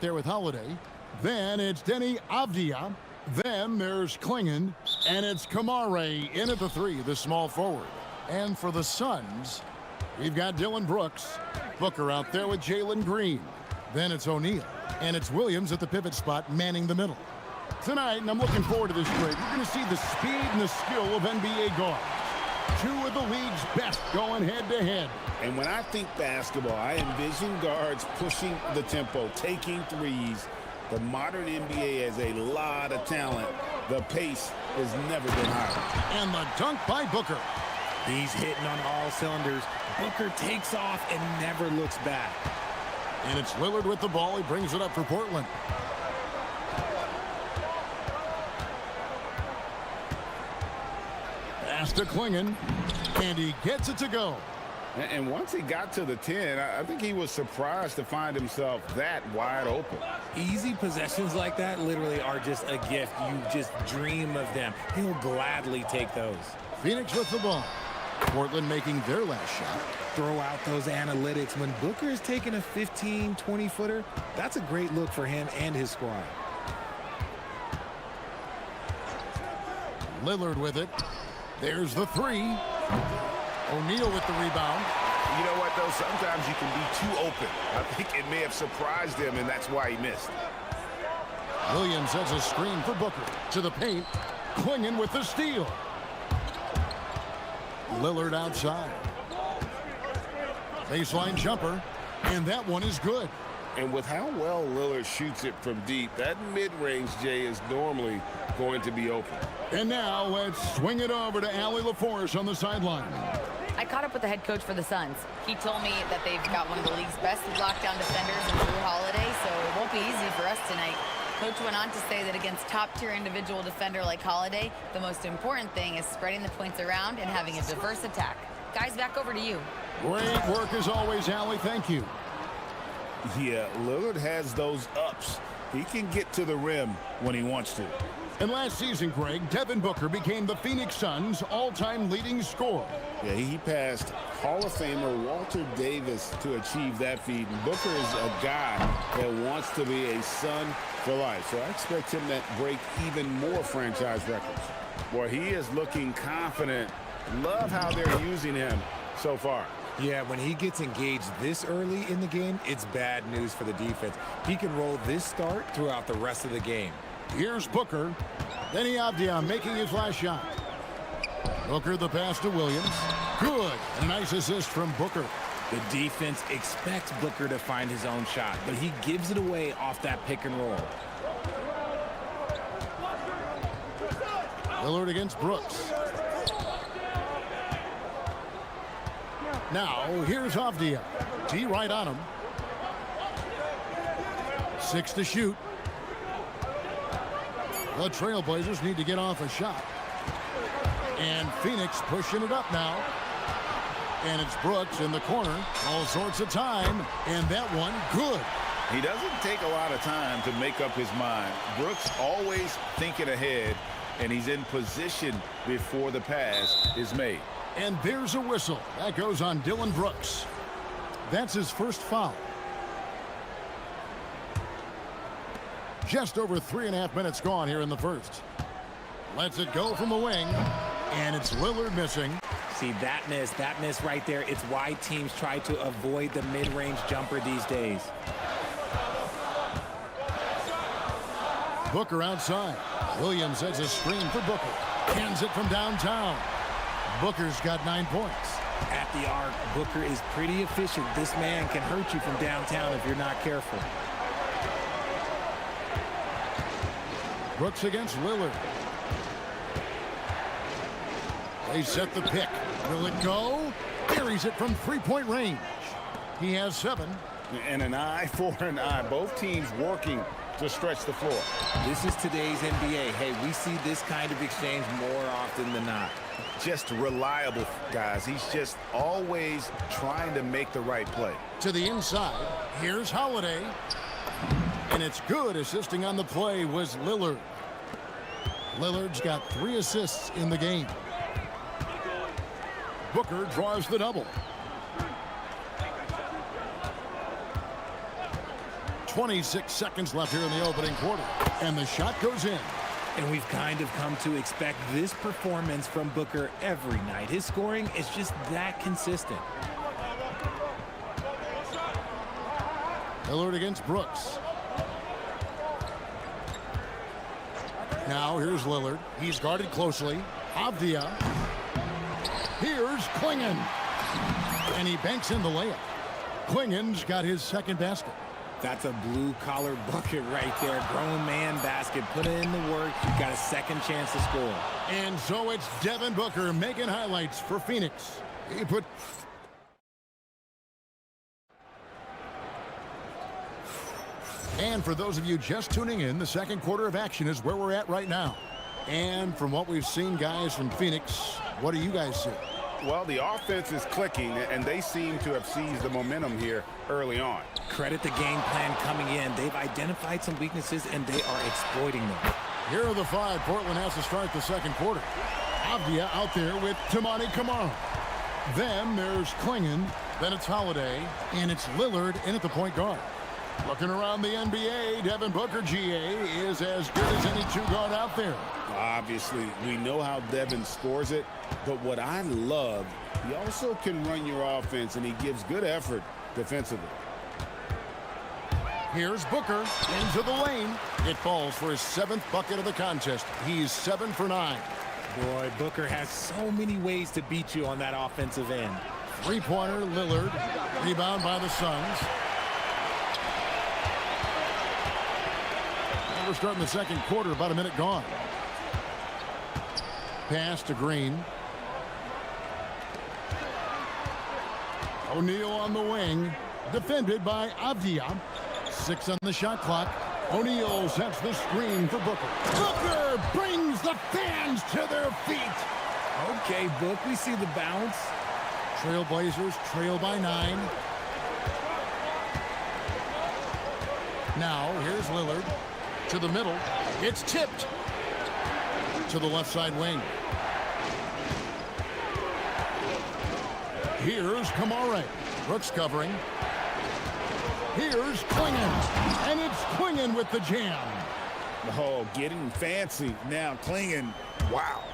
there with Holiday. Then it's Denny Avdia. Then there's Klingon. And it's Kamare in at the 3, the small forward. And for the Suns, we've got Dylan Brooks. Booker out there with Jalen Green. Then it's O'Neal. And it's Williams at the pivot spot, manning the middle. Tonight, and I'm looking forward to this break, you're going to see the speed and the skill of NBA guards. 2 of the league's best going head-to-head. And when I think basketball, I envision guards pushing the tempo, taking threes. The modern NBA has a lot of talent. The pace has never been higher. And the dunk by Booker. He's hitting on all cylinders. Booker takes off and never looks back. And it's Lillard with the ball. He brings it up for Portland. Pass to Klingon. And he gets it to go. And once he got to the 10, I think he was surprised to find himself that wide open. Easy possessions like that literally are just a gift. You just dream of them. He'll gladly take those. Phoenix with the ball. Portland making their last shot. Throw out those analytics. When Booker is taking a 15, 20-footer, that's a great look for him and his squad. Lillard with it. There's the 3. O'Neal with the rebound. You know what, though? Sometimes you can be too open. I think it may have surprised him, and that's why he missed. Williams has a screen for Booker. To the paint. Klingon with the steal. Lillard outside. Baseline jumper. And that one is good. And with how well Lillard shoots it from deep, that mid-range, Jay, is normally going to be open. And now let's swing it over to Allie LaForce on the sideline. I caught up with the head coach for the Suns. He told me that they've got one of the league's best lockdown defenders in Drew Holiday, so it won't be easy for us tonight. Coach went on to say that against top-tier individual defender like Holiday, the most important thing is spreading the points around and having a diverse attack. Guys, back over to you. Great work as always, Allie. Thank you. Yeah, Lillard has those ups. He can get to the rim when he wants to. And last season, Greg, Devin Booker became the Phoenix Suns' all-time leading scorer. Yeah, he passed Hall of Famer Walter Davis to achieve that feat. And Booker is a guy that wants to be a Sun for life. So I expect him to break even more franchise records. Boy, he is looking confident. Love how they're using him so far. Yeah, when he gets engaged this early in the game, it's bad news for the defense. He can roll this start throughout the rest of the game. Here's Booker. Then Avdia making his last shot. Booker the pass to Williams. Good. A nice assist from Booker. The defense expects Booker to find his own shot, but he gives it away off that pick and roll. Lillard against Brooks. Now, here's Avdia. T right on him. 6 to shoot. The Trailblazers need to get off a shot. And Phoenix pushing it up now. And it's Brooks in the corner. All sorts of time. And that one, good. He doesn't take a lot of time to make up his mind. Brooks always thinking ahead, and he's in position before the pass is made. And there's a whistle. That goes on Dylan Brooks. That's his first foul. Just over 3.5 minutes gone here in the first. Lets it go from the wing. And it's Lillard missing. See, that miss right there. It's why teams try to avoid the mid-range jumper these days. Booker outside. Williams has a screen for Booker. Hands it from downtown. Booker's got 9 points. At the arc, Booker is pretty efficient. This man can hurt you from downtown if you're not careful. Brooks against Lillard. They set the pick. Will it go? Carries it from 3-point range. He has 7. And an eye for an eye. Both teams working to stretch the floor. This is today's NBA. Hey, we see this kind of exchange more often than not. Just reliable, guys. He's just always trying to make the right play. To the inside. Here's Holiday. And it's good. Assisting on the play was Lillard. Lillard's got 3 assists in the game. Booker draws the double. 26 seconds left here in the opening quarter. And the shot goes in. And we've kind of come to expect this performance from Booker every night. His scoring is just that consistent. Lillard against Brooks. Now here's Lillard. He's guarded closely. Avdia. Here's Klingon. And he banks in the layup. Klingon's got his second basket. That's a blue-collar bucket right there. Grown man basket. Put in the work. You've got a second chance to score. And so it's Devin Booker making highlights for Phoenix. He put... And for those of you just tuning in, the second quarter of action is where we're at right now. And from what we've seen, guys, from Phoenix, what do you guys see? Well, the offense is clicking, and they seem to have seized the momentum here early on. Credit the game plan coming in. They've identified some weaknesses, and they are exploiting them. Here are the five Portland has to start the second quarter. Avdia out there with Tamani Kamara. Then there's Klingon. Then it's Holiday. And it's Lillard in at the point guard. Looking around the NBA, Devin Booker, GA, is as good as any two-guard out there. Obviously, we know how Devin scores it, but what I love, he also can run your offense, and he gives good effort defensively. Here's Booker into the lane. It falls for his 7th bucket of the contest. He's 7 for 9. Boy, Booker has so many ways to beat you on that offensive end. Three-pointer, Lillard. Rebound by the Suns. We're starting the second quarter, about a minute gone. Pass to Green. O'Neal on the wing. Defended by Avdia. 6 on the shot clock. O'Neal sets the screen for Booker. Booker brings the fans to their feet. Okay, Book, we see the bounce. Trailblazers trail by 9. Now, here's Lillard. To the middle. It's tipped. To the left side wing. Here's Kamara. Brooks covering. Here's Klingon. And it's Klingon with the jam. Oh, getting fancy. Now Klingon. Wow.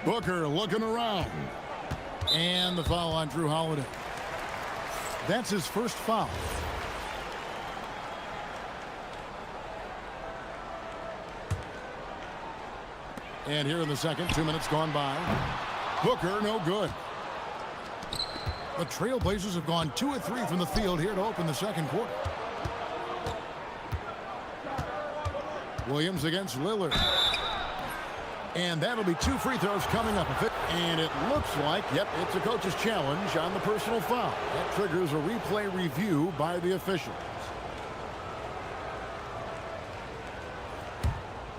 Booker looking around. And the foul on Drew Holiday. That's his first foul. And here in the second, 2 minutes gone by. Booker, no good. The Trailblazers have gone 2 of 3 from the field here to open the second quarter. Williams against Lillard. And that'll be 2 free throws coming up. And it looks like, yep, it's a coach's challenge on the personal foul. That triggers a replay review by the officials.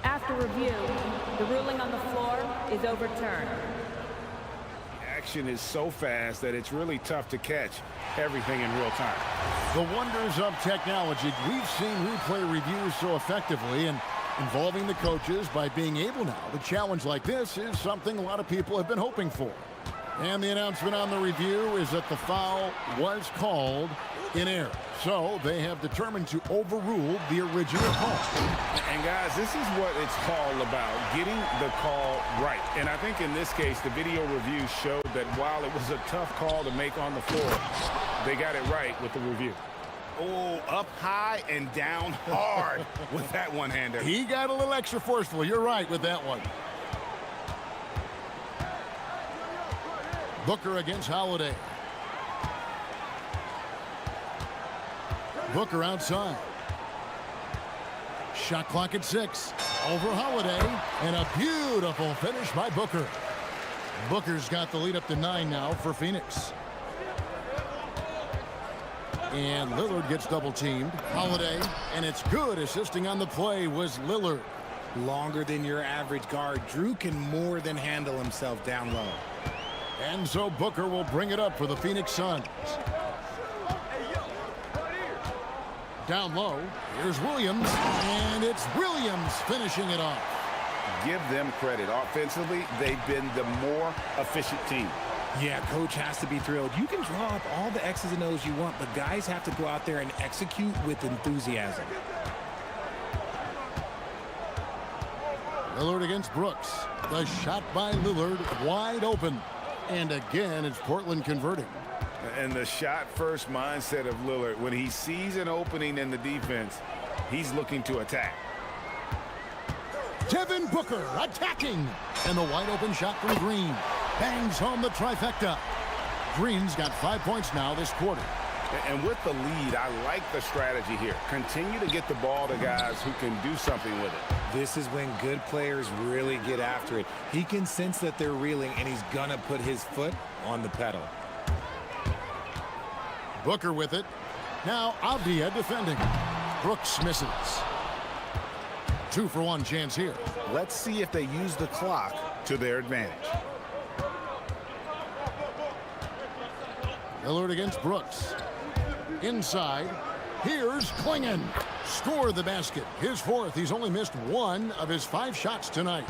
After review, the ruling on the floor is overturned. Action is so fast that it's really tough to catch everything in real time. The wonders of technology. We've seen replay reviews so effectively, and involving the coaches by being able now to challenge like this is something a lot of people have been hoping for. And the announcement on the review is that the foul was called in error. So they have determined to overrule the original call. And guys, this is what it's all about, getting the call right. And I think in this case, the video review showed that while it was a tough call to make on the floor, they got it right with the review. Oh, up high and down hard with that one-hander. He got a little extra forceful. You're right with that one. Booker against Holiday. Booker outside. Shot clock at 6. Over Holiday. And a beautiful finish by Booker. Booker's got the lead up to 9 now for Phoenix. And Lillard gets double teamed. Holiday. And it's good. Assisting on the play was Lillard. Longer than your average guard. Drew can more than handle himself down low. And so Booker will bring it up for the Phoenix Suns. Down low, here's Williams, and it's Williams finishing it off. Give them credit. Offensively, they've been the more efficient team. Yeah, coach has to be thrilled. You can draw up all the X's and O's you want, but guys have to go out there and execute with enthusiasm. Lillard against Brooks. The shot by Lillard wide open. And again, it's Portland converting. And the shot-first mindset of Lillard, when he sees an opening in the defense, he's looking to attack. Devin Booker attacking. And the wide open shot from Green. Bangs home the trifecta. Green's got 5 points now this quarter. And with the lead, I like the strategy here. Continue to get the ball to guys who can do something with it. This is when good players really get after it. He can sense that they're reeling, and he's going to put his foot on the pedal. Booker with it. Now Avdia defending. Brooks misses. 2-for-1 chance here. Let's see if they use the clock to their advantage. Lillard against Brooks. Inside. Here's Klingon. Score the basket. His fourth. He's only missed 1 of his 5 shots tonight.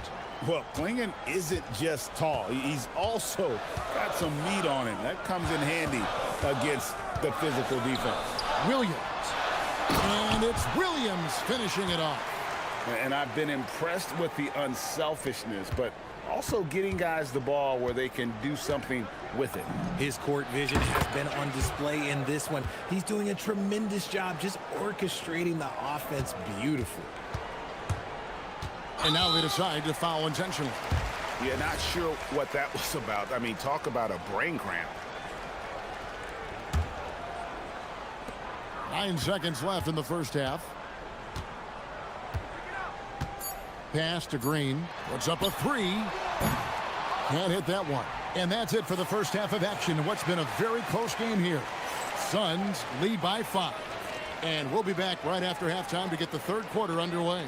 Well, Klingon isn't just tall. He's also got some meat on him. That comes in handy against the physical defense. Williams. And it's Williams finishing it off. And I've been impressed with the unselfishness, but also getting guys the ball where they can do something with it. His court vision has been on display in this one. He's doing a tremendous job just orchestrating the offense beautifully. And now they decide to foul intentionally. Yeah, not sure what that was about. I mean, talk about a brain cramp. 9 seconds left in the first half. Pass to Green. Puts up a 3. Can't hit that one. And that's it for the first half of action. What's been a very close game here. Suns lead by 5. And we'll be back right after halftime to get the third quarter underway.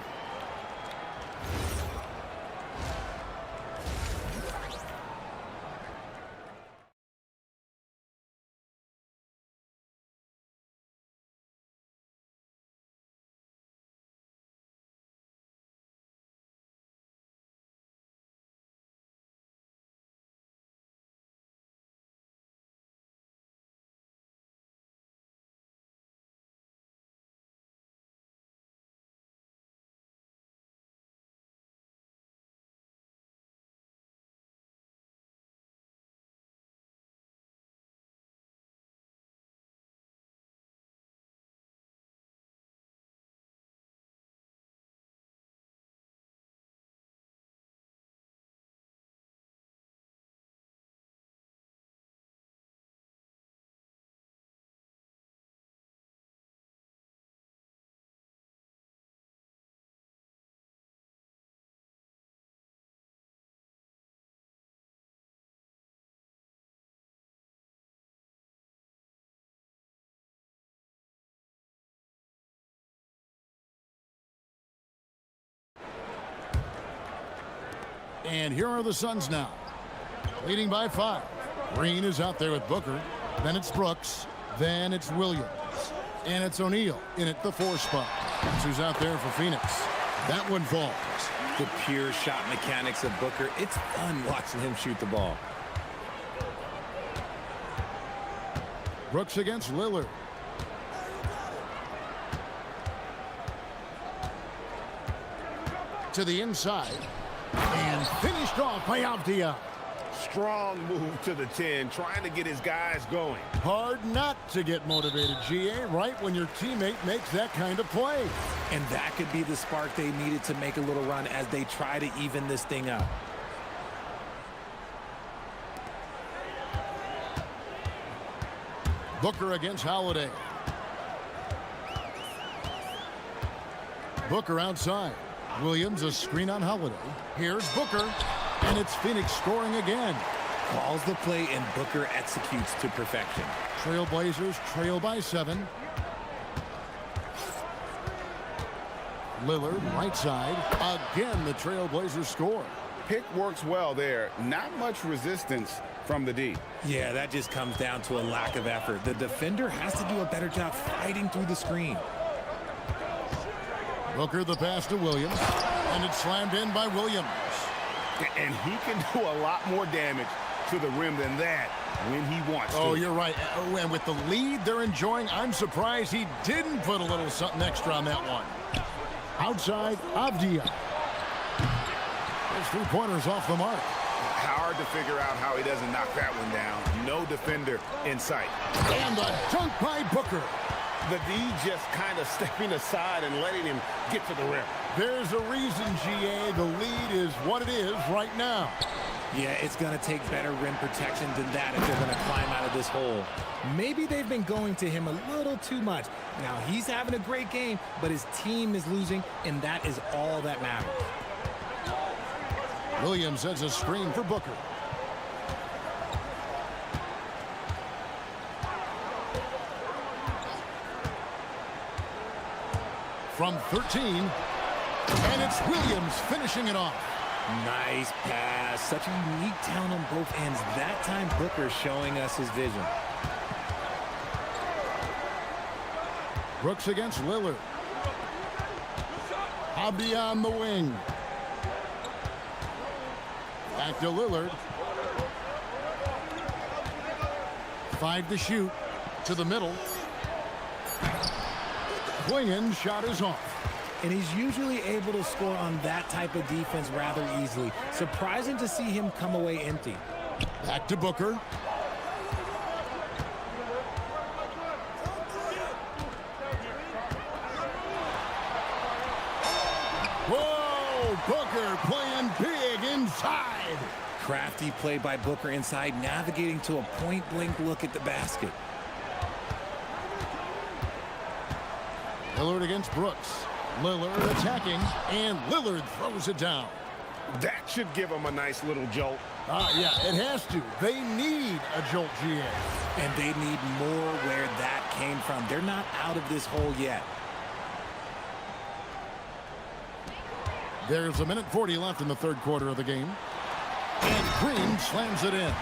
And here are the Suns now, leading by 5. Green is out there with Booker. Then it's Brooks. Then it's Williams. And it's O'Neal in at the 4 spot. That's who's out there for Phoenix. That one falls. The pure shot mechanics of Booker. It's fun watching him shoot the ball. Brooks against Lillard. To the inside. And finished off by Avdia. Strong move to the 10, trying to get his guys going. Hard not to get motivated, GA, right when your teammate makes that kind of play. And that could be the spark they needed to make a little run as they try to even this thing up. Booker against Holiday. Booker outside. Williams a screen on Holiday. Here's Booker. And it's Phoenix scoring again. Calls the play and Booker executes to perfection. Trailblazers trail by 7. Lillard right side. Again the Trailblazers score. Pick works well there. Not much resistance from the D. Yeah, that just comes down to a lack of effort. The defender has to do a better job fighting through the screen. Booker the pass to Williams. And it's slammed in by Williams. And he can do a lot more damage to the rim than that when he wants to. Oh, you're right. Oh, and with the lead they're enjoying, I'm surprised he didn't put a little something extra on that one. Outside, Avdia. His three-pointers off the mark. Hard to figure out how he doesn't knock that one down. No defender in sight. And the dunk by Booker. The D just kind of stepping aside and letting him get to the rim. There's a reason, GA, the lead is what it is right now. Yeah, it's going to take better rim protection than that if they're going to climb out of this hole. Maybe they've been going to him a little too much. Now, he's having a great game, but his team is losing, and that is all that matters. Williams sets a screen for Booker. From 13, and it's Williams finishing it off. Nice pass. Such a unique talent on both ends. That time, Booker showing us his vision. Brooks against Lillard. Abdi on the wing. Back to Lillard. 5 to shoot. To the middle. Klingen's shot is off. And he's usually able to score on that type of defense rather easily. Surprising to see him come away empty. Back to Booker. Whoa! Booker playing big inside. Crafty play by Booker inside, navigating to a point-blank look at the basket. Lillard against Brooks. Lillard attacking, and Lillard throws it down. That should give him a nice little jolt. Yeah, it has to. They need a jolt, GA. And they need more where that came from. They're not out of this hole yet. There's 1:40 left in the third quarter of the game. And Green slams it in.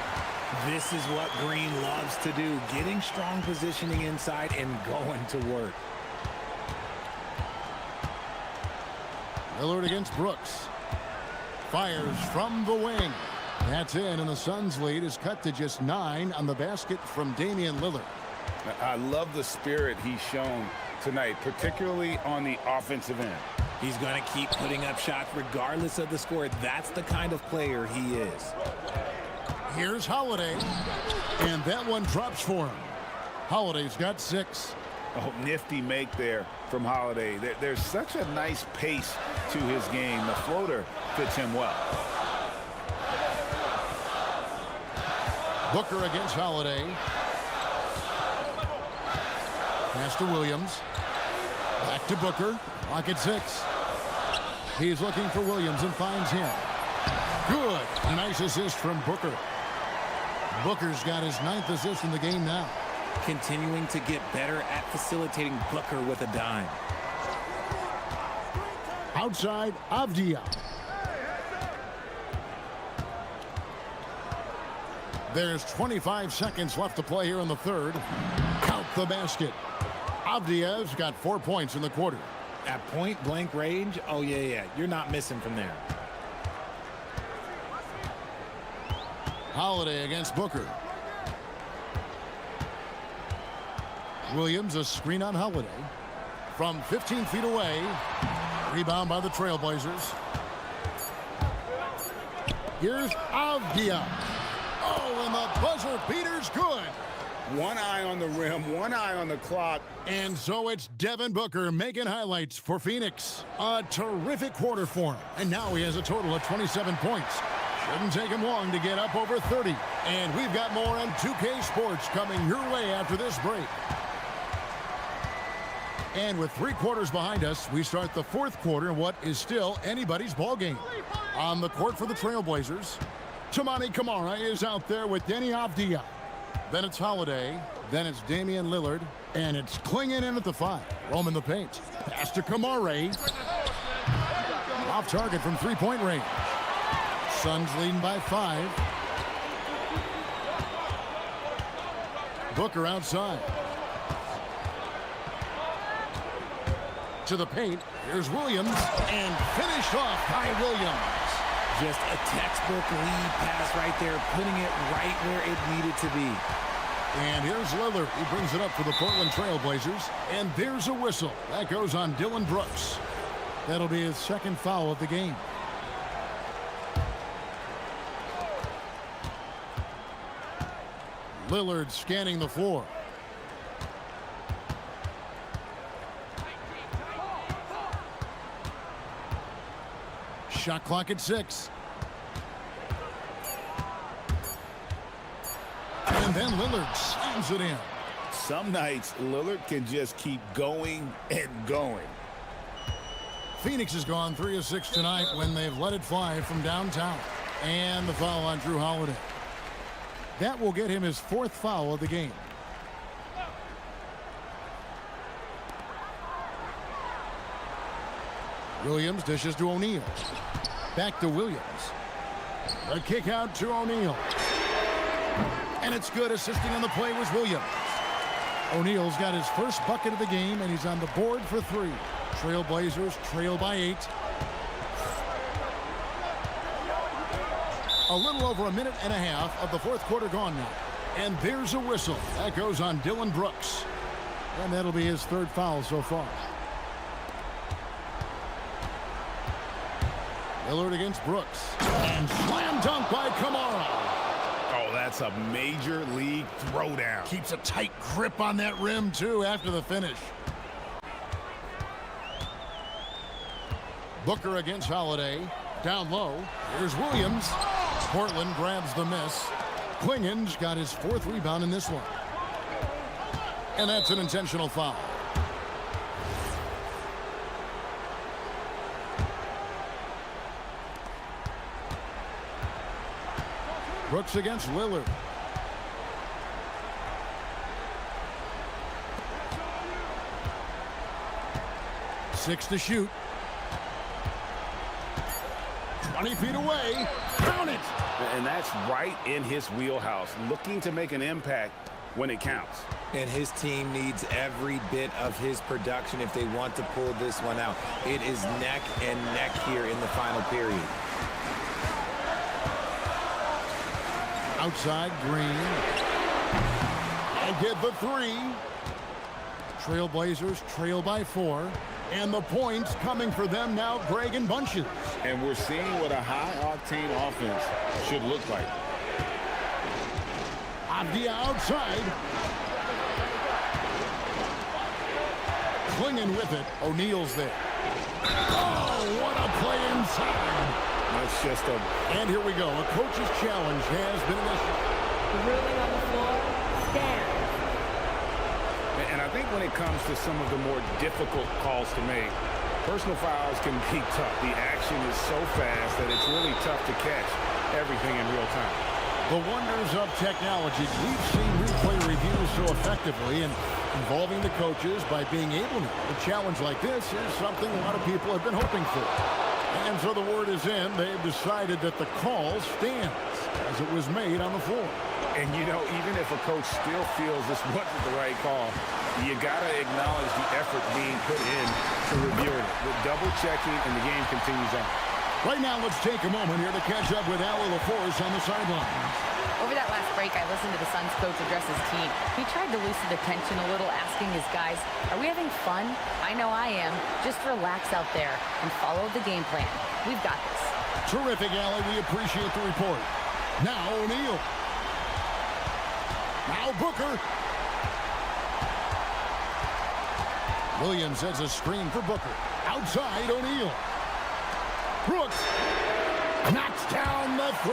This is what Green loves to do, getting strong positioning inside and going to work. Lillard against Brooks. Fires from the wing. That's in, and the Suns' lead is cut to just 9 on the basket from Damian Lillard. I love the spirit he's shown tonight, particularly on the offensive end. He's going to keep putting up shots regardless of the score. That's the kind of player he is. Here's Holiday, and that one drops for him. Holiday's got 6. Oh, nifty make there from Holiday. There's such a nice pace to his game. The floater fits him well. Booker against Holiday. Pass to Williams. Back to Booker. Lock at 6. He's looking for Williams and finds him. Good. Nice assist from Booker. Booker's got his 9th assist in the game now. Continuing to get better at facilitating Booker with a dime. Outside, Avdia. There's 25 seconds left to play here in the third. Count the basket. Avdia's got 4 points in the quarter. At point-blank range, oh, yeah. You're not missing from there. Holiday against Booker. Williams, a screen on Holiday. From 15 feet away. Rebound by the Trailblazers. Here's Avdia. Oh, and the buzzer beater's good. One eye on the rim, one eye on the clock. And so it's Devin Booker making highlights for Phoenix. A terrific quarter for him. And now he has a total of 27 points. Shouldn't take him long to get up over 30. And we've got more on 2K Sports coming your way after this break. And with 3 quarters behind us, we start the fourth quarter in what is still anybody's ball game. On the court for the Trailblazers, Toumani Camara is out there with Deni Avdia. Then it's Holiday. Then it's Damian Lillard. And it's Klingen in at the 5. Roaming the paint. Pass to Camara. Off target from 3-point range. Suns leading by 5. Booker outside. To the paint. Here's Williams. And finished off by Williams. Just a textbook lead pass right there, putting it right where it needed to be. And here's Lillard. He brings it up for the Portland Trail Blazers. And there's a whistle. That goes on Dillon Brooks. That'll be his second foul of the game. Lillard scanning the floor. Shot clock at 6. And then Lillard slams it in. Some nights, Lillard can just keep going and going. Phoenix has gone 3 of 6 tonight when they've let it fly from downtown. And the foul on Drew Holiday. That will get him his 4th foul of the game. Williams dishes to O'Neal. Back to Williams. The kick out to O'Neal. And it's good. Assisting on the play was Williams. O'Neal's got his first bucket of the game, and he's on the board for 3. Trailblazers trail by 8. A little over a minute and a half of the 4th quarter gone now. And there's a whistle. That goes on Dillon Brooks. And that'll be his 3rd foul so far. Lillard against Brooks. And slam dunk by Kamara. Oh, that's a major league throwdown. Keeps a tight grip on that rim, too, after the finish. Booker against Holiday. Down low. Here's Williams. Portland grabs the miss. Klingen's got his 4th rebound in this one. And that's an intentional foul. Brooks against Lillard. Six to shoot. 20 feet away. Count it! And that's right in his wheelhouse, looking to make an impact when it counts. And his team needs every bit of his production if they want to pull this one out. It is neck and neck here in the final period. Outside, Green. And get the 3. Trailblazers trail by 4. And the points coming for them now, Greg and bunches. And we're seeing what a high-octane offense should look like. Avdia outside. Klingen with it. O'Neal's there. Oh, what a play inside. That's just a... And here we go. A coach's challenge has been initiated. The ruling on the floor stands. And I think when it comes to some of the more difficult calls to make, personal fouls can be tough. The action is so fast that it's really tough to catch everything in real time. The wonders of technology. We've seen replay reviews so effectively and involving the coaches by being able to. A challenge like this is something a lot of people have been hoping for. And so the word is in. They've decided that the call stands as it was made on the floor. And, you know, even if a coach still feels this wasn't the right call, you got to acknowledge the effort being put in to reviewing it. With double-checking, and the game continues on. Right now, let's take a moment here to catch up with Allie LaForce on the sideline. Over that last break, I listened to the Suns coach address his team. He tried to loosen the tension a little, asking his guys, are we having fun? I know I am. Just relax out there and follow the game plan. We've got this. Terrific, Allie. We appreciate the report. Now O'Neal. Now Booker. Williams has a screen for Booker. Outside, O'Neal. Brooks knocks down the 3.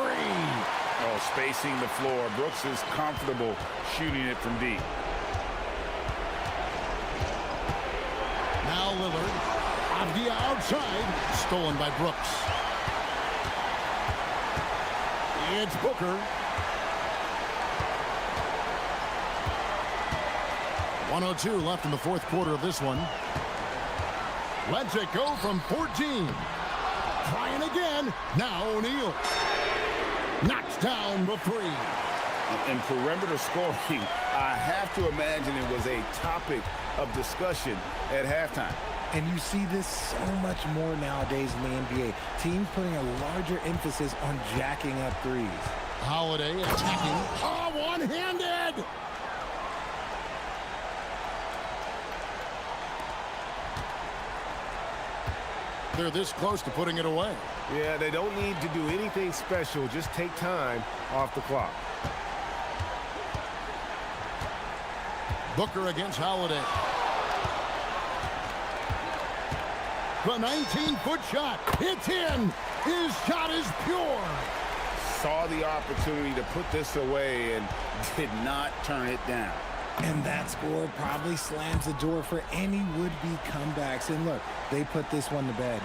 Oh, spacing the floor. Brooks is comfortable shooting it from deep. Now Lillard. Avdia outside. Stolen by Brooks. It's Booker. 1:02 left in the 4th quarter of this one. Lets it go from 14. Trying again. Now O'Neal. Knocks down the 3. And perimeter scoring, I have to imagine it was a topic of discussion at halftime. And you see this so much more nowadays in the NBA. Teams putting a larger emphasis on jacking up threes. Holiday attacking. Oh, one-handed! They're this close to putting it away. Yeah, they don't need to do anything special. Just take time off the clock. Booker against Holiday. The 19-foot shot. It's in. His shot is pure. Saw the opportunity to put this away and did not turn it down. And that score probably slams the door for any would-be comebacks. And look, they put this one to bed.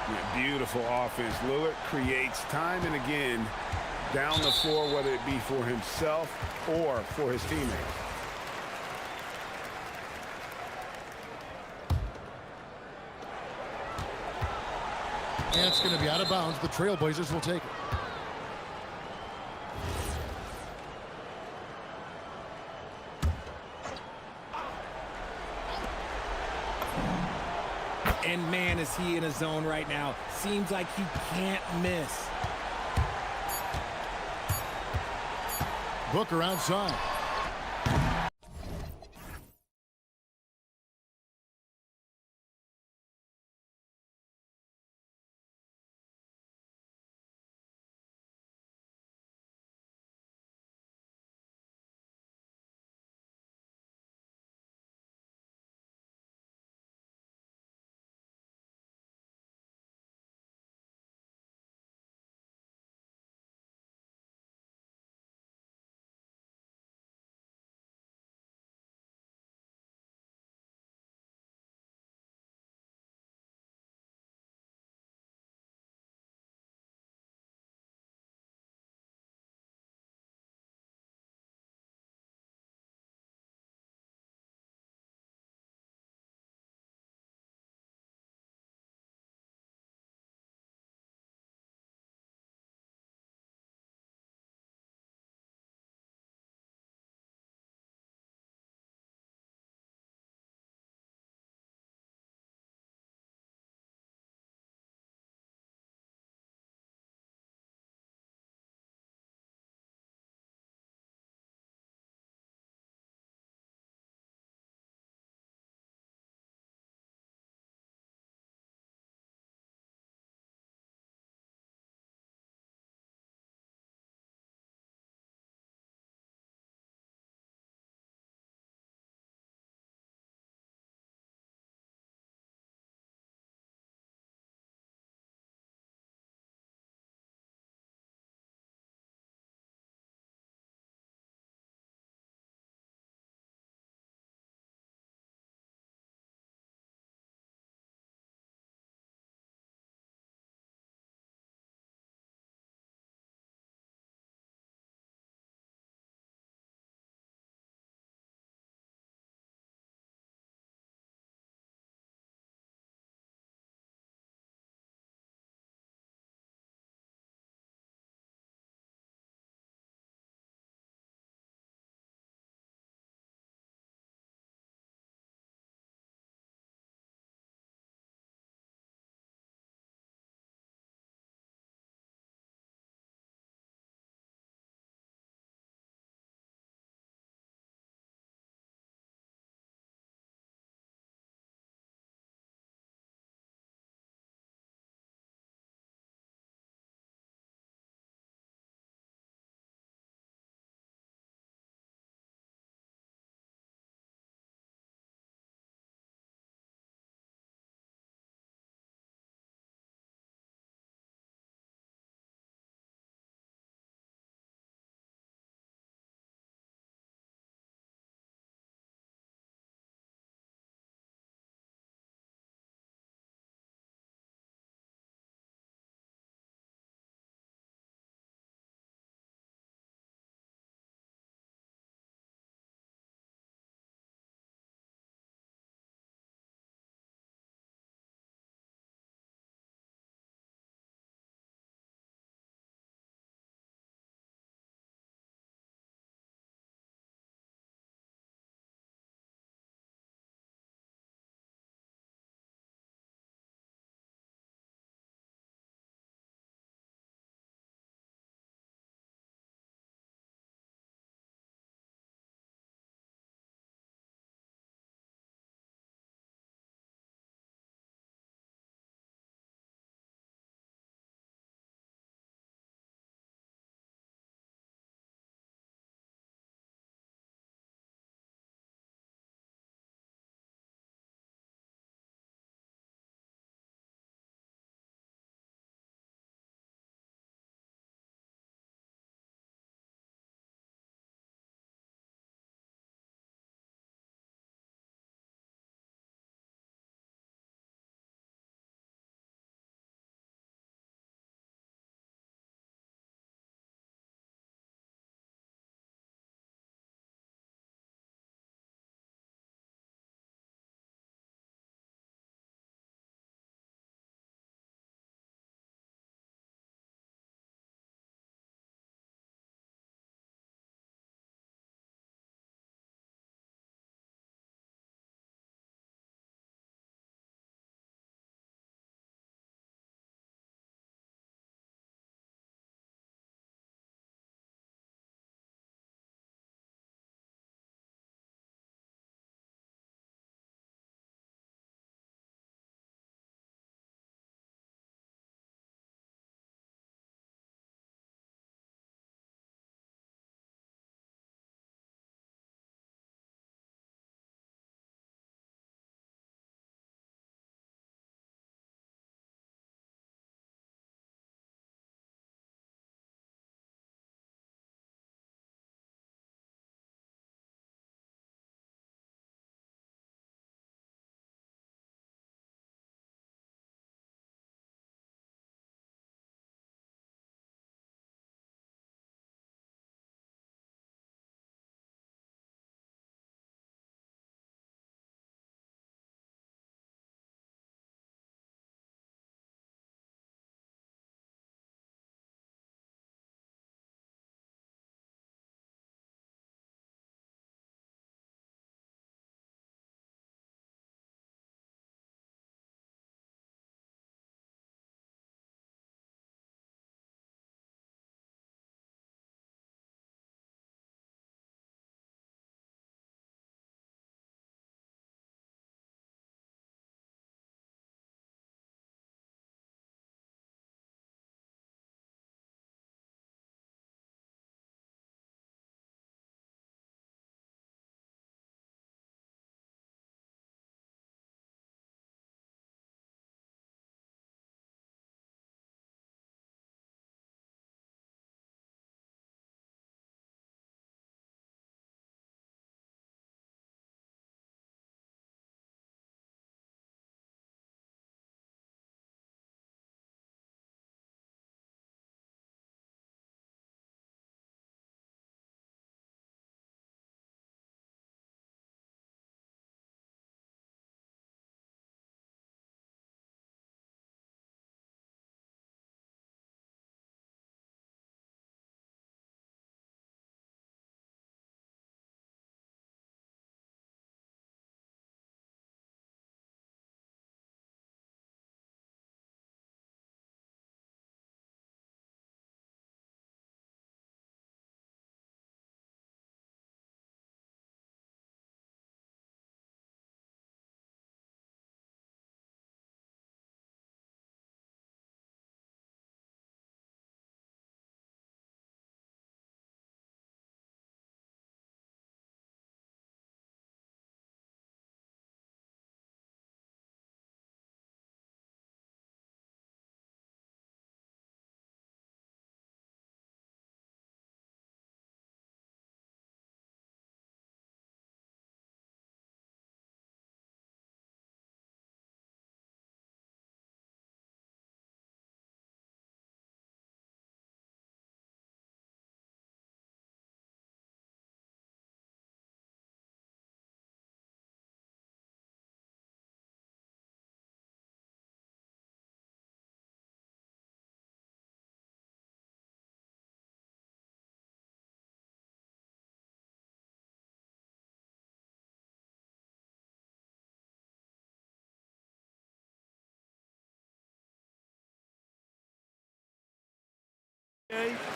Yeah, beautiful offense. Lillard creates time and again down the floor, whether it be for himself or for his teammates. And it's going to be out of bounds. The Trailblazers will take it. And man, is he in a zone right now. Seems like he can't miss. Booker outside.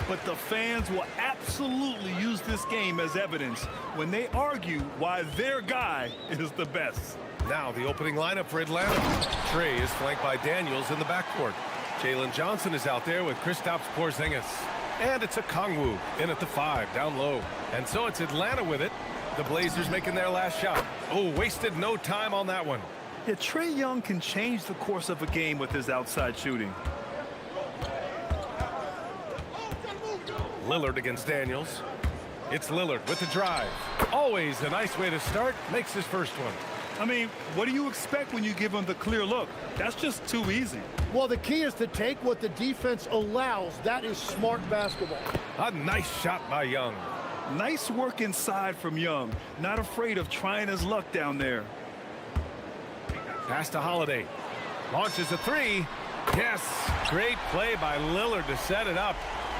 But the fans will absolutely use this game as evidence when they argue why their guy is the best. Now the opening lineup for Atlanta. Trey is flanked by Daniels in the backcourt. Jalen Johnson is out there with Kristaps Porzingis. And it's a Kongwu in at the 5, down low. And so it's Atlanta with it. The Blazers making their last shot. Oh, wasted no time on that one. Yeah, Trey Young can change the course of a game with his outside shooting. Lillard against Daniels. It's Lillard with the drive. Always a nice way to start. Makes his first one. I mean, what do you expect when you give him the clear look? That's just too easy. Well, the key is to take what the defense allows. That is smart basketball. A nice shot by Young. Nice work inside from Young. Not afraid of trying his luck down there. Pass to Holiday. Launches a 3. Yes. Great play by Lillard to set it up.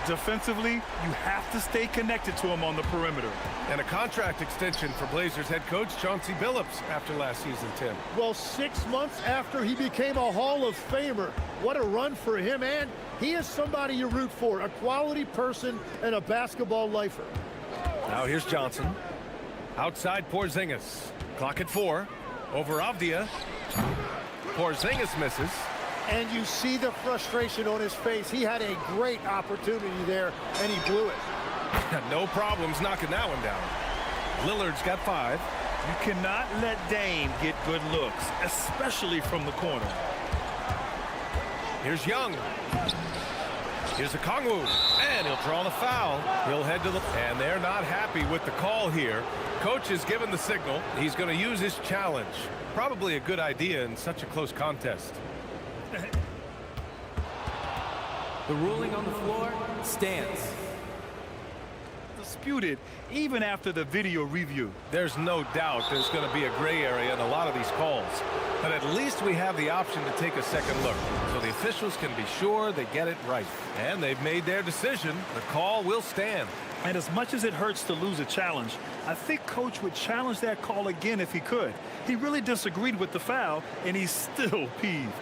Defensively, you have to stay connected to him on the perimeter. And a contract extension for Blazers head coach Chauncey Billups after last season, Tim. Well, 6 months after he became a Hall of Famer. What a run for him, and he is somebody you root for, a quality person and a basketball lifer. Now here's Johnson. Outside Porzingis. Clock at 4. Over Avdia. Porzingis misses. And you see the frustration on his face. He had a great opportunity there, and he blew it. No problems knocking that one down. Lillard's got 5. You cannot let Dame get good looks, especially from the corner. Here's Young. Here's a Kongwu, and he'll draw the foul. He'll head to the... And they're not happy with the call here. Coach has given the signal. He's going to use his challenge. Probably a good idea in such a close contest. The ruling on the floor stands. Disputed even after the video review. There's no doubt there's going to be a gray area in a lot of these calls. But at least we have the option to take a second look. So the officials can be sure they get it right. And they've made their decision. The call will stand. And as much as it hurts to lose a challenge, I think Coach would challenge that call again if he could. He really disagreed with the foul, and he's still peeved.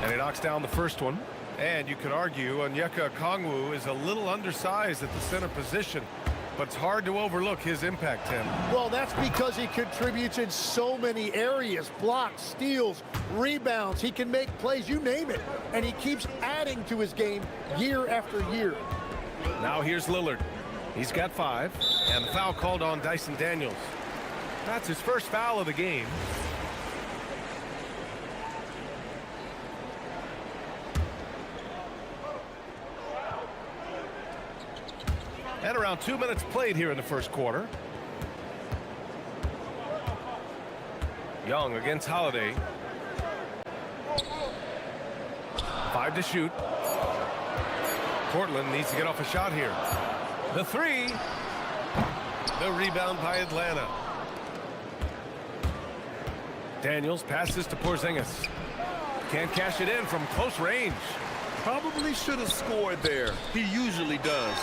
And he knocks down the first one. And you could argue Onyeka Kongwu is a little undersized at the center position. But it's hard to overlook his impact, Tim. Well, that's because he contributes in so many areas. Blocks, steals, rebounds. He can make plays, you name it. And he keeps adding to his game year after year. Now here's Lillard. He's got 5. And the foul called on Dyson Daniels. That's his first foul of the game. And around 2 minutes played here in the first quarter. Young against Holiday. 5 to shoot. Portland needs to get off a shot here. The 3. The rebound by Atlanta. Daniels passes to Porzingis. Can't cash it in from close range. Probably should have scored there. He usually does.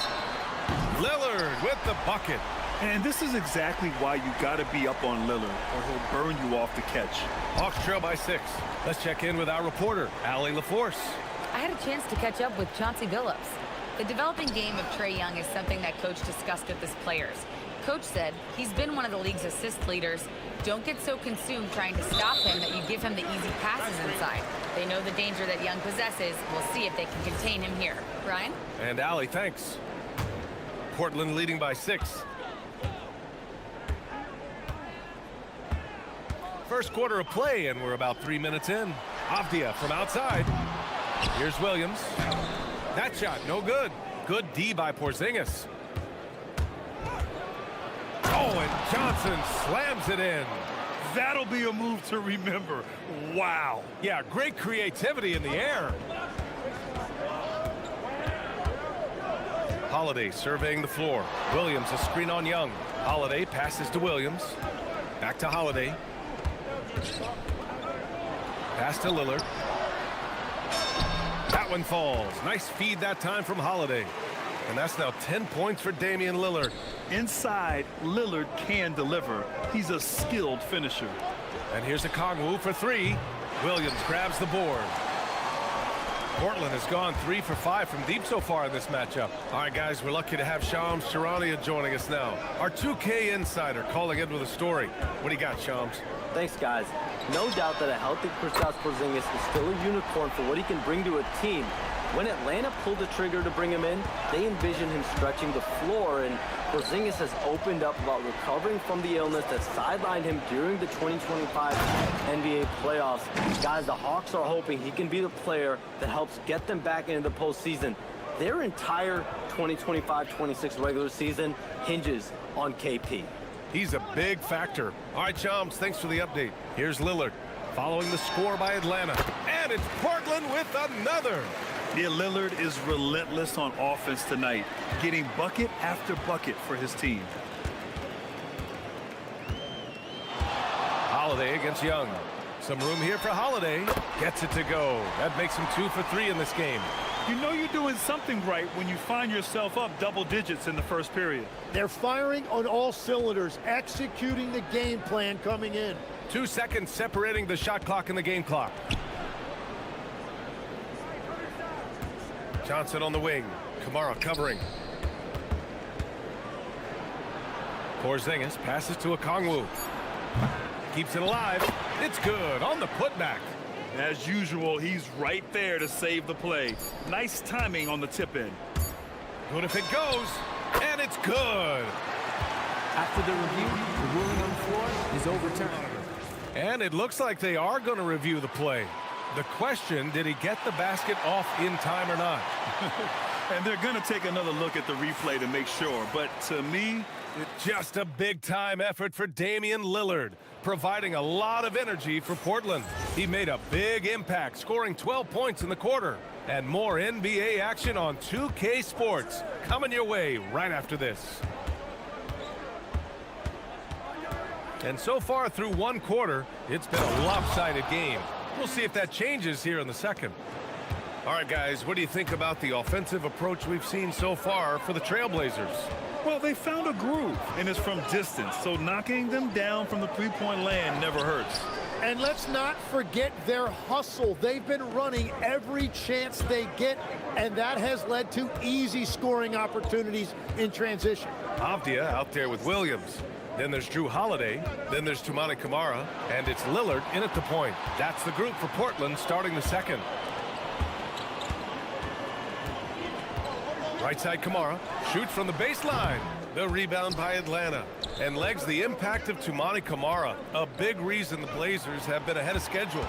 Lillard with the bucket. And this is exactly why you got to be up on Lillard, or he'll burn you off the catch. Hawks trail by 6. Let's check in with our reporter, Allie LaForce. I had a chance to catch up with Chauncey Billups. The developing game of Trey Young is something that Coach discussed with his players. Coach said he's been one of the league's assist leaders. Don't get so consumed trying to stop him that you give him the easy passes inside. They know the danger that Young possesses. We'll see if they can contain him here. Ryan? And Allie, thanks. Portland leading by 6. First quarter of play, and we're about 3 minutes in. Avdia from outside. Here's Williams. That shot, no good. Good D by Porzingis. Oh, and Johnson slams it in. That'll be a move to remember. Wow. Yeah, great creativity in the air. Holiday surveying the floor. Williams a screen on Young. Holiday passes to Williams. Back to Holiday. Pass to Lillard. That one falls. Nice feed that time from Holiday. And that's now 10 points for Damian Lillard. Inside, Lillard can deliver. He's a skilled finisher. And here's a Kongwu for three. Williams grabs the board. Portland has gone 3 for 5 from deep so far in this matchup. All right, guys, we're lucky to have Shams Charania joining us now. Our 2K insider calling in with a story. What do you got, Shams? Thanks, guys. No doubt that a healthy Kristaps Porzingis is still a unicorn for what he can bring to a team. When Atlanta pulled the trigger to bring him in, they envisioned him stretching the floor, and Porzingis has opened up about recovering from the illness that sidelined him during the 2025 NBA playoffs. Guys, the Hawks are hoping he can be the player that helps get them back into the postseason. Their entire 2025-26 regular season hinges on KP. He's a big factor. All right, Shams, thanks for the update. Here's Lillard following the score by Atlanta. And it's Portland with another. Yeah, Lillard is relentless on offense tonight, getting bucket after bucket for his team. Holiday against Young. Some room here for Holiday. Gets it to go. That makes him 2 for 3 in this game. You know you're doing something right when you find yourself up double digits in the first period. They're firing on all cylinders, executing the game plan coming in. 2 seconds separating the shot clock and the game clock. Johnson on the wing. Kamara covering. Porzingis passes to Okongwu. Keeps it alive. It's good on the putback. As usual, he's right there to save the play. Nice timing on the tip-in. Good if it goes, and it's good. After the review, the ruling on the floor is overturned. And it looks like they are going to review the play. The question, did he get the basket off in time or not? And they're going to take another look at the replay to make sure. But to me, just a big-time effort for Damian Lillard, providing a lot of energy for Portland. He made a big impact, scoring 12 points in the quarter. And more NBA action on 2K Sports coming your way right after this. And so far through one quarter, it's been a lopsided game. We'll see if that changes here in the second. All right, guys, what do you think about the offensive approach we've seen so far for the Trailblazers? well, they found a groove, and it's from distance, so knocking them down from the three-point land never hurts. And let's not forget their hustle. They've been running every chance they get, and that has led to easy scoring opportunities in transition. Avdia out there with Williams. Then there's Drew Holiday. Then there's Toumani Camara. And it's Lillard in at the point. That's the group for Portland starting the second. Right side Camara. Shoots from the baseline. The rebound by Atlanta. And legs the impact of Toumani Camara. A big reason the Blazers have been ahead of schedule.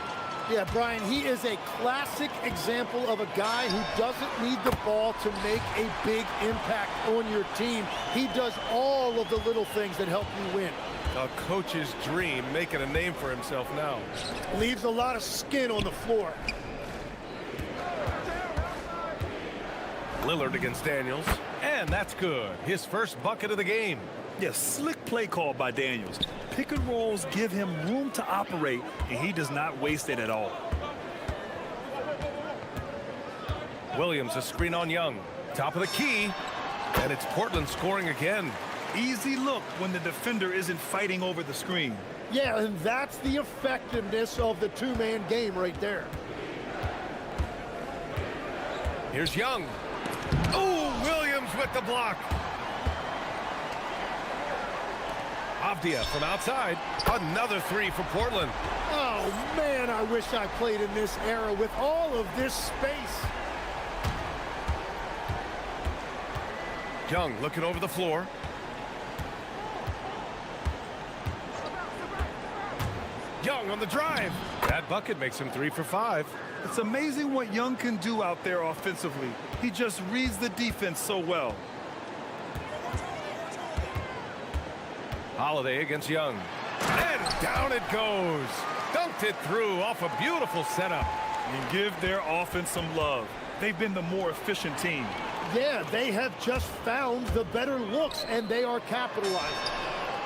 Yeah, Brian, he is a classic example of a guy who doesn't need the ball to make a big impact on your team. He does all of the little things that help you win. A coach's dream, making a name for himself now. Leaves a lot of skin on the floor. Lillard against Daniels. And that's good. His first bucket of the game. Yes, slick play call by Daniels. Pick and rolls give him room to operate, and he does not waste it at all. Williams, a screen on Young. Top of the key. And it's Portland scoring again. Easy look when the defender isn't fighting over the screen. Yeah, and that's the effectiveness of the two-man game right there. Here's Young. Oh, Williams with the block. Avdia from outside. Another three for Portland. Oh, man, I wish I played in this era with all of this space. Young looking over the floor. Young on the drive. That bucket makes him 3 for 5. It's amazing what Young can do out there offensively. He just reads the defense so well. Holiday against Young. And down it goes. Dunked it through off a beautiful setup. And give their offense some love. They've been the more efficient team. Yeah, they have just found the better looks, and they are capitalizing.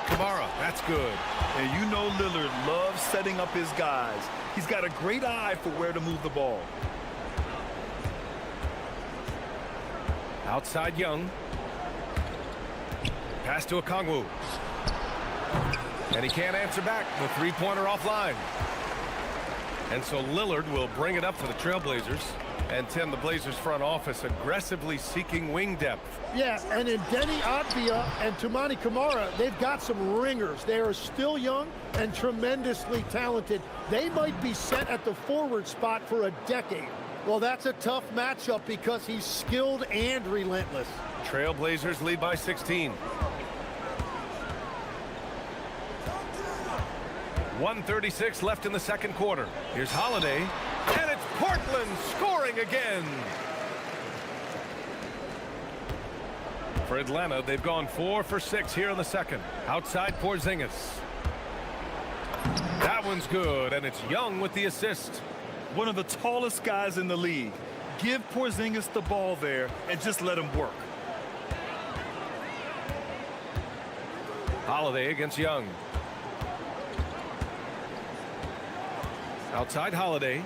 Kamara, that's good. And you know Lillard loves setting up his guys. He's got a great eye for where to move the ball. Outside Young. Pass to Okongwu. And he can't answer back. The three-pointer offline. And so Lillard will bring it up for the Trailblazers. And Tim, the Blazers front office aggressively seeking wing depth. Yeah, and in Denny Avdia and Toumani Camara, they've got some ringers. They are still young and tremendously talented. They might be set at the forward spot for a decade. Well, that's a tough matchup because he's skilled and relentless. Trailblazers lead by 16. 1:36 left in the second quarter. Here's Holiday, and it's Portland scoring again. For Atlanta, they've gone 4 for 6 here in the second. Outside Porzingis. That one's good, and it's Young with the assist. One of the tallest guys in the league. Give Porzingis the ball there and just let him work. Holiday against Young. Outside Holiday.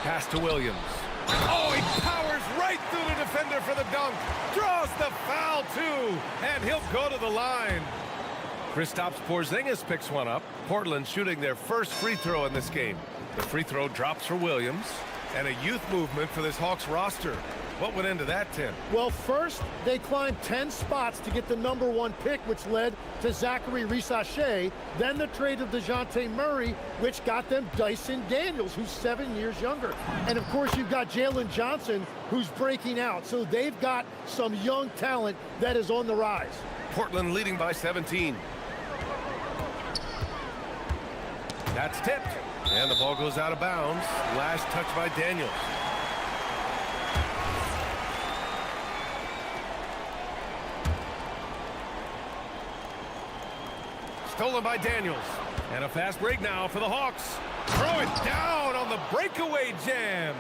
Pass to Williams. Oh, he powers right through the defender for the dunk. Draws the foul, too. And he'll go to the line. Kristaps Porzingis picks one up. Portland shooting their first free throw in this game. The free throw drops for Williams. And a youth movement for this Hawks roster. What went into that, Tim? Well, first, they climbed 10 spots to get the #1 pick, which led to Zachary Risache. Then the trade of DeJounte Murray, which got them Dyson Daniels, who's 7 years younger. And, of course, you've got Jalen Johnson, who's breaking out. So they've got some young talent that is on the rise. Portland leading by 17. That's tipped. And the ball goes out of bounds. Last touch by Daniels. Stolen by Daniels. And a fast break now for the Hawks. Throw it down on the breakaway jam.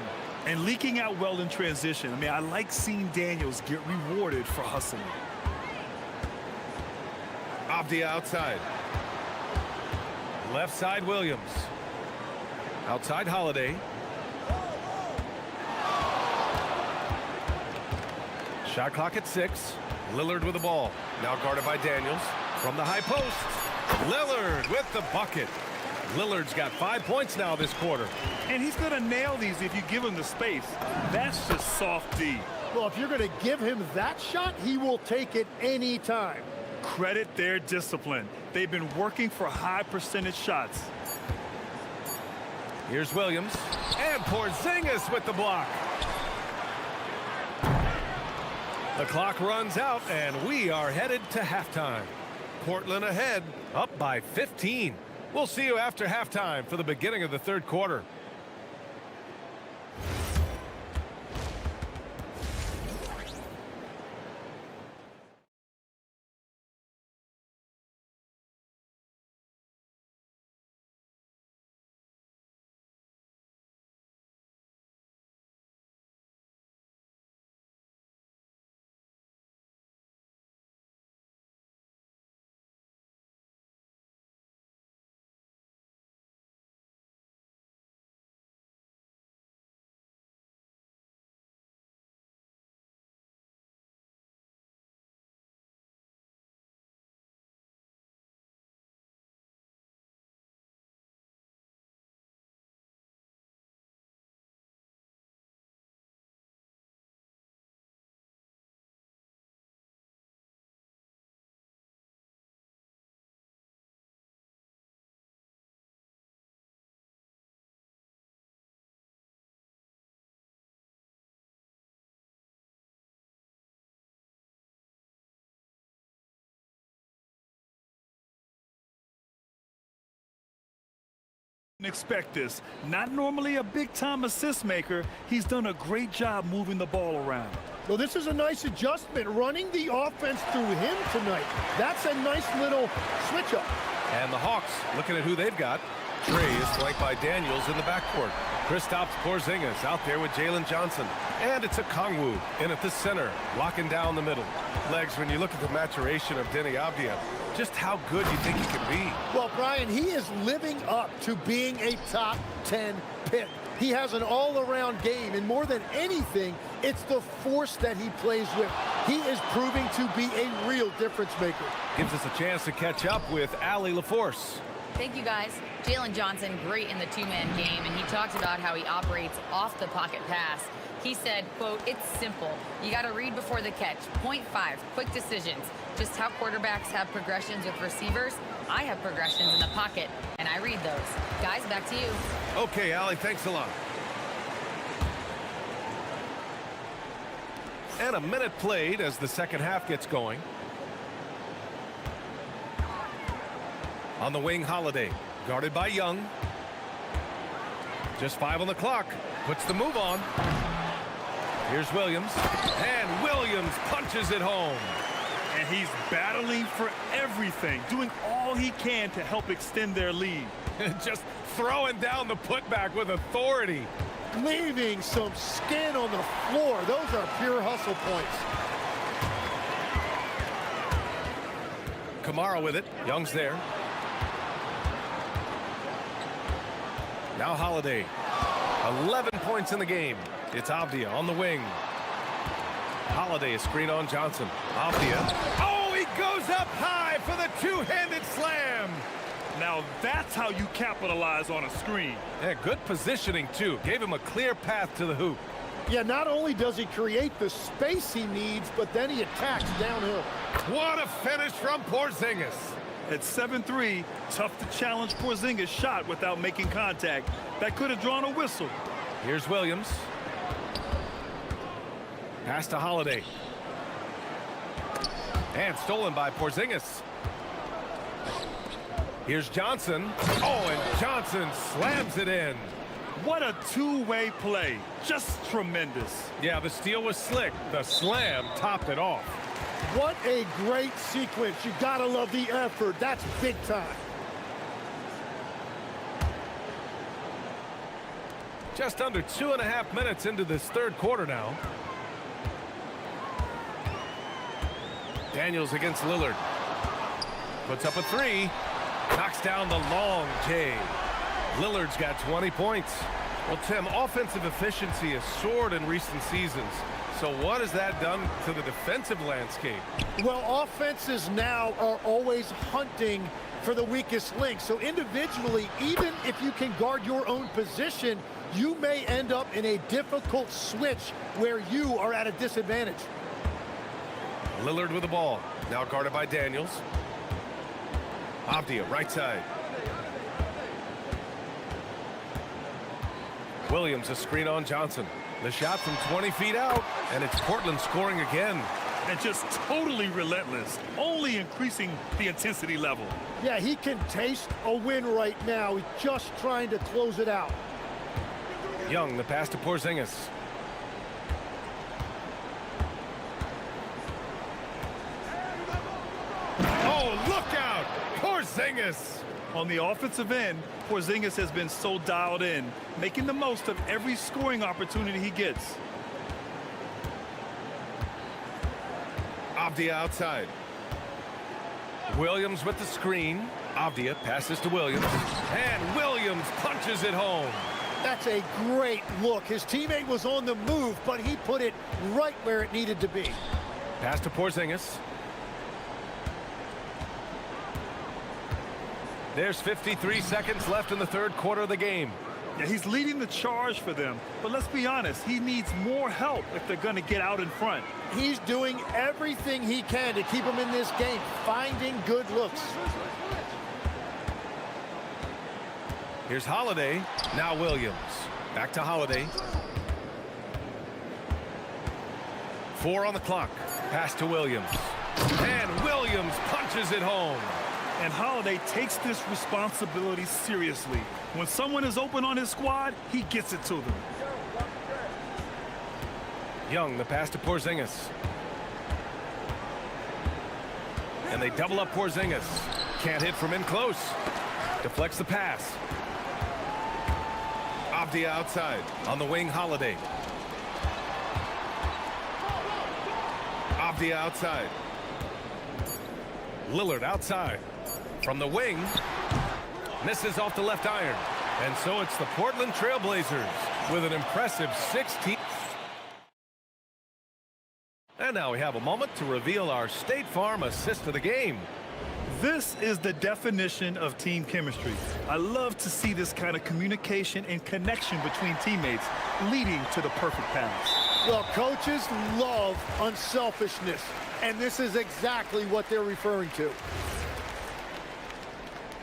And leaking out well in transition. I mean, I like seeing Daniels get rewarded for hustling. Avdia outside. Left side Williams. Outside Holiday. Shot clock at 6. Lillard with the ball. Now guarded by Daniels. From the high post. Lillard with the bucket. Lillard's got 5 points now this quarter. And he's going to nail these if you give him the space. That's just soft D. Well, if you're going to give him that shot, he will take it any time. Credit their discipline. They've been working for high percentage shots. Here's Williams. And Porzingis with the block. The clock runs out, and we are headed to halftime. Portland ahead, up by 15. We'll see you after halftime for the beginning of the third quarter. Expect this. Not normally a big-time assist maker. He's done a great job moving the ball around. Well, this is a nice adjustment, running the offense through him tonight. That's a nice little switch-up. And the Hawks, looking at who they've got. Trey is flanked by Daniels in the backcourt. Kristaps Porzingis out there with Jalen Johnson. And it's Okongwu in at the center, locking down the middle. Legs, when you look at the maturation of Denny Avdia, just how good you think he can be. Well, Brian, he is living up to being a top 10 pick. He has an all-around game, and more than anything, it's the force that he plays with. He is proving to be a real difference maker. Gives us a chance to catch up with Allie LaForce. Thank you, guys. Jalen Johnson, great in the two-man game, and he talked about how he operates off the pocket pass. He said, quote, "It's simple. You got to read before the catch. Point 5, quick decisions. Just how quarterbacks have progressions with receivers, I have progressions in the pocket, and I read those." Guys, back to you. Okay, Allie, thanks a lot. And a minute played as the second half gets going. On the wing, Holiday, guarded by Young. Just 5 on the clock. Puts the move on. Here's Williams. And Williams punches it home. And he's battling for everything, doing all he can to help extend their lead. Just throwing down the putback with authority. Leaving some skin on the floor. Those are pure hustle points. Kamara with it. Young's there. Now Holiday. 11 points in the game. It's Avdia on the wing. Holiday, a screen on Johnson. Avdia. Oh, he goes up high for the two-handed slam. Now that's how you capitalize on a screen. Yeah, good positioning, too. Gave him a clear path to the hoop. Yeah, not only does he create the space he needs, but then he attacks downhill. What a finish from Porzingis. At 7'3", tough to challenge Porzingis' shot without making contact. That could have drawn a whistle. Here's Williams. Pass to Holiday. And stolen by Porzingis. Here's Johnson. Oh, and Johnson slams it in. What a two-way play. Just tremendous. Yeah, the steal was slick. The slam topped it off. What a great sequence. You gotta love the effort. That's big time. Just under 2.5 minutes into this third quarter now. Daniels against Lillard. Puts up a 3. Knocks down the long J. Lillard's got 20 points. Well, Tim, offensive efficiency has soared in recent seasons. So what has that done to the defensive landscape? Well, offenses now are always hunting for the weakest link. So individually, even if you can guard your own position, you may end up in a difficult switch where you are at a disadvantage. Lillard with the ball. Now guarded by Daniels. Avdia, right side. Williams, a screen on Johnson. The shot from 20 feet out, and it's Portland scoring again. And just totally relentless, only increasing the intensity level. Yeah, he can taste a win right now. He's just trying to close it out. Young, the pass to Porzingis. Oh, look out! Porzingis! On the offensive end, Porzingis has been so dialed in, making the most of every scoring opportunity he gets. Avdia outside. Williams with the screen. Avdia passes to Williams. And Williams punches it home. That's a great look. His teammate was on the move, but he put it right where it needed to be. Pass to Porzingis. There's 53 seconds left in the third quarter of the game. Yeah, he's leading the charge for them, but let's be honest, he needs more help if they're going to get out in front. He's doing everything he can to keep them in this game, finding good looks. Here's Holiday. Now Williams. Back to Holiday. 4 on the clock. Pass to Williams. And Williams punches it home. And Holiday takes this responsibility seriously. When someone is open on his squad, he gets it to them. Young, the pass to Porzingis. And they double up Porzingis. Can't hit from in close. Deflects the pass. Avdia outside. On the wing, Holiday. Avdia outside. Lillard outside. From the wing. Misses off the left iron. And so it's the Portland Trailblazers with an impressive 16. And now we have a moment to reveal our State Farm assist of the game. This is the definition of team chemistry. I love to see this kind of communication and connection between teammates leading to the perfect pass. Well, coaches love unselfishness, and this is exactly what they're referring to.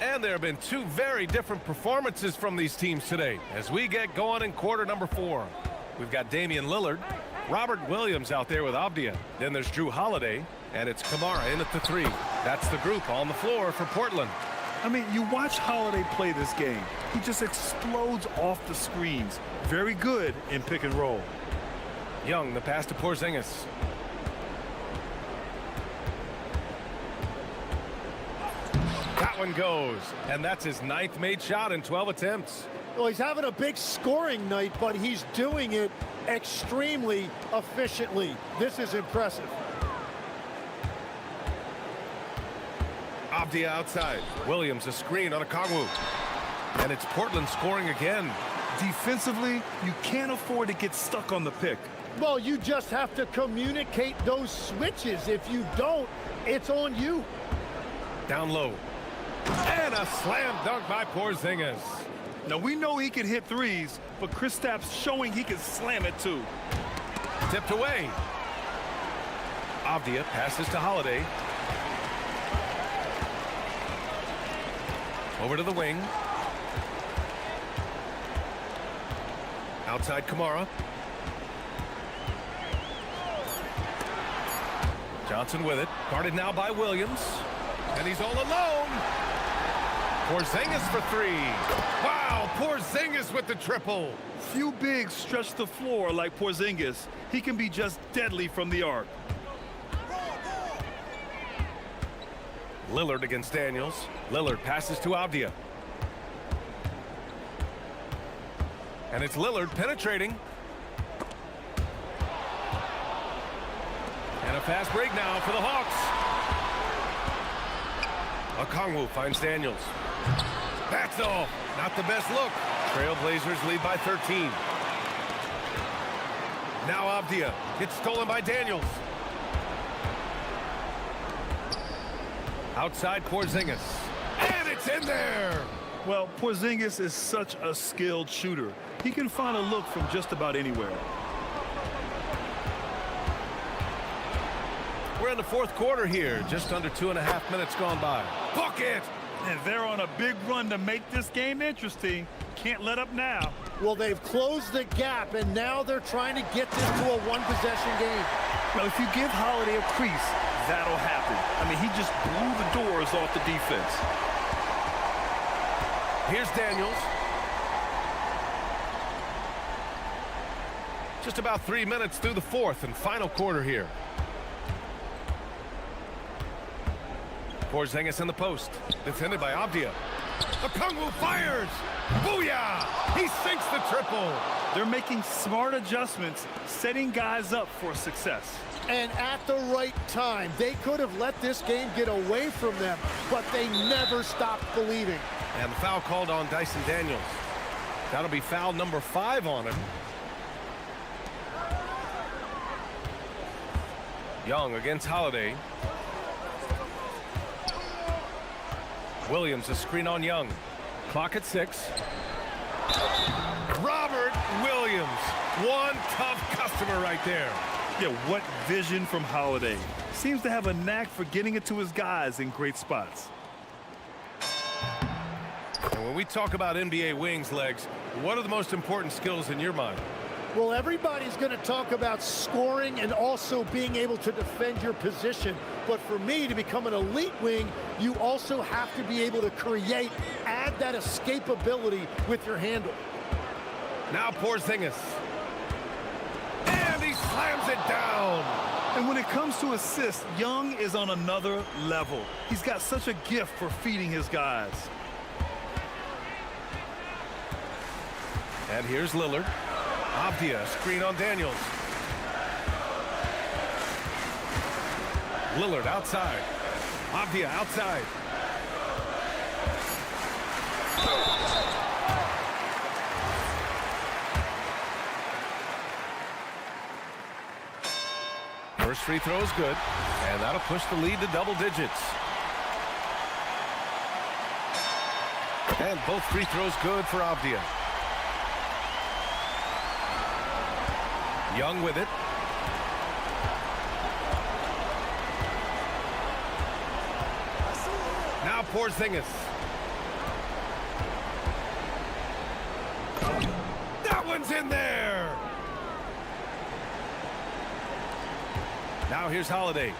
And there have been two very different performances from these teams today as we get going in quarter number 4. We've got Damian Lillard, Robert Williams out there with Avdia. Then there's Drew Holiday, and it's Kamara in at the 3. That's the group on the floor for Portland. I mean, you watch Holiday play this game. He just explodes off the screens. Very good in pick and roll. Young, the pass to Porzingis. That one goes, and that's his 9th made shot in 12 attempts. Well, he's having a big scoring night, but he's doing it extremely efficiently. This is impressive. Avdia outside. Williams a screen on a Kongwu. And it's Portland scoring again. Defensively, you can't afford to get stuck on the pick. Well, you just have to communicate those switches. If you don't, it's on you. Down low. And a slam dunk by Porzingis. Now, we know he can hit threes, but Kristaps showing he can slam it too. Tipped away. Avdia passes to Holiday. Over to the wing. Outside Kamara. Johnson with it. Guarded now by Williams. And he's all alone. Porzingis for 3. Wow, Porzingis with the triple. Few bigs stretch the floor like Porzingis. He can be just deadly from the arc. Lillard against Daniels. Lillard passes to Avdia. And it's Lillard penetrating. And a fast break now for the Hawks. Okongwu finds Daniels. That's all. Not the best look. Trailblazers lead by 13. Now Avdia. It's stolen by Daniels. Outside Porzingis. And it's in there! Well, Porzingis is such a skilled shooter. He can find a look from just about anywhere. We're in the 4th quarter here. Just under 2.5 minutes gone by. Bucket! And they're on a big run to make this game interesting. Can't let up now. Well, they've closed the gap, and now they're trying to get this to a one-possession game. Well, if you give Holiday a crease, that'll happen. I mean, he just blew the doors off the defense. Here's Daniels. Just about 3 minutes through the 4th and final quarter here. Porzingis in the post. Defended by Avdia. Okongwu fires! Booyah! He sinks the triple. They're making smart adjustments, setting guys up for success. And at the right time, they could have let this game get away from them, but they never stopped believing. And the foul called on Dyson Daniels. That'll be foul number 5 on him. Young against Holiday. Williams a screen on Young. Clock at 6. Robert Williams. One tough customer right there. Yeah, what vision from Holiday. Seems to have a knack for getting it to his guys in great spots. And when we talk about NBA wings, Legs, what are the most important skills in your mind? Well, everybody's going to talk about scoring and also being able to defend your position. But for me, to become an elite wing, you also have to be able to create, add that escapability with your handle. Now Porzingis. And he slams it down. And when it comes to assists, Young is on another level. He's got such a gift for feeding his guys. And here's Lillard. Avdia, screen on Daniels. Lillard outside. Avdia outside. free throw is good, and that'll push the lead to double digits. And both free throws good for Avdia. Young with it. Now Porzingis. That one's in there. Now here's Holiday.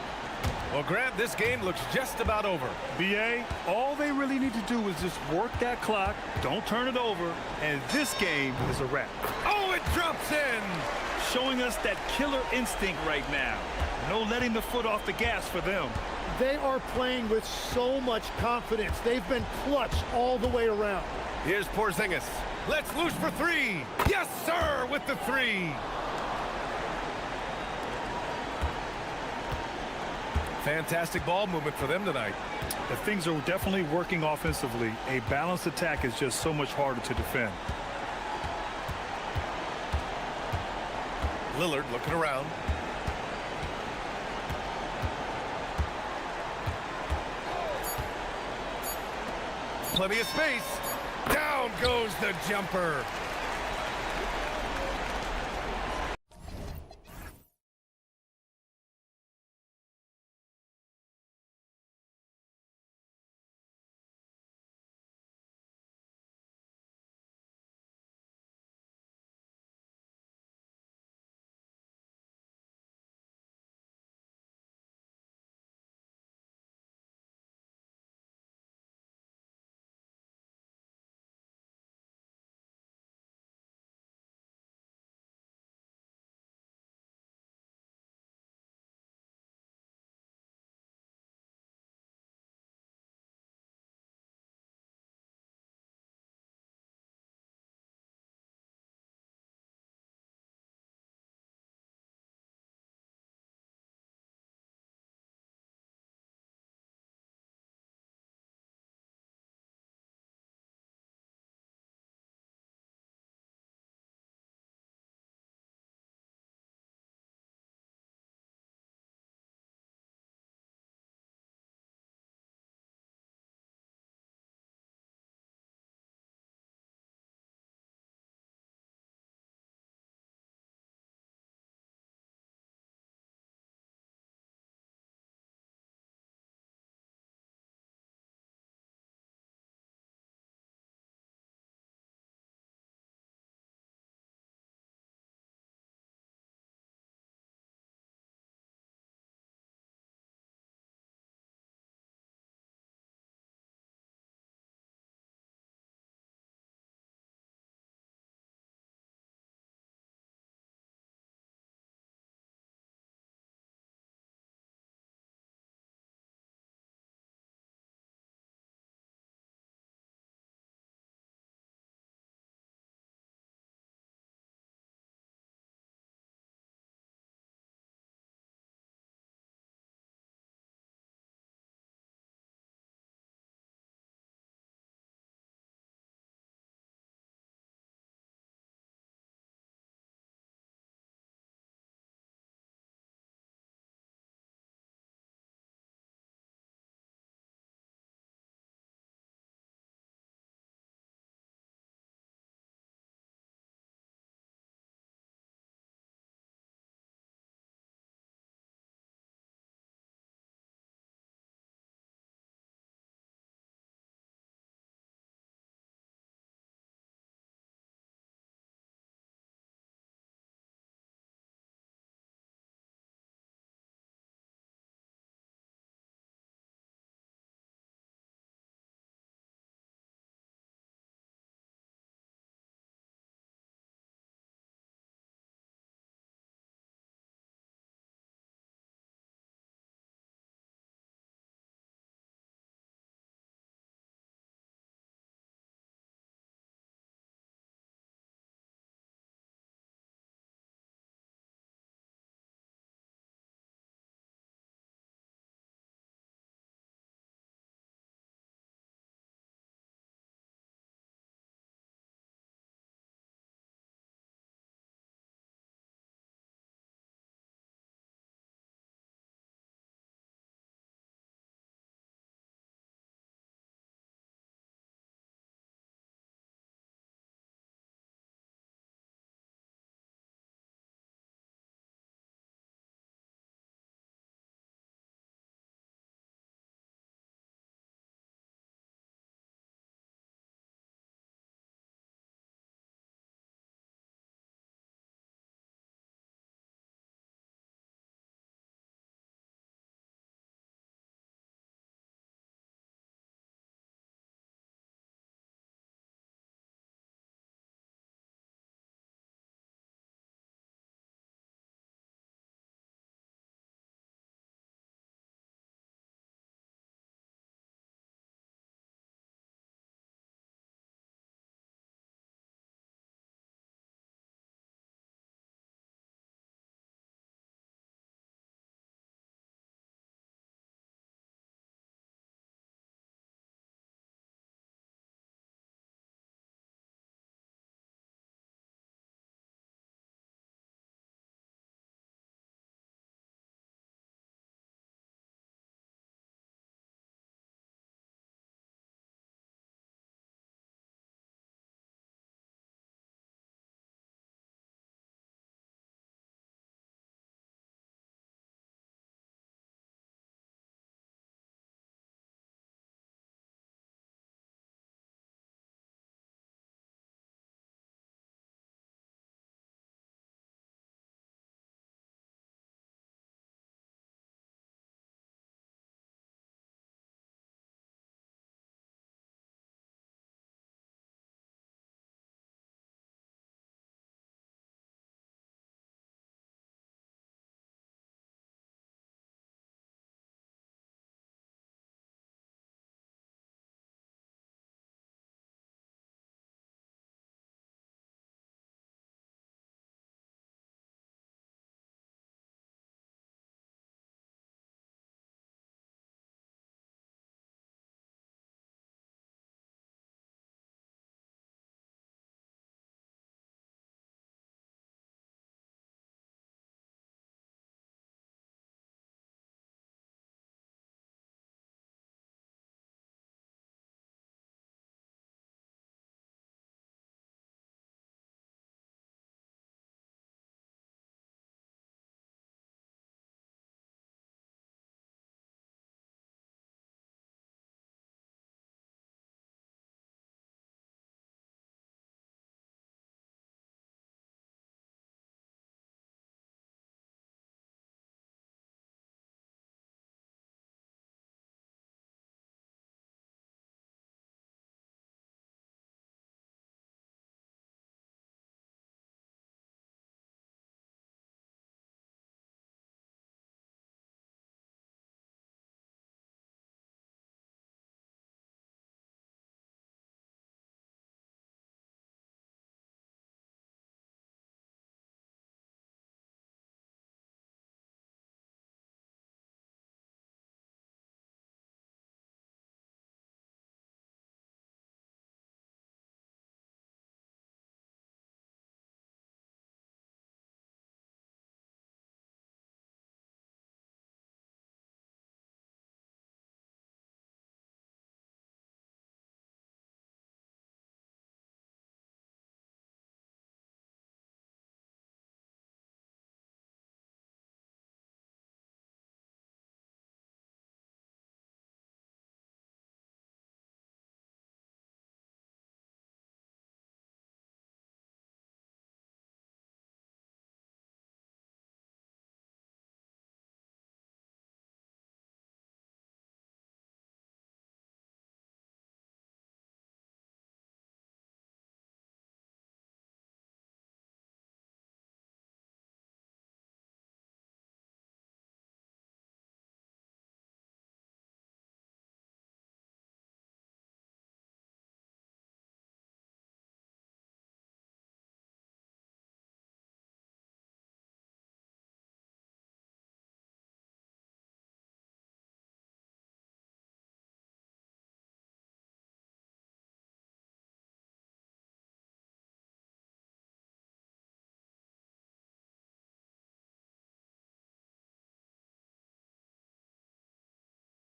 Well, Grant, this game looks just about over. BA, all they really need to do is just work that clock, don't turn it over, and this game is a wrap. Oh, it drops in. Showing us that killer instinct right now. No letting the foot off the gas for them. They are playing with so much confidence. They've been clutch all the way around. Here's Porzingis. Let's loose for three. Yes, sir, with the three. Fantastic ball movement for them tonight. The things are definitely working offensively. A balanced attack is just so much harder to defend. Lillard looking around. Plenty of space. Down goes the jumper.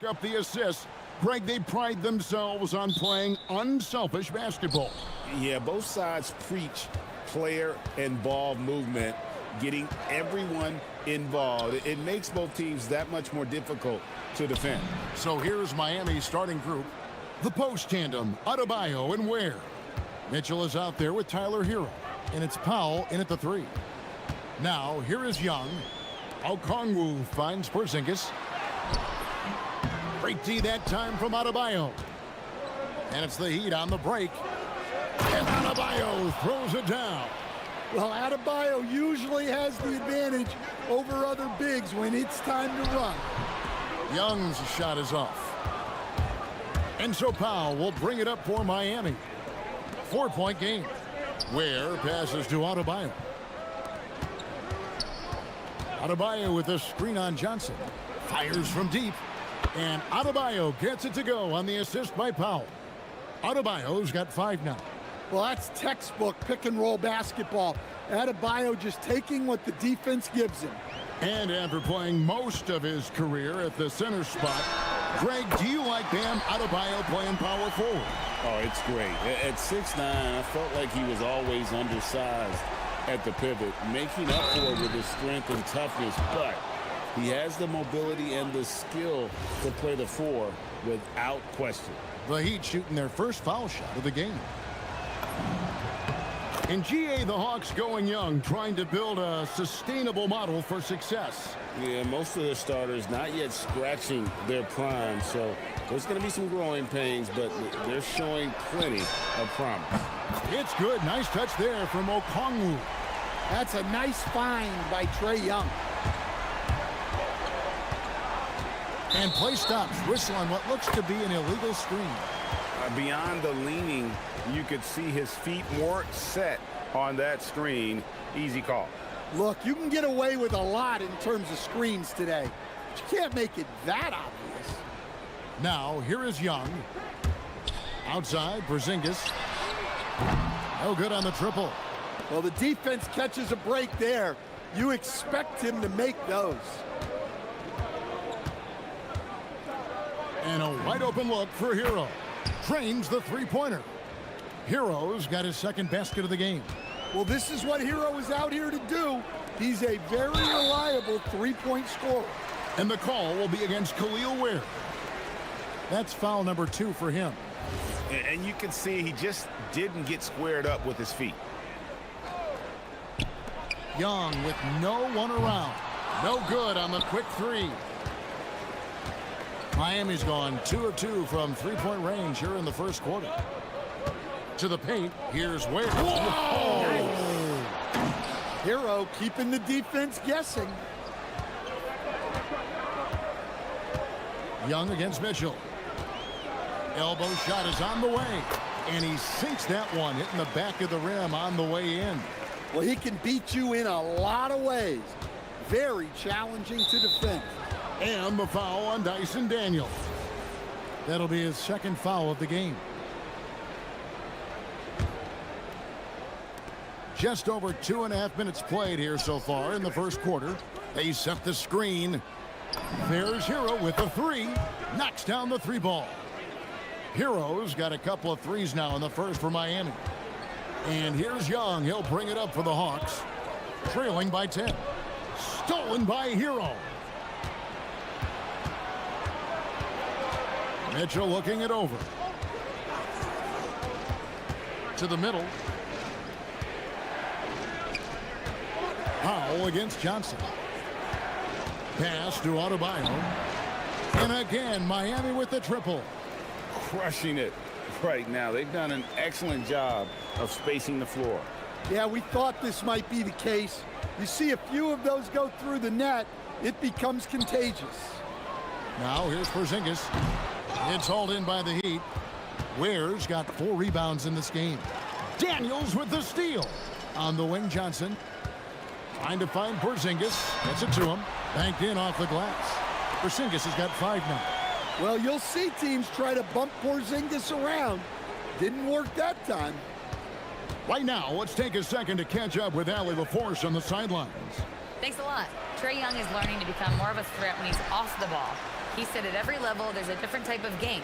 Up the assists. Greg, they pride themselves on playing unselfish basketball. Yeah, both sides preach player and ball movement, getting everyone involved. It makes both teams that much more difficult to defend. So here's Miami's starting group. The post tandem, Adebayo and Ware. Mitchell is out there with Tyler Hero. And it's Powell in at the 3. Now, here is Young. Okongwu finds Porzingis. Great D that time from Adebayo. And it's the Heat on the break. And Adebayo throws it down. Well, Adebayo usually has the advantage over other bigs when it's time to run. Young's shot is off. And so Powell will bring it up for Miami. 4-point game. Ware passes to Adebayo. Adebayo with a screen on Johnson. Fires from deep. And Adebayo gets it to go on the assist by Powell. Adebayo's got 5 now. Well, that's textbook pick-and-roll basketball. Adebayo just taking what the defense gives him. And after playing most of his career at the center spot, Greg, do you like Bam Adebayo playing power forward? Oh, it's great. At 6'9", I felt like he was always undersized at the pivot, making up for it with his strength and toughness, but he has the mobility and the skill to play the 4 without question. The Heat shooting their first foul shot of the game. In GA, the Hawks going young, trying to build a sustainable model for success. Yeah, most of the starters not yet scratching their prime, so there's going to be some growing pains, but they're showing plenty of promise. It's good. Nice touch there from Okongwu. That's a nice find by Trae Young. And play stops. Whistle on what looks to be an illegal screen. Beyond the leaning, you could see his feet weren't set on that screen. Easy call. Look, you can get away with a lot in terms of screens today. But you can't make it that obvious. Now, here is Young. Outside, Porzingis. No good on the triple. Well, the defense catches a break there. You expect him to make those. And a wide open look for Hero. Trains the three-pointer. Hero's got his second basket of the game. Well, this is what Hero is out here to do. He's a very reliable three-point scorer. And the call will be against Khalil Ware. That's foul number 2 for him. And you can see he just didn't get squared up with his feet. Young with no one around. No good on the quick 3. Miami's gone 2 of 2 from three-point range here in the first quarter. To the paint, here's Ware. Whoa! Hero keeping the defense guessing. Young against Mitchell. Elbow shot is on the way. And he sinks that one, hitting the back of the rim on the way in. Well, he can beat you in a lot of ways. Very challenging to defend. And the foul on Dyson Daniels. That'll be his second foul of the game. Just over 2.5 minutes played here so far in the first quarter. They set the screen. There's Hero with the 3. Knocks down the 3 ball. Hero's got a couple of threes now in the first for Miami. And here's Young. He'll bring it up for the Hawks. Trailing by 10. Stolen by Hero. Mitchell looking it over. To the middle. Powell against Johnson. Pass to Adebayo. And again, Miami with the triple. Crushing it right now. They've done an excellent job of spacing the floor. Yeah, we thought this might be the case. You see a few of those go through the net, it becomes contagious. Now here's Porzingis. It's hauled in by the Heat. Ware's got 4 rebounds in this game. Daniels with the steal. On the wing, Johnson. Trying to find Porzingis. Gets it to him. Banked in off the glass. Porzingis has got 5 now. Well, you'll see teams try to bump Porzingis around. Didn't work that time. Right now, let's take a second to catch up with Allie LaForce on the sidelines. Thanks a lot. Trae Young is learning to become more of a threat when he's off the ball. He said at every level there's a different type of game.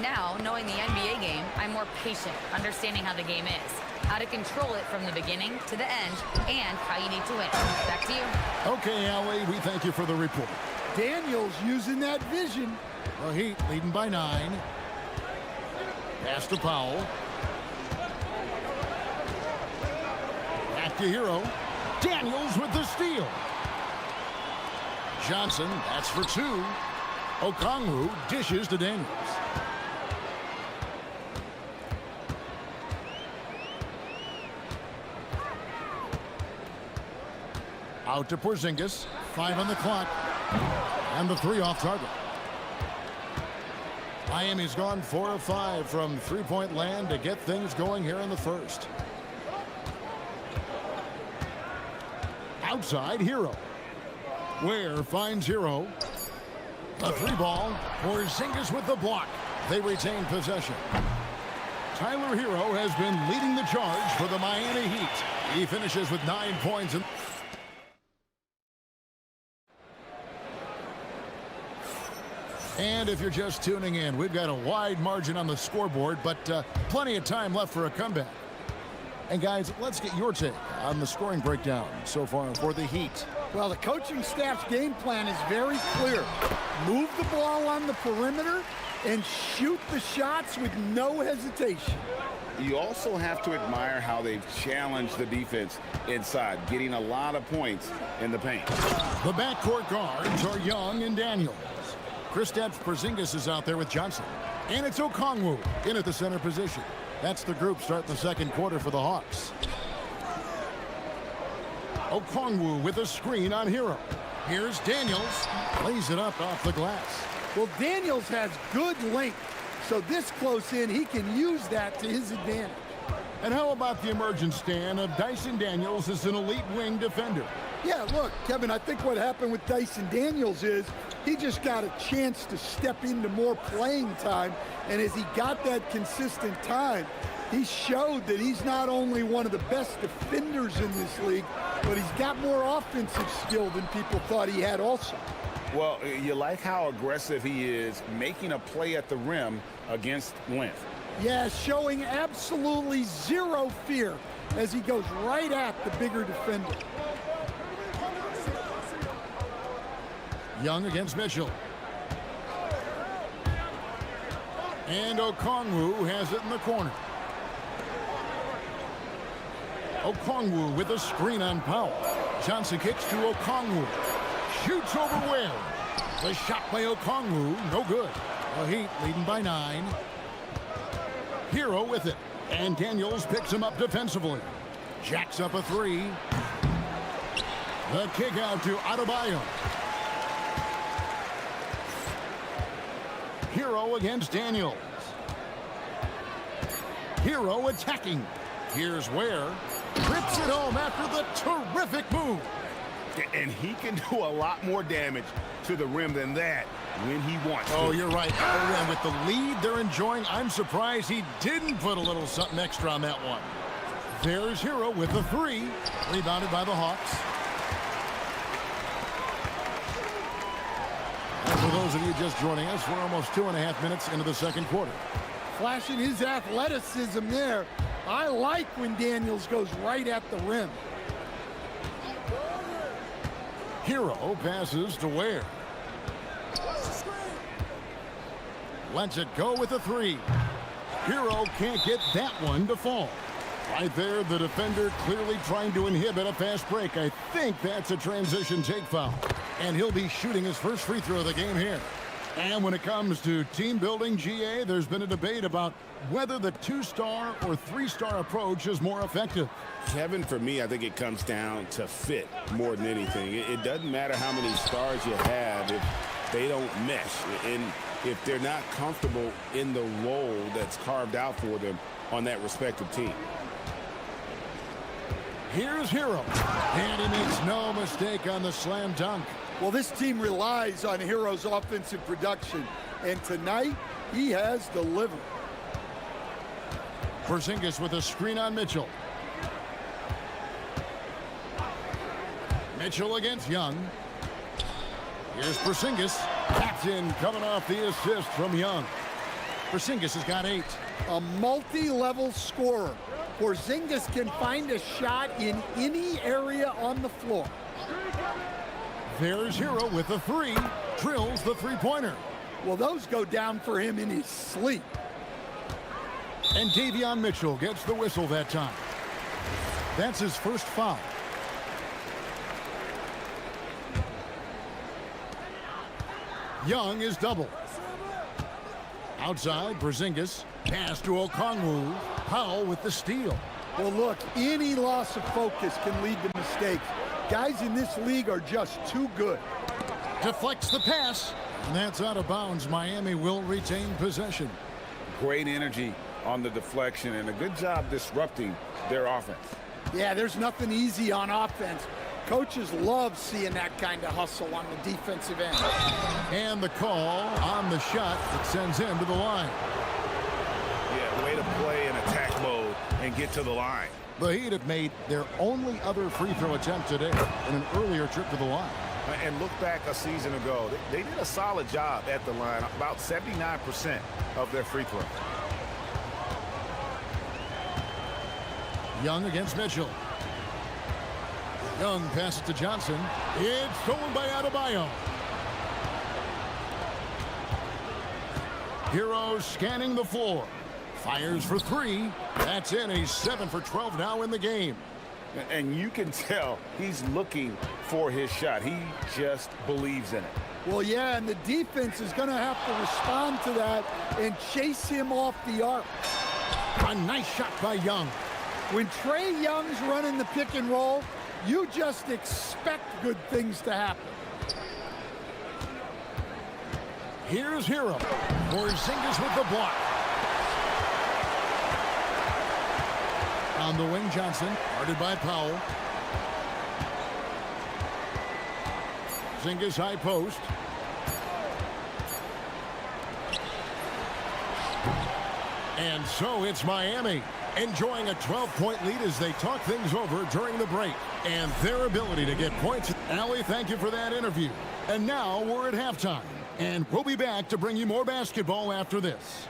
Now, knowing the NBA game, I'm more patient, understanding how the game is, how to control it from the beginning to the end, and how you need to win. Back to you. Okay, Allie, we thank you for the report. Daniels using that vision. The Heat leading by 9. Pass to Powell. Back to Hero. Daniels with the steal. Johnson, that's for 2. Okongwu dishes to Daniels. Out to Porzingis. 5 on the clock. And the 3 off target. Miami's gone 4 of 5 from three-point land to get things going here in the first. Outside, Hero. Ware finds Hero. A 3 ball. Porzingis with the block. They retain possession. Tyler Hero has been leading the charge for the Miami Heat. He finishes with 9 points. And if you're just tuning in, we've got a wide margin on the scoreboard, but plenty of time left for a comeback. And guys, let's get your take on the scoring breakdown so far for the Heat. Well, the coaching staff's game plan is very clear. Move the ball on the perimeter and shoot the shots with no hesitation. You also have to admire how they've challenged the defense inside, getting a lot of points in the paint. The backcourt guards are Young and Daniels. Kristaps Porzingis is out there with Johnson. And it's Okongwu in at the center position. That's the group starting the second quarter for the Hawks. Okongwu with a screen on Hero. Here's Daniels. Lays it up off the glass. Well, Daniels has good length, so this close in, he can use that to his advantage. And how about the emergence, Stan, of Dyson Daniels as an elite wing defender? Yeah, look, Kevin, I think what happened with Dyson Daniels is he just got a chance to step into more playing time, and as he got that consistent time, he showed that he's not only one of the best defenders in this league, but he's got more offensive skill than people thought he had also. Well, you like how aggressive he is, making a play at the rim against length. Yeah, showing absolutely zero fear as he goes right at the bigger defender. Young against Mitchell. And Okongwu has it in the corner. Okongwu with a screen on Powell. Johnson kicks to Okongwu. Shoots over Ware. The shot by Okongwu, no good. The Heat leading by 9. Hero with it. And Daniels picks him up defensively. Jacks up a 3. The kick out to Adebayo. Hero against Daniels. Hero attacking. Here's Ware. Rips it home after the terrific move. And he can do a lot more damage to the rim than that when he wants to. Oh, you're right. Oh, and with the lead they're enjoying, I'm surprised he didn't put a little something extra on that one. There's Hero with the 3. Rebounded by the Hawks. And for those of you just joining us, we're almost 2.5 minutes into the second quarter. Flashing his athleticism there. I like when Daniels goes right at the rim. Hero passes to Ware. Lets it go with a 3. Hero can't get that one to fall. Right there, the defender clearly trying to inhibit a fast break. I think that's a transition take foul. And he'll be shooting his first free throw of the game here. And when it comes to team building, GA, there's been a debate about whether the 2-star or 3-star approach is more effective. Kevin, for me, I think it comes down to fit more than anything. It doesn't matter how many stars you have if they don't mesh. And if they're not comfortable in the role that's carved out for them on that respective team. Here's Hero. And he makes no mistake on the slam dunk. Well, this team relies on Hero's offensive production, and tonight he has delivered. Porzingis with a screen on Mitchell. Mitchell against Young. Here's Porzingis. That's in, coming off the assist from Young. Porzingis has got 8. A multi-level scorer. Porzingis can find a shot in any area on the floor. There's Hero with a 3. Drills the three-pointer. Well, those go down for him in his sleep. And Davion Mitchell gets the whistle that time. That's his first foul. Young is double. Outside, Porzingis. Pass to Okongwu. Powell with the steal. Well, look, any loss of focus can lead to mistakes. Guys in this league are just too good. Deflects the pass. And that's out of bounds. Miami will retain possession. Great energy on the deflection and a good job disrupting their offense. Yeah, there's nothing easy on offense. Coaches love seeing that kind of hustle on the defensive end. And the call on the shot that sends him to the line. Yeah, way to play in attack mode and get to the line. The Heat have made their only other free throw attempt today in an earlier trip to the line. And look back a season ago, they did a solid job at the line, about 79% of their free throws. Young against Mitchell. Young passes to Johnson. It's stolen by Adebayo. Hero scanning the floor. Fires for 3. That's in. He's 7 for 12 now in the game. And you can tell he's looking for his shot. He just believes in it. Well, yeah, and the defense is going to have to respond to that and chase him off the arc. A nice shot by Young. When Trae Young's running the pick and roll, you just expect good things to happen. Here's Hero. Porzingis with the block. On the wing, Johnson, guarded by Powell. Porzingis high post. And so it's Miami enjoying a 12-point lead as they talk things over during the break. And their ability to get points. Allie, thank you for that interview. And now we're at halftime. And we'll be back to bring you more basketball after this.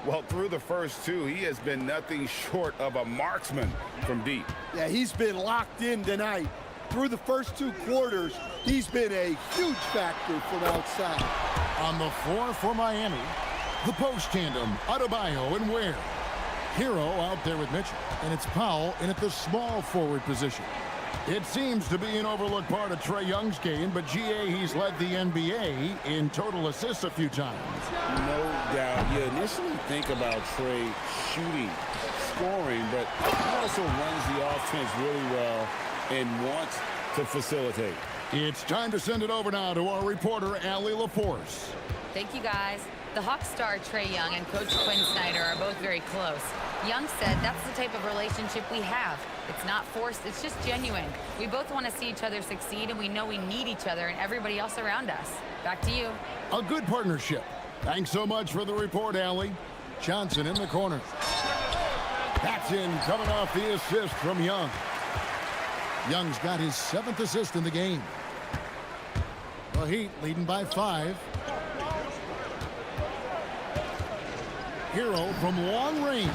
Well, through the first 2, he has been nothing short of a marksman from deep. Yeah, he's been locked in tonight. Through the first 2 quarters, he's been a huge factor from outside. On the floor for Miami, the post tandem, Adebayo and Ware. Hero out there with Mitchell, and it's Powell in at the small forward position. It seems to be an overlooked part of Trae Young's game, but GA, he's led the NBA in total assists a few times. No doubt. You initially think about Trae shooting, scoring, but he also runs the offense really well and wants to facilitate. It's time to send it over now to our reporter, Allie LaForce. Thank you, guys. The Hawks star Trae Young and Coach Quinn Snyder are both very very close. Young said that's the type of relationship we have. It's not forced, it's just genuine. We both want to see each other succeed, and we know we need each other and everybody else around us. Back to you. A good partnership. Thanks so much for the report, Allie. Johnson in the corner. That's in, coming off the assist from Young. Young's got his 7th assist in the game. The Heat leading by 5. Hero from long range.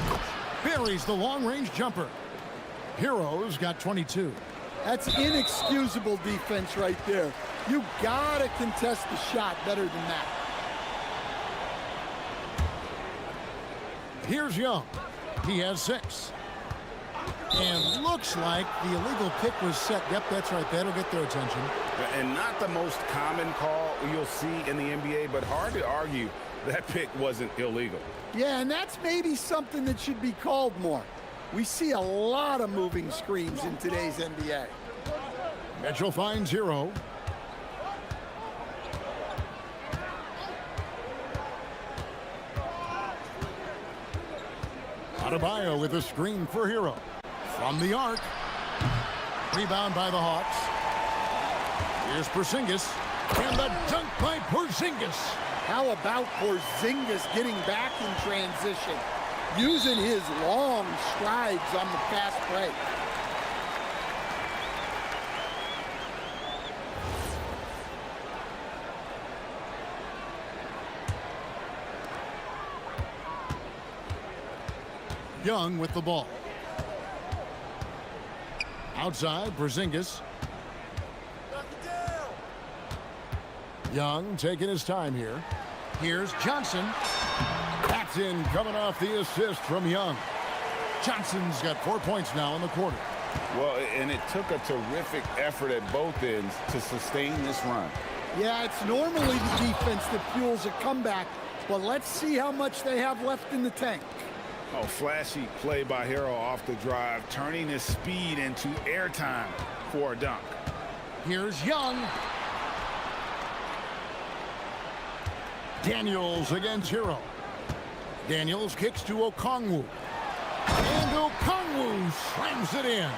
Buries the long-range jumper. Hero's got 22. That's inexcusable defense right there. You gotta contest the shot better than that. Here's Young. He has 6. And looks like the illegal pick was set. Yep, that's right. That'll get their attention. And not the most common call you'll see in the NBA, but hard to argue that pick wasn't illegal. Yeah, and that's maybe something that should be called more. We see a lot of moving screens in today's NBA. Mitchell finds Hero. Adebayo with a screen for Hero. From the arc. Rebound by the Hawks. Here's Porzingis. And the dunk by Porzingis. How about Porzingis getting back in transition, using his long strides on the fast break? Young with the ball. Outside, Porzingis. Young taking his time here. Here's Johnson. That's in, coming off the assist from Young. Johnson's got 4 points now in the quarter. Well, and it took a terrific effort at both ends to sustain this run. Yeah, it's normally the defense that fuels a comeback, but let's see how much they have left in the tank. Oh, flashy play by Hero off the drive, turning his speed into airtime for a dunk. Here's Young. Daniels against Hero. Daniels kicks to Okongwu. And Okongwu slams it in.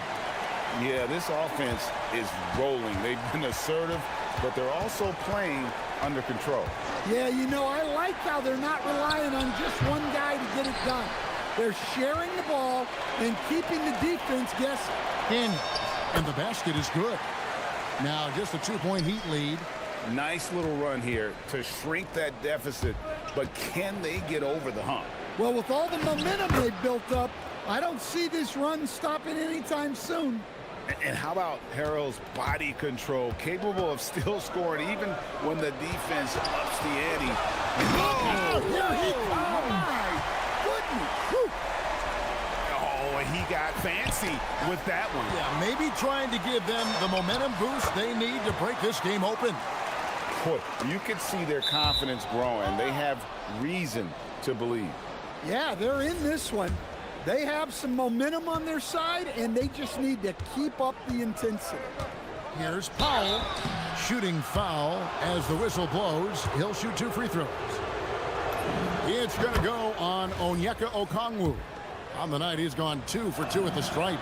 Yeah, this offense is rolling. They've been assertive, but they're also playing under control. Yeah, you know, I like how they're not relying on just one guy to get it done. They're sharing the ball and keeping the defense guessing. Daniels. And the basket is good. Now just a 2-point Heat lead. Nice little run here to shrink that deficit, but can they get over the hump? Well, with all the momentum they've built up, I don't see this run stopping anytime soon. And how about Harrell's body control, capable of still scoring even when the defense ups the ante? Oh, here he comes! My goodness! Whew. Oh, and he got fancy with that one. Yeah, maybe trying to give them the momentum boost they need to break this game open. Boy, you can see their confidence growing. They have reason to believe. Yeah, they're in this one. They have some momentum on their side, and they just need to keep up the intensity. Here's Powell. Shooting foul as the whistle blows. He'll shoot 2 free throws. It's going to go on Onyeka Okongwu. On the night, he's gone 2 for 2 at the stripe.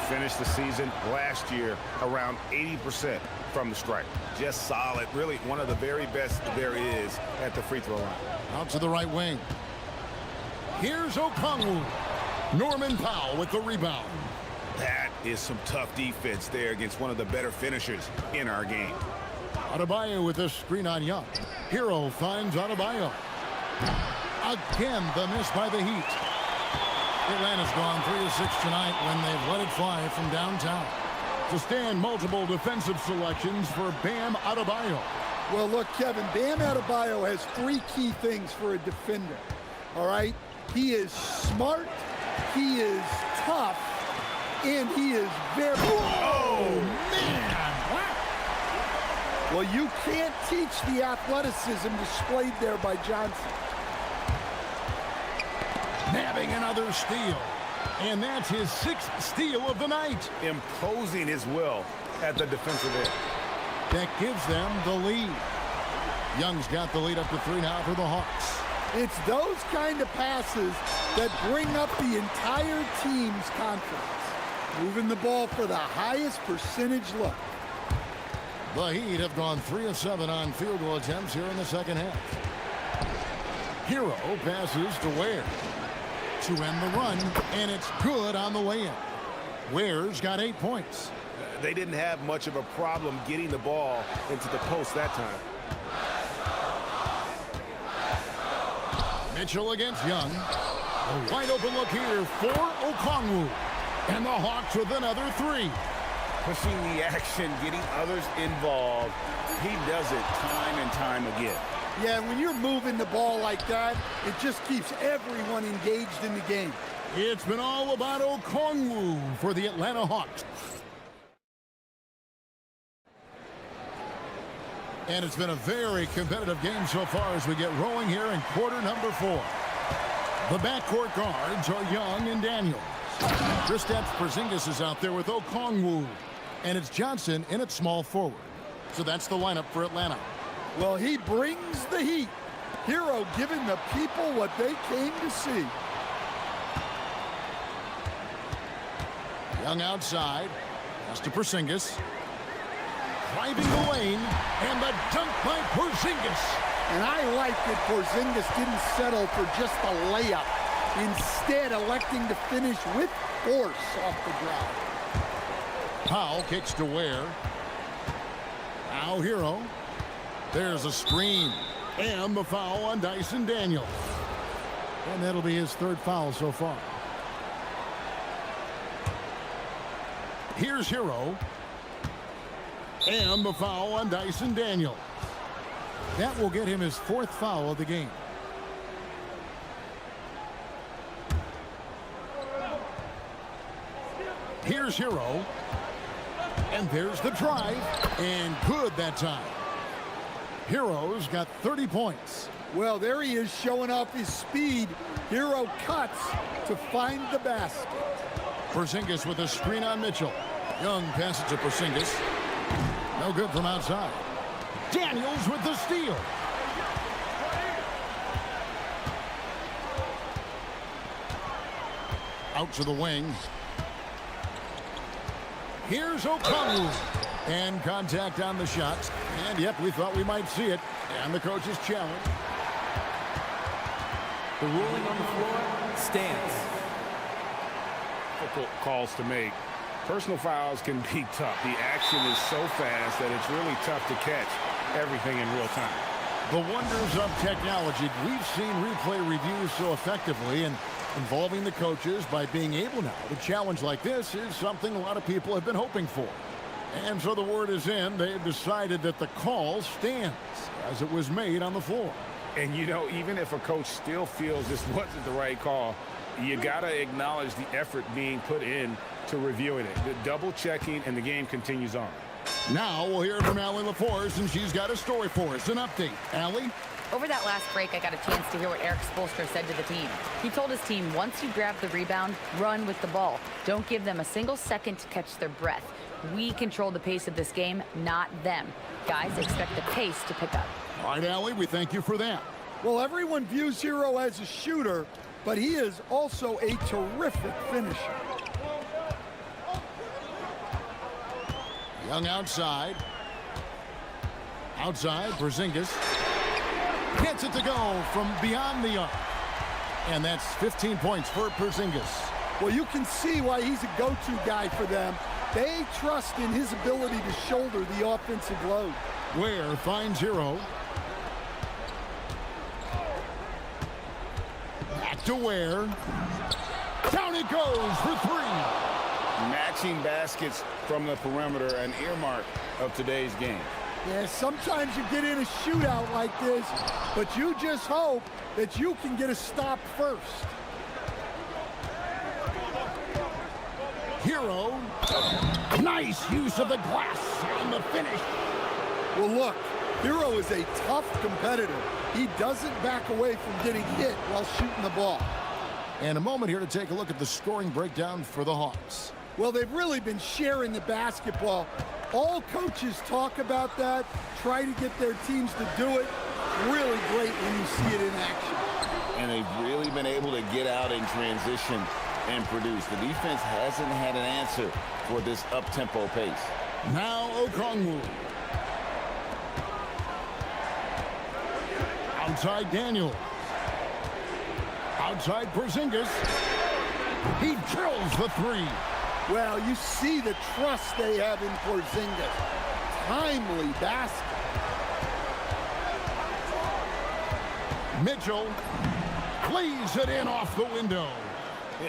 Finished the season last year around 80% from the stripe. Just solid. Really one of the very best there is at the free throw line. Out to the right wing. Here's Okongwu. Norman Powell with the rebound. That is some tough defense there against one of the better finishers in our game. Adebayo with a screen on Young. Hero finds Adebayo. Again, the miss by the Heat. Atlanta's gone 3 of 6 tonight when they've let it fly from downtown. To stand, multiple defensive selections for Bam Adebayo. Well, look, Kevin, Bam Adebayo has 3 key things for a defender. All right? He is smart, he is tough, and he is very... Oh, man! Well, you can't teach the athleticism displayed there by Johnson. Nabbing another steal. And that's his 6th steal of the night. Imposing his will at the defensive end. That gives them the lead. Young's got the lead up to 3 now for the Hawks. It's those kind of passes that bring up the entire team's confidence. Moving the ball for the highest percentage look. The Heat have gone 3 of 7 on field goal attempts here in the second half. Hero passes to Ware to end the run, and it's good on the way in. Ware's got 8 points. They didn't have much of a problem getting the ball into the post that time. Mitchell against Young. A wide open look here for Okongwu. And the Hawks with another 3. Pushing the action, getting others involved. He does it time and time again. Yeah, when you're moving the ball like that, it just keeps everyone engaged in the game. It's been all about Okongwu for the Atlanta Hawks. And it's been a very competitive game so far as we get rolling here in quarter number 4. The backcourt guards are Young and Daniels. Kristaps Porzingis is out there with Okongwu. And it's Johnson in at small forward. So that's the lineup for Atlanta. Well, he brings the heat. Hero giving the people what they came to see. Young outside. Pass to Porzingis. Driving the lane. And the dunk by Porzingis. And I like that Porzingis didn't settle for just a layup. Instead, electing to finish with force off the ground. Powell kicks to Ware. Now Hero. There's a screen. And the foul on Dyson Daniels. And that'll be his 3rd foul so far. Here's Hero. And the foul on Dyson Daniels. That will get him his 4th foul of the game. Here's Hero. And there's the drive. And good that time. Hero's got 30 points. Well, there he is showing off his speed. Hero cuts to find the basket. Porzingis with a screen on Mitchell. Young passes to Porzingis. No good from outside. Daniels with the steal. Out to the wing. Here's Okongwu. And contact on the shots. And yep, we thought we might see it. And the coach's challenge. The ruling on the floor stands. Difficult calls to make. Personal fouls can be tough. The action is so fast that it's really tough to catch everything in real time. The wonders of technology. We've seen replay reviews so effectively, and involving the coaches by being able now to challenge like this is something a lot of people have been hoping for. And so the word is in. They've decided that the call stands as it was made on the floor. And, you know, even if a coach still feels this wasn't the right call, you got to acknowledge the effort being put in to reviewing it. The double checking, and the game continues on. Now we'll hear from Allie LaForce, and she's got a story for us. An update. Allie? Over that last break, I got a chance to hear what Eric Spoelstra said to the team. He told his team, once you grab the rebound, run with the ball. Don't give them a single second to catch their breath. We control the pace of this game, not them. Guys, expect the pace to pick up. All right, Allie, we thank you for that. Well, everyone views Hero as a shooter, but he is also a terrific finisher. Young outside. Outside, Porzingis. Gets it to go from beyond the arc. And that's 15 points for Porzingis. Well, you can see why he's a go-to guy for them. They trust in his ability to shoulder the offensive load. Ware finds Hero. Back to Ware. Down it goes for 3. Matching baskets from the perimeter, an earmark of today's game. Yeah, sometimes you get in a shootout like this, but you just hope that you can get a stop first. Hero. Nice use of the glass on the finish. Well, look, Hero is a tough competitor. He doesn't back away from getting hit while shooting the ball. And a moment here to take a look at the scoring breakdown for the Hawks. Well, they've really been sharing the basketball. All coaches talk about that, try to get their teams to do it. Really great when you see it in action. and they've really been able to get out in transition and produce. The defense hasn't had an answer for this up-tempo pace. Now Okongwu. Outside Daniel. Outside Porzingis. He drills the three. Well, you see the trust they have in Porzingis. Timely basket. Mitchell plays it in off the window.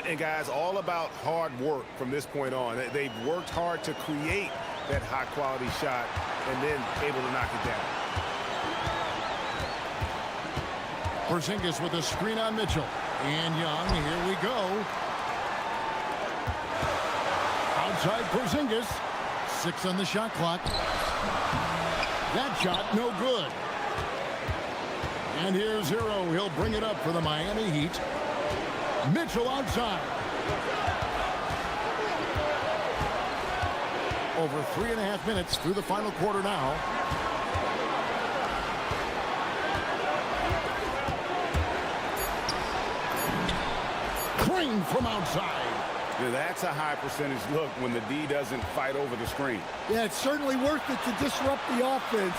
And guys, all about hard work from this point on. They've worked hard to create that high-quality shot and then able to knock it down. Porzingis with a screen on Mitchell. And Young, here we go. Outside Porzingis. 6 on the shot clock. That shot no good. And here's Hero. He'll bring it up for the Miami Heat. Mitchell outside. Over 3.5 minutes through the final quarter now. Crane from outside. Yeah, that's a high percentage look when the D doesn't fight over the screen. Yeah, it's certainly worth it to disrupt the offense.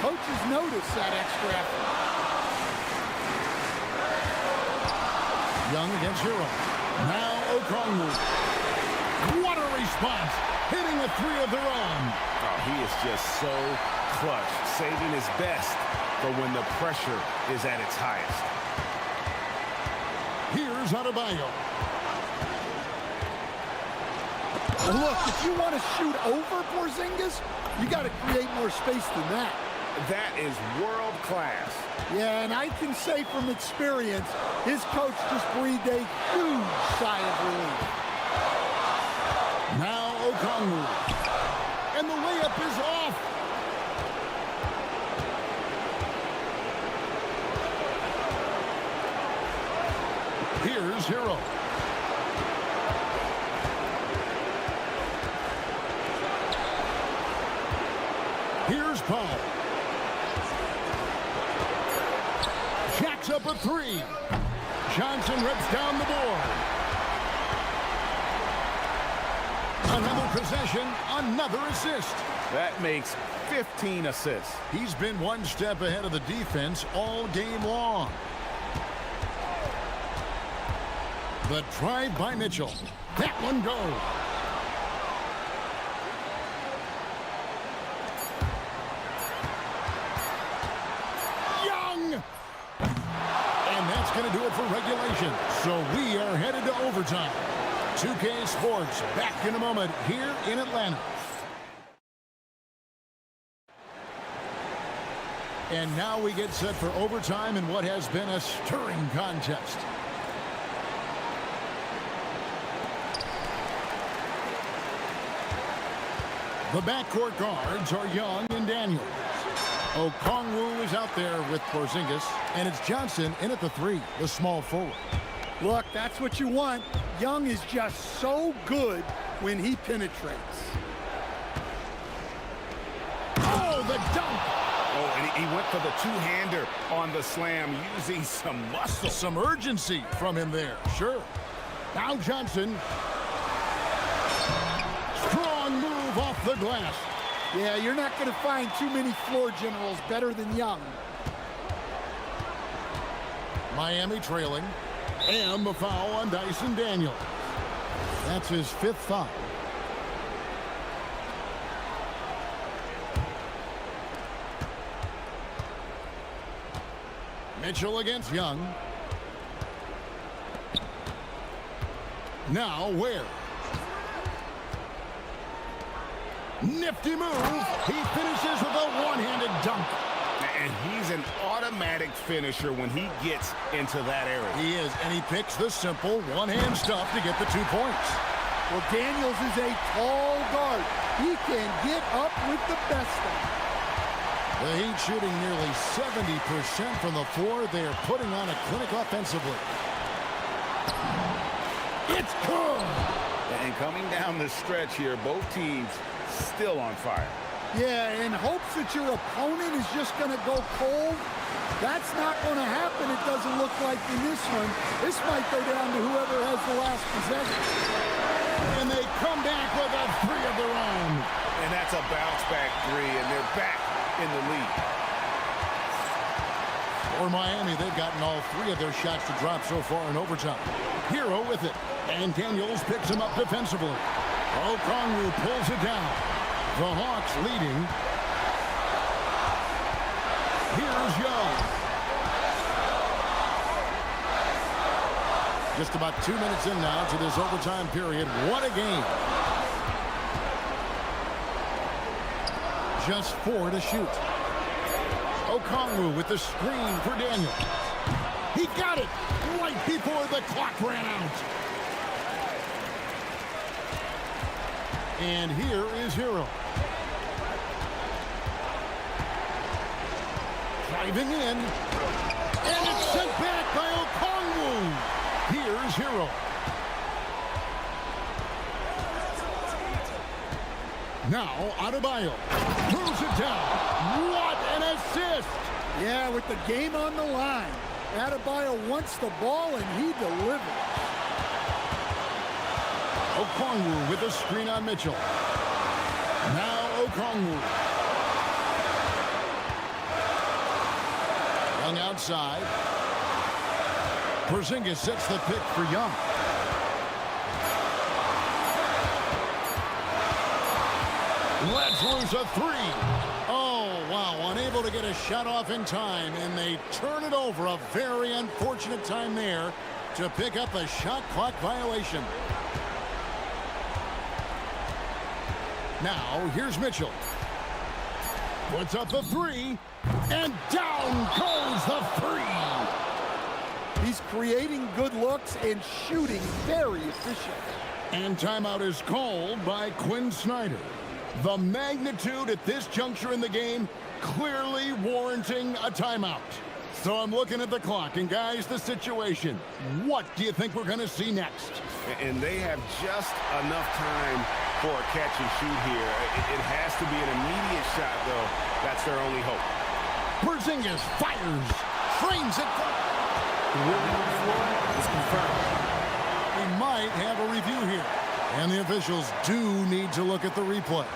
Coaches notice that extra effort. Young against Hero. Now Okongwu. What a response. Hitting a three of their own. Oh, he is just so clutch, saving his best for when the pressure is at its highest. Here's Adebayo. Look, if you want to shoot over Porzingis, you got to create more space than that. That is world class. Yeah, and I can say from experience, his coach just breathed a huge sigh of relief. Now Okongwu. And the layup is off. Here's Hero. Here's Paul. Jacks up a three. Johnson rips down the board. Another possession, another assist. That makes 15 assists. He's been one step ahead of the defense all game long. The drive by Mitchell. That one goes. Young! And that's going to do it for regulation. So we are headed to overtime. 2K Sports back in a moment here in Atlanta. And now we get set for overtime in what has been a stirring contest. The backcourt guards are Young and Daniels. Okongwu is out there with Porzingis, and it's Johnson in at the three, the small forward. Look, that's what you want. Young is just so good when he penetrates. Oh, the dunk! Oh, and he went for the two-hander on the slam, using some muscle. Some urgency from him there, sure. Now Johnson. Strong move off the glass. Yeah, you're not going to find too many floor generals better than Young. Miami trailing. And the foul on Dyson Daniels. That's his 5th foul. Mitchell against Young. Now Ware. Nifty move. He finishes with a one-handed dunk. And he's an automatic finisher when he gets into that area. He is, and he picks the simple one-hand stuff to get the 2 points. Well, Daniels is a tall guard. He can get up with the best of them. The Heat shooting nearly 70% from the floor. They are putting on a clinic offensively. It's good! And coming down the stretch here, both teams still on fire. Yeah, in hopes that your opponent is just going to go cold. That's not going to happen, it doesn't look like in this one. This might go down to whoever has the last possession. And they come back with a three of their own. And that's a bounce-back three, and they're back in the lead. For Miami, they've gotten all three of their shots to drop so far in overtime. Hero with it, and Daniels picks him up defensively. Okongwu pulls it down. The Hawks leading. Here's Young. Just about 2 minutes in now to this overtime period. What a game. Just 4 to shoot. Okongwu with the screen for Daniel. He got it right before the clock ran out. And here is Hero. Driving in. And it's sent back by Okongwu. Here's Hero. Now, Adebayo throws it down. What an assist! Yeah, with the game on the line. Adebayo wants the ball, and he delivers. Okongwu with the screen on Mitchell. Now Okongwu. Young outside. Porzingis sets the pick for Young. Let's lose a three. Oh, wow. Unable to get a shot off in time, and they turn it over. A very unfortunate time there to pick up a shot clock violation. Now, here's Mitchell. Puts up a three, and down goes the three. He's creating good looks and shooting very efficient. And timeout is called by Quinn Snyder. The magnitude at this juncture in the game clearly warranting a timeout. So I'm looking at the clock, and guys, the situation. What do you think we're going to see next? And they have just enough time for a catch and shoot here. It has to be an immediate shot, though. That's their only hope. Porzingis fires, frames it. The ruling on the floor is confirmed. We might have a review here. And the officials do need to look at the replay.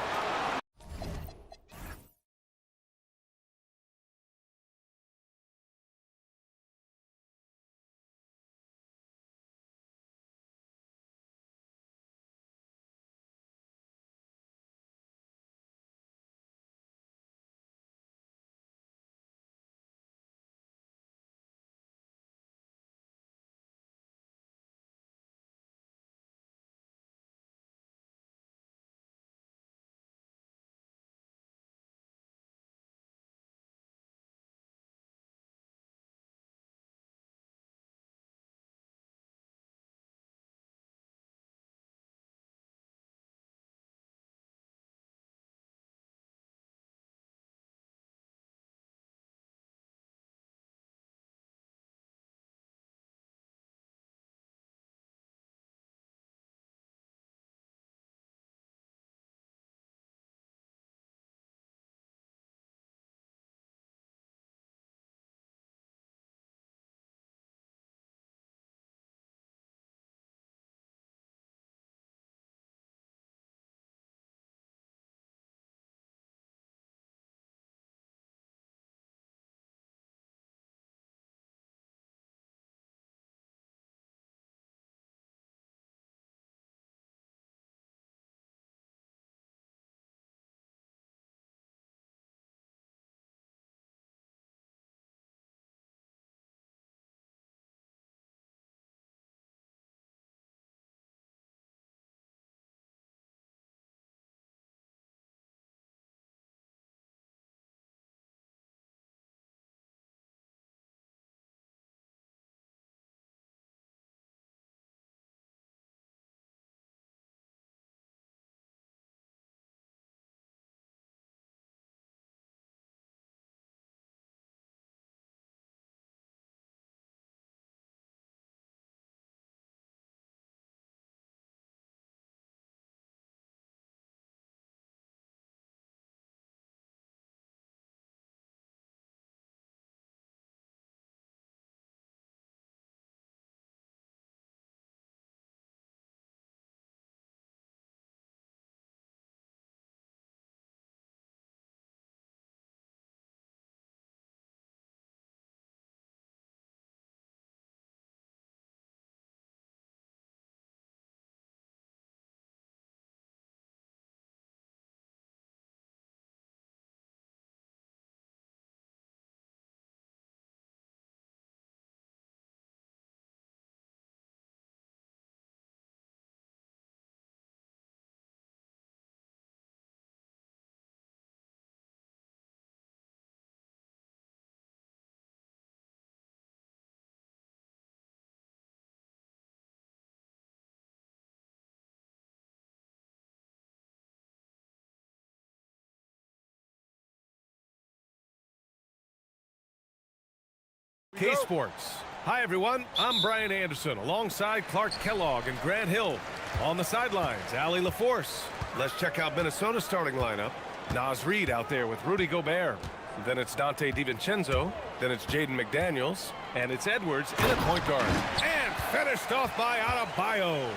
K-Sports. Hi, everyone. I'm Brian Anderson alongside Clark Kellogg and Grant Hill. On the sidelines, Allie LaForce. Let's check out Minnesota's starting lineup. Naz Reid out there with Rudy Gobert. Then it's Dante DiVincenzo. Then it's Jaden McDaniels. And it's Edwards in at point guard. And finished off by Adebayo.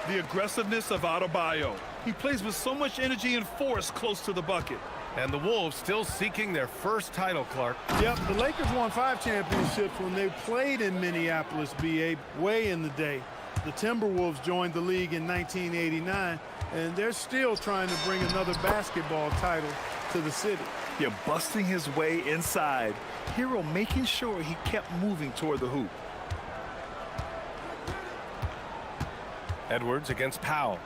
The aggressiveness of Adebayo. He plays with so much energy and force close to the bucket. And the Wolves still seeking their first title, Clark. Yep, the Lakers won 5 championships when they played in Minneapolis, BA, way in the day. The Timberwolves joined the league in 1989, and they're still trying to bring another basketball title to the city. Yeah, busting his way inside. Hero making sure he kept moving toward the hoop. Edwards against Powell.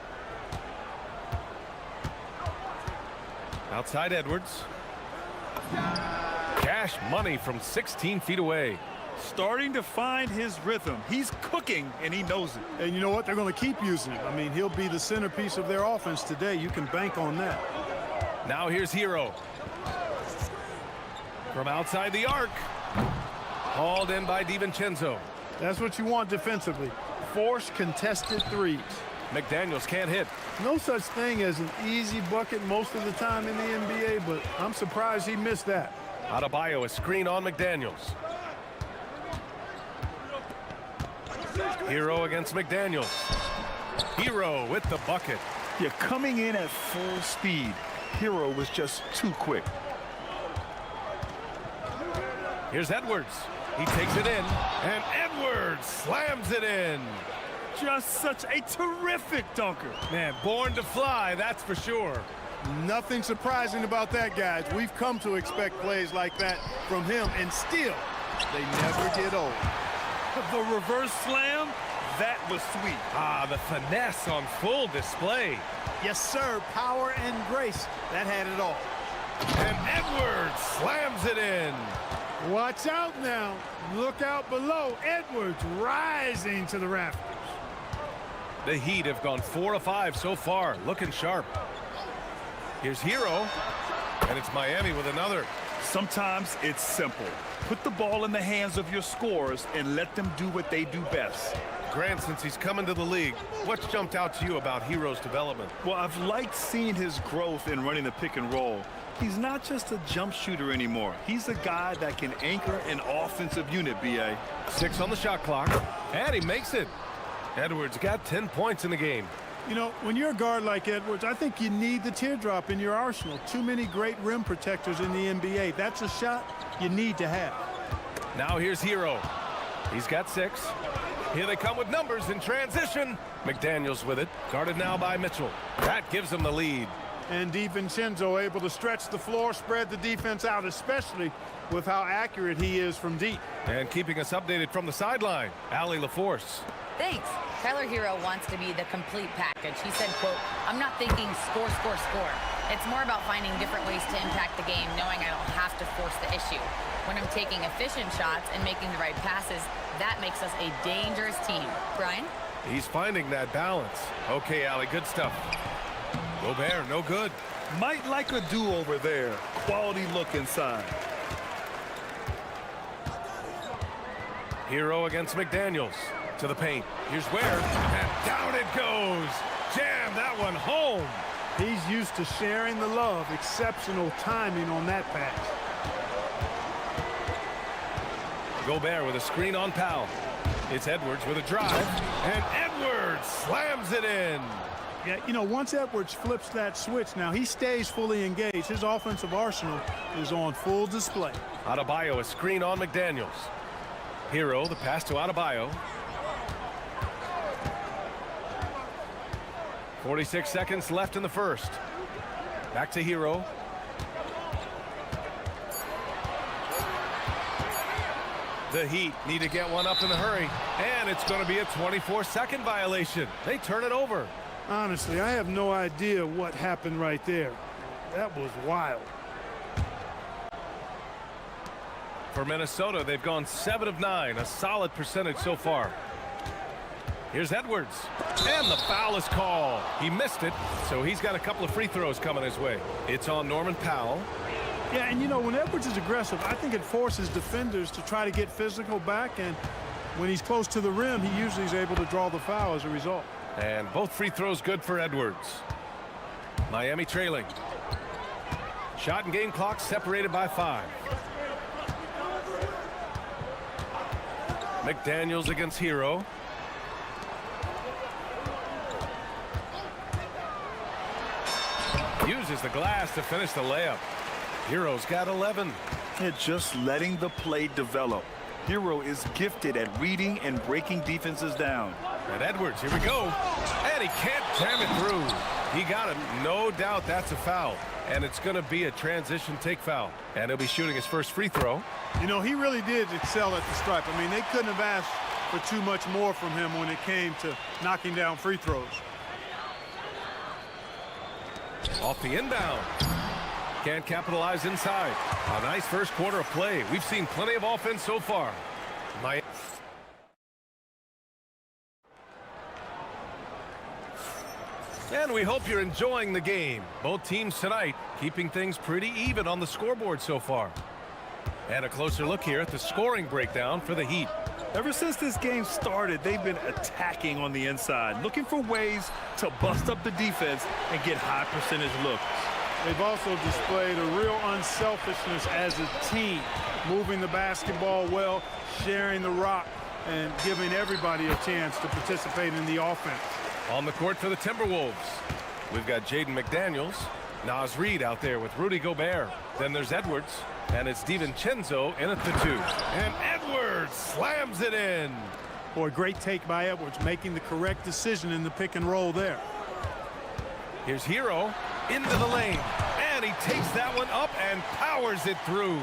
Outside Edwards. Cash money from 16 feet away. Starting to find his rhythm. He's cooking, and he knows it. And you know what? They're going to keep using him. I mean, he'll be the centerpiece of their offense today. You can bank on that. Now here's Hero. From outside the arc. Hauled in by DiVincenzo. That's what you want defensively. Force contested threes. McDaniels can't hit. No such thing as an easy bucket most of the time in the NBA, but I'm surprised he missed that. Adebayo a screen on McDaniels. Hero against McDaniels. Hero with the bucket. You're coming in at full speed. Hero was just too quick. Here's Edwards. He takes it in, and Edwards slams it in. Just such a terrific dunker. Man, born to fly, that's for sure. Nothing surprising about that, guys. We've come to expect plays like that from him, and still, they never get old. The reverse slam, that was sweet. Ah, the finesse on full display. Yes, sir. Power and grace. That had it all. And Edwards slams it in. Watch out now. Look out below. Edwards rising to the rafters. The Heat have gone 4 of 5 so far, looking sharp. Here's Hero, and it's Miami with another. Sometimes it's simple. Put the ball in the hands of your scorers and let them do what they do best. Grant, since he's come into the league, what's jumped out to you about Hero's development? Well, I've liked seeing his growth in running the pick and roll. He's not just a jump shooter anymore. He's a guy that can anchor an offensive unit, B.A. 6 on the shot clock, and he makes it. Edwards got 10 points in the game. You know, when you're a guard like Edwards, I think you need the teardrop in your arsenal. Too many great rim protectors in the NBA. That's a shot you need to have. Now here's Hero. He's got 6. Here they come with numbers in transition. McDaniels with it, guarded now by Mitchell. That gives them the lead. And DiVincenzo able to stretch the floor, spread the defense out, especially with how accurate he is from deep. And keeping us updated from the sideline, Allie LaForce. Thanks. Tyler Hero wants to be the complete package. He said, quote, "I'm not thinking score, score, score. It's more about finding different ways to impact the game, knowing I don't have to force the issue. When I'm taking efficient shots and making the right passes, that makes us a dangerous team." Brian? He's finding that balance. Okay, Allie, good stuff. Gobert, no good. Might like a do-over there. Quality look inside. Hero against McDaniels. To the paint. Here's Ware. And down it goes. Jam that one home. He's used to sharing the love. Exceptional timing on that pass. Gobert with a screen on Powell. It's Edwards with a drive. And Edwards slams it in. Yeah, you know, once Edwards flips that switch, now he stays fully engaged. His offensive arsenal is on full display. Adebayo a screen on McDaniels. Hero, the pass to Adebayo. 46 seconds left in the first. Back to Hero. The Heat need to get one up in a hurry. And it's going to be a 24-second violation. They turn it over. Honestly, I have no idea what happened right there. That was wild. For Minnesota, they've gone 7 of 9, a solid percentage so far. Here's Edwards, and the foul is called. He missed it, so he's got a couple of free throws coming his way. It's on Norman Powell. Yeah, and you know, when Edwards is aggressive, I think it forces defenders to try to get physical back, and when he's close to the rim, he usually is able to draw the foul as a result. And both free throws good for Edwards. Miami trailing. Shot and game clock separated by 5. McDaniels against Hero. Uses the glass to finish the layup. Hero's got 11. Yeah, just letting the play develop. Hero is gifted at reading and breaking defenses down. And Edwards, here we go. And he can't jam it through. He got him. No doubt that's a foul. And it's going to be a transition take foul. And he'll be shooting his first free throw. You know, he really did excel at the stripe. I mean, they couldn't have asked for too much more from him when it came to knocking down free throws. Off the inbound. Can't capitalize inside. A nice first quarter of play. We've seen plenty of offense so far. And we hope you're enjoying the game. Both teams tonight keeping things pretty even on the scoreboard so far. And a closer look here at the scoring breakdown for the Heat. Ever since this game started, they've been attacking on the inside, looking for ways to bust up the defense and get high percentage looks. They've also displayed a real unselfishness as a team, moving the basketball well, sharing the rock, and giving everybody a chance to participate in the offense. On the court for the Timberwolves, we've got Jaden McDaniels, Naz Reid out there with Rudy Gobert. Then there's Edwards, and it's DiVincenzo in at the 2. And Edwards slams it in. Boy, great take by Edwards, making the correct decision in the pick and roll there. Here's Hero into the lane, and he takes that one up and powers it through.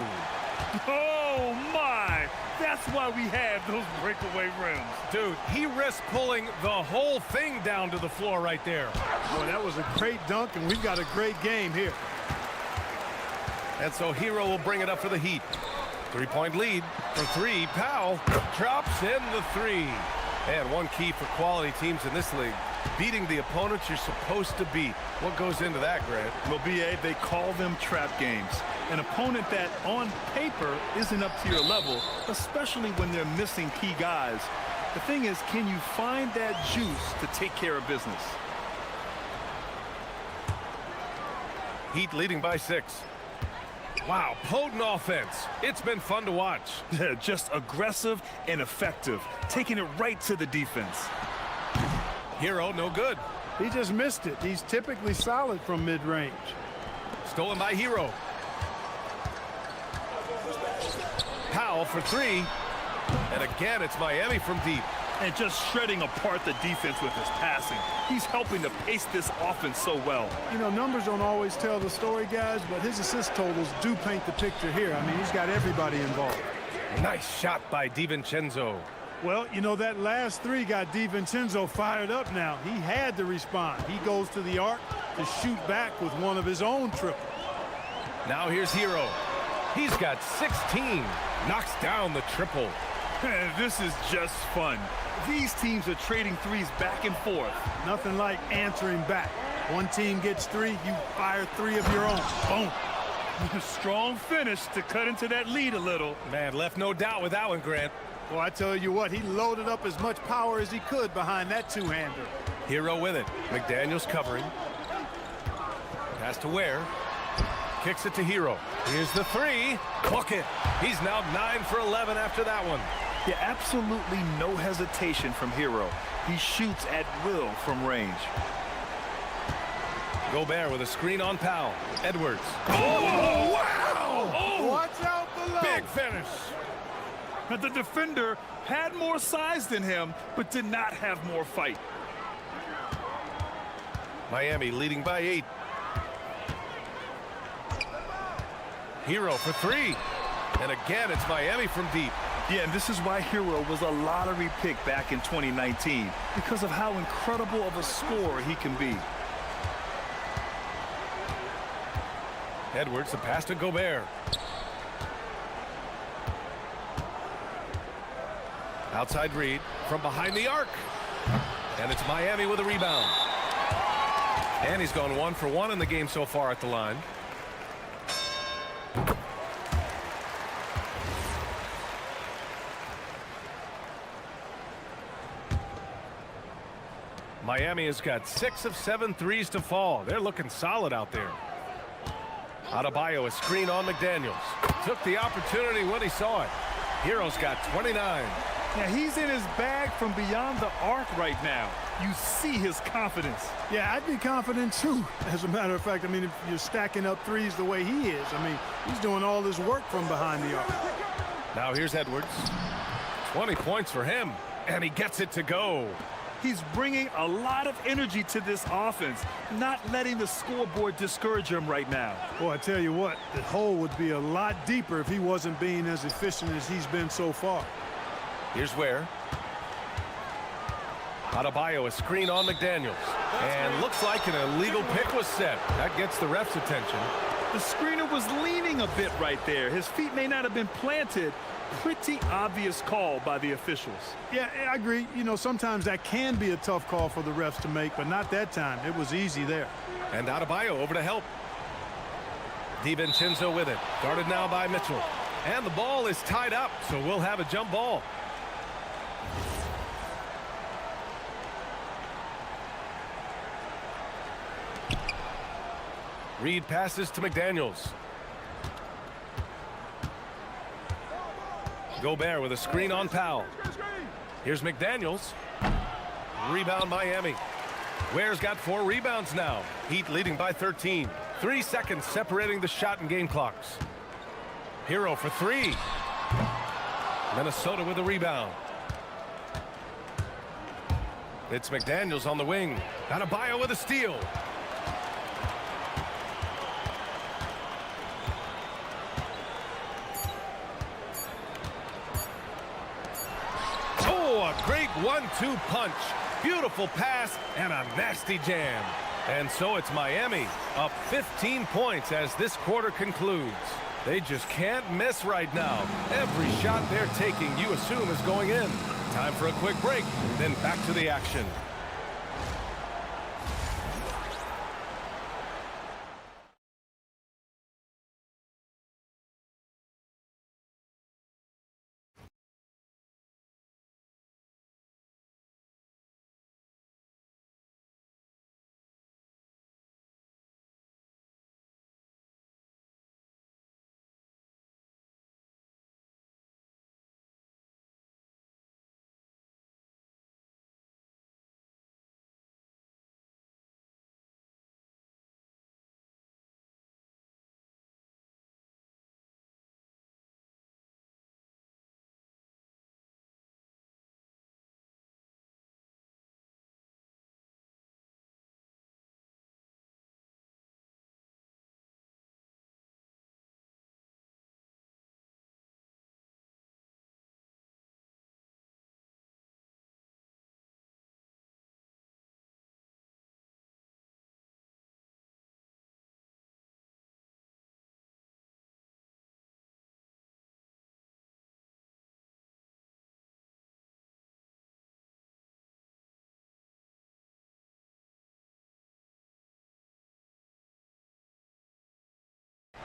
Oh, my. That's why we have those breakaway rims. Dude, he risked pulling the whole thing down to the floor right there. Boy, that was a great dunk, and we've got a great game here. And so Hero will bring it up for the Heat. 3-point lead for 3. Powell drops in the 3. And one key for quality teams in this league, beating the opponents you're supposed to beat. What goes into that, Grant? Well, B.A., they call them trap games. An opponent that, on paper, isn't up to your level, especially when they're missing key guys. The thing is, can you find that juice to take care of business? Heat leading by 6. Wow, potent offense. It's been fun to watch. Just aggressive and effective, taking it right to the defense. Hero, no good. He just missed it. He's typically solid from mid-range. Stolen by Hero. Powell for 3. And again, it's Miami from deep. And just shredding apart the defense with his passing. He's helping to pace this offense so well. You know, numbers don't always tell the story, guys, but his assist totals do paint the picture here. I mean, he's got everybody involved. Nice shot by DiVincenzo. Well, you know, that last 3 got DiVincenzo fired up now. He had to respond. He goes to the arc to shoot back with one of his own triples. Now here's Hero. He's got 16. Knocks down the triple. This is just fun. These teams are trading threes back and forth. Nothing like answering back. One team gets 3, you fire 3 of your own. Boom. Strong finish to cut into that lead a little. Man, left no doubt with that one, Grant. Well, I tell you what, he loaded up as much power as he could behind that two-hander. Hero with it. McDaniels covering. Pass to Ware. Kicks it to Hero. Here's the 3. Bucket. He's now 9 for 11 after that one. Yeah, absolutely no hesitation from Hero. He shoots at will from range. Gobert with a screen on Powell. Edwards. Oh, wow! Oh, watch out below. Big finish. And the defender had more size than him, but did not have more fight. Miami leading by 8. Hero for 3. And again, it's Miami from deep. Yeah, and this is why Hero was a lottery pick back in 2019, because of how incredible of a scorer he can be. Edwards, the pass to Gobert. Outside Reid from behind the arc. And it's Miami with a rebound. And he's gone 1 for 1 in the game so far at the line. Miami has got 6 of 7 threes to fall. They're looking solid out there. Adebayo, a screen on McDaniels. Took the opportunity when he saw it. Hero's got 29. Now, he's in his bag from beyond the arc right now. You see his confidence. Yeah, I'd be confident too. As a matter of fact, I mean, if you're stacking up threes the way he is, I mean, he's doing all this work from behind the arc. Now here's Edwards. 20 points for him, and he gets it to go. He's bringing a lot of energy to this offense, not letting the scoreboard discourage him right now. Boy, I tell you what, the hole would be a lot deeper if he wasn't being as efficient as he's been so far. Here's Ware. Adebayo, a screen on McDaniels. And looks like an illegal pick was set. That gets the ref's attention. The screener was leaning a bit right there. His feet may not have been planted. Pretty obvious call by the officials. Yeah, I agree. You know, sometimes that can be a tough call for the refs to make, but not that time. It was easy there. And Adebayo over to help. DiVincenzo with it. Guarded now by Mitchell. And the ball is tied up, so we'll have a jump ball. Reed passes to McDaniels. Gobert with a screen on Powell. Here's McDaniels. Rebound Miami. Ware's got 4 rebounds now. Heat leading by 13. 3 seconds separating the shot and game clocks. Hero for 3. Minnesota with a rebound. It's McDaniels on the wing. Adebayo with a steal. A great 1-2 punch. Beautiful pass and a nasty jam. And so it's Miami up 15 points as this quarter concludes. They just can't miss right now. Every shot they're taking, you assume, is going in. Time for a quick break, then back to the action.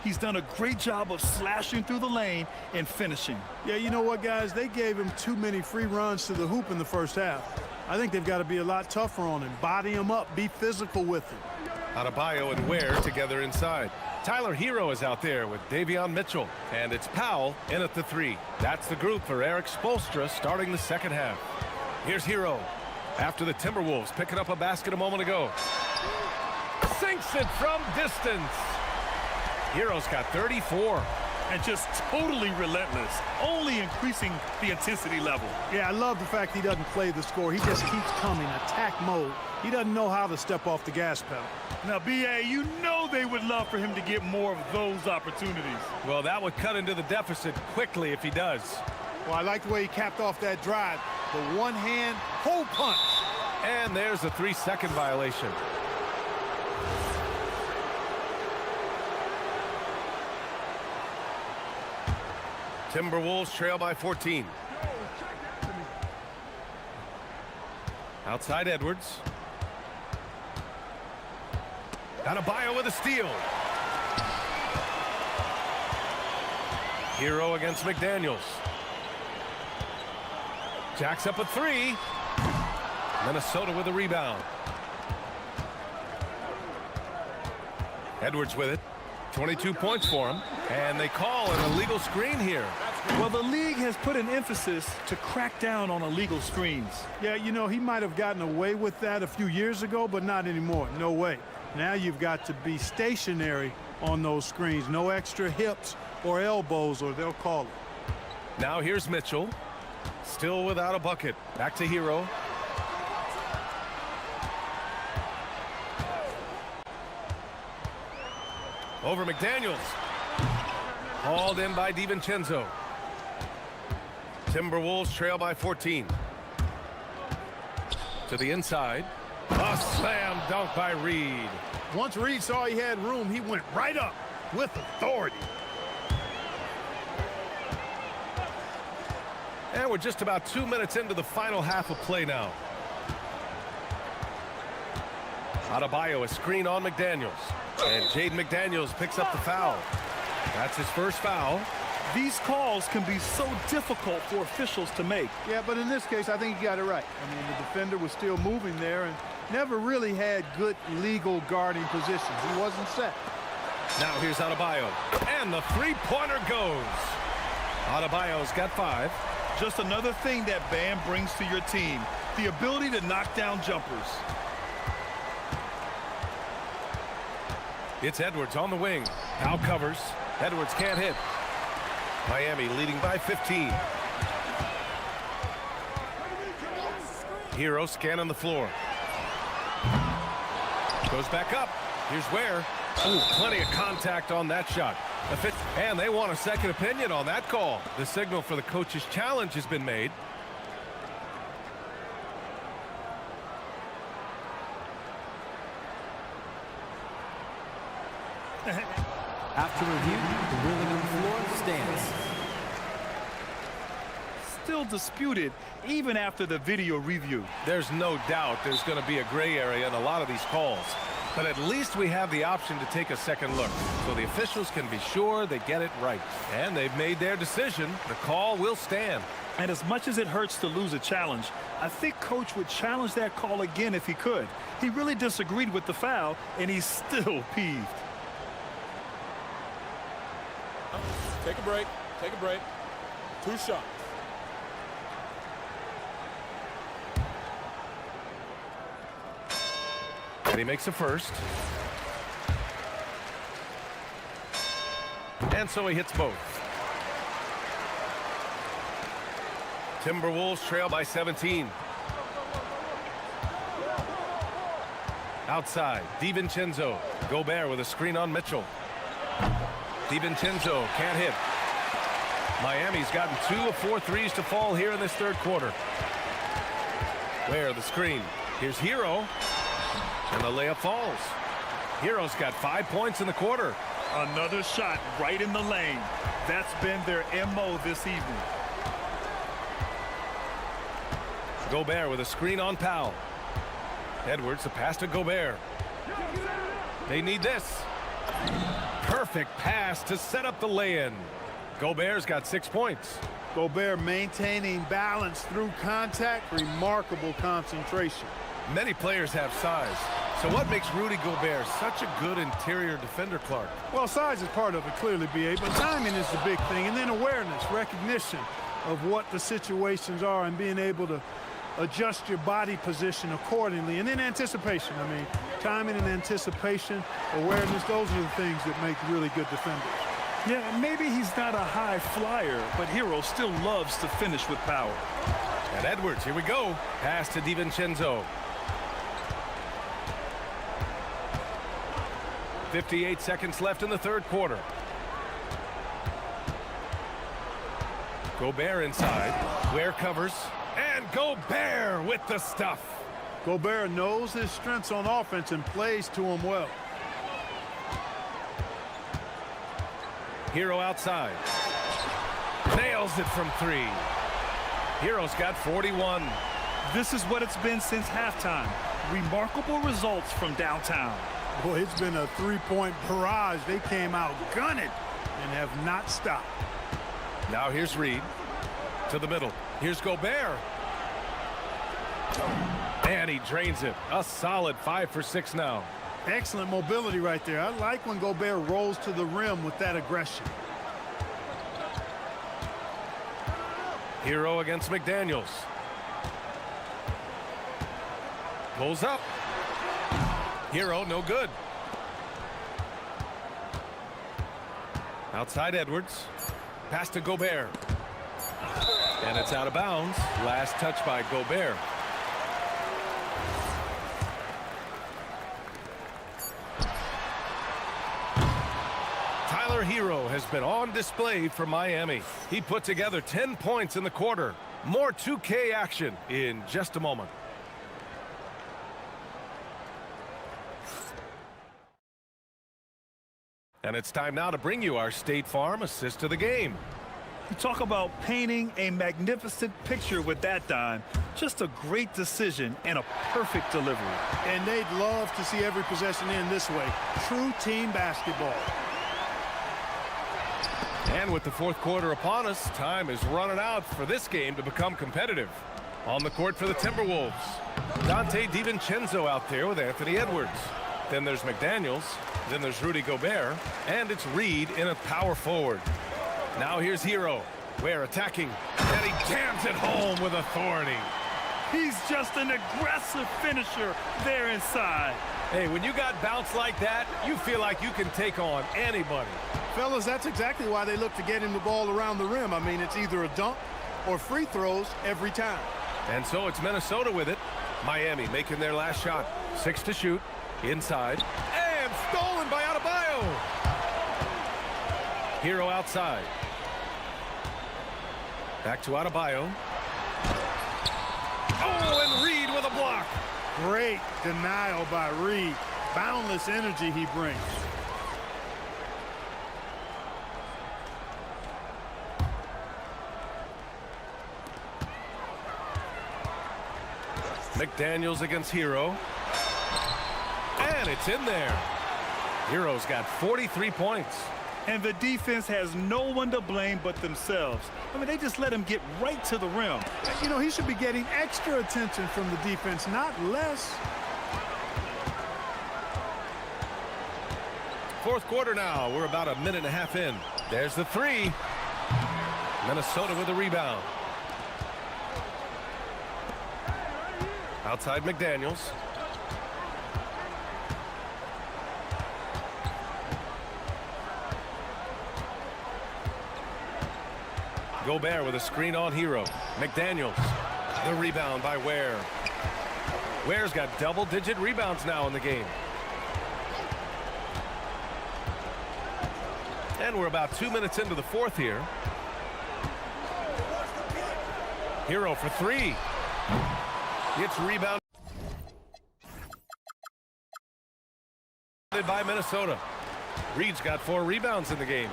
He's done a great job of slashing through the lane and finishing. Yeah, you know what, guys? They gave him too many free runs to the hoop in the first half. I think they've got to be a lot tougher on him. Body him up. Be physical with him. Adebayo and Ware together inside. Tyler Hero is out there with Davion Mitchell. And it's Powell in at the 3. That's the group for Eric Spoelstra starting the second half. Here's Hero. After the Timberwolves picking up a basket a moment ago. Sinks it from distance. Hero's got 34. And just totally relentless, only increasing the intensity level. Yeah, I love the fact he doesn't play the score. He just keeps coming, attack mode. He doesn't know how to step off the gas pedal. Now, B.A., you know they would love for him to get more of those opportunities. Well, that would cut into the deficit quickly if he does. Well, I like the way he capped off that drive. The one-hand hole punch. And there's a 3-second violation. Timberwolves trail by 14. Outside Edwards. Adebayo with a steal. Hero against McDaniels. Jacks up a 3. Minnesota with a rebound. Edwards with it. 22 points for him. And they call an illegal screen here. Well, the league has put an emphasis to crack down on illegal screens. Yeah, you know, he might have gotten away with that a few years ago, but not anymore. No way. Now you've got to be stationary on those screens. No extra hips or elbows, or they'll call it. Now here's Mitchell. Still without a bucket. Back to Hero. Over McDaniels. Hauled in by DiVincenzo. Timberwolves trail by 14. To the inside. A slam dunk by Reed. Once Reed saw he had room, he went right up with authority. And we're just about 2 minutes into the final half of play now. Adebayo, a screen on McDaniels. And Jaden McDaniels picks up the foul. That's his first foul. These calls can be so difficult for officials to make. Yeah, but in this case, I think he got it right. I mean, the defender was still moving there and never really had good legal guarding positions. He wasn't set. Now here's Adebayo. And the three-pointer goes. Adebayo's got 5. Just another thing that Bam brings to your team, the ability to knock down jumpers. It's Edwards on the wing. Now covers. Edwards can't hit. Miami leading by 15. Hero scanning the floor. Goes back up. Here's Ware. Ooh, plenty of contact on that shot. And they want a second opinion on that call. The signal for the coach's challenge has been made. After review, the ruling on the floor stands. Still disputed even after the video review. There's no doubt there's going to be a gray area in a lot of these calls. But at least we have the option to take a second look, so the officials can be sure they get it right. And they've made their decision. The call will stand. And as much as it hurts to lose a challenge, I think Coach would challenge that call again if he could. He really disagreed with the foul, and he's still peeved. Take a break. Take a break. 2 shots. And he makes a first. And so he hits both. Timberwolves trail by 17. Outside, DiVincenzo. Gobert with a screen on Mitchell. DiVincenzo can't hit. Miami's gotten 2 of 4 threes to fall here in this third quarter. Where the screen. Here's Hero. And the layup falls. Hero's got 5 points in the quarter. Another shot right in the lane. That's been their MO this evening. Gobert with a screen on Powell. Edwards, the pass to Gobert. They need this. Perfect pass to set up the lay-in. Gobert's got 6 points. Gobert maintaining balance through contact, remarkable concentration. Many players have size. So what makes Rudy Gobert such a good interior defender, Clark? Well, size is part of it, clearly, B.A., but timing is the big thing, and then awareness, recognition of what the situations are and being able to adjust your body position accordingly, and then anticipation. I mean, timing and anticipation, awareness, those are the things that make really good defenders. Yeah, maybe he's not a high flyer, but Hero still loves to finish with power. And Edwards, here we go. Pass to DiVincenzo. 58 seconds left in the third quarter. Gobert inside. Ware covers. And Gobert with the stuff. Gobert knows his strengths on offense and plays to them well. Hero outside. Nails it from 3. Hero's got 41. This is what it's been since halftime. Remarkable results from downtown. Boy, it's been a three-point barrage. They came out gunning and have not stopped. Now here's Reed to the middle. Here's Gobert. And he drains it. A solid 5 for 6 now. Excellent mobility right there. I like when Gobert rolls to the rim with that aggression. Hero against McDaniels. Pulls up. Hero, no good. Outside Edwards. Pass to Gobert. And it's out of bounds. Last touch by Gobert. Hero has been on display for Miami. He put together 10 points in the quarter. More 2K action in just a moment. And it's time now to bring you our State Farm assist of the game. You talk about painting a magnificent picture with that dime. Just a great decision and a perfect delivery. And they'd love to see every possession end this way. True team basketball. And with the fourth quarter upon us, time is running out for this game to become competitive. On the court for the Timberwolves, Dante DiVincenzo out there with Anthony Edwards. Then there's McDaniels. Then there's Rudy Gobert. And it's Reed in a power forward. Now here's Hero. Ware attacking. And he jams it home with authority. He's just an aggressive finisher there inside. Hey, when you got bounce like that, you feel like you can take on anybody. Fellas, that's exactly why they look to get him the ball around the rim. I mean, it's either a dunk or free throws every time. And so it's Minnesota with it. Miami making their last shot. 6 to shoot. Inside. And stolen by Adebayo. Hero outside. Back to Adebayo. Oh, and Reed with a block. Great denial by Reed. Boundless energy he brings. McDaniels against Hero. And it's in there. Hero's got 43 points. And the defense has no one to blame but themselves. I mean, they just let him get right to the rim. You know, he should be getting extra attention from the defense, not less. Fourth quarter now. We're about a minute and a half in. There's the three. Minnesota with the rebound. Outside McDaniels. Gobert with a screen on Hero. McDaniels. The rebound by Ware. Ware's got double-digit rebounds now in the game. And we're about 2 minutes into the fourth here. Hero for three. It's rebounded by Minnesota. Reed's got 4 rebounds in the game.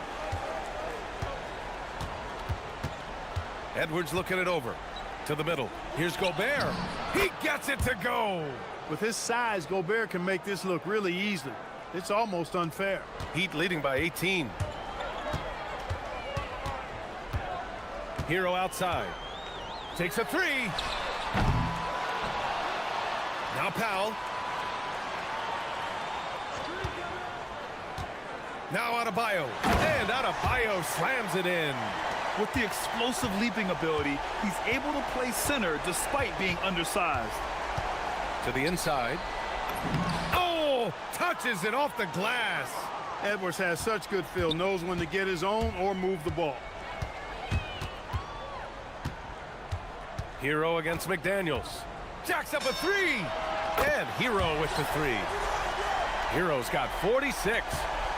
Edwards looking it over to the middle. Here's Gobert. He gets it to go. With his size, Gobert can make this look really easy. It's almost unfair. Heat leading by 18. Hero outside. Takes a three. Now Powell. Now Adebayo. And Adebayo slams it in. With the explosive leaping ability, he's able to play center despite being undersized. To the inside. Oh, touches it off the glass. Edwards has such good feel, knows when to get his own or move the ball. Hero against McDaniels. Jacks up a three. And Hero with the three. Hero's got 46.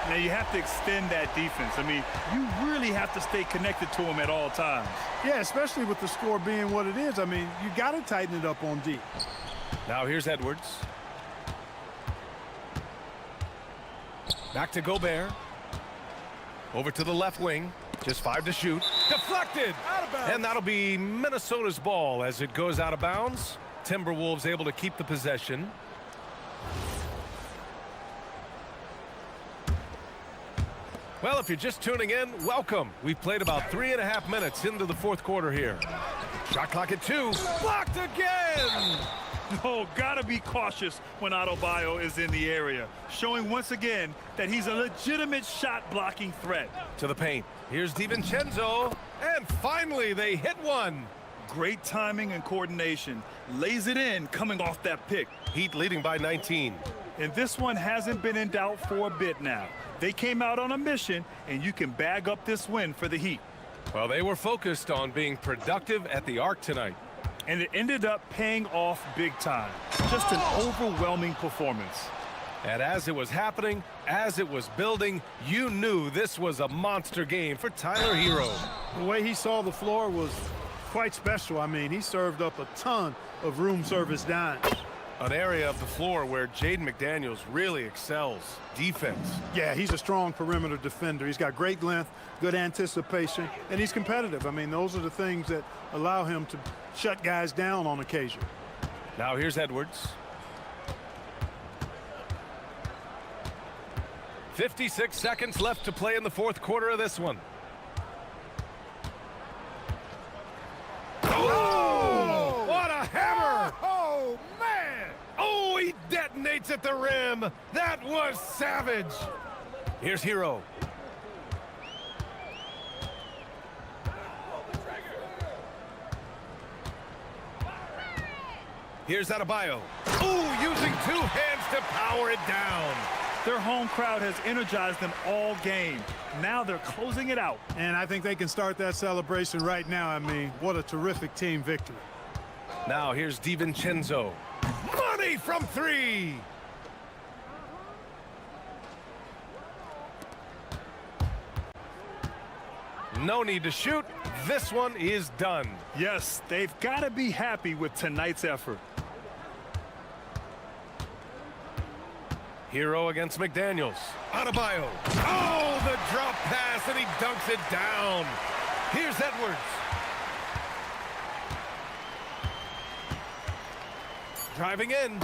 Now you have to extend that defense. I mean, you really have to stay connected to him at all times. Yeah, especially with the score being what it is. I mean, you got to tighten it up on D. Now here's Edwards. Back to Gobert. Over to the left wing. Just 5 to shoot. Deflected. And that'll be Minnesota's ball as it goes out of bounds. Timberwolves able to keep the possession. Well, if you're just tuning in, welcome. We've played about 3.5 minutes into the fourth quarter here. Shot clock at 2. Blocked again. Oh, gotta be cautious when Adebayo is in the area, showing once again that he's a legitimate shot-blocking threat. To the paint. Here's DiVincenzo, and finally they hit one. Great timing and coordination. Lays it in coming off that pick. Heat leading by 19. And this one hasn't been in doubt for a bit now. They came out on a mission, and you can bag up this win for the Heat. Well, they were focused on being productive at the arc tonight. And it ended up paying off big time. Just an overwhelming performance. And as it was happening, as it was building, you knew this was a monster game for Tyler Hero. The way he saw the floor was quite special. I mean, he served up a ton of room service dimes. An area of the floor where Jaden McDaniels really excels. Defense. Yeah, he's a strong perimeter defender. He's got great length, good anticipation, and he's competitive. I mean, those are the things that allow him to shut guys down on occasion. Now here's Edwards. 56 seconds left to play in the fourth quarter of this one. Oh! What a hammer! Oh, man! Oh, he detonates at the rim. That was savage. Here's Hero. Here's Adebayo. Ooh, using two hands to power it down. Their home crowd has energized them all game. Now they're closing it out. And I think they can start that celebration right now. I mean, what a terrific team victory. Now here's DiVincenzo. Money from three. No need to shoot. This one is done. Yes, they've got to be happy with tonight's effort. Hero against McDaniels. Adebayo. Oh, the drop pass, and he dunks it down. Here's Edwards. Driving in.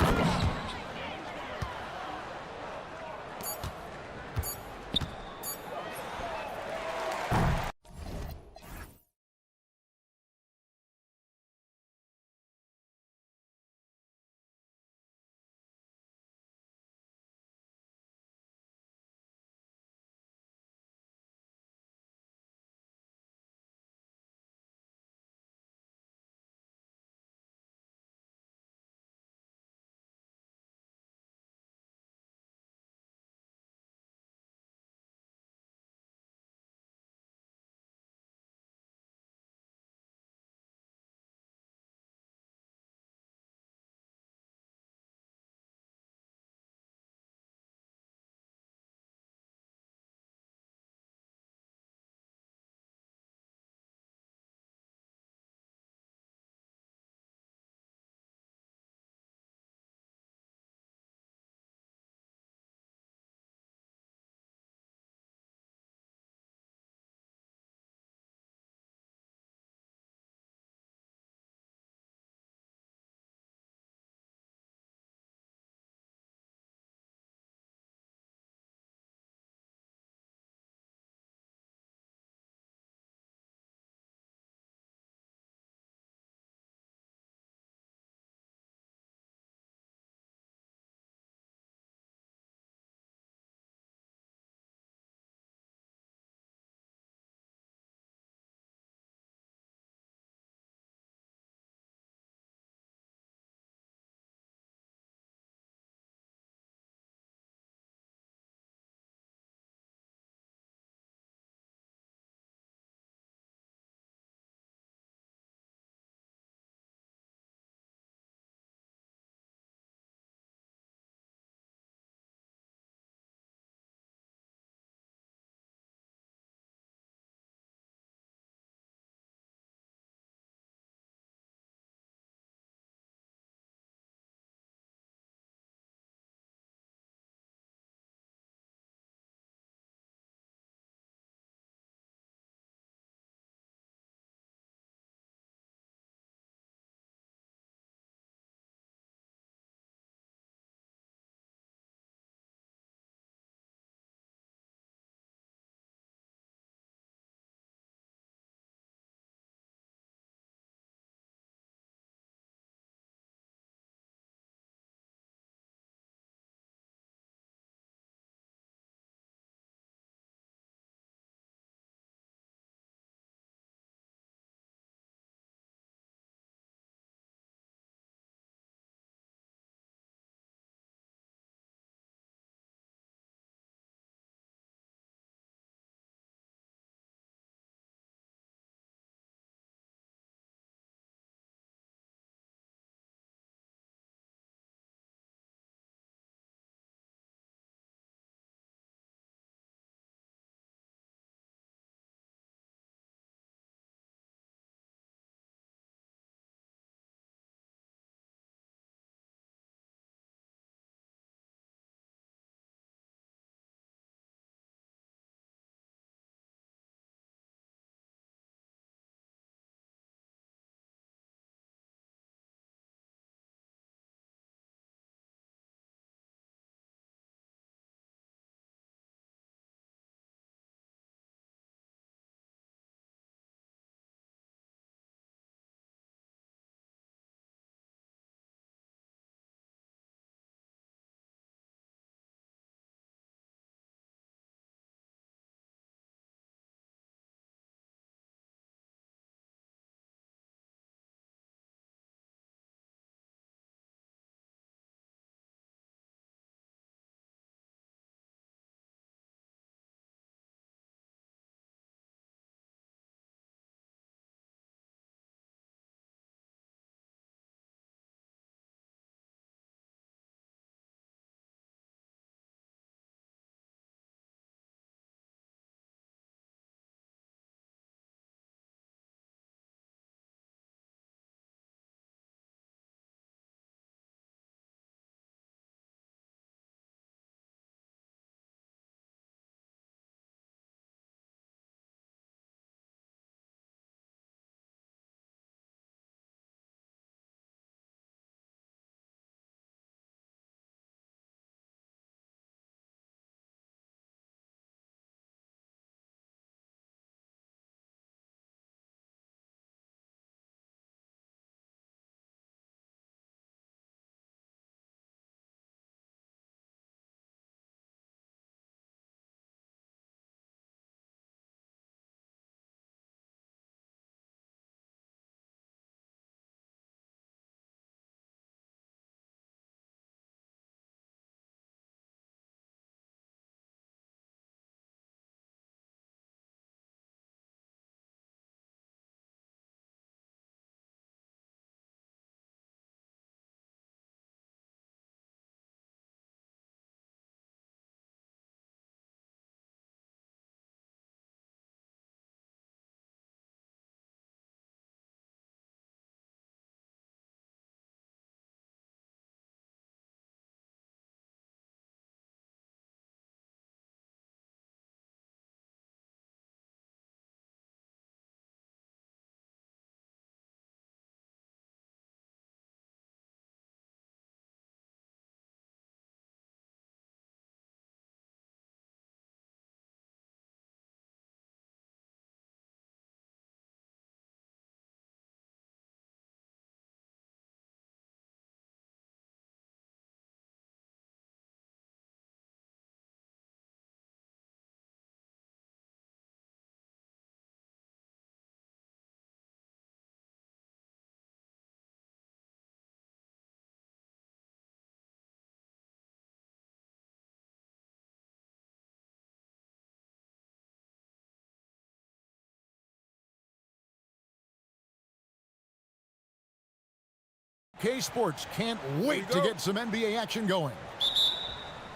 2K Sports can't wait to get some NBA action going.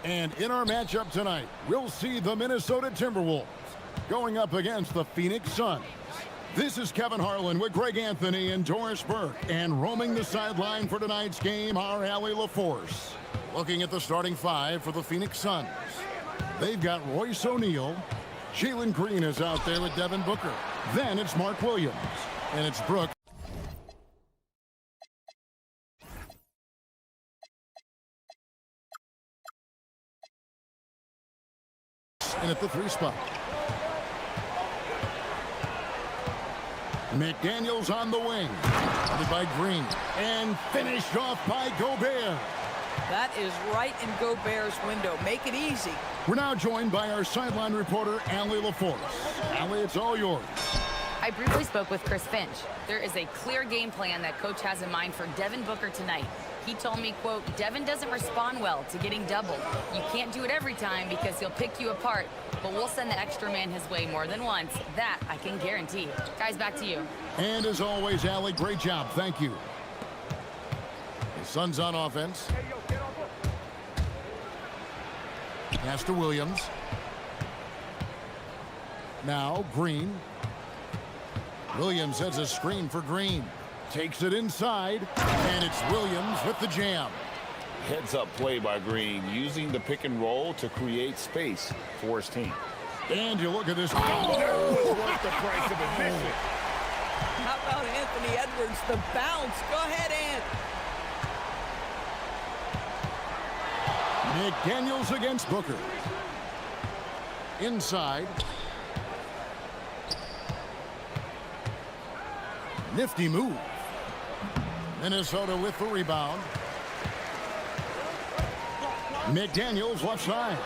And in our matchup tonight, we'll see the Minnesota Timberwolves going up against the Phoenix Suns. This is Kevin Harlan with Greg Anthony and Doris Burke. And roaming the sideline for tonight's game, our Allie LaForce. Looking at the starting five for the Phoenix Suns. They've got Royce O'Neal. Jalen Green is out there with Devin Booker. Then it's Mark Williams. And it's Brooke. And at the 3 spot. McDaniels on the wing. Guarded by Green. And finished off by Gobert. That is right in Gobert's window. Make it easy. We're now joined by our sideline reporter, Allie LaForce. Allie, it's all yours. I briefly spoke with Chris Finch. There is a clear game plan that coach has in mind for Devin Booker tonight. He told me, quote, Devin doesn't respond well to getting doubled. You can't do it every time because he'll pick you apart, but we'll send the extra man his way more than once. That I can guarantee. Guys, back to you. And as always, Allie, great job. Thank you. The Suns on offense. Pass to Williams. Now Green. Williams has a screen for Green. Takes it inside, and it's Williams with the jam. Heads-up play by Green, using the pick and roll to create space for his team. And you look at this. Oh, that was worth the price of admission. How about Anthony Edwards, the bounce? Go ahead, Ant. McDaniels against Booker. Inside. Nifty move. Minnesota with the rebound. McDaniels left side.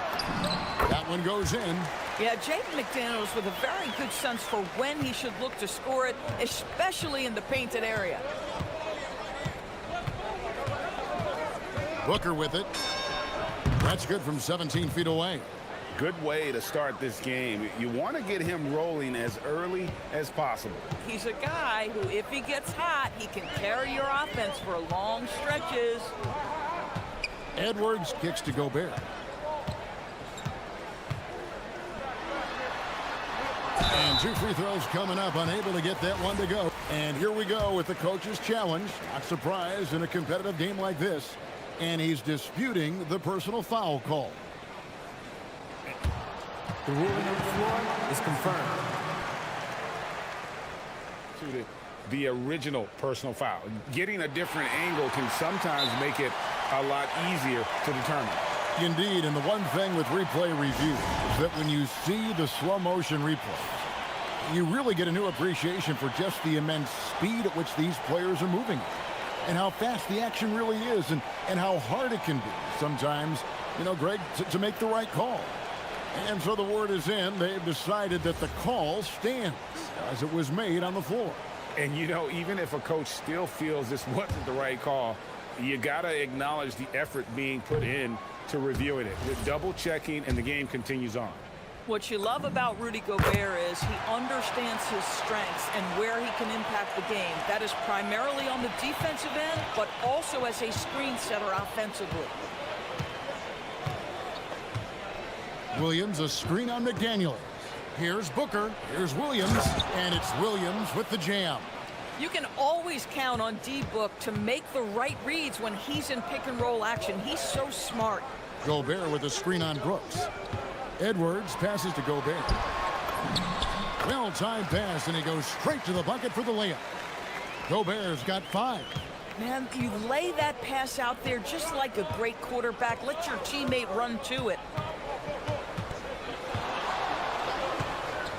That one goes in. Yeah, Jaden McDaniels with a very good sense for when he should look to score it, especially in the painted area. Booker with it. That's good from 17 feet away. Good way to start this game. You want to get him rolling as early as possible. He's a guy who, if he gets hot, he can carry your offense for long stretches. Edwards kicks to Gobert. And 2 free throws coming up, unable to get that one to go. And here we go with the coach's challenge. Not surprised in a competitive game like this. And he's disputing the personal foul call. The ruling on the floor is confirmed. To the original personal foul. Getting a different angle can sometimes make it a lot easier to determine. Indeed, and the one thing with replay review is that when you see the slow motion replay, you really get a new appreciation for just the immense speed at which these players are moving and how fast the action really is and how hard it can be sometimes, you know, Greg, to make the right call. And so the word is in. They've decided that the call stands as it was made on the floor. And, you know, even if a coach still feels this wasn't the right call, you got to acknowledge the effort being put in to reviewing it. The double checking, and the game continues on. What you love about Rudy Gobert is he understands his strengths and where he can impact the game. That is primarily on the defensive end, but also as a screen setter offensively. Williams, a screen on McDaniels. Here's Booker. Here's Williams. And it's Williams with the jam. You can always count on D-Book to make the right reads when he's in pick-and-roll action. He's so smart. Gobert with a screen on Brooks. Edwards passes to Gobert. Well-timed pass, and he goes straight to the bucket for the layup. Gobert's got 5. Man, you lay that pass out there just like a great quarterback. Let your teammate run to it.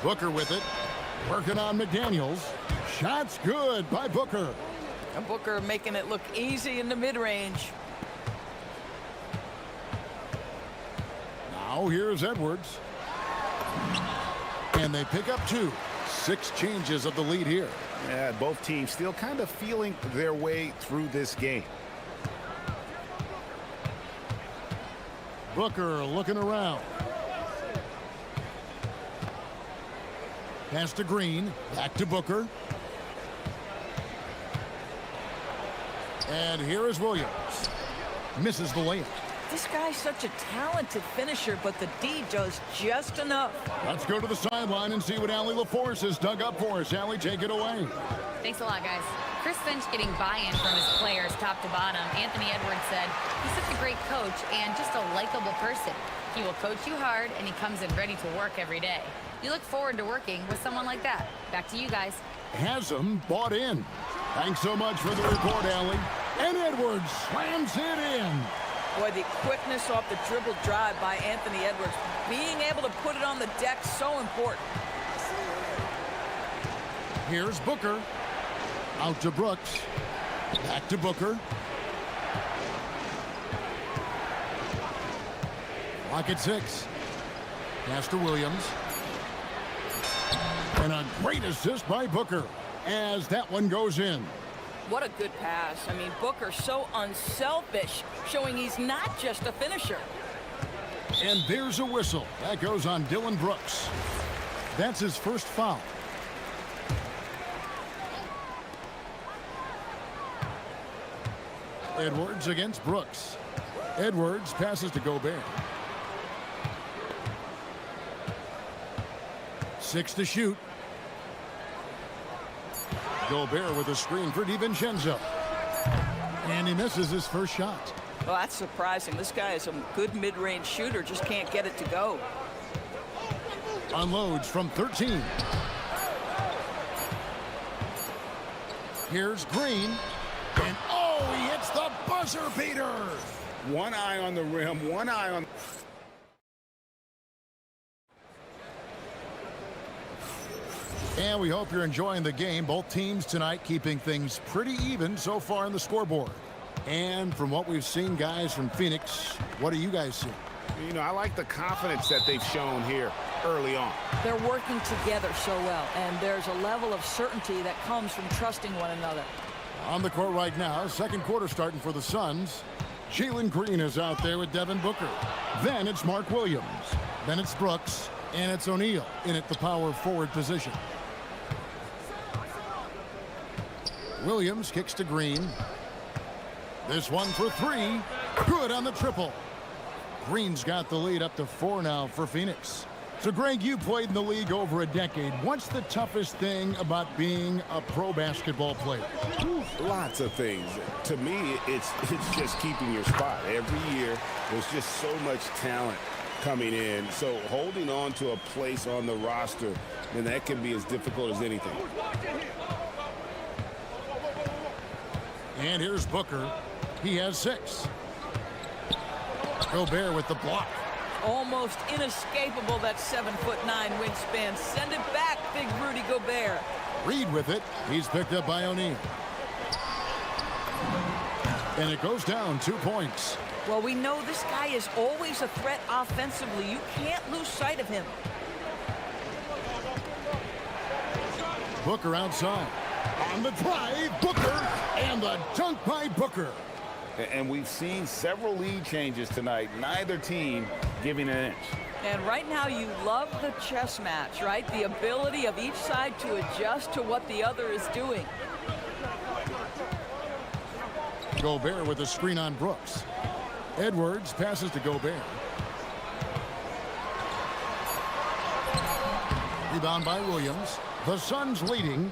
Booker with it. Working on McDaniels. Shots good by Booker. And Booker making it look easy in the mid-range. Now here's Edwards. And they pick up 2. 6 changes of the lead here. Yeah, both teams still kind of feeling their way through this game. Booker looking around. Pass to Green. Back to Booker. And here is Williams. Misses the layup. This guy's such a talented finisher, but the D does just enough. Let's go to the sideline and see what Allie LaForce has dug up for us. Allie, take it away. Thanks a lot, guys. Chris Finch getting buy-in from his players top to bottom. Anthony Edwards said he's such a great coach and just a likable person. He will coach you hard, and he comes in ready to work every day. You look forward to working with someone like that. Back to you guys. Has them bought in. Thanks so much for the report, Allie. And Edwards slams it in. Boy, the quickness off the dribble drive by Anthony Edwards. Being able to put it on the deck, so important. Here's Booker. Out to Brooks. Back to Booker. Clock at 6. Pass to Williams. And a great assist by Booker as that one goes in. What a good pass. I mean, Booker's so unselfish, showing he's not just a finisher. And there's a whistle. That goes on Dylan Brooks. That's his first foul. Edwards against Brooks. Edwards passes to Gobert. 6 to shoot. Gobert with a screen for DiVincenzo. And he misses his first shot. Well, that's surprising. This guy is a good mid-range shooter, just can't get it to go. Unloads from 13. Here's Green. And oh, he hits the buzzer beater. One eye on the rim, one eye on... And we hope you're enjoying the game. Both teams tonight keeping things pretty even so far on the scoreboard. And from what we've seen, guys, from Phoenix, what do you guys see? You know, I like the confidence that they've shown here early on. They're working together so well, and there's a level of certainty that comes from trusting one another. On the court right now, second quarter starting for the Suns. Jalen Green is out there with Devin Booker. Then it's Mark Williams. Then it's Brooks. And it's O'Neal in at the power forward position. Williams kicks to Green. This one for 3. Good on the triple. Green's got the lead up to 4 now for Phoenix. So, Greg, you played in the league over a decade. What's the toughest thing about being a pro basketball player? Lots of things. To me, it's just keeping your spot. Every year, there's just so much talent coming in. So holding on to a place on the roster, then that can be as difficult as anything. And here's Booker. He has 6. Gobert with the block. Almost inescapable, that 7'9" wingspan. Send it back, big Rudy Gobert. Reed with it. He's picked up by O'Neal. And it goes down 2 points. Well, we know this guy is always a threat offensively. You can't lose sight of him. Booker outside. On the drive, Booker, and the dunk by Booker. And we've seen several lead changes tonight. Neither team giving an inch. And right now you love the chess match, right? The ability of each side to adjust to what the other is doing. Gobert with a screen on Brooks. Edwards passes to Gobert. Rebound by Williams. The Suns leading.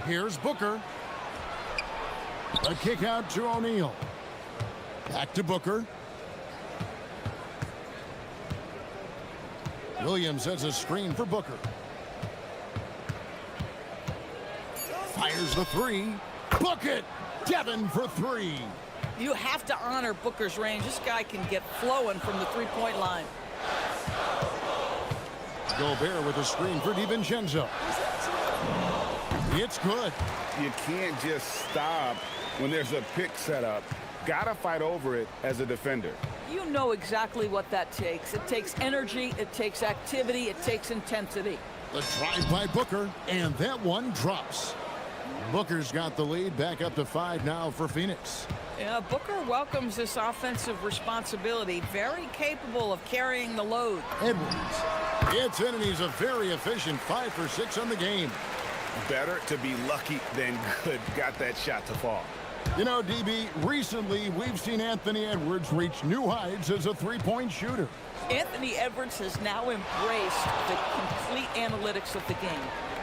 Here's Booker. A kick out to O'Neal. Back to Booker. Williams has a screen for Booker. Fires the 3. Book it! Devin for 3. You have to honor Booker's range. This guy can get flowing from the three-point line. Gobert with a screen for DiVincenzo. It's good. You can't just stop when there's a pick set up. Gotta fight over it as a defender. You know exactly what that takes. It takes energy, it takes activity, it takes intensity. The drive by Booker, and that one drops. Booker's got the lead, back up to 5 now for Phoenix. Yeah, Booker welcomes this offensive responsibility. Very capable of carrying the load. Edwards. It's in, and he's a very efficient 5 for 6 on the game. better to be lucky than good. Got that shot to fall. You know, DB, recently we've seen Anthony Edwards reach new heights as a three-point shooter. Anthony Edwards has now embraced the complete analytics of the game.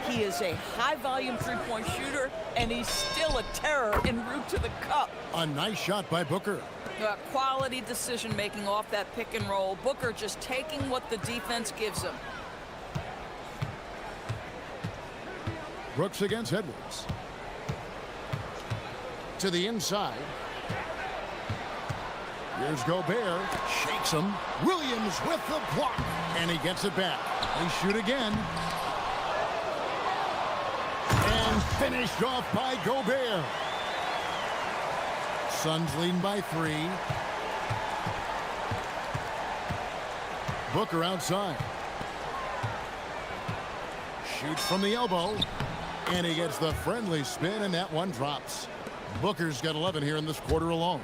He is a high-volume three-point shooter, and he's still a terror en route to the cup. A nice shot by Booker. Quality decision-making off that pick and roll. Booker just taking what the defense gives him. Brooks against Edwards. To the inside. Here's Gobert. Shakes him. Williams with the block. And he gets it back. They shoot again. And finished off by Gobert. Suns leading by 3. Booker outside. Shoots from the elbow. And he gets the friendly spin, and that one drops. Booker's got 11 here in this quarter alone.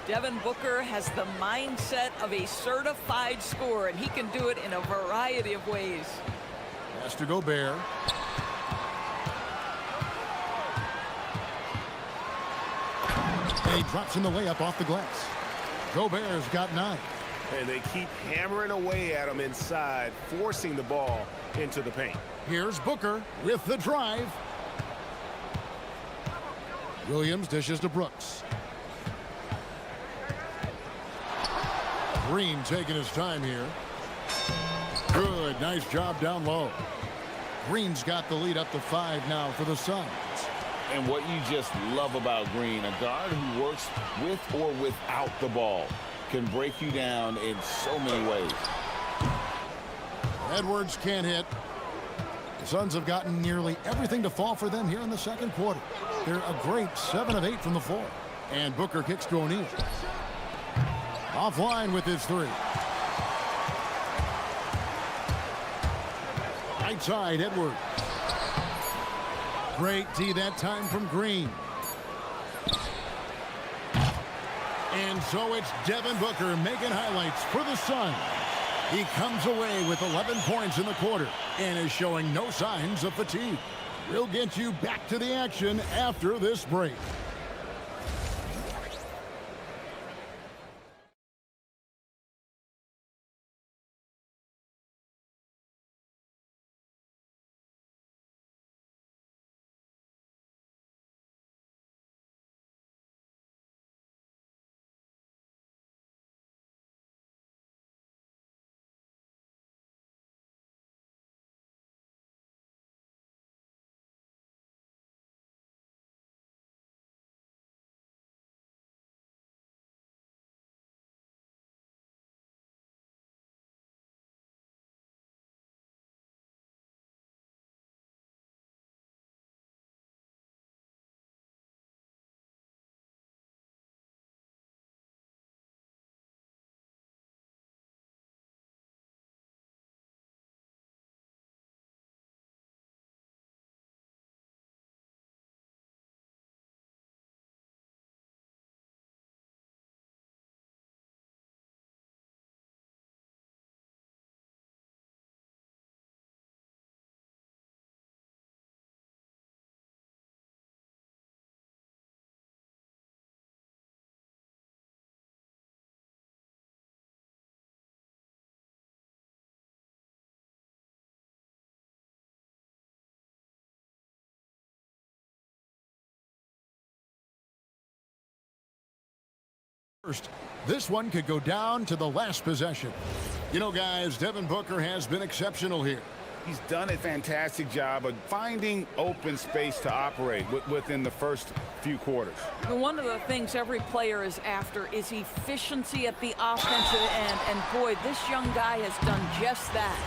Devin Booker has the mindset of a certified scorer, and he can do it in a variety of ways. Pass to Gobert. And he drops in the layup off the glass. Gobert's got 9. And they keep hammering away at him inside, forcing the ball into the paint. Here's Booker with the drive. Williams dishes to Brooks. Green taking his time here. Good, nice job down low. Green's got the lead up to 5 now for the Suns. And what you just love about Green, a guard who works with or without the ball, can break you down in so many ways. Edwards can't hit. The Suns have gotten nearly everything to fall for them here in the second quarter. They're a great 7 of 8 from the floor. And Booker kicks to O'Neal. Offline with his 3. Right side, Edwards. Great D that time from Green. And so it's Devin Booker making highlights for the Suns. He comes away with 11 points in the quarter and is showing no signs of fatigue. We'll get you back to the action after this break. First, this one could go down to the last possession. You know, guys, Devin Booker has been exceptional here. He's done a fantastic job of finding open space to operate within the first few quarters. One of the things every player is after is efficiency at the offensive end, and boy, this young guy has done just that.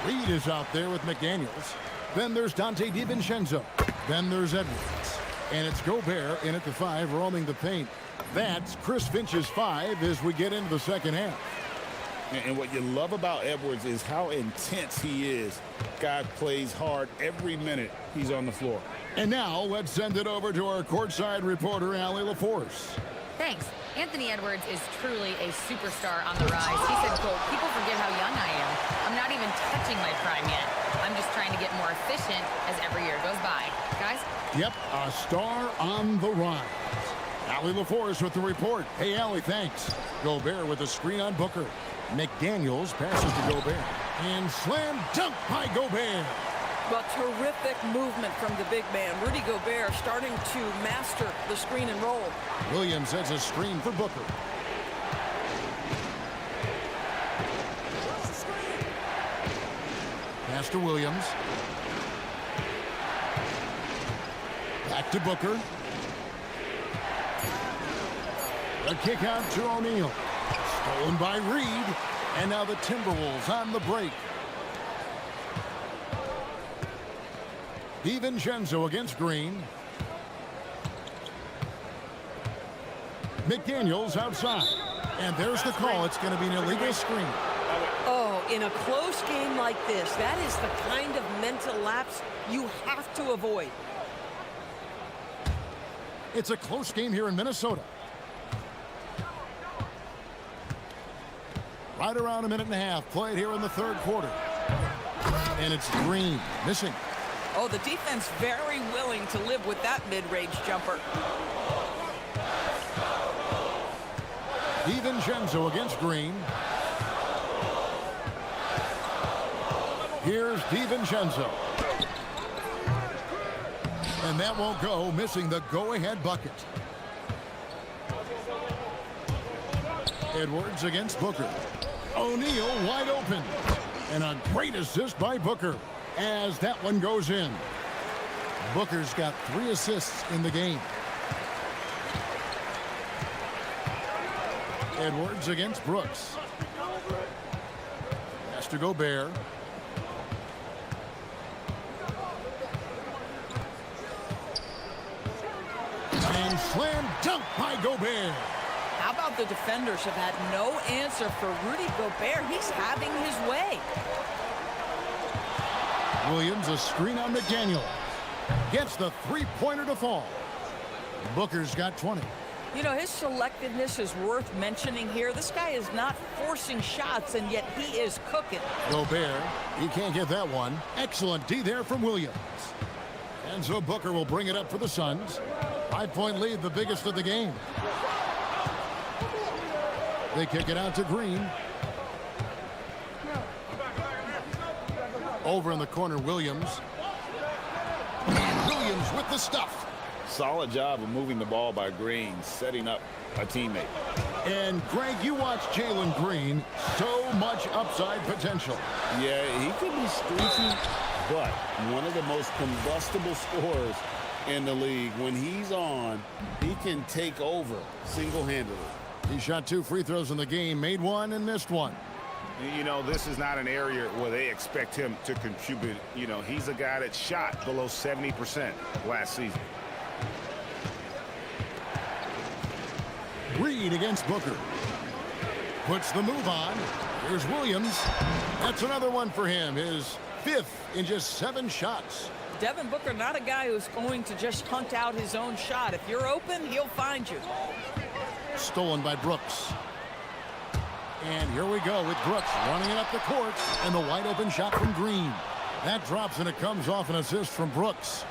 Reed is out there with McDaniels. Then there's Dante DiVincenzo. Then there's Edwards. And it's Gobert in at the 5, roaming the paint. That's Chris Finch's 5 as we get into the second half. And what you love about Edwards is how intense he is. Guy plays hard every minute he's on the floor. And now let's send it over to our courtside reporter, Allie LaForce. Thanks. Anthony Edwards is truly a superstar on the rise. He said, quote, "People forget how young I am. I'm not even touching my prime yet. I'm just trying to get more efficient as every year goes by." Guys? Yep, a star on the rise. Allie LaForce with the report. Hey, Allie, thanks. Gobert with a screen on Booker. McDaniels passes to Gobert. And slam dunk by Gobert. Well, terrific movement from the big man. Rudy Gobert starting to master the screen and roll. Williams has a screen for Booker. Pass to Williams. Back to Booker. A kick out to O'Neal. Stolen by Reed. And now the Timberwolves on the break. DiVincenzo against Green. McDaniels outside. And there's the call. It's going to be an illegal screen. Oh, in a close game like this, that is the kind of mental lapse you have to avoid. It's a close game here in Minnesota. Right around a minute and a half played here in the third quarter. And it's Green missing. Oh, the defense very willing to live with that mid-range jumper. DiVincenzo against Green. Here's DiVincenzo. And that won't go, missing the go-ahead bucket. Edwards against Booker. O'Neal wide open. And a great assist by Booker as that one goes in. Booker's got 3 assists in the game. Edwards against Brooks. Has to Gobert. And slam dunk by Gobert. How about the defenders have had no answer for Rudy Gobert? He's having his way. Williams a screen on McDaniel. Gets the three-pointer to fall. Booker's got 20. You know, his selectiveness is worth mentioning here. This guy is not forcing shots, and yet he is cooking. Gobert, he can't get that one. Excellent D there from Williams. And so Booker will bring it up for the Suns. 5-point lead, the biggest of the game. They kick it out to Green. Over in the corner, Williams. And Williams with the stuff. Solid job of moving the ball by Green, setting up a teammate. And Greg, you watch Jalen Green, so much upside potential. Yeah, he could be streaky, but one of the most combustible scorers in the league. When he's on, he can take over single-handedly. He shot 2 free throws in the game, made 1 and missed 1. You know, this is not an area where they expect him to contribute. You know, he's a guy that shot below 70% last season. Reed against Booker. Puts the move on. Here's Williams. That's another one for him. His 5th in just 7 shots. Devin Booker, not a guy who's going to just hunt out his own shot. If you're open, he'll find you. Stolen by Brooks. And here we go with Brooks running it up the court. And the wide open shot from Green. That drops and it comes off an assist from Brooks.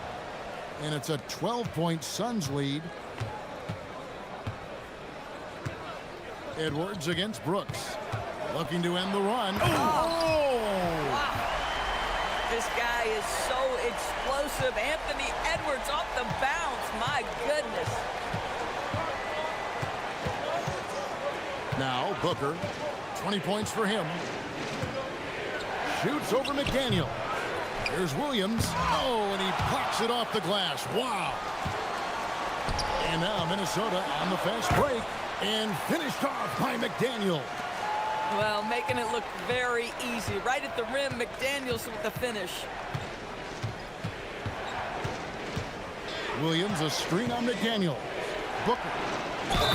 And it's a 12-point Suns lead. Edwards against Brooks. Looking to end the run. Oh! Wow. This guy is so explosive. Anthony Edwards off the bounce. My goodness. Now Booker. 20 points for him. Shoots over McDaniel. Here's Williams. Oh, and he pops it off the glass. Wow. And now Minnesota on the fast break. And finished off by McDaniel. Well, making it look very easy. Right at the rim, McDaniels with the finish. Williams a screen on McDaniel. Booker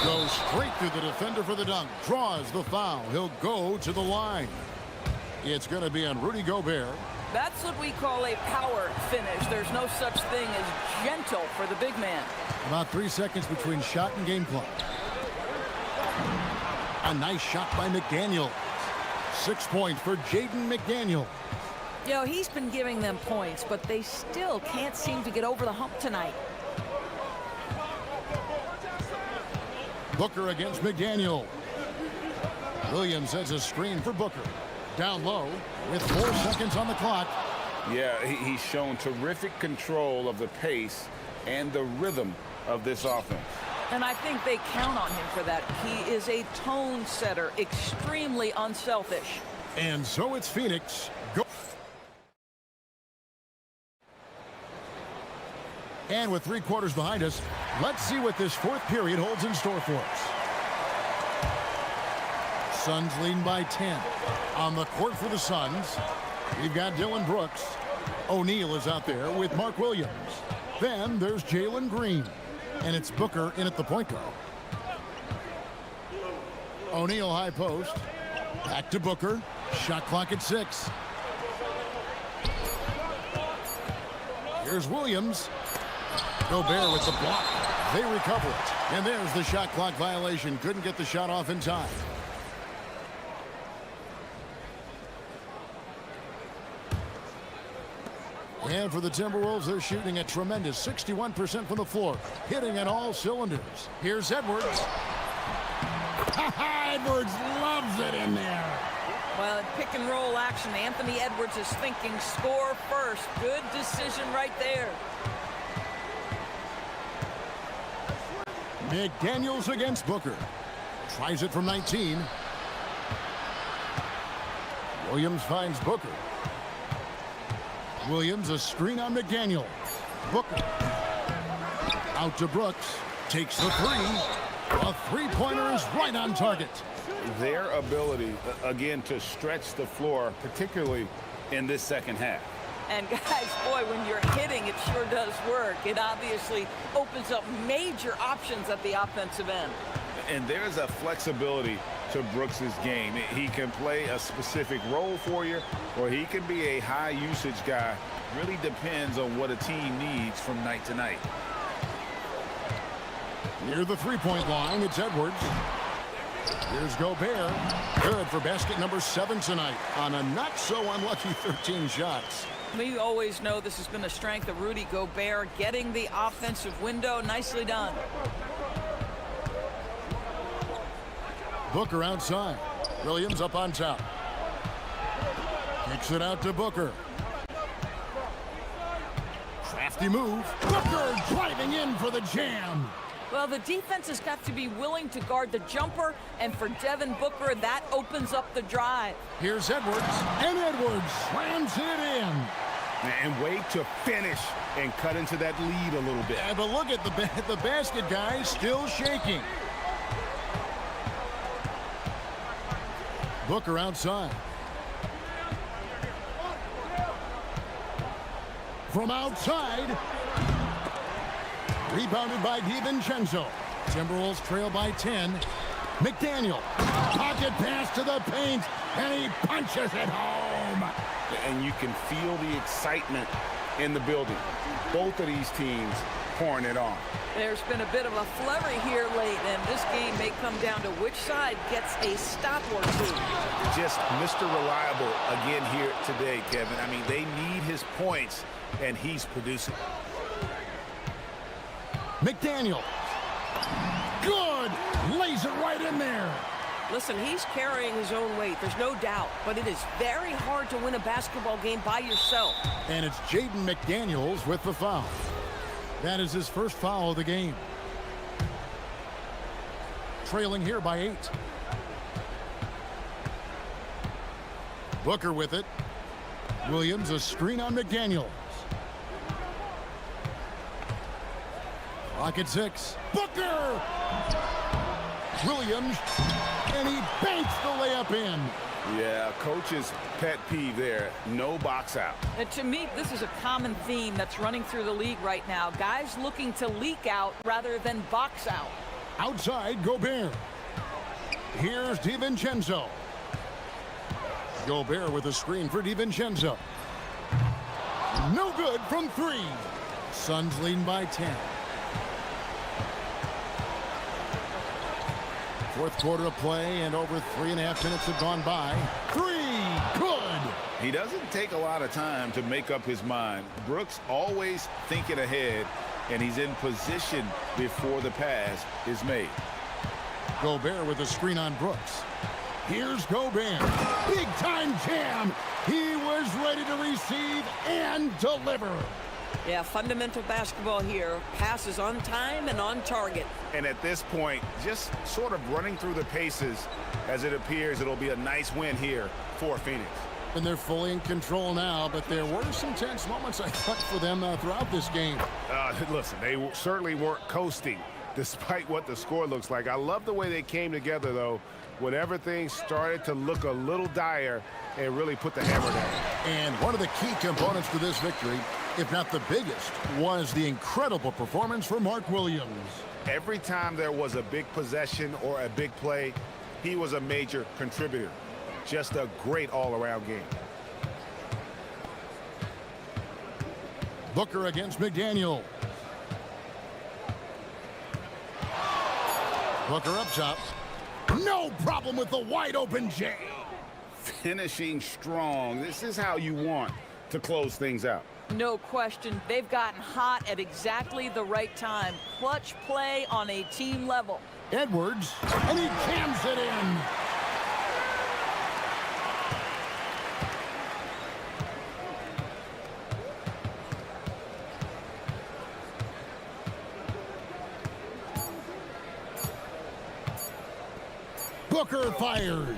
goes straight through the defender for the dunk. Draws the foul. He'll go to the line. It's going to be on Rudy Gobert. That's what we call a power finish. There's no such thing as gentle for the big man. About 3 seconds between shot and game clock. A nice shot by McDaniel. 6 points for Jaden McDaniel. You know, he's been giving them points, but they still can't seem to get over the hump tonight. Booker against McDaniel. Williams sets a screen for Booker. Down low with 4 seconds on the clock. Yeah, he's shown terrific control of the pace and the rhythm of this offense. And I think they count on him for that. He is a tone setter, extremely unselfish. And so it's Phoenix. Go. And with 3 quarters behind us, let's see what this 4th period holds in store for us. Suns leading by 10. On the court for the Suns, we've got Dylan Brooks. O'Neal is out there with Mark Williams. Then there's Jalen Green. And it's Booker in at the point guard. O'Neal high post. Back to Booker. Shot clock at 6. Here's Williams. Gobert with the block. They recover it. And there's the shot clock violation. Couldn't get the shot off in time. And for the Timberwolves, they're shooting a tremendous 61% from the floor, hitting on all cylinders. Here's Edwards. Edwards loves it in there. Well, in pick and roll action, Anthony Edwards is thinking score first. Good decision right there. McDaniels against Booker. Tries it from 19. Williams finds Booker. Williams, a screen on McDaniel. Booker. Out to Brooks. Takes the 3. A 3-pointer is right on target. Their ability, again, to stretch the floor, particularly in this second half. And guys, boy, when you're hitting, it sure does work. It obviously opens up major options at the offensive end. And there's a flexibility to Brooks's game. He can play a specific role for you, or he can be a high usage guy. Really depends on what a team needs from night to night. Near the 3-point line, it's Edwards. Here's Gobert. Good for basket number 7 tonight on a not so unlucky 13 shots. We always know this has been a strength of Rudy Gobert, getting the offensive window. Nicely done. Booker outside. Williams up on top. Kicks it out to Booker. Crafty move. Booker driving in for the jam. Well, the defense has got to be willing to guard the jumper, and for Devin Booker, that opens up the drive. Here's Edwards, and Edwards slams it in. And wait to finish and cut into that lead a little bit. Yeah, but look at the basket, guys, still shaking. Booker outside. From outside. Rebounded by DiVincenzo. Timberwolves trail by 10. McDaniel. Pocket pass to the paint. And he punches it home. And you can feel the excitement in the building. Both of these teams pouring it on. There's been a bit of a flurry here late, and this game may come down to which side gets a stop or two. Just Mr. Reliable again here today, Kevin. I mean, they need his points, and he's producing. McDaniel. Good. Lays it right in there. Listen, he's carrying his own weight. There's no doubt. But it is very hard to win a basketball game by yourself. And it's Jaden McDaniels with the foul. That is his first foul of the game. Trailing here by 8. Booker with it. Williams, a screen on McDaniels. Clock at 6. Booker! Williams, and he banks the layup in. Yeah, coach's pet peeve there. No box out. And to me, this is a common theme that's running through the league right now. Guys looking to leak out rather than box out. Outside, Gobert. Here's DiVincenzo. Gobert with a screen for DiVincenzo. No good from 3. Suns leading by 10. Fourth quarter of play, and over 3.5 minutes have gone by. Three, good. He doesn't take a lot of time to make up his mind. Brooks always thinking ahead, and he's in position before the pass is made. Gobert with a screen on Brooks. Here's Gobert. Big-time jam. He was ready to receive and deliver. Yeah, fundamental basketball here. Passes on time and on target. And at this point, just sort of running through the paces, as it appears it'll be a nice win here for Phoenix. And they're fully in control now, but there were some tense moments, I thought, for them throughout this game. Listen, they certainly weren't coasting, despite what the score looks like. I love the way they came together, though, when everything started to look a little dire and really put the hammer down. And one of the key components to this victory, if not the biggest, was the incredible performance from Mark Williams. Every time there was a big possession or a big play, he was a major contributor. Just a great all-around game. Booker against McDaniel. Booker up top. No problem with the wide-open J. Finishing strong. This is how you want to close things out. No question. They've gotten hot at exactly the right time. Clutch play on a team level. Edwards, and he jams it in. Booker fires.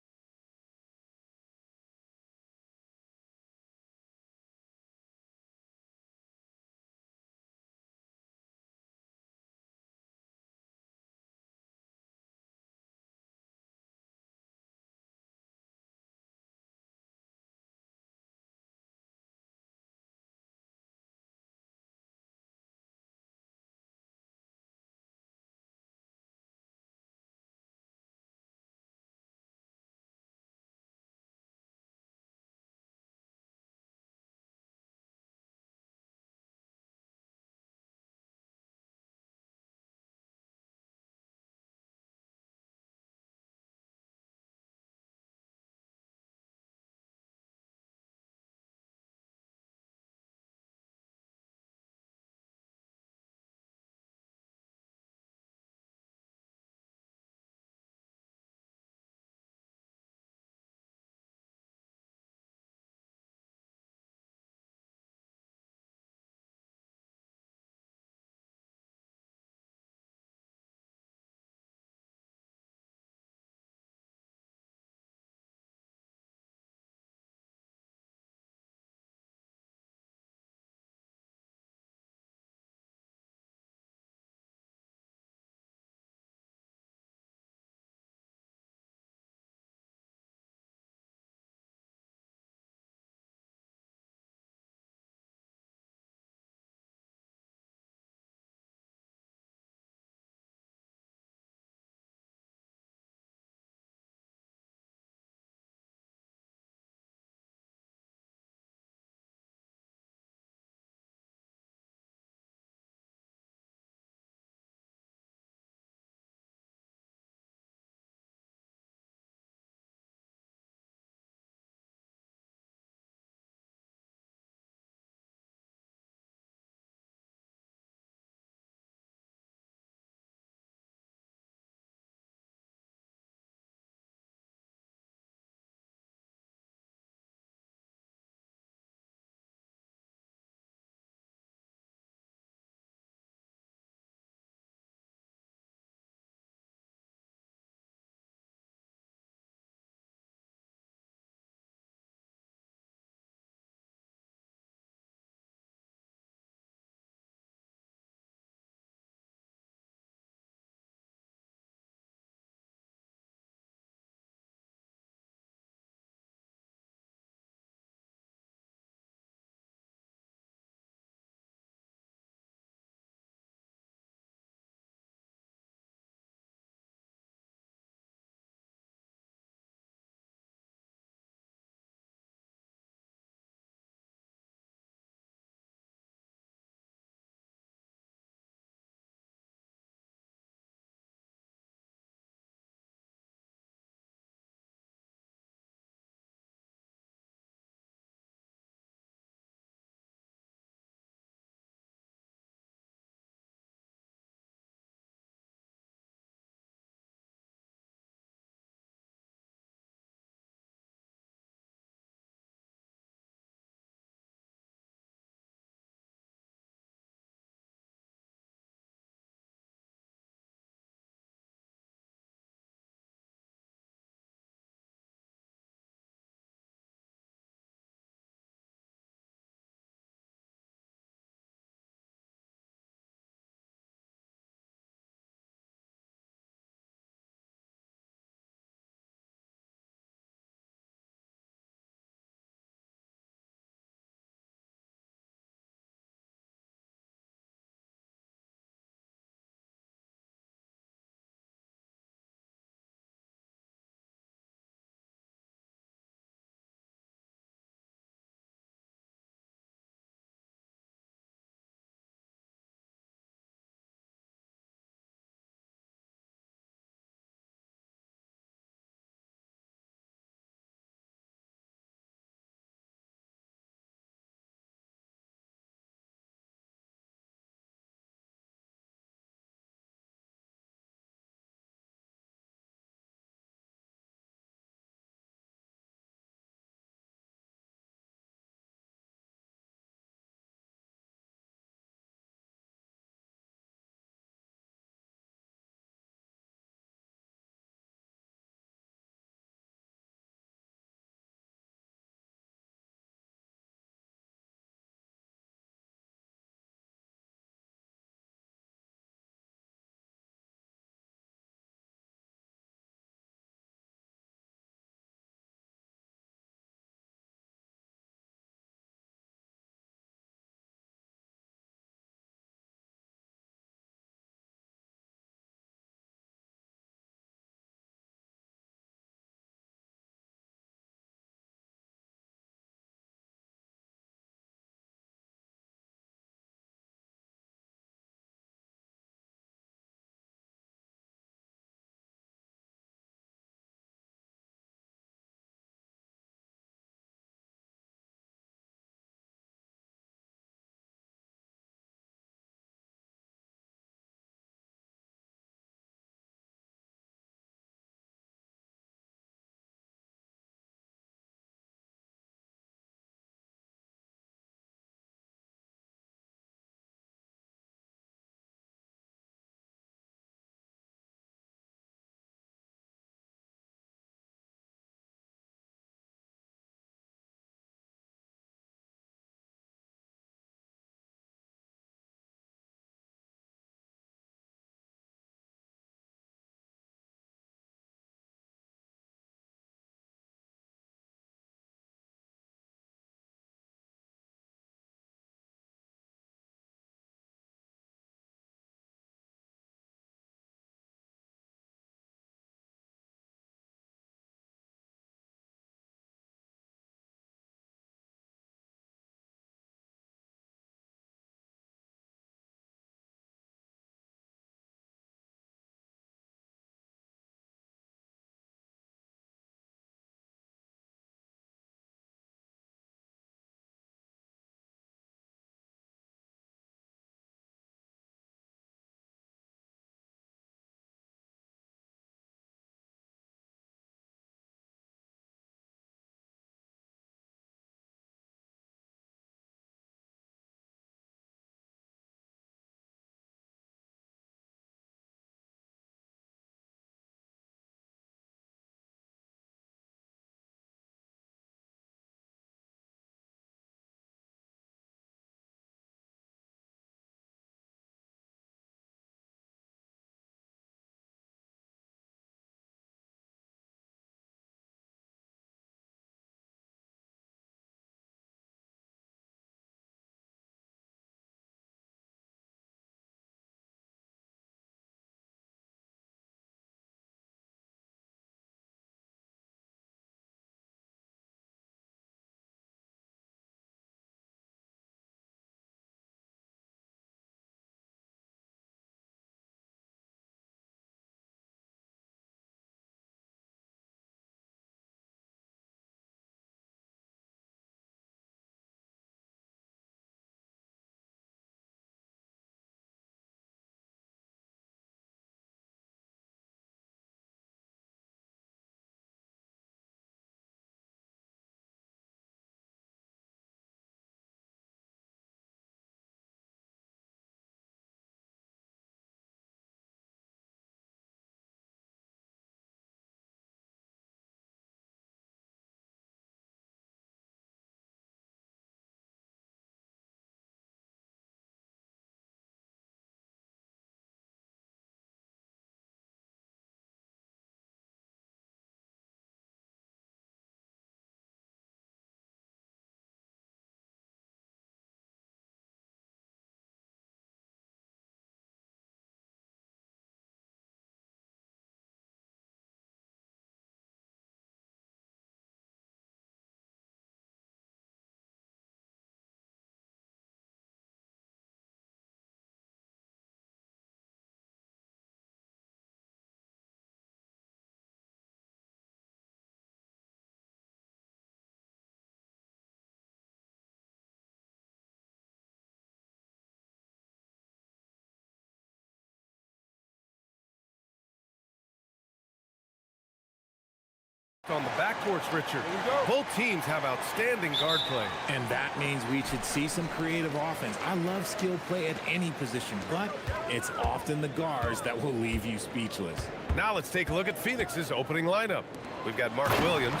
On the backcourts, Richard. Both teams have outstanding guard play. And that means we should see some creative offense. I love skill play at any position, but it's often the guards that will leave you speechless. Now let's take a look at Phoenix's opening lineup. We've got Mark Williams.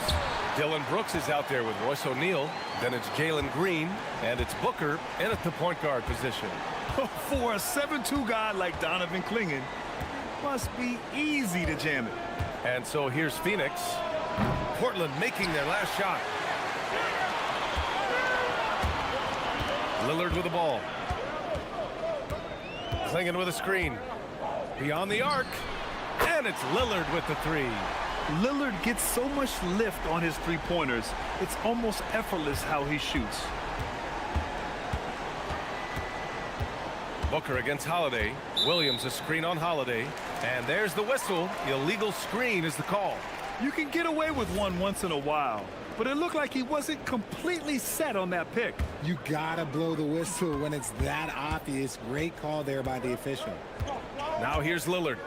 Dylan Brooks is out there with Royce O'Neal. Then it's Jalen Green. And it's Booker in at the point guard position. For a 7'2" guy like Donovan Clingan, must be easy to jam it. And so here's Phoenix. Portland making their last shot. Lillard with the ball. Clingan with a screen. Beyond the arc. And it's Lillard with the three. Lillard gets so much lift on his three-pointers, it's almost effortless how he shoots. Booker against Holiday. Williams a screen on Holiday. And there's the whistle. Illegal screen is the call. You can get away with one once in a while, but it looked like he wasn't completely set on that pick. You gotta blow the whistle when it's that obvious. Great call there by the official. Now here's Lillard.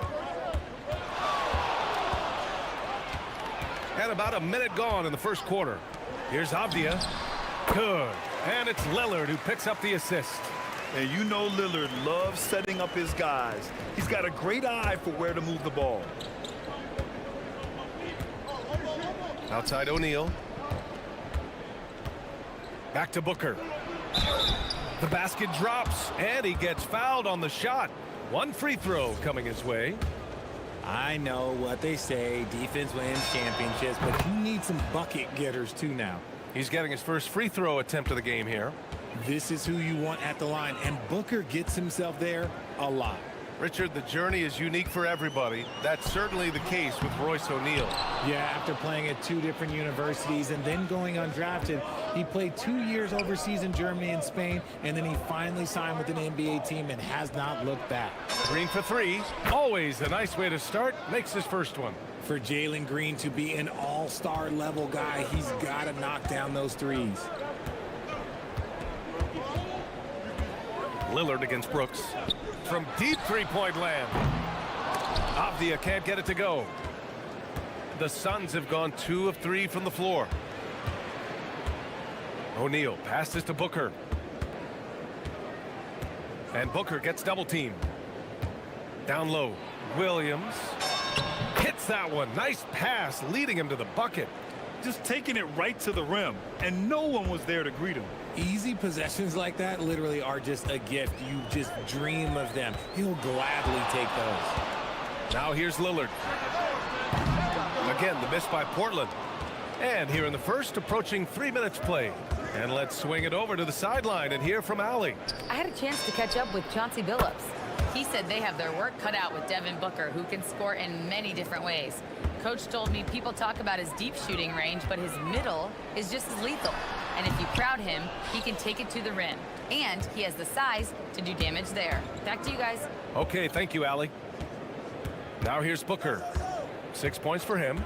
And about a minute gone in the first quarter. Here's Avdia. Good. And it's Lillard who picks up the assist. And you know Lillard loves setting up his guys. He's got a great eye for where to move the ball. Outside O'Neal. Back to Booker. The basket drops, and he gets fouled on the shot. One free throw coming his way. I know what they say, defense wins championships, but you need some bucket getters too now. He's getting his first free throw attempt of the game here. This is who you want at the line, and Booker gets himself there a lot. Richard, the journey is unique for everybody. That's certainly the case with Royce O'Neal. Yeah, after playing at 2 different universities and then going undrafted, he played 2 years overseas in Germany and Spain, and then he finally signed with an NBA team and has not looked back. Green for three. Always a nice way to start. Makes his first one. For Jalen Green to be an all-star level guy, he's got to knock down those threes. Lillard against Brooks. From deep three-point land. Avdia can't get it to go. The Suns have gone 2 of 3 from the floor. O'Neal passes to Booker. And Booker gets double-teamed. Down low. Williams hits that one. Nice pass, leading him to the bucket. Just taking it right to the rim, and no one was there to greet him. Easy possessions like that literally are just a gift. You just dream of them. He'll gladly take those. Now here's Lillard. Again, the miss by Portland. And here in the first, approaching 3 minutes played. And let's swing it over to the sideline and hear from Allie. I had a chance to catch up with Chauncey Billups. He said they have their work cut out with Devin Booker, who can score in many different ways. Coach told me people talk about his deep shooting range, but his middle is just as lethal. And if you crowd him, he can take it to the rim. And he has the size to do damage there. Back to you guys. Okay, thank you, Allie. Now here's Booker. 6 points for him.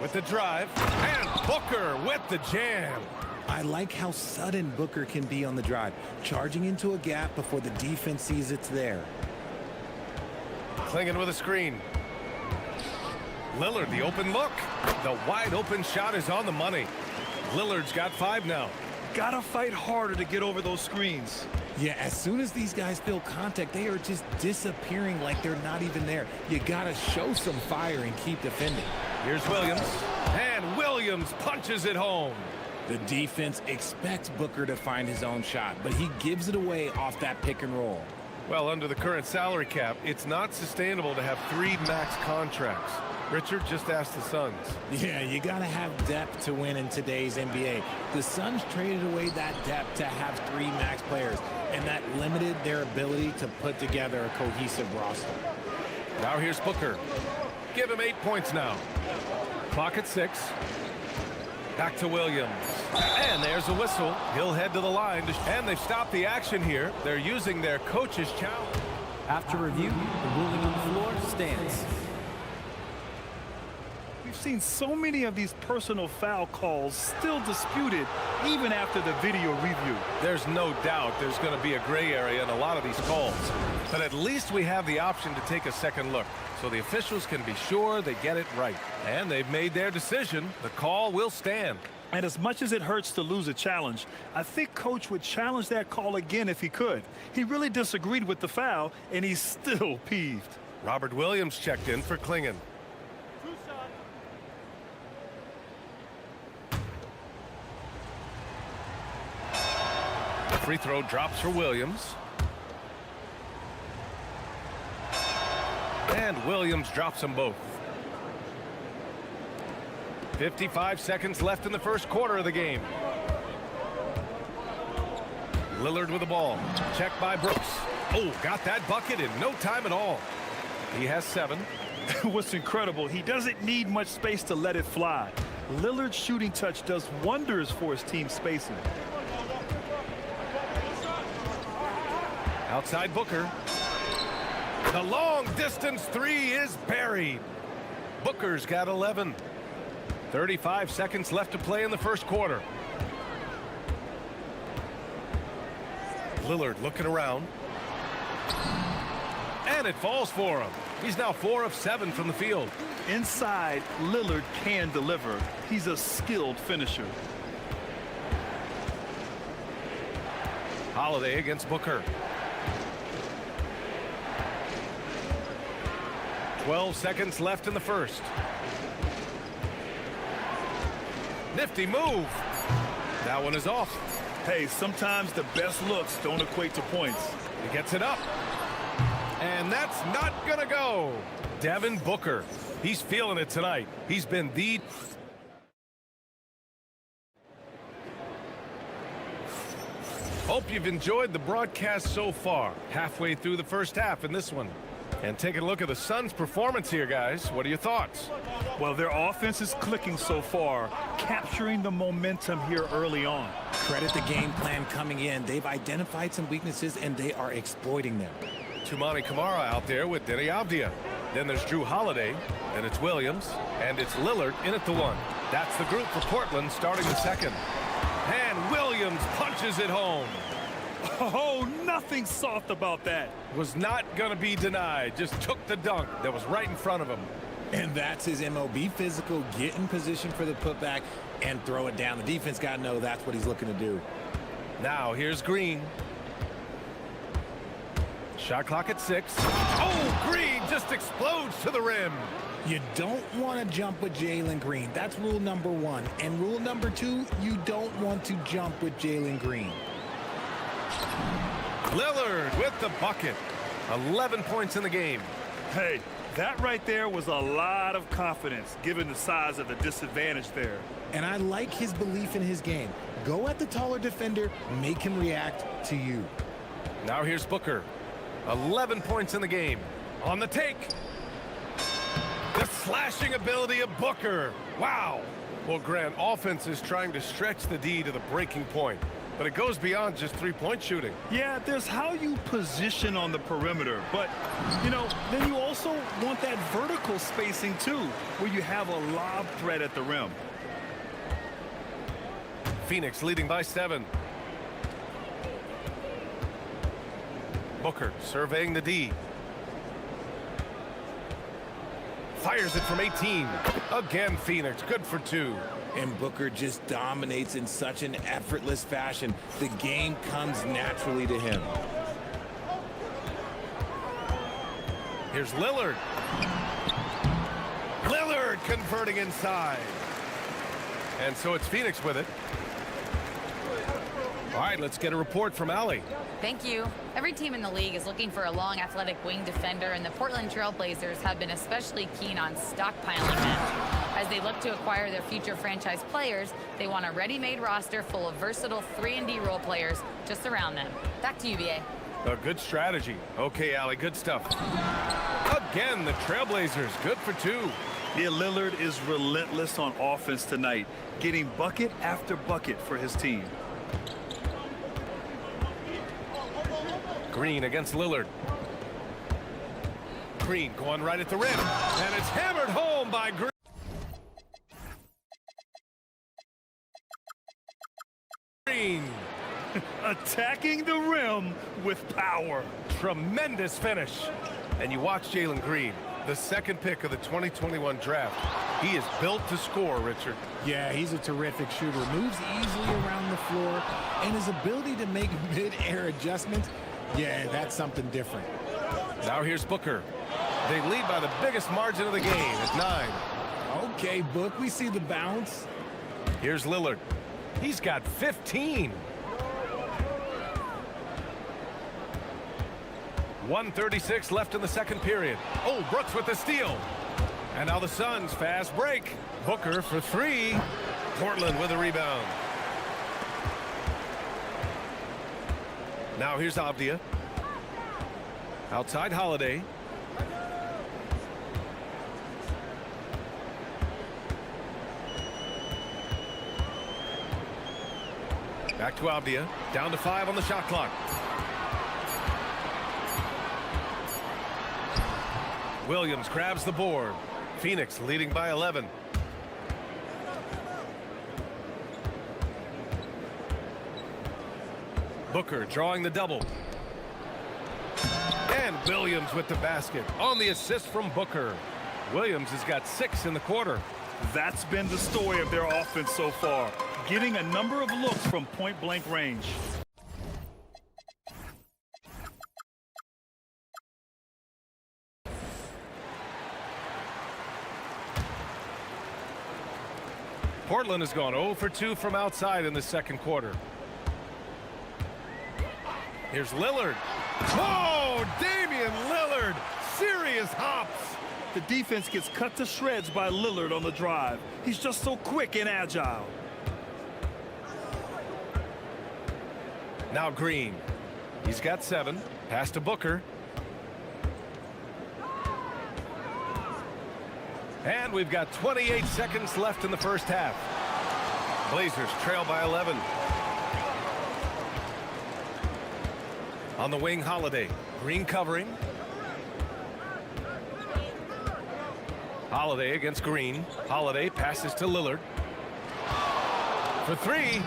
With the drive. And Booker with the jam. I like how sudden Booker can be on the drive, charging into a gap before the defense sees it's there. Clingan with a screen. Lillard, the open look. The wide open shot is on the money. Lillard's got 5 now. Gotta fight harder to get over those screens. Yeah, as soon as these guys feel contact, they are just disappearing like they're not even there. You gotta show some fire and keep defending. Here's Williams. And Williams punches it home. The defense expects Booker to find his own shot, but he gives it away off that pick and roll. Well, under the current salary cap, it's not sustainable to have 3 max contracts. Richard just asked the Suns. Yeah, you got to have depth to win in today's NBA. The Suns traded away that depth to have 3 max players, and that limited their ability to put together a cohesive roster. Now here's Booker. Give him 8 points now. Clock at 6. Back to Williams. And there's a whistle. He'll head to the line. And they've stopped the action here. They're using their coach's challenge. After review, the ruling on the floor stands. We've seen so many of these personal foul calls still disputed even after the video review. There's no doubt there's going to be a gray area in a lot of these calls. But at least we have the option to take a second look, so the officials can be sure they get it right. And they've made their decision. The call will stand. And as much as it hurts to lose a challenge, I think Coach would challenge that call again if he could. He really disagreed with the foul, and he's still peeved. Robert Williams checked in for Klingen. The free throw drops for Williams. And Williams drops them both. 55 seconds left in the first quarter of the game. Lillard with the ball. Checked by Brooks. Oh, got that bucket in no time at all. He has 7. What's incredible, he doesn't need much space to let it fly. Lillard's shooting touch does wonders for his team spacing. Outside Booker. The long distance 3 is buried. Booker's got 11. 35 seconds left to play in the first quarter. Lillard looking around. And it falls for him. He's now 4 of 7 from the field. Inside, Lillard can deliver. He's a skilled finisher. Holiday against Booker. 12 seconds left in the first. Nifty move. That one is off. Hey, sometimes the best looks don't equate to points. He gets it up. And that's not gonna go. Devin Booker. He's feeling it tonight. He's been the... Hope you've enjoyed the broadcast so far. Halfway through the first half in this one. And taking a look at the Suns' performance here, guys. What are your thoughts? Well, their offense is clicking so far, capturing the momentum here early on. Credit the game plan coming in. They've identified some weaknesses, and they are exploiting them. Tumani Kamara out there with Denny Avdia. Then there's Drew Holiday, and it's Williams, and it's Lillard in at the 1. That's the group for Portland starting the second. And Williams punches it home. Oh, nothing soft about that. Was not going to be denied. Just took the dunk that was right in front of him. And that's his MO. Be physical, get in position for the putback, and throw it down. The defense got to know that's what he's looking to do. Now here's Green. Shot clock at 6. Oh, Green just explodes to the rim. You don't want to jump with Jalen Green. That's rule number 1. And rule number 2, you don't want to jump with Jalen Green. Lillard with the bucket. 11 points in the game. Hey, that right there was a lot of confidence given the size of the disadvantage there. And I like his belief in his game. Go at the taller defender, make him react to you. Now here's Booker. 11 points in the game. On the take. The slashing ability of Booker. Wow. Well, Grant, offense is trying to stretch the D to the breaking point. But it goes beyond just three-point shooting. Yeah, there's how you position on the perimeter. But, you know, then you also want that vertical spacing, too, where you have a lob threat at the rim. Phoenix leading by 7. Booker surveying the D. Fires it from 18. Again, Phoenix, good for 2. And Booker just dominates in such an effortless fashion. The game comes naturally to him. Here's Lillard. Lillard converting inside. And so it's Phoenix with it. All right, let's get a report from Allie. Thank you. Every team in the league is looking for a long, athletic wing defender, and the Portland Trail Blazers have been especially keen on stockpiling them. As they look to acquire their future franchise players, they want a ready-made roster full of versatile 3-and-D role players to surround them. Back to you, BA. A good strategy. Okay, Allie, good stuff. Again, the Trailblazers, good for 2. Yeah, Lillard is relentless on offense tonight, getting bucket after bucket for his team. Green against Lillard. Green going right at the rim, and it's hammered home by Green. Green. Attacking the rim with power. Tremendous finish. And you watch Jalen Green, the second pick of the 2021 draft. He is built to score, Richard. Yeah, he's a terrific shooter. Moves easily around the floor, and his ability to make mid-air adjustments, yeah, that's something different. Now here's Booker. They lead by the biggest margin of the game at 9. Okay, Book, we see the bounce. Here's Lillard. He's got 15. 1:36 left in the second period. Oh, Brooks with the steal. And now the Suns fast break. Booker for 3. Portland with a rebound. Now here's Avdia. Outside Holiday. Back to Avdia. Down to 5 on the shot clock. Williams grabs the board. Phoenix leading by 11. Booker drawing the double. And Williams with the basket on the assist from Booker. Williams has got 6 in the quarter. That's been the story of their offense so far, getting a number of looks from point-blank range. Portland has gone 0 for 2 from outside in the second quarter. Here's Lillard. Oh, Damian Lillard. Serious hops. The defense gets cut to shreds by Lillard on the drive. He's just so quick and agile. Now Green. He's got 7. Pass to Booker. And we've got 28 seconds left in the first half. Blazers trail by 11. On the wing, Holiday. Green covering. Holiday against Green. Holiday passes to Lillard. For 3.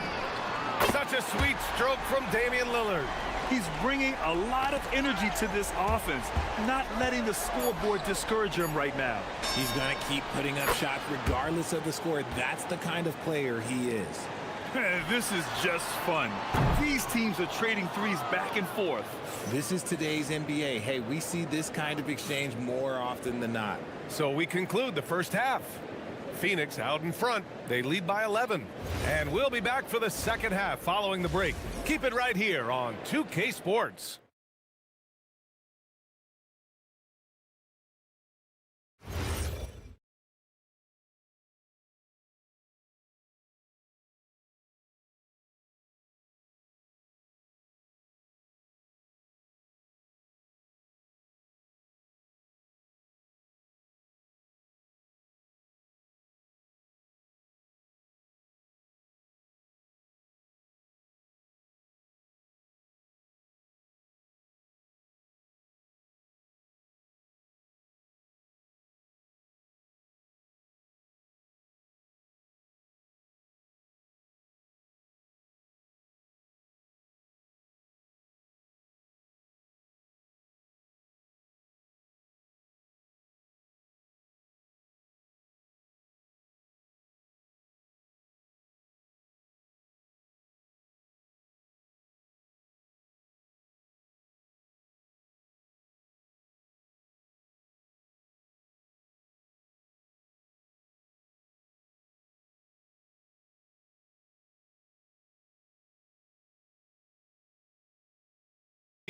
Such a sweet stroke from Damian Lillard. He's bringing a lot of energy to this offense, not letting the scoreboard discourage him right now. He's going to keep putting up shots regardless of the score. That's the kind of player he is. This is just fun. These teams are trading threes back and forth. This is today's NBA. Hey, we see this kind of exchange more often than not. So we conclude the first half. Phoenix out in front. They lead by 11. And we'll be back for the second half following the break. Keep it right here on 2K Sports.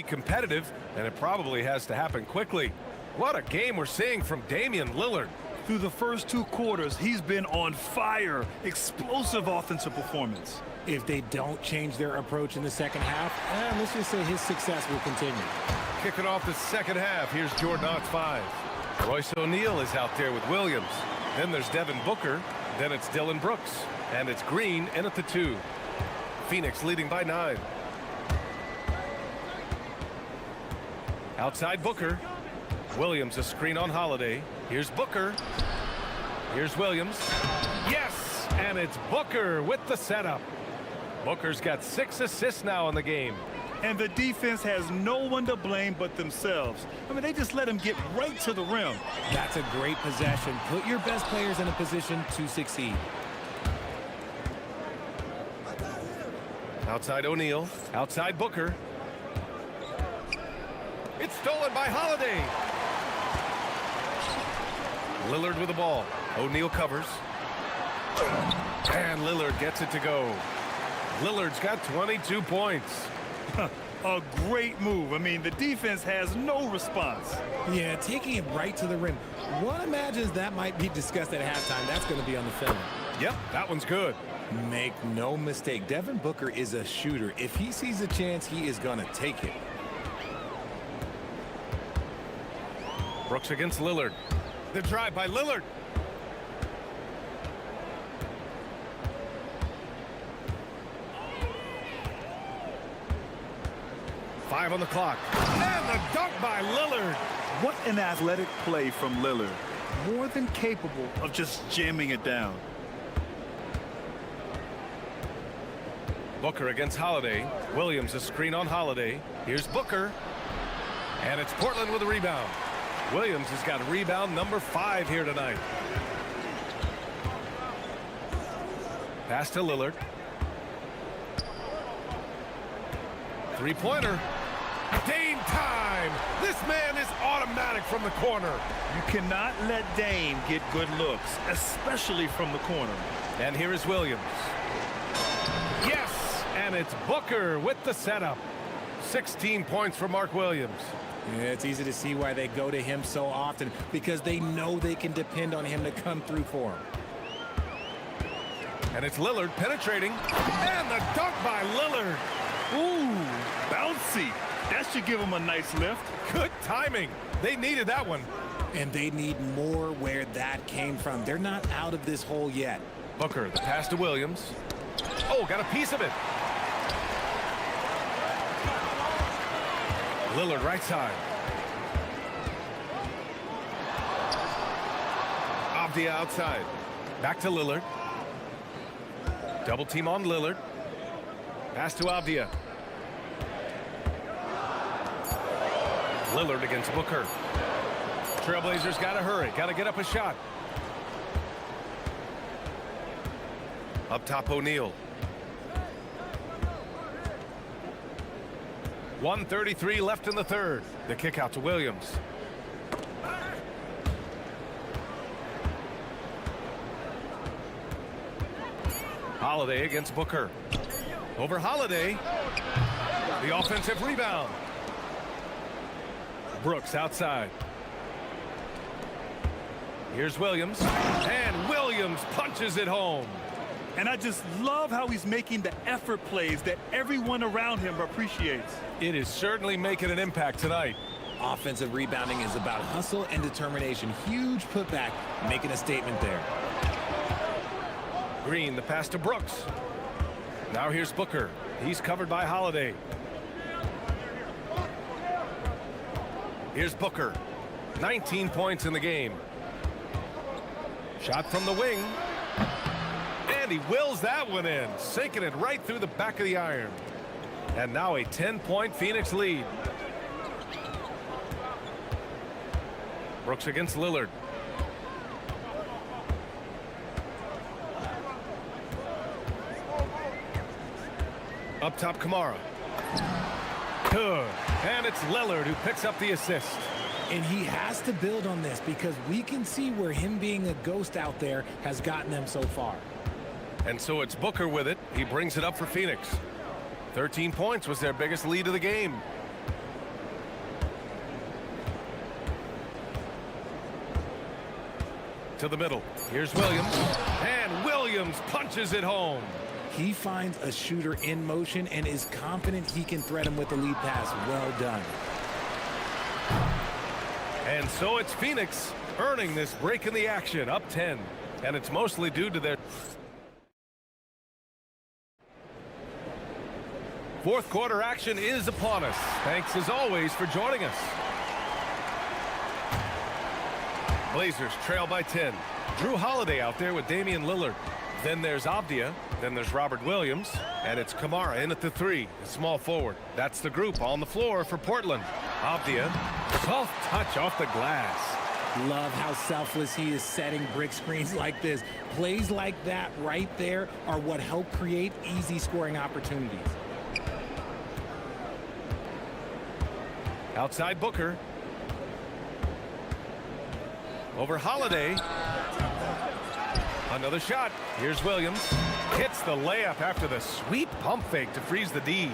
Competitive, and it probably has to happen quickly. What a game we're seeing from Damian Lillard. Through the first 2 quarters, he's been on fire. Explosive offensive performance. If they don't change their approach in the second half, let's just say his success will continue. Kicking off the second half, here's Jordan at 5. Royce O'Neal is out there with Williams. Then there's Devin Booker. Then it's Dylan Brooks. And it's Green in at the 2. Phoenix leading by 9. Outside Booker. Williams a screen on Holiday. Here's Booker. Here's Williams. Yes! And it's Booker with the setup. Booker's got 6 assists now in the game. And the defense has no one to blame but themselves. I mean, they just let him get right to the rim. That's a great possession. Put your best players in a position to succeed. Outside O'Neal, outside Booker. It's stolen by Holiday. Lillard with the ball. O'Neal covers. And Lillard gets it to go. Lillard's got 22 points. A great move. I mean, the defense has no response. Yeah, taking it right to the rim. One imagines that might be discussed at halftime. That's going to be on the film. Yep, that one's good. Make no mistake, Devin Booker is a shooter. If he sees a chance, he is going to take it. Brooks against Lillard. The drive by Lillard. Five on the clock. And the dunk by Lillard. What an athletic play from Lillard. More than capable of just jamming it down. Booker against Holiday. Williams a screen on Holiday. Here's Booker. And it's Portland with a rebound. Williams has got rebound number 5 here tonight. Pass to Lillard. Three-pointer. Dame time! This man is automatic from the corner. You cannot let Dame get good looks, especially from the corner. And here is Williams. Yes! And it's Booker with the setup. 16 points for Mark Williams. Yeah, it's easy to see why they go to him so often, because they know they can depend on him to come through for them. And it's Lillard penetrating. And the dunk by Lillard. Ooh, bouncy. That should give him a nice lift. Good timing. They needed that one. And they need more where that came from. They're not out of this hole yet. Booker, the pass to Williams. Oh, got a piece of it. Lillard right side. Avdia outside. Back to Lillard. Double team on Lillard. Pass to Avdia. Lillard against Booker. Trailblazers got to hurry. Got to get up a shot. Up top, O'Neal. 1:33 left in the third. The kick out to Williams. Holiday against Booker. Over Holiday. The offensive rebound. Brooks outside. Here's Williams. And Williams punches it home. And I just love how he's making the effort plays that everyone around him appreciates. It is certainly making an impact tonight. Offensive rebounding is about hustle and determination. Huge putback, making a statement there. Green, the pass to Brooks. Now here's Booker. He's covered by Holiday. Here's Booker. 19 points in the game. Shot from the wing. And he wills that one in, sinking it right through the back of the iron. And now a 10-point Phoenix lead. Brooks against Lillard. Up top, Kamara. Good. And it's Lillard who picks up the assist. And he has to build on this, because we can see where him being a ghost out there has gotten them so far. And so it's Booker with it. He brings it up for Phoenix. 13 points was their biggest lead of the game. To the middle. Here's Williams. And Williams punches it home. He finds a shooter in motion and is confident he can thread him with the lead pass. Well done. And so it's Phoenix earning this break in the action, up 10. And it's mostly due to their fourth quarter action is upon us. Thanks as always for joining us. Blazers trail by 10. Drew Holiday out there with Damian Lillard. Then there's Avdia. Then there's Robert Williams. And it's Kamara in at the 3, a small forward. That's the group on the floor for Portland. Avdia, soft touch off the glass. Love how selfless he is setting brick screens like this. Plays like that right there are what help create easy scoring opportunities. Outside Booker. Over Holiday. Another shot. Here's Williams. Hits the layup after the sweet pump fake to freeze the D.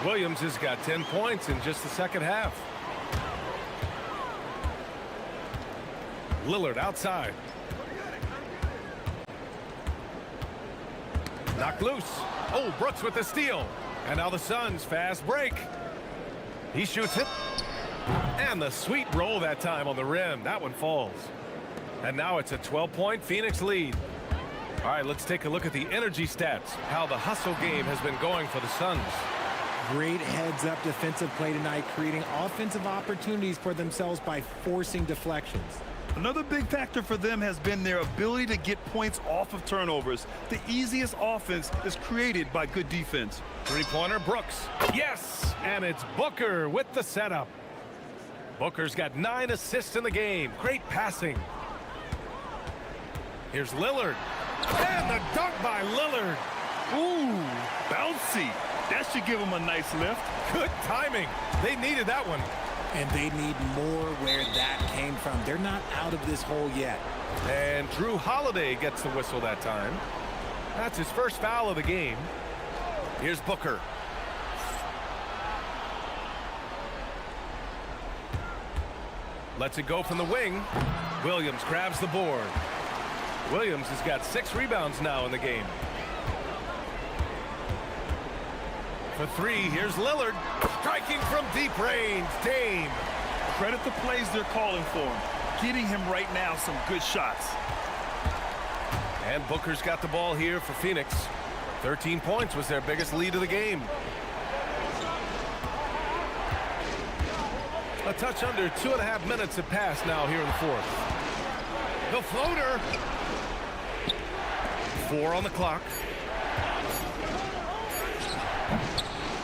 Williams has got 10 points in just the second half. Lillard outside. Knocked loose. Oh, Brooks with the steal. And now the Suns fast break. He shoots it. And the sweet roll that time on the rim. That one falls. And now it's a 12-point Phoenix lead. All right, let's take a look at the energy stats. How the hustle game has been going for the Suns. Great heads-up defensive play tonight, creating offensive opportunities for themselves by forcing deflections. Another big factor for them has been their ability to get points off of turnovers. The easiest offense is created by good defense. Three-pointer, Brooks. Yes! And it's Booker with the setup. Booker's got 9 assists in the game. Great passing. Here's Lillard. And the dunk by Lillard. Ooh, bouncy. That should give him a nice lift. Good timing. They needed that one. And they need more where that came from. They're not out of this hole yet. And Drew Holiday gets the whistle that time. That's his first foul of the game. Here's Booker. Lets it go from the wing. Williams grabs the board. Williams has got 6 rebounds now in the game. For 3, here's Lillard. Striking from deep range. Dame. Credit the plays they're calling for him. Getting him right now some good shots. And Booker's got the ball here for Phoenix. 13 points was their biggest lead of the game. A touch under 2.5 minutes have passed now here in the fourth. The floater. 4 on the clock.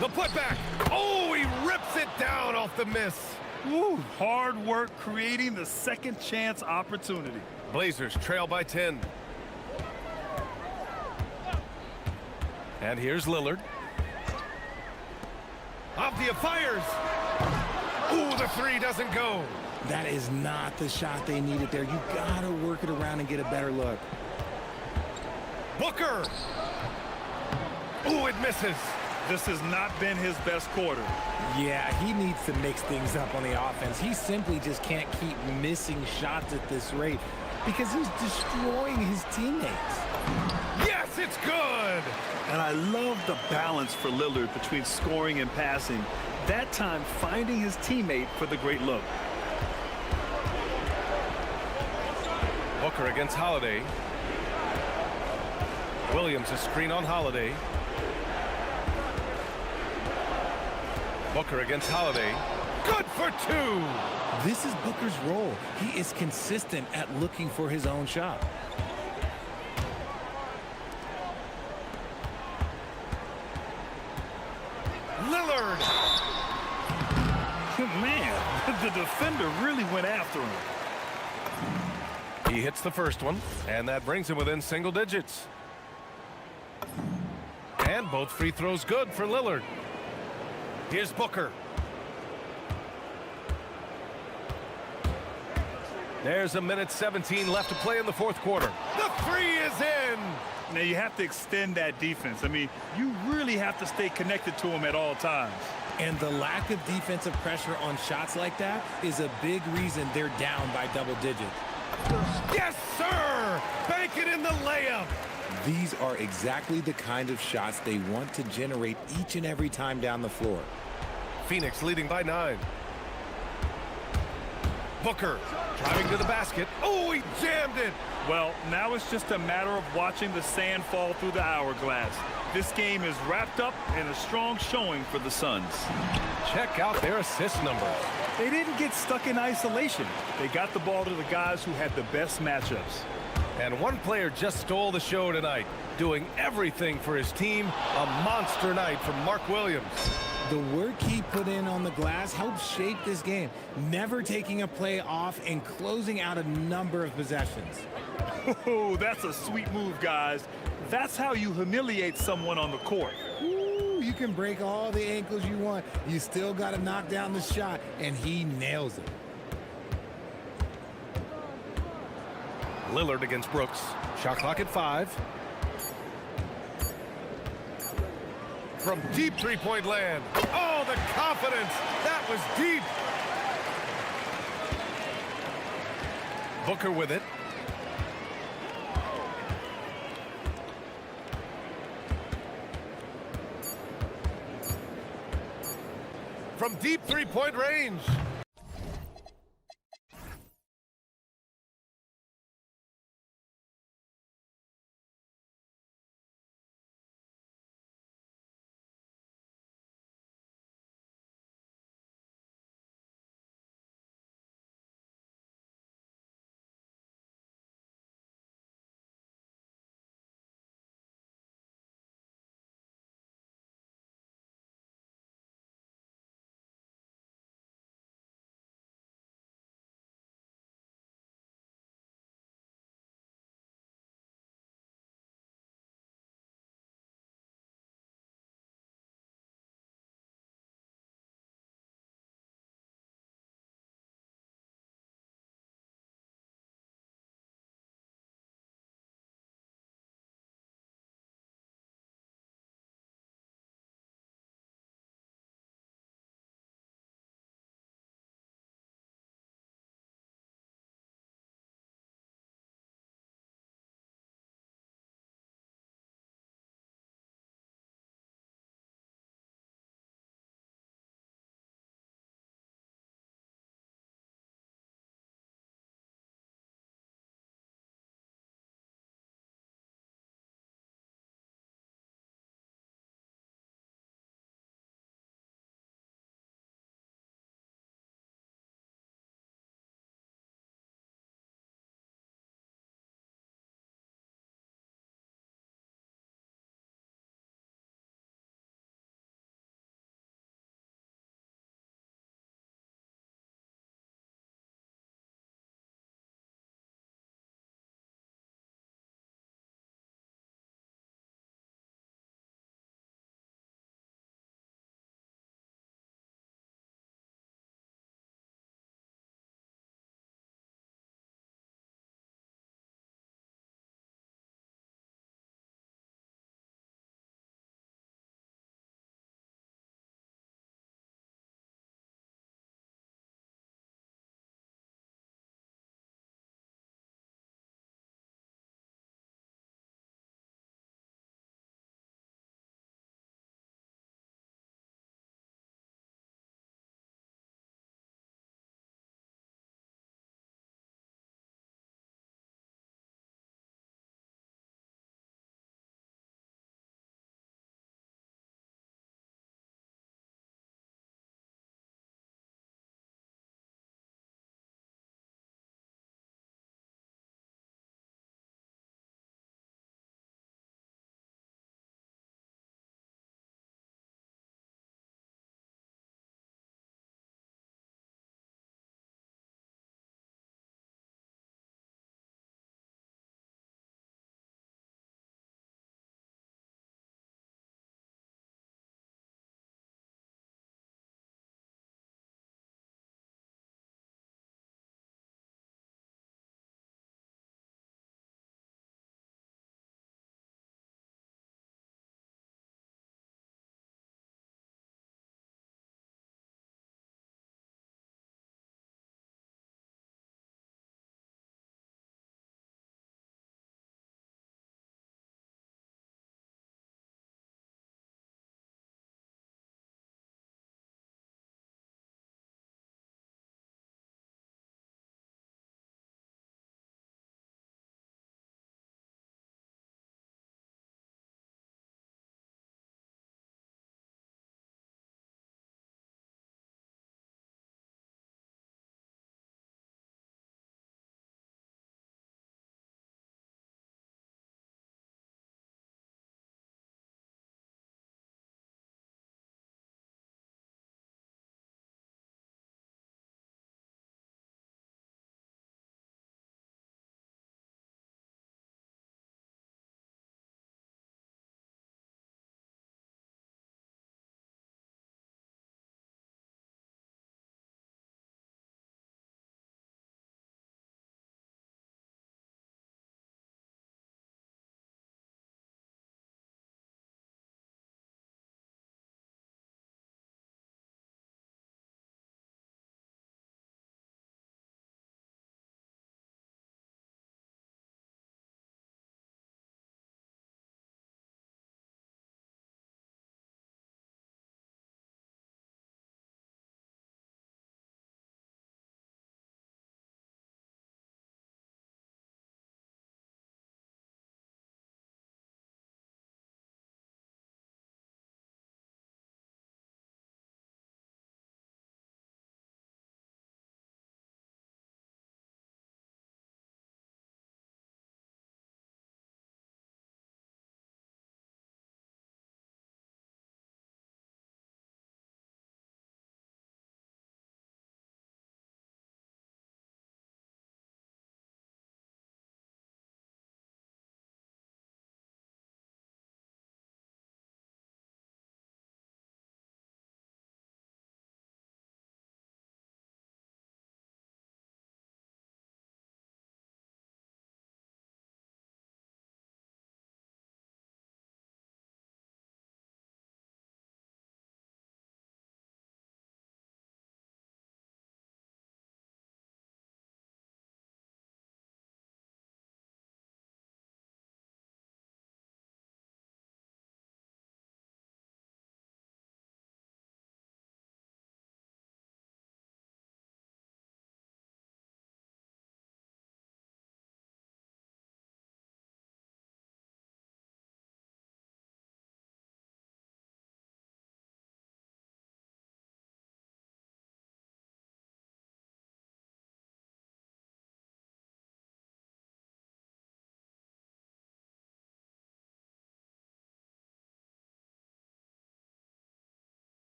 The putback. Oh, he rips it down off the miss. Ooh, hard work creating the second chance opportunity. Blazers trail by 10. And here's Lillard. Avdia fires. Ooh, the 3 doesn't go. That is not the shot they needed there. You gotta work it around and get a better look. Booker. Ooh, it misses. This has not been his best quarter. Yeah, he needs to mix things up on the offense. He simply just can't keep missing shots at this rate because he's destroying his teammates. Yes, it's good. And I love the balance for Lillard between scoring and passing. That time finding his teammate for the great look. Booker against Holiday. Williams a screen on Holiday. Booker against Holiday. Good for 2. This is Booker's role. He is consistent at looking for his own shot. Lillard. Man, the defender really went after him. He hits the first one, and that brings him within single digits. And both free throws good for Lillard. Here's Booker. There's 1:17 left to play in the fourth quarter. The 3 is in. Now you have to extend that defense. I mean, you really have to stay connected to him at all times. And the lack of defensive pressure on shots like that is a big reason they're down by double digits. Yes, sir! Bank it in the layup. These are exactly the kind of shots they want to generate each and every time down the floor. Phoenix leading by 9. Booker driving to the basket. Oh, he jammed it. Well, now it's just a matter of watching the sand fall through the hourglass. This game is wrapped up in a strong showing for the Suns. Check out their assist numbers. They didn't get stuck in isolation. They got the ball to the guys who had the best matchups. And one player just stole the show tonight, doing everything for his team. A monster night from Mark Williams. The work he put in on the glass helped shape this game, never taking a play off and closing out a number of possessions. Oh, that's a sweet move, guys. That's how you humiliate someone on the court. Ooh, you can break all the ankles you want. You still got to knock down the shot, and he nails it. Lillard against Brooks. Shot clock at 5. From deep three-point land. Oh, the confidence. That was deep. Booker with it. From deep three-point range.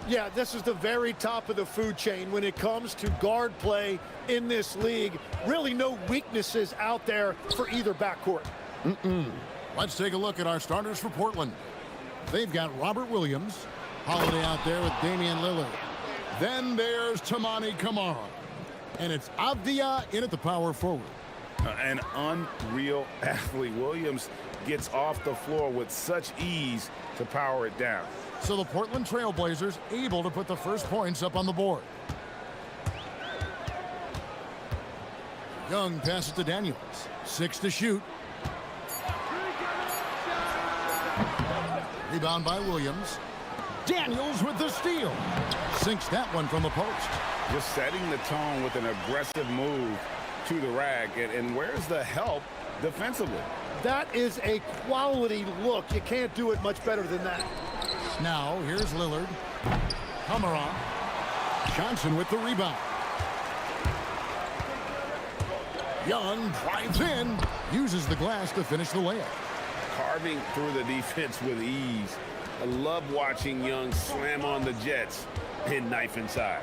Yeah, this is the very top of the food chain when it comes to guard play in this league. Really no weaknesses out there for either backcourt. Let's take a look at our starters for Portland. They've got Robert Williams, Holiday out there with Damian Lillard. Then there's Tamani Kamara. And it's Avdia in at the power forward. An unreal athlete. Williams gets off the floor with such ease to power it down. So the Portland Trailblazers able to put the first points up on the board. Young passes to Daniels. 6 to shoot. Rebound by Williams. Daniels with the steal. Sinks that one from the post. Just setting the tone with an aggressive move to the rack. And where's the help defensively? That is a quality look. You can't do it much better than that. Now, here's Lillard. Kamara. Johnson with the rebound. Young drives in. Uses the glass to finish the layup. Carving through the defense with ease. I love watching Young slam on the Jets and knife inside.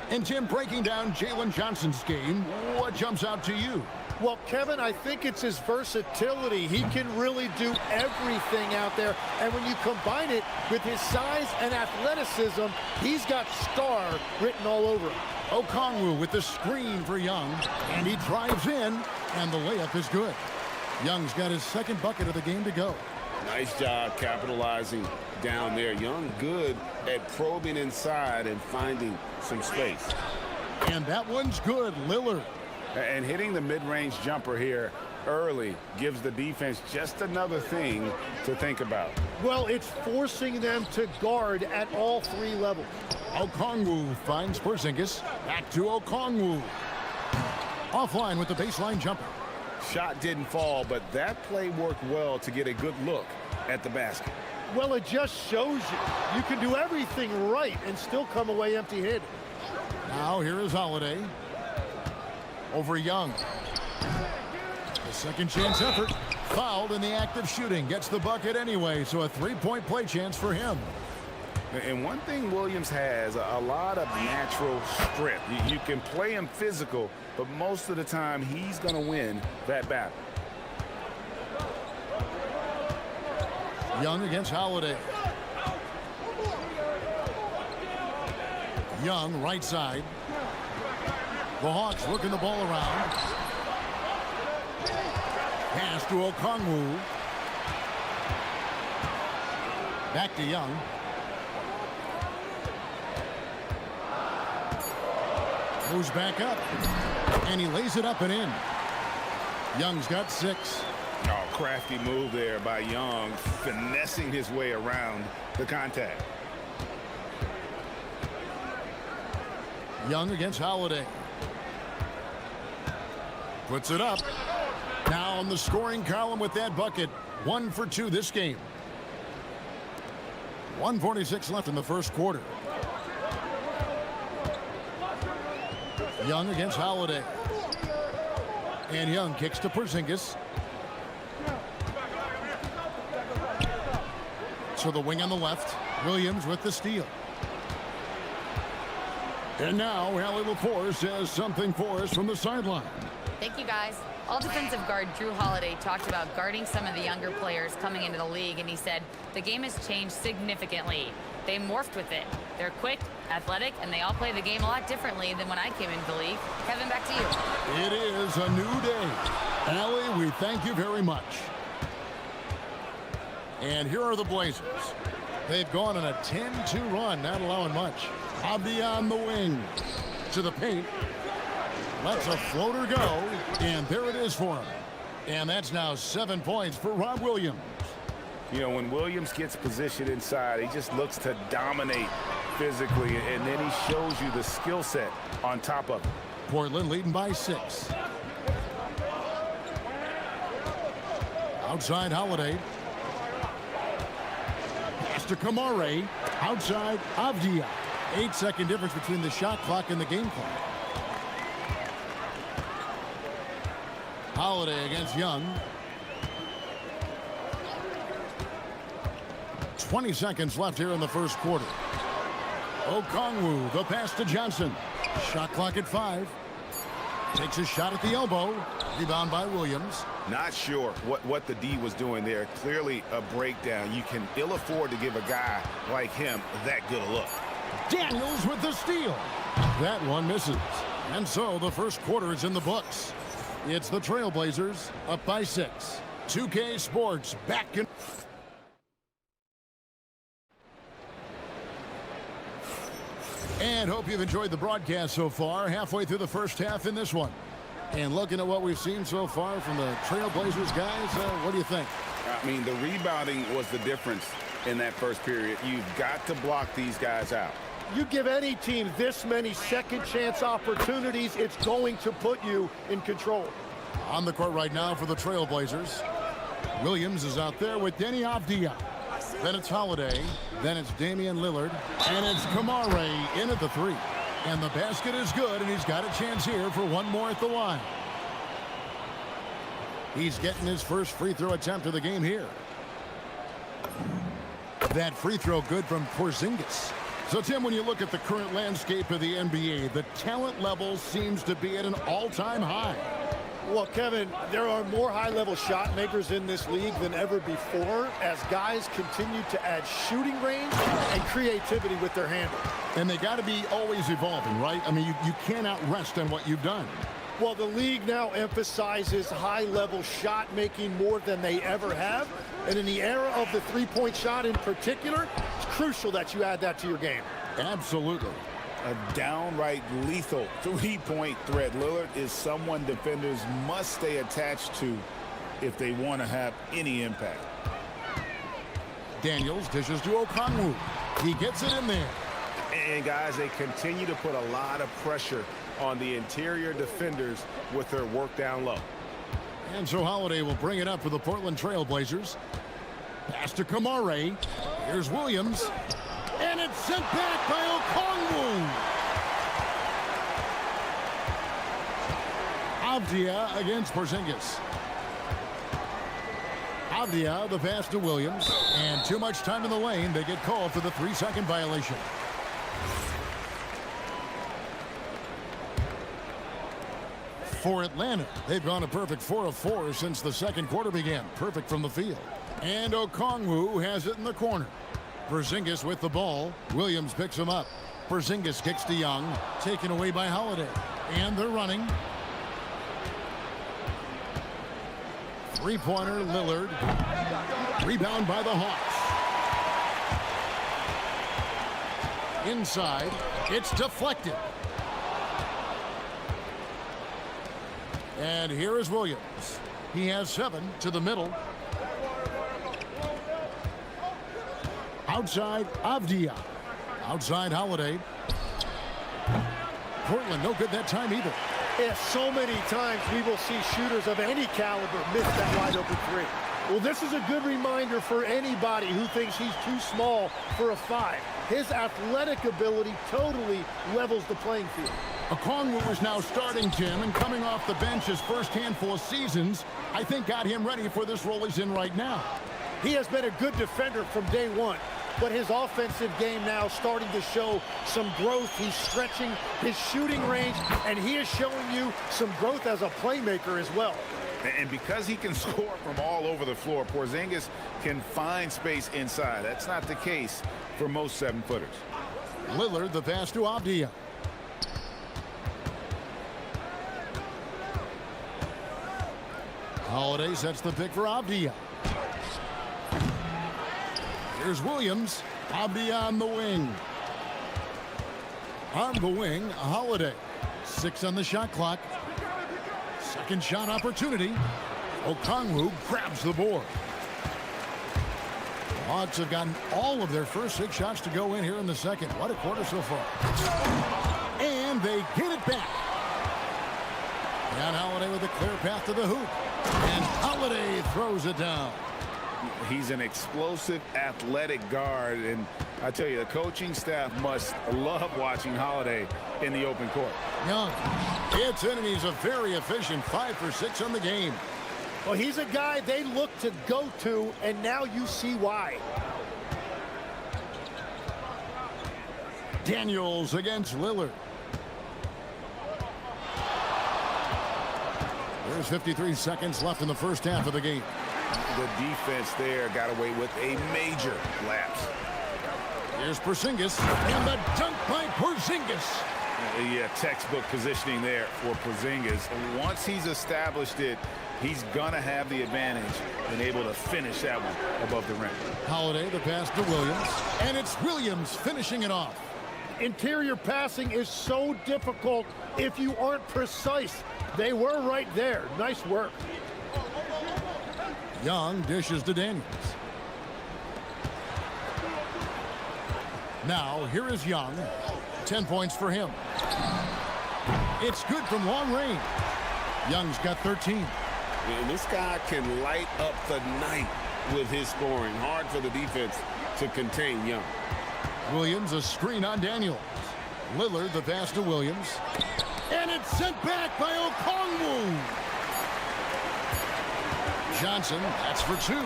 And Tim, breaking down Jalen Johnson's game, what jumps out to you? Well, Kevin, I think it's his versatility. He can really do everything out there. And when you combine it with his size and athleticism, he's got star written all over him. Okongwu with the screen for Young. And he drives in, and the layup is good. Young's got his second bucket of the game to go. Nice job capitalizing down there. Young good at probing inside and finding some space. And that one's good. Lillard. And hitting the mid-range jumper here early gives the defense just another thing to think about. Well, it's forcing them to guard at all 3 levels. Okongwu finds Porzingis. Back to Okongwu. Offline with the baseline jumper. Shot didn't fall, but that play worked well to get a good look at the basket. Well, it just shows you can do everything right and still come away empty-handed. Now here is Holiday. Over Young. The second chance effort. Fouled in the act of shooting. Gets the bucket anyway, so a 3-point play chance for him. And one thing Williams has, a lot of natural strength. You can play him physical, but most of the time he's going to win that battle. Young against Holiday. Young right side. The Hawks working the ball around. Pass to Okongwu. Back to Young. Moves back up. And he lays it up and in. Young's got 6. Oh, crafty move there by Young, finessing his way around the contact. Young against Holiday. Puts it up. Now on the scoring column with that bucket. 1 for 2 this game. 1:46 left in the first quarter. Young against Holiday. And Young kicks to Porzingis. So the wing on the left. Williams with the steal. And now Allie Laforce has something for us from the sideline. Thank you, guys. All defensive guard Drew Holiday talked about guarding some of the younger players coming into the league, and he said the game has changed significantly. They morphed with it. They're quick, athletic, and they all play the game a lot differently than when I came into the league. Kevin, back to you. It is a new day. Allie, we thank you very much. And here are the Blazers. They've gone on a 10-2 run, not allowing much. Abdi on the wing. To the paint. Lets a floater go, and there it is for him. And that's now 7 points for Rob Williams. You know, when Williams gets positioned inside, he just looks to dominate physically, and then he shows you the skill set on top of it. Portland leading by 6. Outside Holiday. Pass to Kamara. Outside Avdia. 8-second difference between the shot clock and the game clock. Holiday against Young. 20 seconds left here in the first quarter. Okongwu, the pass to Johnson. Shot clock at 5. Takes a shot at the elbow. Rebound by Williams. Not sure what the D was doing there. Clearly a breakdown. You can ill afford to give a guy like him that good a look. Daniels with the steal. That one misses. And so the first quarter is in the books. It's the Trailblazers up by 6. 2K Sports back in. And hope you've enjoyed the broadcast so far. Halfway through the first half in this one. And looking at what we've seen so far from the Trailblazers guys, what do you think? I mean, the rebounding was the difference in that first period. You've got to block these guys out. You give any team this many second chance opportunities, it's going to put you in control. On the court right now for the Trailblazers. Williams is out there with Denny Avdia. Then it's Holiday. Then it's Damian Lillard. And it's Kamare in at the 3. And the basket is good, and he's got a chance here for one more at the line. He's getting his first free throw attempt of the game here. That free throw good from Porzingis. So, Tim, when you look at the current landscape of the NBA, the talent level seems to be at an all-time high. Well, Kevin, there are more high-level shot makers in this league than ever before as guys continue to add shooting range and creativity with their handle. And they got to be always evolving, right? I mean, you cannot rest on what you've done. Well, the league now emphasizes high-level shot making more than they ever have. And in the era of the three-point shot in particular, it's crucial that you add that to your game. Absolutely. A downright lethal three-point threat. Lillard is someone defenders must stay attached to if they want to have any impact. Daniels dishes to Okongwu. He gets it in there. And, guys, they continue to put a lot of pressure on the interior defenders with their work down low. And so Holiday will bring it up for the Portland Trailblazers. Pass to Kamare. Here's Williams. And it's sent back by Okongwu. Avdia against Porzingis. Avdia, the pass to Williams. And too much time in the lane. They get called for the 3-second violation. For Atlanta, they've gone a perfect 4 of 4 since the second quarter began. Perfect from the field. And Okongwu has it in the corner. Porzingis with the ball. Williams picks him up. Porzingis kicks to Young. Taken away by Holiday. And they're running. Three-pointer, Lillard. Rebound by the Hawks. Inside. It's deflected. And here is Williams. He has 7 to the middle. Outside, Avdia. Outside, Holiday. Portland, no good that time either. Yeah, so many times we will see shooters of any caliber miss that wide open 3. Well, this is a good reminder for anybody who thinks he's too small for a 5. His athletic ability totally levels the playing field. Okongwu is now starting, Tim, and coming off the bench his first handful of seasons, I think got him ready for this role he's in right now. He has been a good defender from day one, but his offensive game now starting to show some growth. He's stretching his shooting range, and he is showing you some growth as a playmaker as well. And because he can score from all over the floor, Porzingis can find space inside. That's not the case for most 7-footers. Lillard, the pass to Avdia. Holiday sets the pick for Avdia. Here's Williams. Avdia on the wing. On the wing, Holiday. 6 on the shot clock. Second shot opportunity. Okongwu grabs the board. The Hawks have gotten all of their first 6 shots to go in here in the second. What a quarter so far. And they get it back. And Holiday with a clear path to the hoop. And Holiday throws it down. He's an explosive, athletic guard, and I tell you, the coaching staff must love watching Holiday in the open court. Young gets in, and he's a very efficient 5 for 6 on the game. Well, he's a guy they look to go to, and now you see why. Daniels against Lillard. There's 53 seconds left in the first half of the game. The defense there got away with a major lapse. Here's Porzingis, and the dunk by Porzingis. Yeah, textbook positioning there for Porzingis. Once he's established it, he's going to have the advantage and able to finish that one above the rim. Holiday, the pass to Williams, and it's Williams finishing it off. Interior passing is so difficult if you aren't precise. They were right there. Nice work. Young dishes to Daniels. Now, here is Young. 10 points for him. It's good from long range. Young's got 13. And this guy can light up the night with his scoring. Hard for the defense to contain Young. Williams, a screen on Daniels. Lillard, the pass to Williams. And it's sent back by Okongwu. Johnson, that's for two.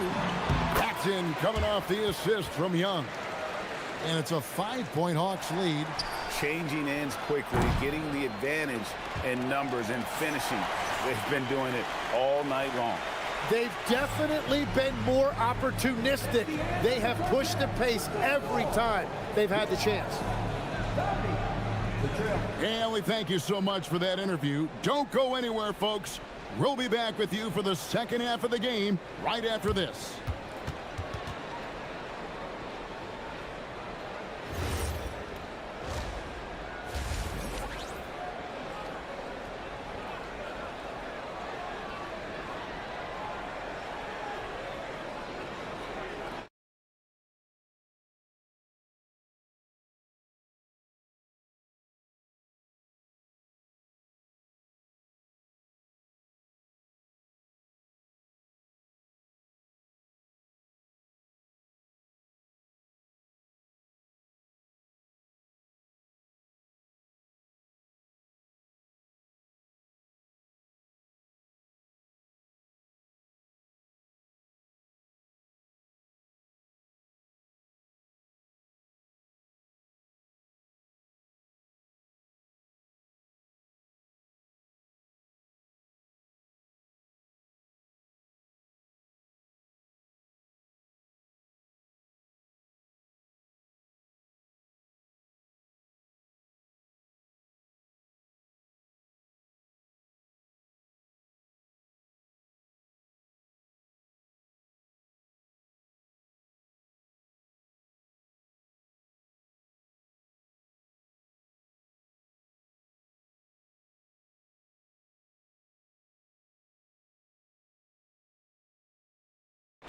Backed in, coming off the assist from Young. And it's a 5-point Hawks lead. Changing ends quickly, getting the advantage in numbers and finishing. They've been doing it all night long. They've definitely been more opportunistic. They have pushed the pace every time they've had the chance. And we thank you so much for that interview. Don't go anywhere, folks. We'll be back with you for the second half of the game right after this.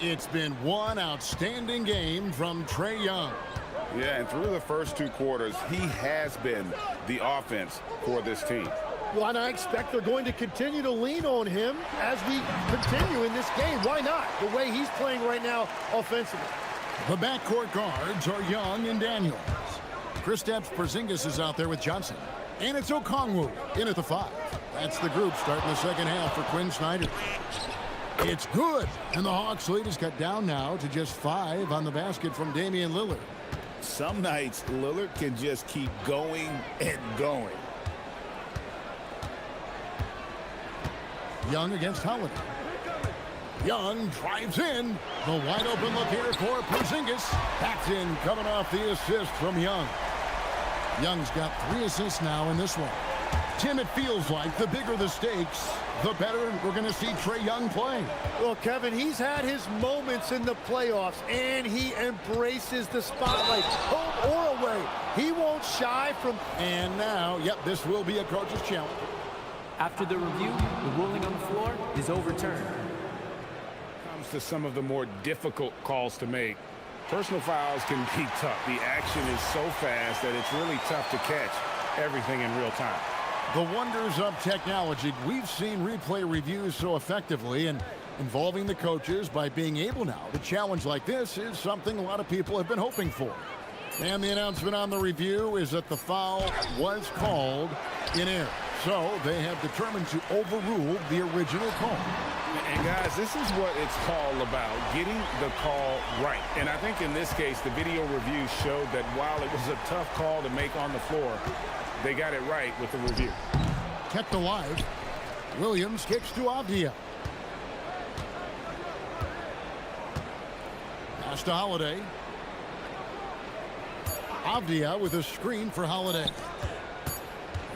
It's been one outstanding game from Trae Young. Yeah, and through the first two quarters, he has been the offense for this team. Well, and I expect they're going to continue to lean on him as we continue in this game. Why not? The way he's playing right now offensively. The backcourt guards are Young and Daniels. Kristaps Porzingis is out there with Johnson. And it's Okongwu in at the 5. That's the group starting the second half for Quinn Snyder. It's good, and the Hawks lead is cut down now to just 5 on the basket from Damian Lillard. Some nights, Lillard can just keep going and going. Young against Holiday. Young drives in. The wide open look here for Porzingis. Backed in, coming off the assist from Young. Young's got 3 assists now in this one. Tim, it feels like the bigger the stakes, the better we're going to see Trae Young play. Well, Kevin, he's had his moments in the playoffs, and he embraces the spotlight, home or away. He won't shy from... And now, yep, this will be a coach's challenge. After the review, the ruling on the floor is overturned. Comes to some of the more difficult calls to make. Personal fouls can be tough. The action is so fast that it's really tough to catch everything in real time. The wonders of technology. We've seen replay reviews so effectively, and involving the coaches by being able now to challenge like this is something a lot of people have been hoping for. And the announcement on the review is that the foul was called in error. So they have determined to overrule the original call. And guys, this is what it's all about, getting the call right. And I think in this case, the video review showed that while it was a tough call to make on the floor, they got it right with the review. Kept alive. Williams kicks to Avdia. Pass to Holiday. Avdia with a screen for Holiday.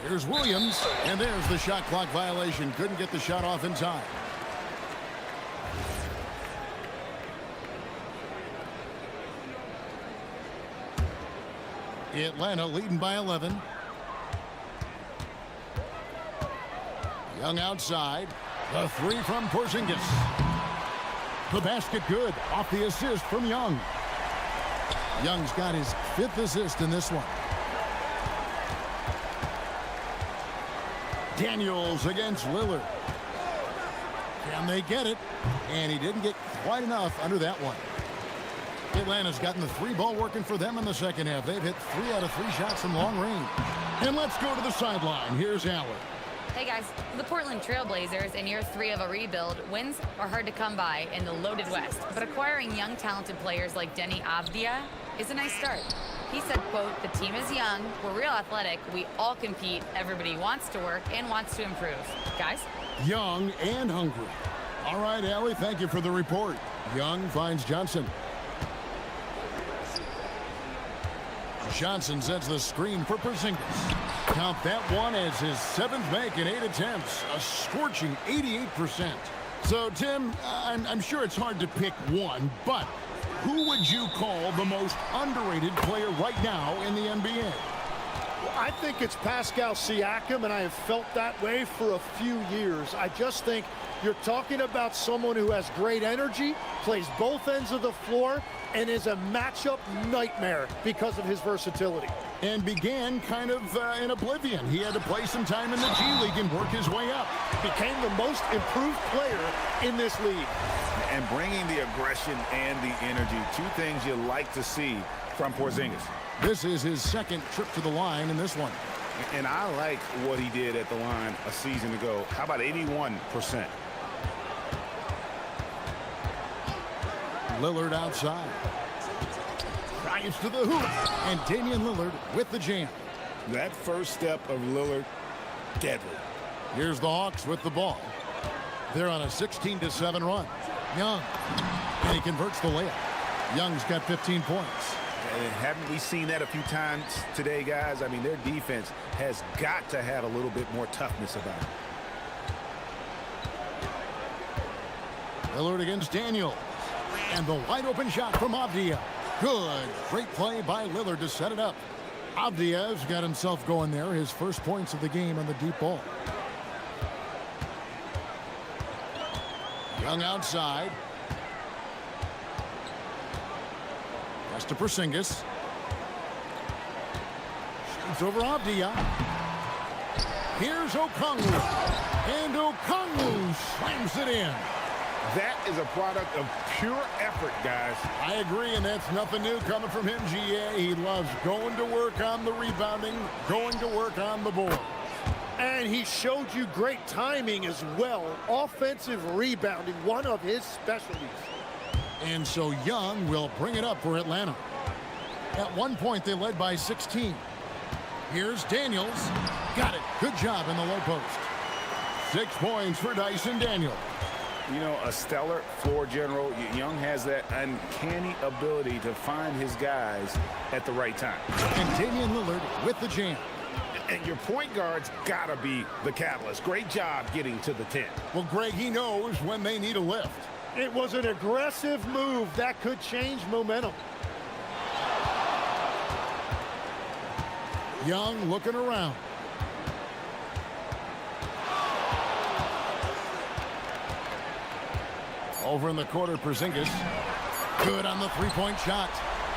Here's Williams, and there's the shot clock violation. Couldn't get the shot off in time. Atlanta leading by 11. Young outside. The three from Porzingis. The basket good. Off the assist from Young. Young's got his 5th assist in this one. Daniels against Lillard. Can they get it? And he didn't get quite enough under that one. Atlanta's gotten the 3-ball working for them in the second half. They've hit 3 out of 3 shots from long range. And let's go to the sideline. Here's Allen. Hey guys, the Portland Trailblazers in year 3 of a rebuild, wins are hard to come by in the loaded West. But acquiring young, talented players like Denny Avdia is a nice start. He said, quote, "The team is young, we're real athletic, we all compete, everybody wants to work and wants to improve." Guys? Young and hungry. All right, Allie, thank you for the report. Young finds Johnson. Johnson sets the screen for Porzingis. Count that one as his 7th make in 8 attempts, a scorching 88%. So, Tim, I'm sure it's hard to pick one, but who would you call the most underrated player right now in the NBA? Well, I think it's Pascal Siakam, and I have felt that way for a few years. I just think you're talking about someone who has great energy, plays both ends of the floor, and is a matchup nightmare because of his versatility. And began kind of in oblivion. He had to play some time in the G League and work his way up. Became the most improved player in this league. And bringing the aggression and the energy, 2 things you like to see from Porzingis. This is his 2nd trip to the line in this one. And I like what he did at the line a season ago. How about 81%? Lillard outside. Drives to the hoop. And Damian Lillard with the jam. That first step of Lillard, deadly. Here's the Hawks with the ball. They're on a 16-7 run. Young. And he converts the layup. Young's got 15 points. And haven't we seen that a few times today, guys? I mean, their defense has got to have a little bit more toughness about it. Lillard against Daniels. And the wide open shot from Avdia. Good. Great play by Lillard to set it up. Avdia's got himself going there. His first points of the game on the deep ball. Young outside. Pass to Porzingis. Shoots over Avdia. Here's Okongwu. And Okongwu slams it in. That is a product of pure effort, guys. I agree, and that's nothing new coming from him, GA. He loves going to work on the rebounding, going to work on the board. And he showed you great timing as well. Offensive rebounding, one of his specialties. And so Young will bring it up for Atlanta. At one point, they led by 16. Here's Daniels. Got it. Good job in the low post. 6 points for Dyson Daniels. You know, a stellar floor general. Young has that uncanny ability to find his guys at the right time. And Damian Lillard with the jam. And your point guard's got to be the catalyst. Great job getting to the 10. Well, Greg, he knows when they need a lift. It was an aggressive move that could change momentum. Young looking around. Over in the quarter, Porzingis. Good on the three-point shot.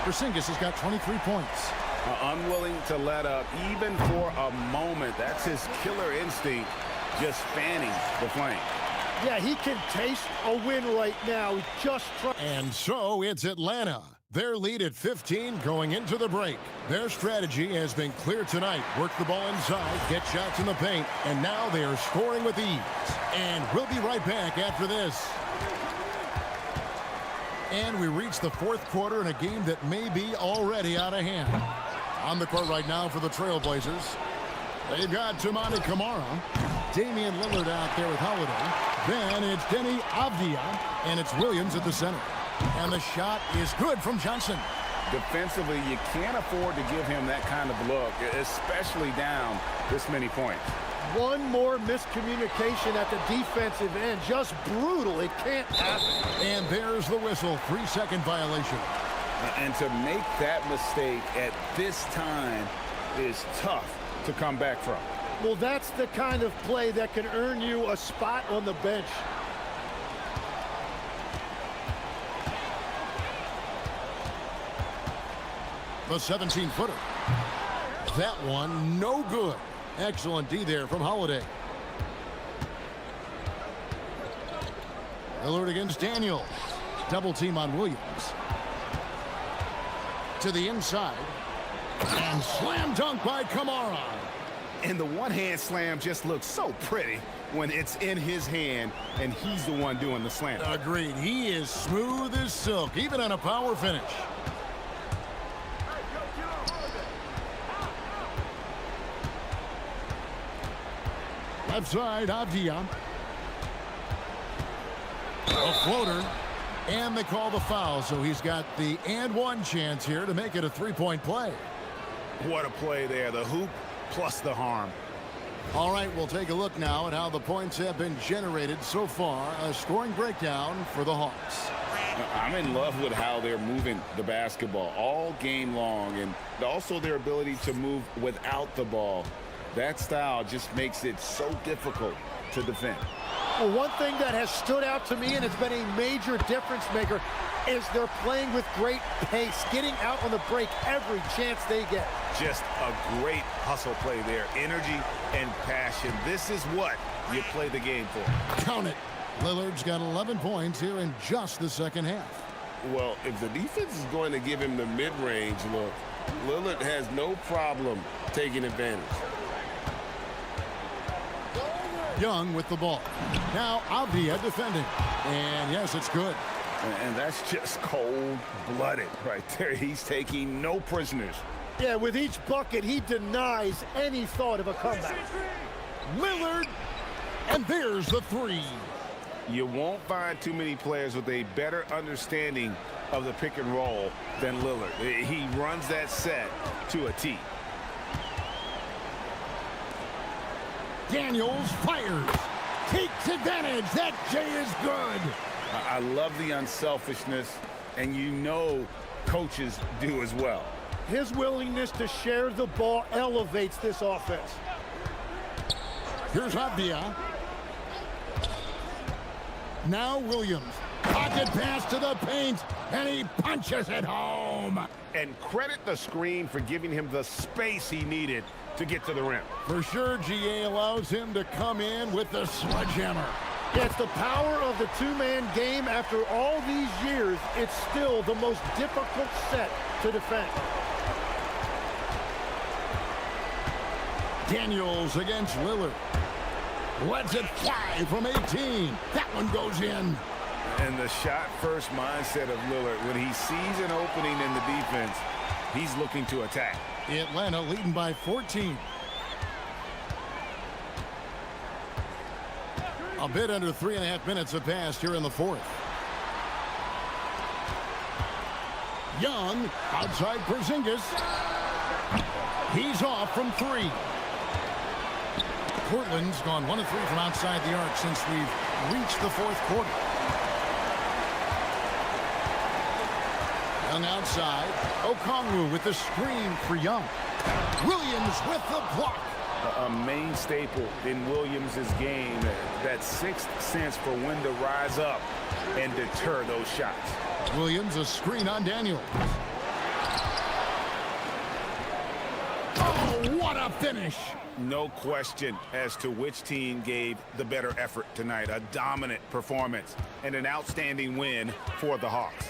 Porzingis has got 23 points. Unwilling to let up, even for a moment. That's his killer instinct, just fanning the flame. Yeah, he can taste a win right now. Just try. And so it's Atlanta Their lead at 15 going into the break. Their strategy has been clear tonight. Work the ball inside, get shots in the paint, and now they are scoring with ease. And we'll be right back after this. And we reach the fourth quarter in a game that may be already out of hand. On the court right now for the Trailblazers. They've got Toumani Camara, Damian Lillard out there with Holiday. Then it's Denny Avdia, and it's Williams at the center. And the shot is good from Johnson. Defensively, you can't afford to give him that kind of look, especially down this many points. One more miscommunication at the defensive end. Just brutal. It can't happen. And there's the whistle. 3-second violation. And to make that mistake at this time is tough to come back from. Well, that's the kind of play that can earn you a spot on the bench. The 17-footer. That one, no good. Excellent D there from Holiday. Lillard against Daniels. Double team on Williams. To the inside. And slam dunk by Camara. And the one-hand slam just looks so pretty when it's in his hand and he's the one doing the slam. Agreed. He is smooth as silk, even on a power finish. Left side, Avdia. A floater. And they call the foul, so he's got the and one chance here to make it a three-point play. What a play there. The hoop plus the harm. All right, we'll take a look now at how the points have been generated so far. A scoring breakdown for the Hawks. I'm in love with how they're moving the basketball all game long, and also their ability to move without the ball. That style just makes it so difficult to defend. Well, one thing that has stood out to me, and it's been a major difference maker, is they're playing with great pace, getting out on the break every chance they get. Just a great hustle play there. Energy and passion. This is what you play the game for. Count it. Lillard's got 11 points here in just the second half. Well, if the defense is going to give him the mid-range look, Lillard has no problem taking advantage. Young with the ball. Now Avdia defending. And yes, it's good. And that's just cold-blooded right there. He's taking no prisoners. Yeah, with each bucket, he denies any thought of a comeback. Lillard, and there's the three. You won't find too many players with a better understanding of the pick and roll than Lillard. He runs that set to a T. Daniels fires. Takes advantage. That J is good. I love the unselfishness, and you know coaches do as well. His willingness to share the ball elevates this offense. Here's Avdia. Now Williams. Pocket pass to the paint, and he punches it home. And credit the screen for giving him the space he needed to get to the rim. For sure, GA allows him to come in with the sledgehammer. It's the power of the two-man game. After all these years, it's still the most difficult set to defend. Daniels against Lillard. Lets it fly from 18. That one goes in. And the shot-first mindset of Lillard, when he sees an opening in the defense, he's looking to attack. Atlanta leading by 14. A bit under 3.5 minutes have passed here in the fourth. Young outside Porzingis. He's off from three. Portland's gone 1 of 3 from outside the arc since we've reached the fourth quarter. Young outside. Okongwu with the screen for Young. Williams with the block. A main staple in Williams' game, that sixth sense for when to rise up and deter those shots. Williams a screen on Daniels. Oh, what a finish! No question as to which team gave the better effort tonight. A dominant performance and an outstanding win for the Hawks.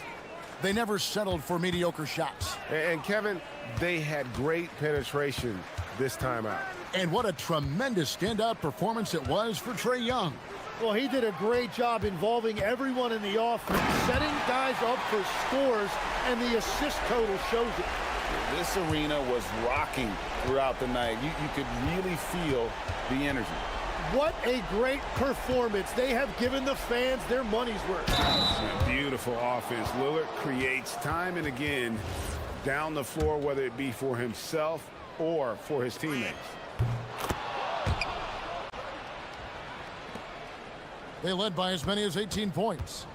They never settled for mediocre shots. And Kevin, they had great penetration this time out. And what a tremendous standout performance it was for Trae Young. Well, he did a great job involving everyone in the offense, setting guys up for scores, and the assist total shows it. This arena was rocking throughout the night. You could really feel the energy. What a great performance. They have given the fans their money's worth. Beautiful offense. Lillard creates time and again down the floor, whether it be for himself or for his teammates. They led by as many as 18 points.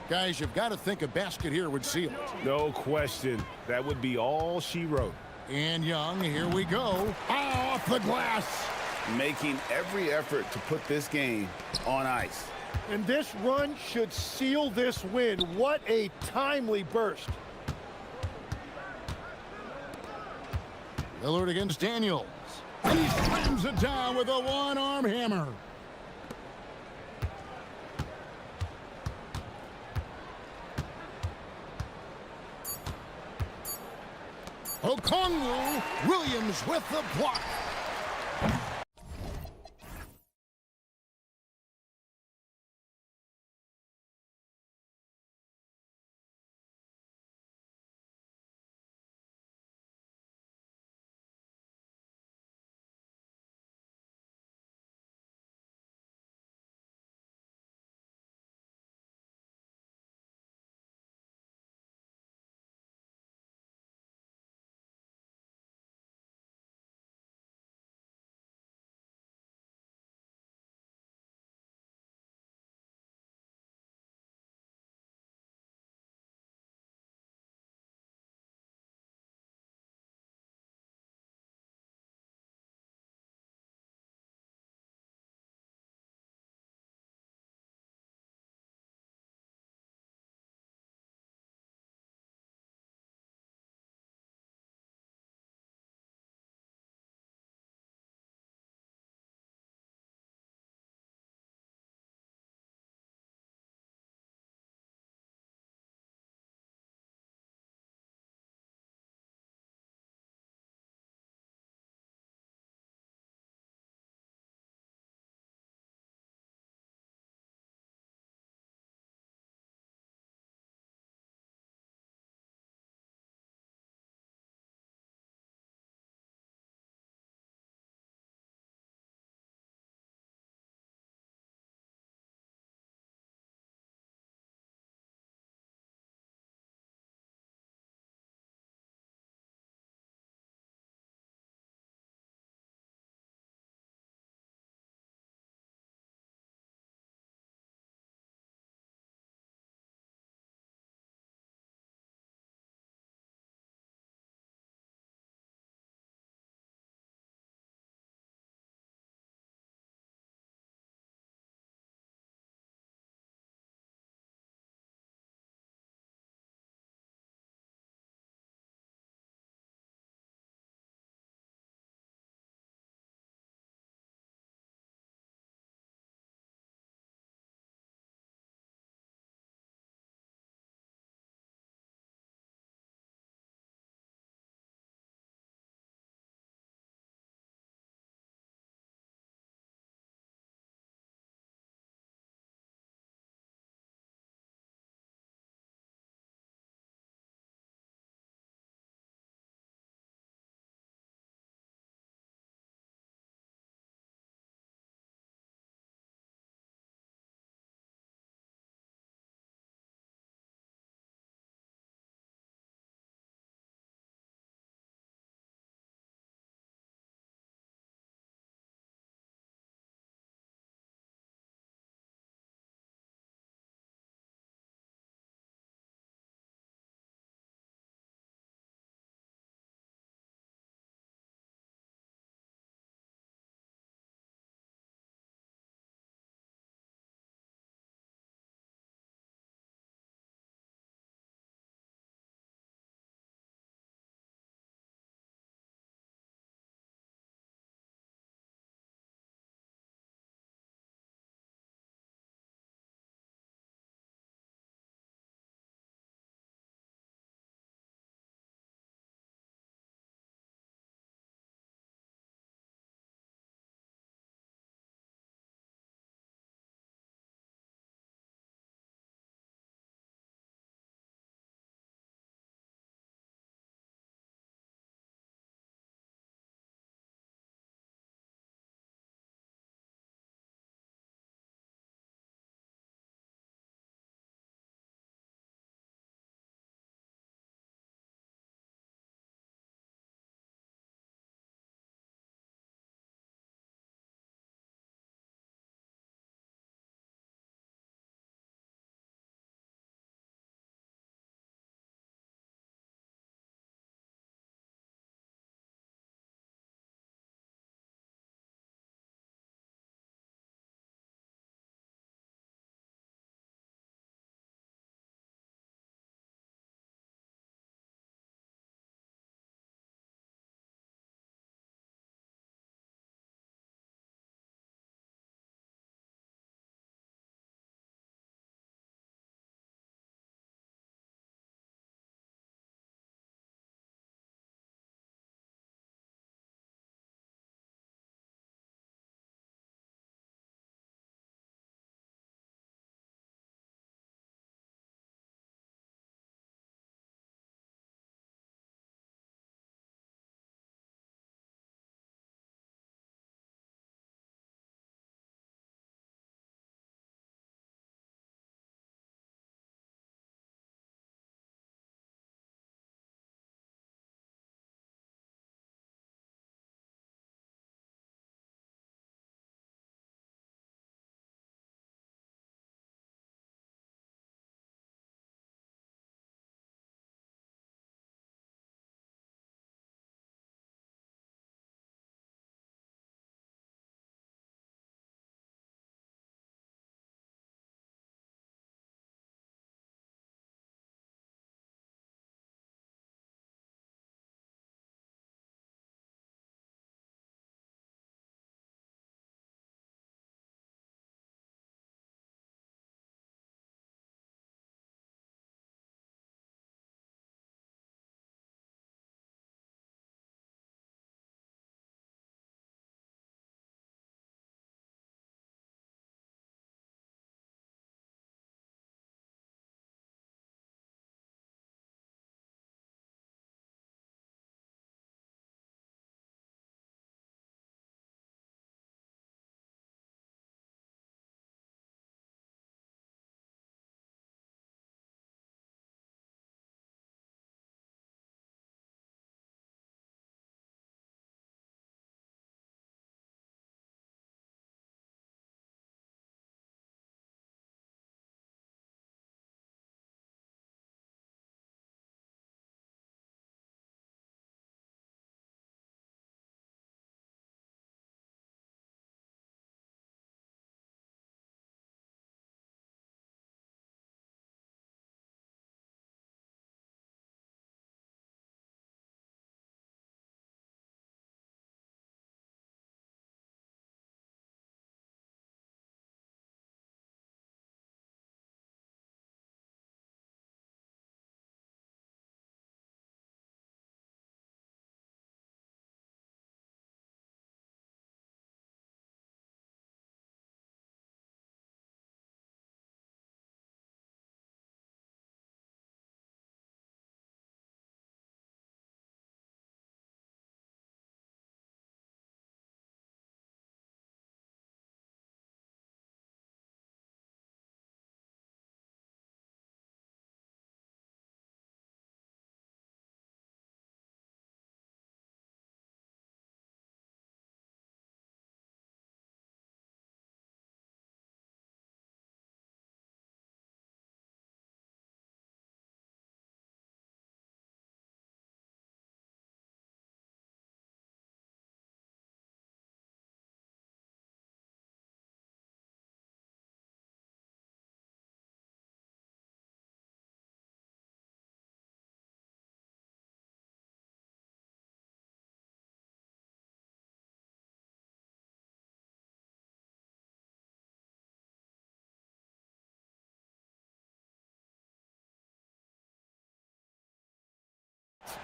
Guys, you've got to think a basket here would seal it. No question. That would be all she wrote. And Young, here we go. Off the glass. Making every effort to put this game on ice. And this run should seal this win. What a timely burst. Lillard against Daniels. He slams it down with a one-arm hammer. Okongwu, Williams with the block.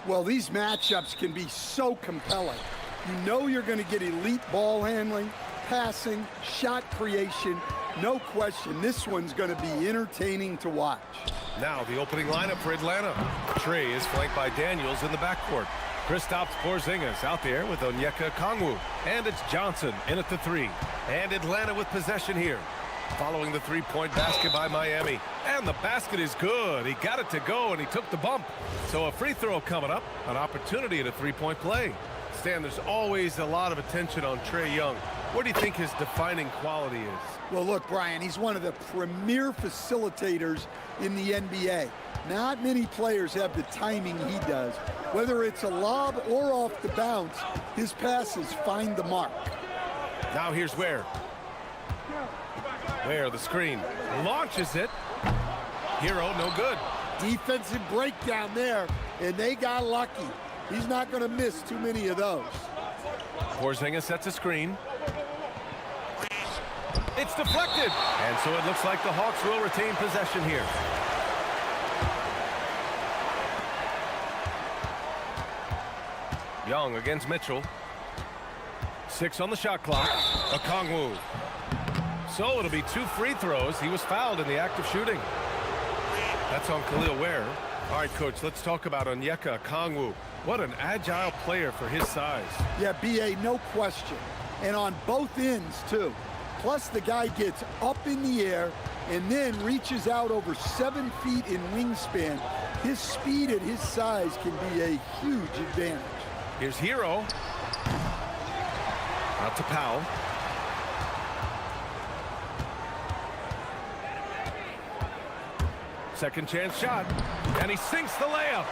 Well, these matchups can be so compelling. You know you're going to get elite ball handling, passing, shot creation. No question, this one's going to be entertaining to watch. Now the opening lineup for Atlanta. Trey is flanked by Daniels in the backcourt. Kristaps Porzingis out there with Onyeka Okongwu. And it's Johnson in at the 3. And Atlanta with possession here. Following the three-point basket by Miami. And the basket is good. He got it to go, and he took the bump. So a free throw coming up. An opportunity at a three-point play. Stan, there's always a lot of attention on Trae Young. What do you think his defining quality is? Well, look, Brian, he's one of the premier facilitators in the NBA. Not many players have the timing he does. Whether it's a lob or off the bounce, his passes find the mark. Now here's Ware. Ware, the screen. Launches it. Hero, no good. Defensive breakdown there, and they got lucky. He's not going to miss too many of those. Porzingis sets a screen. It's deflected. And so it looks like the Hawks will retain possession here. Young against Mitchell. 6 on the shot clock. Okongwu. So it'll be 2 free throws. He was fouled in the act of shooting. That's on Khalil Ware. All right, Coach, let's talk about Onyeka Okongwu. What an agile player for his size. Yeah, B.A., no question. And on both ends, too. Plus, the guy gets up in the air and then reaches out over 7 feet in wingspan. His speed at his size can be a huge advantage. Here's Hero. Out to Powell. Second chance shot. And he sinks the layup.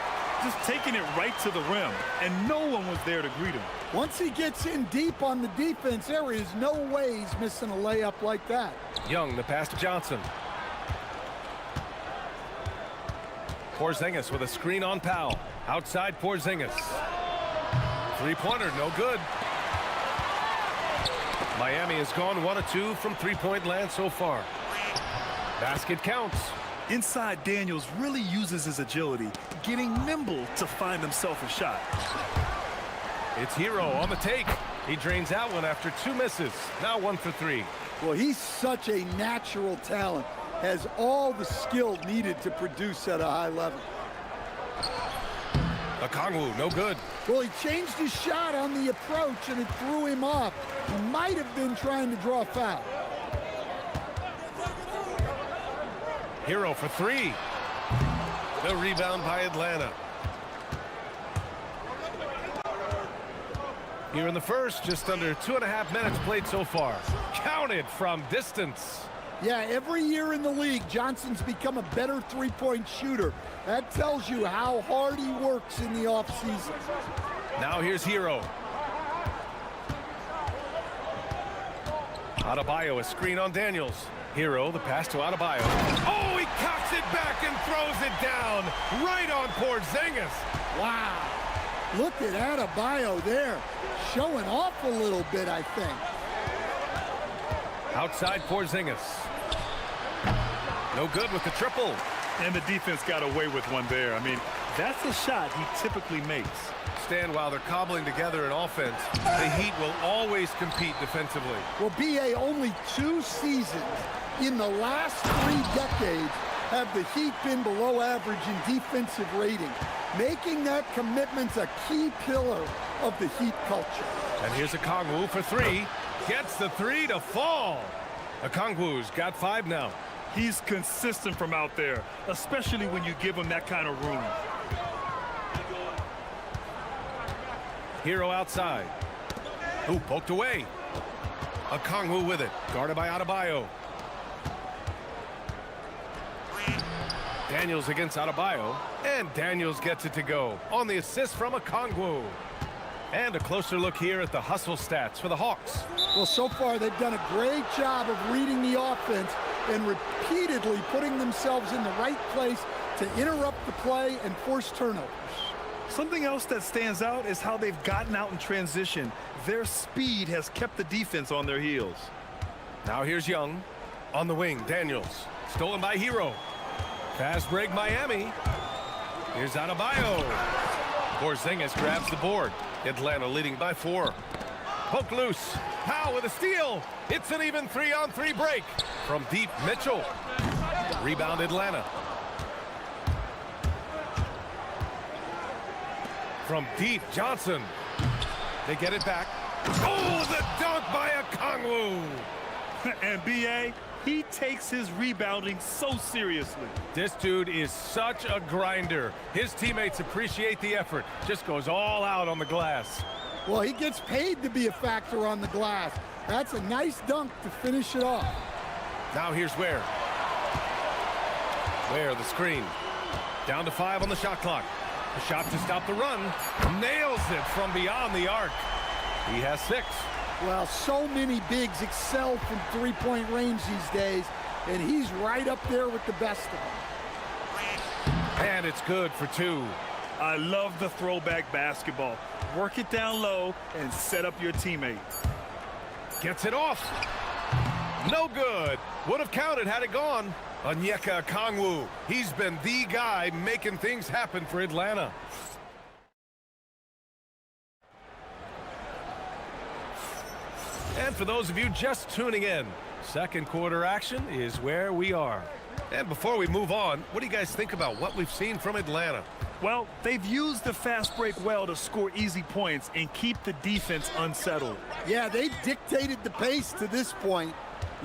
Just taking it right to the rim, and no one was there to greet him. Once he gets in deep on the defense, there is no way he's missing a layup like that. Young, the pass to Johnson. Porzingis with a screen on Powell. Outside Porzingis. Three-pointer, no good. Miami has gone 1 of 2 from three-point land so far. Basket counts. Inside, Daniels really uses his agility, getting nimble to find himself a shot. It's Hero on the take. He drains that one after 2 misses. Now 1 for 3. Well, he's such a natural talent. Has all the skill needed to produce at a high level. Okongwu, no good. Well, he changed his shot on the approach, and it threw him off. He might have been trying to draw a foul. Hero for 3. The rebound by Atlanta. Here in the first, just under 2.5 minutes played so far. Counted from distance. Yeah, every year in the league, Johnson's become a better three-point shooter. That tells you how hard he works in the offseason. Now here's Hero. Adebayo, a screen on Daniels. Hero, the pass to Adebayo. Oh, he cocks it back and throws it down right on Porzingis. Wow. Look at Adebayo there. Showing off a little bit, I think. Outside Porzingis. No good with the triple. And the defense got away with one there. I mean, that's a shot he typically makes. Stan, while they're cobbling together in offense, the Heat will always compete defensively. Well, B.A., only 2 seasons in the last 3 decades have the Heat been below average in defensive rating, making that commitment a key pillar of the Heat culture. And here's Okongwu for 3. Gets the 3 to fall. Okongwu's got 5 now. He's consistent from out there, especially when you give him that kind of room. Hero outside. Ooh, poked away. Okongwu with it. Guarded by Adebayo. Daniels against Adebayo. And Daniels gets it to go on the assist from Okongwu. And a closer look here at the hustle stats for the Hawks. Well, so far they've done a great job of reading the offense and repeatedly putting themselves in the right place to interrupt the play and force turnovers. Something else that stands out is how they've gotten out in transition. Their speed has kept the defense on their heels. Now here's Young. On the wing, Daniels. Stolen by Hero. Fast break Miami. Here's Adebayo. Porzingis grabs the board. Atlanta leading by 4. Poke loose. Powell with a steal. It's an even 3-on-3 break. From deep, Mitchell. Rebound, Atlanta. From deep, Johnson. They get it back. Oh, the dunk by Okongwu. And B.A., he takes his rebounding so seriously. This dude is such a grinder. His teammates appreciate the effort. Just goes all out on the glass. Well, he gets paid to be a factor on the glass. That's a nice dunk to finish it off. Now here's Ware. Ware, the screen. Down to 5 on the shot clock. A shot to stop the run. Nails it from beyond the arc. He has 6. Well, so many bigs excel from three-point range these days, and he's right up there with the best of them. And it's good for 2. I love the throwback basketball. Work it down low and set up your teammate. Gets it off. No good. Would have counted had it gone. Onyeka Okongwu. He's been the guy making things happen for Atlanta. And for those of you just tuning in, second quarter action is where we are. And before we move on, what do you guys think about what we've seen from Atlanta? Well, they've used the fast break well to score easy points and keep the defense unsettled. Yeah, they dictated the pace to this point,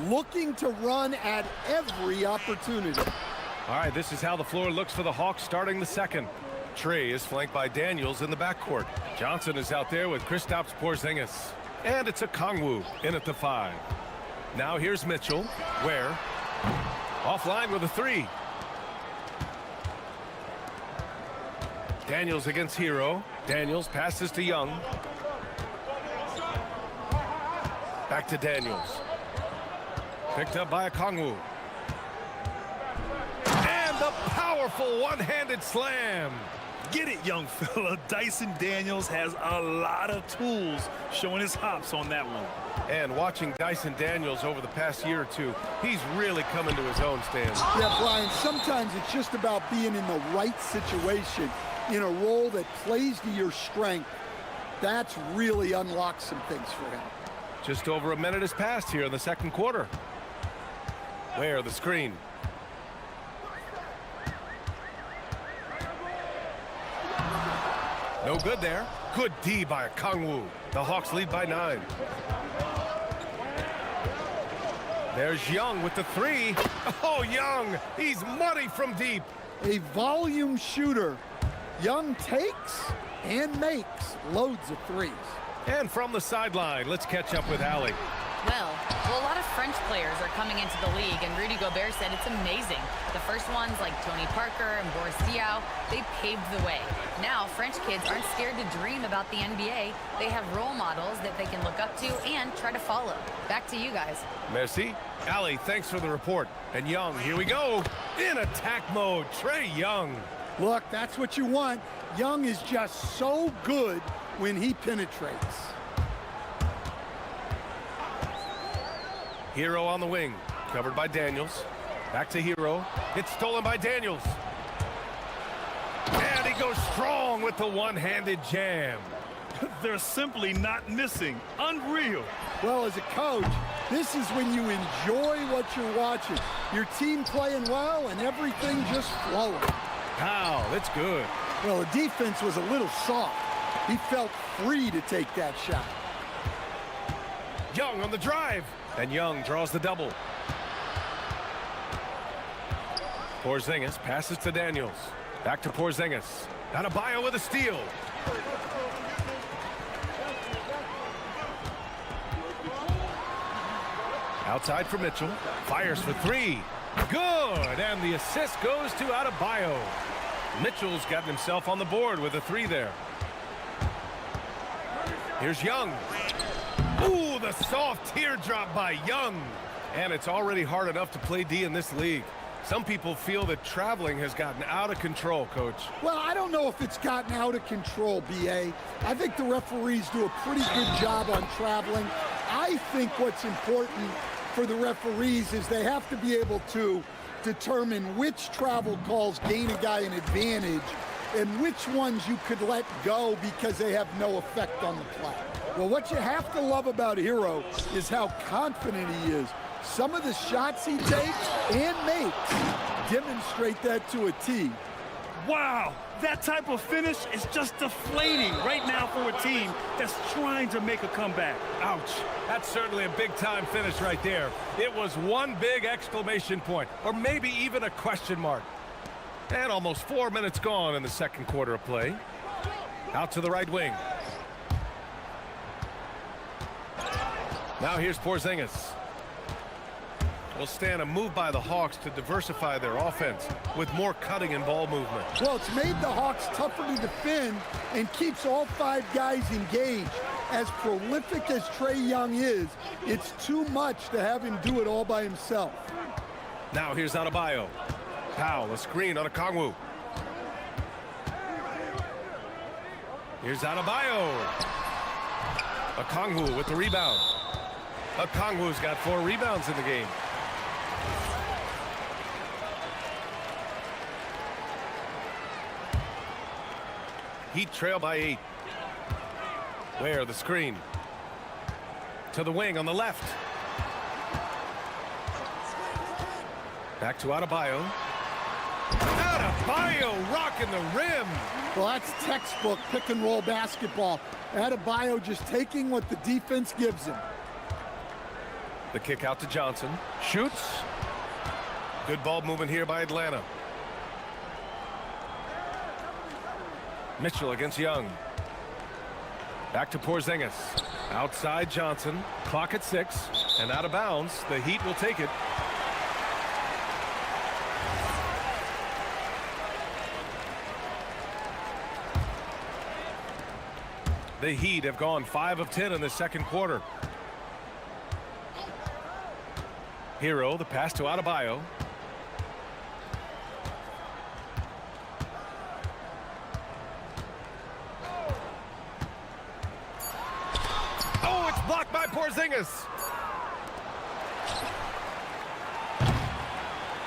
looking to run at every opportunity. All right, this is how the floor looks for the Hawks starting the second. Trey is flanked by Daniels in the backcourt. Johnson is out there with Kristaps Porzingis. And it's Okongwu in at the 5. Now here's Mitchell. Ware. Offline with a 3. Daniels against Hero. Daniels passes to Young. Back to Daniels. Picked up by Okongwu. And the powerful one-handed slam. Get it, young fella. Dyson Daniels has a lot of tools, showing his hops on that one. And watching Dyson Daniels over the past year or two, he's really coming to his own, Stan. Yeah, Brian, sometimes it's just about being in the right situation, in a role that plays to your strength. That's really unlocked some things for him. Just over a minute has passed here in the second quarter. Ware, the screen. No good there. Good D by Okongwu. The Hawks lead by 9. There's Young with the 3. Oh, Young, he's money from deep. A volume shooter. Young takes and makes loads of threes. And from the sideline, let's catch up with Allie. Well, a lot of French players are coming into the league, and Rudy Gobert said it's amazing. The first ones, like Tony Parker and Boris Diaw, they paved the way. Now, French kids aren't scared to dream about the NBA. They have role models that they can look up to and try to follow. Back to you guys. Merci. Allie, thanks for the report. And Young, here we go. In attack mode, Trae Young. Look, that's what you want. Young is just so good when he penetrates. Hero on the wing, covered by Daniels. Back to Hero. It's stolen by Daniels. And he goes strong with the one-handed jam. They're simply not missing. Unreal. Well, as a coach, this is when you enjoy what you're watching. Your team playing well and everything just flowing. Wow, that's good. Well, the defense was a little soft. He felt free to take that shot. Young on the drive. And Young draws the double. Porzingis passes to Daniels. Back to Porzingis. Adebayo with a steal. Outside for Mitchell. Fires for 3. Good. And the assist goes to Adebayo. Mitchell's gotten himself on the board with a 3 there. Here's Young. Ooh, the soft teardrop by Young. And it's already hard enough to play D in this league. Some people feel that traveling has gotten out of control, Coach. Well, I don't know if it's gotten out of control, B.A. I think the referees do a pretty good job on traveling. I think what's important for the referees is they have to be able to determine which travel calls gain a guy an advantage and which ones you could let go because they have no effect on the play. Well, what you have to love about Hero is how confident he is. Some of the shots he takes and makes demonstrate that to a T. Wow, that type of finish is just deflating right now for a team that's trying to make a comeback. Ouch. That's certainly a big-time finish right there. It was one big exclamation point, or maybe even a question mark. And almost 4 minutes gone in the second quarter of play. Out to the right wing. Now here's Porzingis. Will stand a move by the Hawks to diversify their offense with more cutting and ball movement. Well, it's made the Hawks tougher to defend and keeps all 5 guys engaged. As prolific as Trae Young is, it's too much to have him do it all by himself. Now here's Adebayo. Powell, a screen on Okongwu. Here's Adebayo. Okongwu with the rebound. Okongwu's got 4 rebounds in the game. Heat trail by 8. Where the screen. To the wing on the left. Back to Adebayo. Adebayo rocking the rim. Well, that's textbook pick and roll basketball. Adebayo just taking what the defense gives him. The kick out to Johnson. Shoots. Good ball movement here by Atlanta. Mitchell against Young. Back to Porzingis. Outside Johnson. Clock at 6. And out of bounds. The Heat will take it. The Heat have gone 5 of 10 in the second quarter. Hero, the pass to Adebayo. Oh, it's blocked by Porzingis.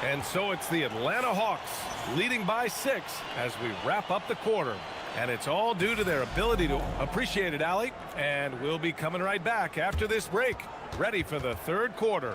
And so it's the Atlanta Hawks leading by 6 as we wrap up the quarter. And it's all due to their ability to appreciate it, Allie. And we'll be coming right back after this break, ready for the third quarter.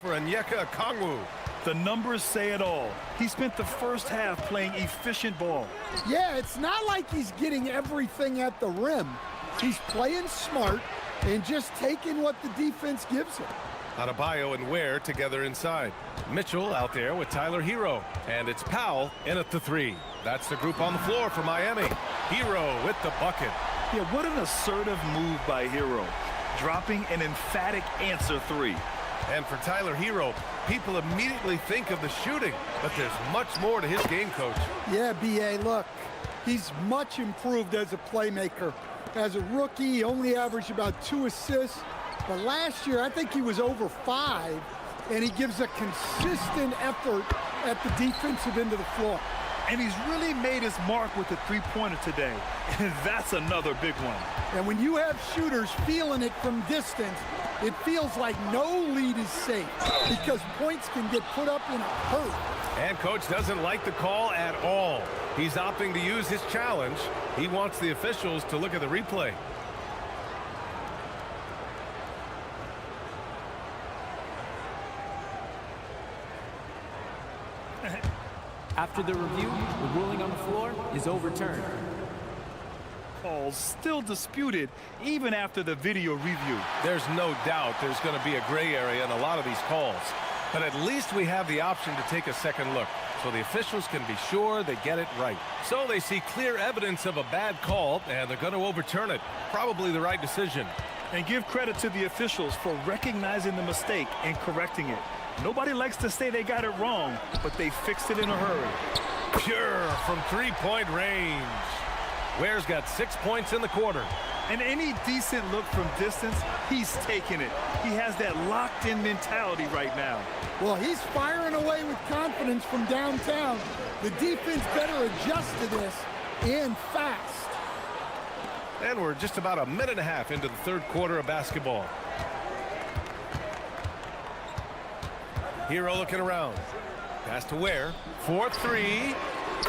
For Onyeka Okongwu. The numbers say it all. He spent the first half playing efficient ball. Yeah, it's not like he's getting everything at the rim. He's playing smart and just taking what the defense gives him. Adebayo and Ware together inside. Mitchell out there with Tyler Hero. And it's Powell in at the 3. That's the group on the floor for Miami. Hero with the bucket. Yeah, what an assertive move by Hero. Dropping an emphatic answer 3. And for Tyler Hero, people immediately think of the shooting, but there's much more to his game, Coach. Yeah, B.A., look, he's much improved as a playmaker. As a rookie, he only averaged about 2 assists. But last year, I think he was over 5, and he gives a consistent effort at the defensive end of the floor. And he's really made his mark with the three-pointer today. And that's another big one. And when you have shooters feeling it from distance, it feels like no lead is safe because points can get put up in a hurry. And coach doesn't like the call at all. He's opting to use his challenge. He wants the officials to look at the replay. After the review, the ruling on the floor is overturned. Calls still disputed even after the video review. There's no doubt there's going to be a gray area in a lot of these calls. But at least we have the option to take a second look, so the officials can be sure they get it right. So they see clear evidence of a bad call, and they're going to overturn it. Probably the right decision. And give credit to the officials for recognizing the mistake and correcting it. Nobody likes to say they got it wrong, but they fixed it in a hurry. Pure from three-point range. Ware's got 6 points in the quarter. And any decent look from distance, he's taking it. He has that locked-in mentality right now. Well, he's firing away with confidence from downtown. The defense better adjust to this, and fast. And we're just about a minute and a half into the third quarter of basketball. Hero looking around. Pass to Ware. 4-3.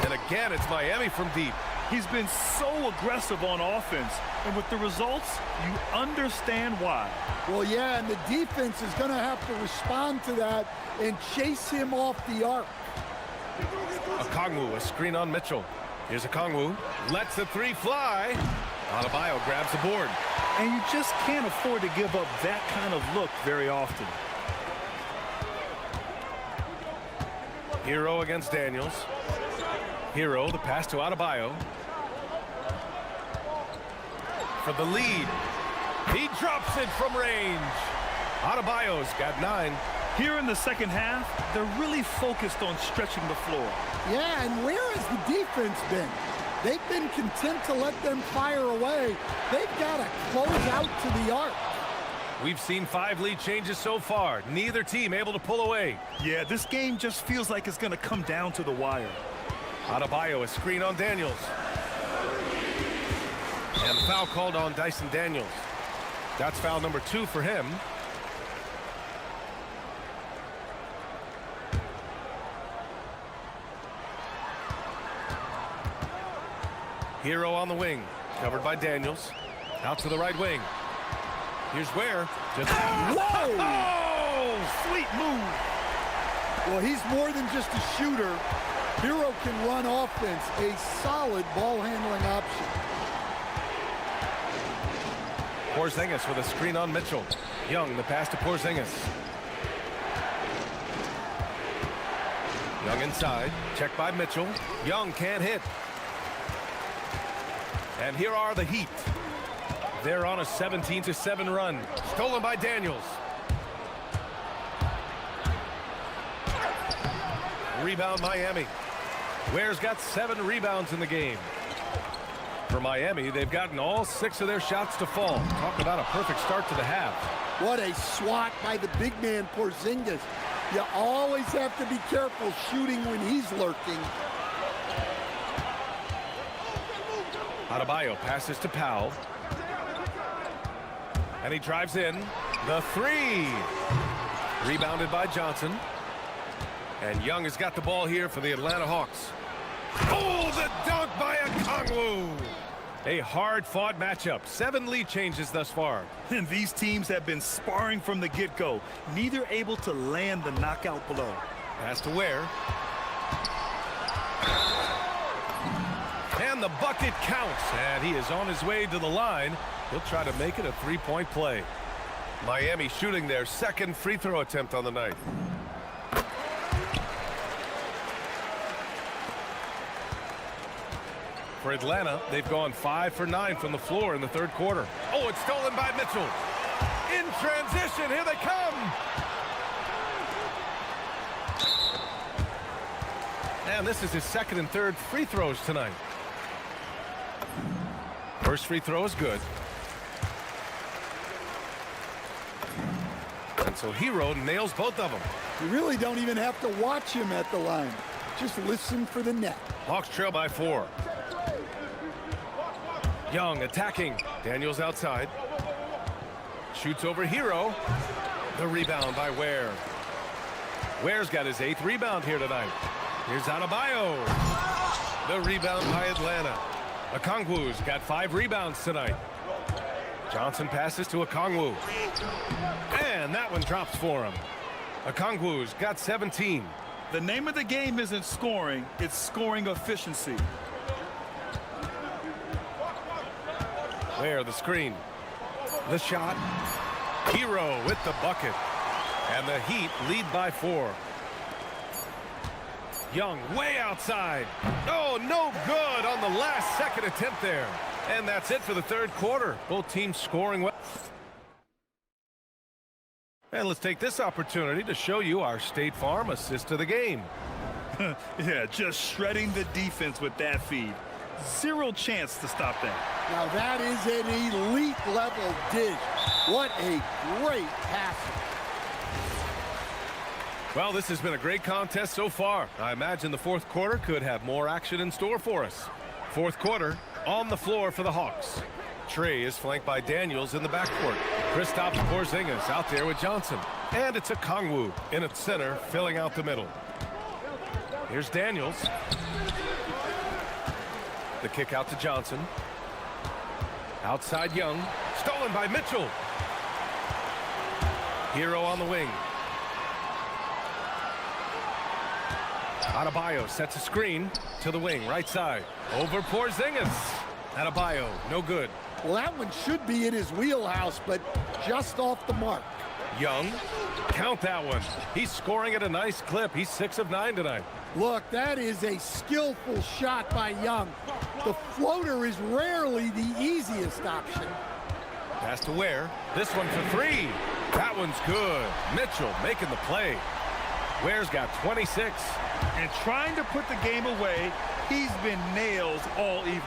And again, it's Miami from deep. He's been so aggressive on offense. And with the results, you understand why. Well, yeah, and the defense is going to have to respond to that and chase him off the arc. Okongwu, a screen on Mitchell. Here's Okongwu. Lets the three fly. Adebayo grabs the board. And you just can't afford to give up that kind of look very often. Hero against Daniels. Hero, the pass to Adebayo. For the lead. He drops it from range. Adebayo's got 9. Here in the second half, they're really focused on stretching the floor. Yeah, and where has the defense been? They've been content to let them fire away. They've got to close out to the arc. We've seen 5 lead changes so far. Neither team able to pull away. Yeah, this game just feels like it's going to come down to the wire. Adebayo, a screen on Daniels. And foul called on Dyson Daniels. That's foul number 2 for him. Hero on the wing, covered by Daniels. Out to the right wing. Here's Ware. Just whoa! Oh, sweet move. Well, he's more than just a shooter. Hero can run offense, a solid ball handling option. Porzingis with a screen on Mitchell. Young, the pass to Porzingis. Young inside, checked by Mitchell. Young can't hit. And here are the Heat. They're on a 17-7 run. Stolen by Daniels. Rebound Miami. Ware's got 7 rebounds in the game. For Miami, they've gotten all 6 of their shots to fall. Talk about a perfect start to the half. What a swat by the big man Porzingis. You always have to be careful shooting when he's lurking. Adebayo passes to Powell. And he drives in. The 3. Rebounded by Johnson. And Young has got the ball here for the Atlanta Hawks. Oh, the dunk by Okongwu. A hard-fought matchup. 7 lead changes thus far. And these teams have been sparring from the get-go. Neither able to land the knockout blow. Pass to Ware. And the bucket counts. And he is on his way to the line. He'll try to make it a 3-point play. Miami shooting their 2nd free throw attempt on the night. For Atlanta, they've gone 5 for 9 from the floor in the third quarter. Oh, it's stolen by Mitchell. In transition, here they come. And this is his 2nd and 3rd free throws tonight. First free throw is good. And so Hero nails both of them. You really don't even have to watch him at the line. Just listen for the net. Hawks trail by 4. Young attacking. Daniels outside. Shoots over Hero. The rebound by Ware. Ware's got his 8th rebound here tonight. Here's Adebayo. The rebound by Atlanta. Okongwu's got 5 rebounds tonight. Johnson passes to Okongwu. And that one drops for him. Okongwu's got 17. The name of the game isn't scoring, it's scoring efficiency. Ware the screen. The shot. Hero with the bucket. And the Heat lead by 4. Young way outside. Oh, no good on the last second attempt there. And that's it for the 3rd quarter. Both teams scoring well. And let's take this opportunity to show you our State Farm assist of the game. Yeah, just shredding the defense with that feed. Zero chance to stop that. Now that is an elite level dish. What a great pass. Well, this has been a great contest so far. I imagine the 4th quarter could have more action in store for us. 4th quarter on the floor for the Hawks. Trey is flanked by Daniels in the backcourt. Kristaps Porzingis out there with Johnson. And it's Okongwu in its center, filling out the middle. Here's Daniels. The kick out to Johnson. Outside Young. Stolen by Mitchell. Hero on the wing. Adebayo sets a screen to the wing, right side. Over Porzingis. Adebayo, no good. Well, that one should be in his wheelhouse, but just off the mark. Young, count that one. He's scoring at a nice clip. He's 6 of 9 tonight. Look, that is a skillful shot by Young. The floater is rarely the easiest option. Pass to Ware. This one for 3. That one's good. Mitchell making the play. Ware's got 26. And trying to put the game away, he's been nails all evening.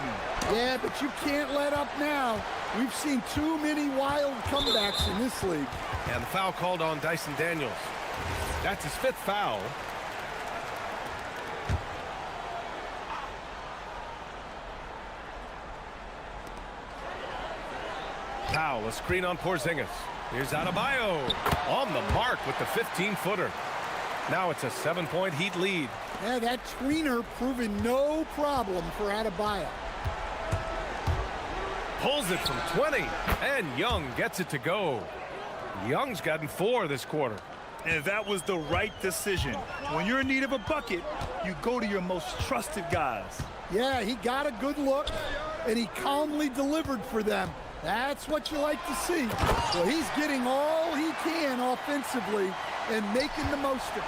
Yeah, but you can't let up now. We've seen too many wild comebacks in this league. And the foul called on Dyson Daniels. That's his 5th foul. Powell, a screen on Porzingis. Here's Adebayo on the mark with the 15-footer. Now it's a 7-point Heat lead. Yeah, that tweener proving no problem for Adebayo. Pulls it from 20, and Young gets it to go. Young's gotten 4 this quarter. And that was the right decision. When you're in need of a bucket, you go to your most trusted guys. Yeah, he got a good look, and he calmly delivered for them. That's what you like to see. Well, he's getting all he can offensively and making the most of it.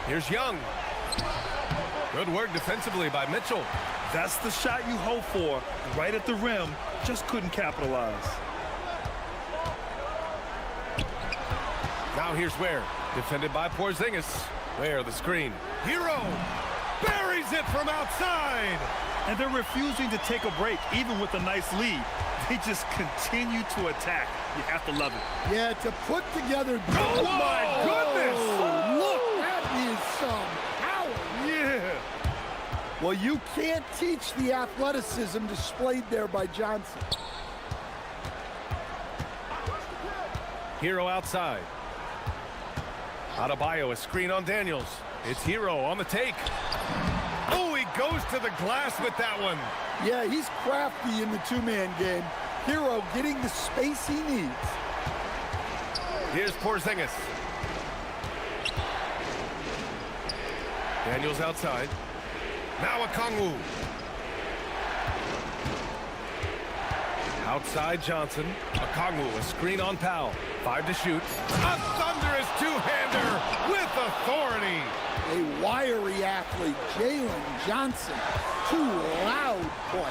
Here's Young. Good work defensively by Mitchell. That's the shot you hope for. Right at the rim, just couldn't capitalize. Now here's Ware. Defended by Porzingis. Ware the screen. Hero buries it from outside. And they're refusing to take a break, even with a nice lead. They just continue to attack. You have to love it. Yeah, to put together... Oh, my goodness! Look, that is some power. Yeah. Well, you can't teach the athleticism displayed there by Johnson. Hero outside. Adebayo, a screen on Daniels. It's Hero on the take. Oh, he goes to the glass with that one. Yeah, he's crafty in the two-man game. Hero getting the space he needs. Here's Porzingis. Daniels outside. Now Okongwu. Outside Johnson. Okongwu, a screen on Powell. 5 to shoot. A thunderous two-hander with authority. A wiry athlete, Jalen Johnson. 2 loud points.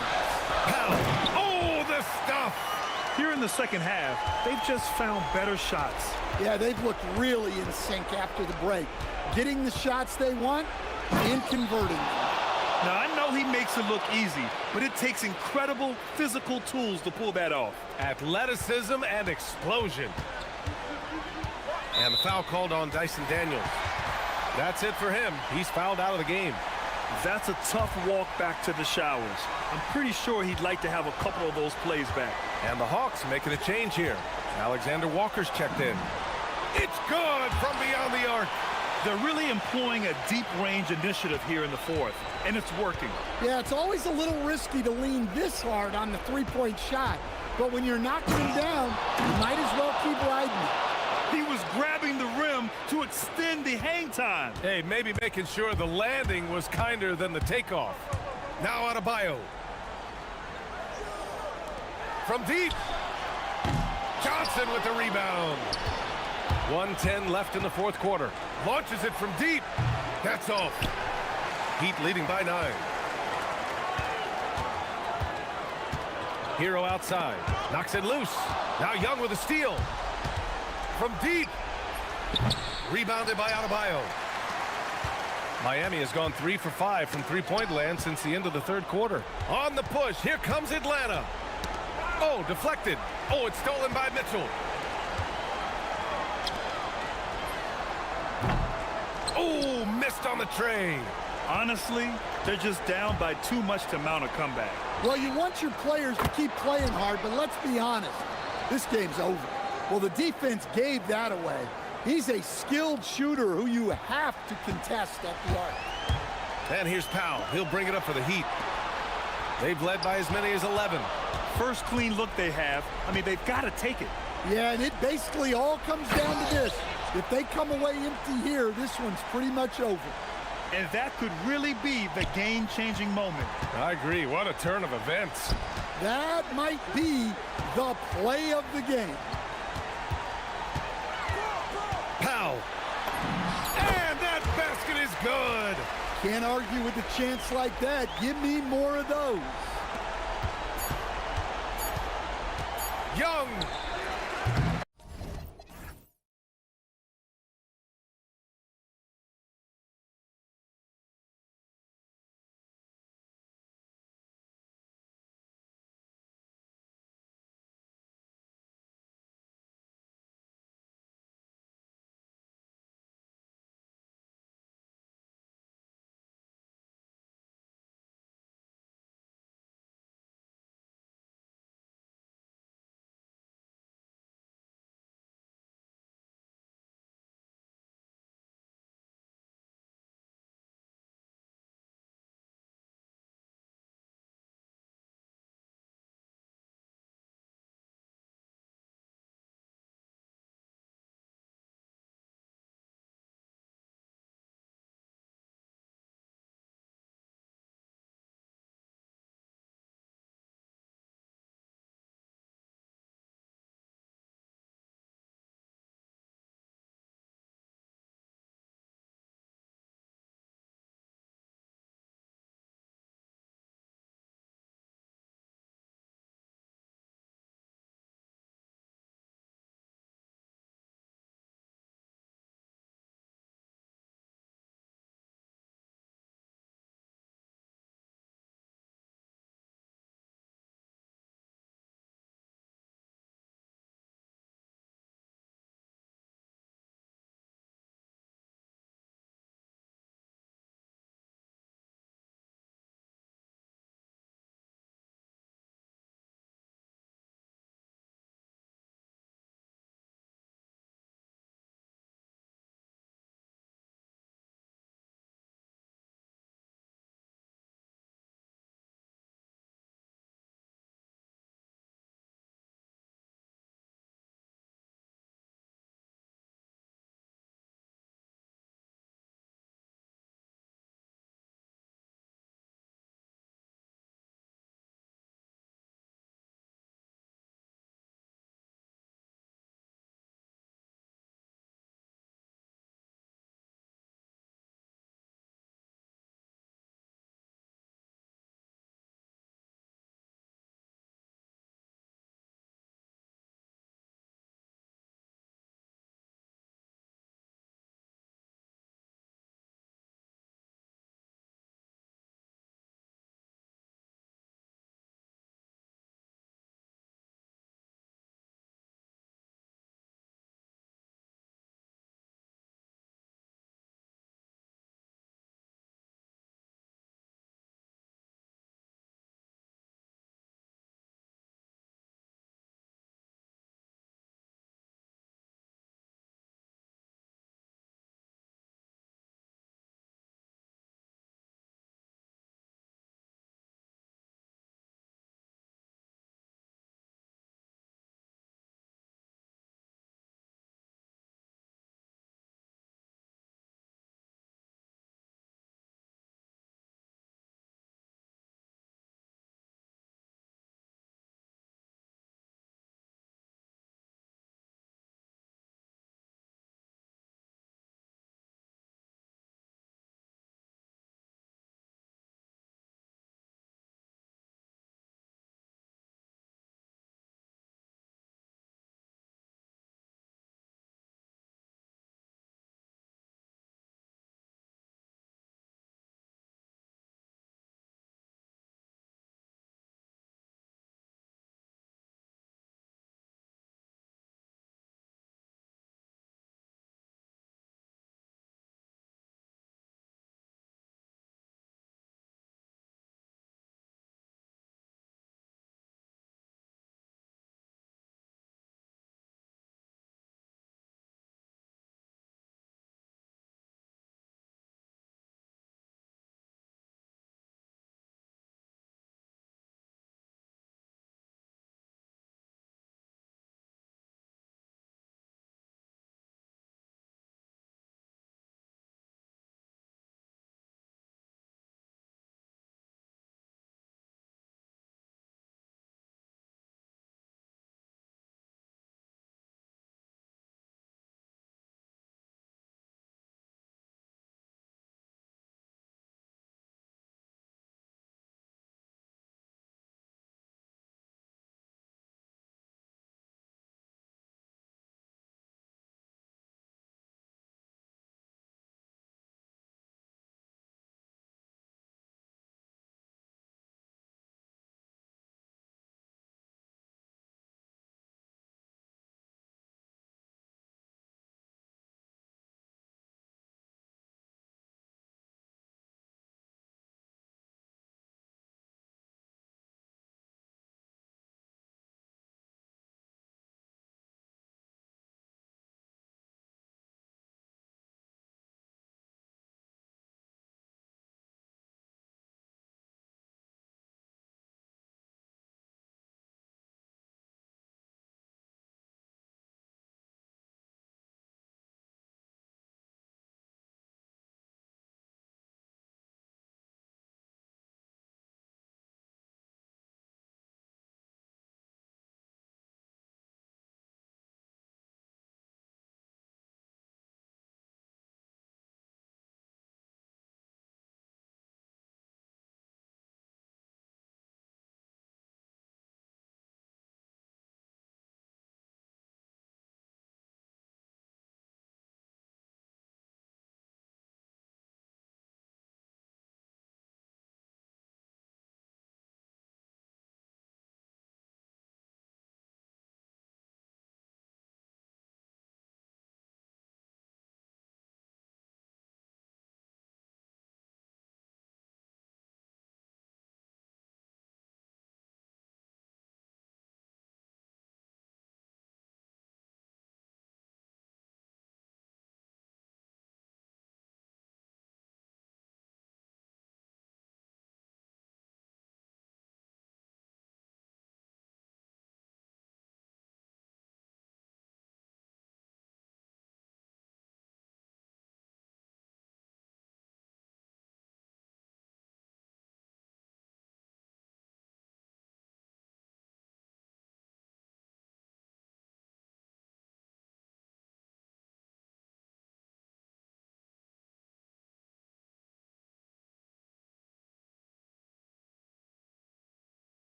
Powell. Oh, the stuff. Here in the second half, they've just found better shots. Yeah, they've looked really in sync after the break. Getting the shots they want and converting them. Now, I know he makes it look easy, but it takes incredible physical tools to pull that off. Athleticism and explosion. And the foul called on Dyson Daniels. That's it for him. He's fouled out of the game. That's a tough walk back to the showers. I'm pretty sure he'd like to have a couple of those plays back. And the Hawks making a change here. Alexander Walker's checked in. It's good from beyond the arc. They're really employing a deep range initiative here in the fourth, and it's working. Yeah, it's always a little risky to lean this hard on the three-point shot, but when you're knocking him down, you might as well keep riding it. He was grabbing the rim to extend the hang time. Hey, maybe making sure the landing was kinder than the takeoff. Now Adebayo. From deep. Johnson with the rebound. 1:10 left in the fourth quarter. Launches it from deep. That's off. Heat leading by 9. Hero outside. Knocks it loose. Now Young with a steal. From deep. Rebounded by Adebayo. Miami has gone 3 for 5 from three-point land since the end of the third quarter. On the push. Here comes Atlanta. Oh, deflected. Oh, it's stolen by Mitchell. Oh, missed on the tray. Honestly, they're just down by too much to mount a comeback. Well, you want your players to keep playing hard, but let's be honest. This game's over. Well, the defense gave that away. He's a skilled shooter who you have to contest at the arc. And here's Powell. He'll bring it up for the Heat. They've led by as many as 11. First clean look they have. I mean, they've got to take it. Yeah, and it basically all comes down to this. If they come away empty here, this one's pretty much over. And that could really be the game-changing moment. I agree. What a turn of events. That might be the play of the game. Powell. And that basket is good. Can't argue with a chance like that. Give me more of those. Young.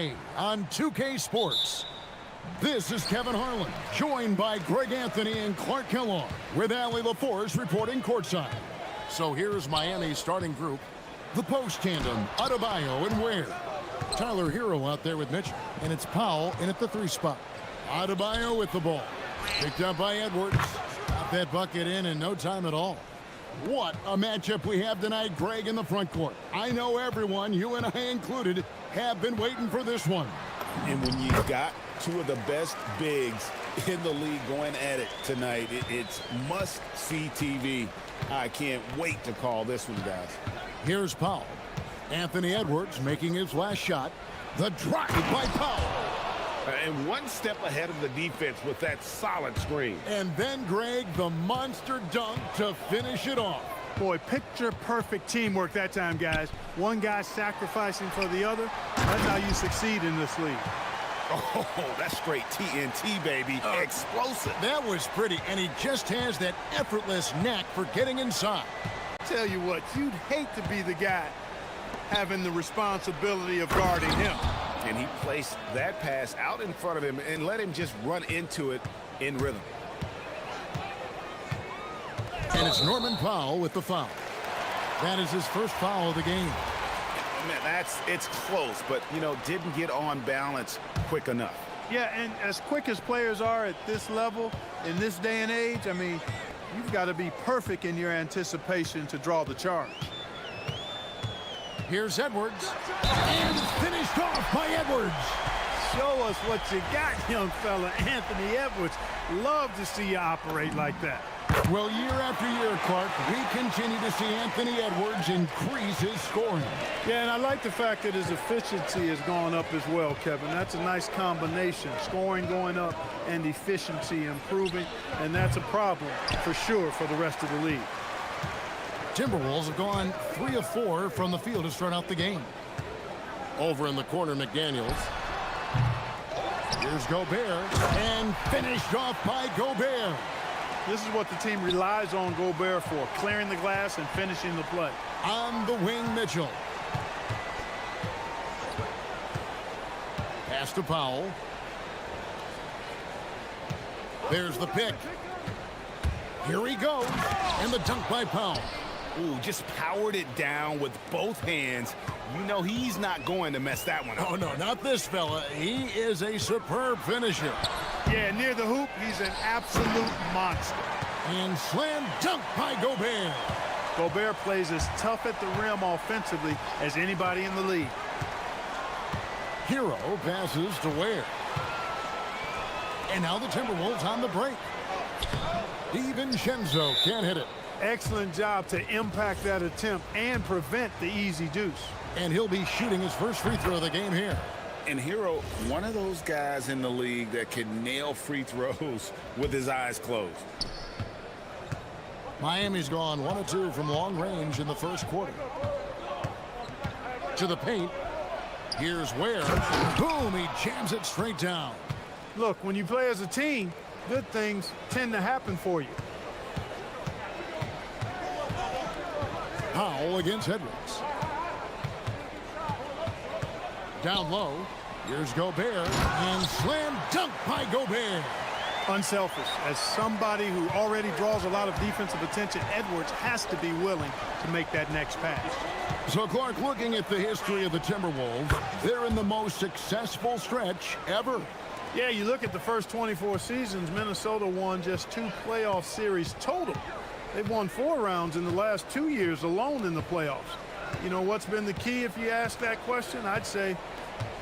today on 2K Sports. This is Kevin Harlan, joined by Greg Anthony and Clark Kellogg, with Allie LaForce reporting courtside. So here's Miami's starting group. The post tandem, Adebayo and Ware. Tyler Hero out there with Mitchell, and it's Powell in at the 3 spot. Adebayo with the ball. Picked up by Edwards. Got that bucket in no time at all. What a matchup we have tonight, Greg, in the front court. I know everyone, you and I included, have been waiting for this one. And when you got two of the best bigs in the league going at it tonight, it's must-see TV. I can't wait to call this one, guys. Here's Powell. Anthony Edwards making his last shot. The drive by Powell. And one step ahead of the defense with that solid screen. And then, Greg, the monster dunk to finish it off. Boy, picture-perfect teamwork that time, guys. One guy sacrificing for the other. That's how you succeed in this league. Oh, that's straight TNT, baby. Explosive. That was pretty, and he just has that effortless knack for getting inside. Tell you what, you'd hate to be the guy having the responsibility of guarding him. And he placed that pass out in front of him and let him just run into it in rhythm. And it's Norman Powell with the foul. That is his first foul of the game. Man, it's close, but, didn't get on balance quick enough. Yeah, and as quick as players are at this level, in this day and age, I mean, you've got to be perfect in your anticipation to draw the charge. Here's Edwards. And finished off by Edwards. Show us what you got, young fella. Anthony Edwards. Love to see you operate like that. Well, year after year, Clark, we continue to see Anthony Edwards increase his scoring. Yeah, and I like the fact that his efficiency has gone up as well, Kevin. That's a nice combination. Scoring going up and efficiency improving, and that's a problem for sure for the rest of the league. Timberwolves have gone 3 of 4 from the field to start out the game. Over in the corner, McDaniels. Here's Gobert, and finished off by Gobert. This is what the team relies on Gobert for, clearing the glass and finishing the play. On the wing, Mitchell. Pass to Powell. There's the pick. Here he goes, and the dunk by Powell. Ooh, just powered it down with both hands. You know he's not going to mess that one up. Oh, no, not this fella. He is a superb finisher. Yeah, near the hoop, he's an absolute monster. And slam dunk by Gobert. Gobert plays as tough at the rim offensively as anybody in the league. Hero passes to Ware. And now the Timberwolves on the break. DiVincenzo can't hit it. Excellent job to impact that attempt and prevent the easy deuce. And he'll be shooting his first free throw of the game here. And Hero, one of those guys in the league that can nail free throws with his eyes closed. Miami's gone 1 of 2 from long range in the first quarter. To the paint. Here's Ware. Boom, he jams it straight down. Look, when you play as a team, good things tend to happen for you. Powell against Edwards. Down low. Here's Gobert. And slam dunk by Gobert. Unselfish. As somebody who already draws a lot of defensive attention, Edwards has to be willing to make that next pass. So, Clark, looking at the history of the Timberwolves, they're in the most successful stretch ever. Yeah, you look at the first 24 seasons, Minnesota won just 2 playoff series total. They've won 4 rounds in the last 2 years alone in the playoffs. You know what's been the key if you ask that question? I'd say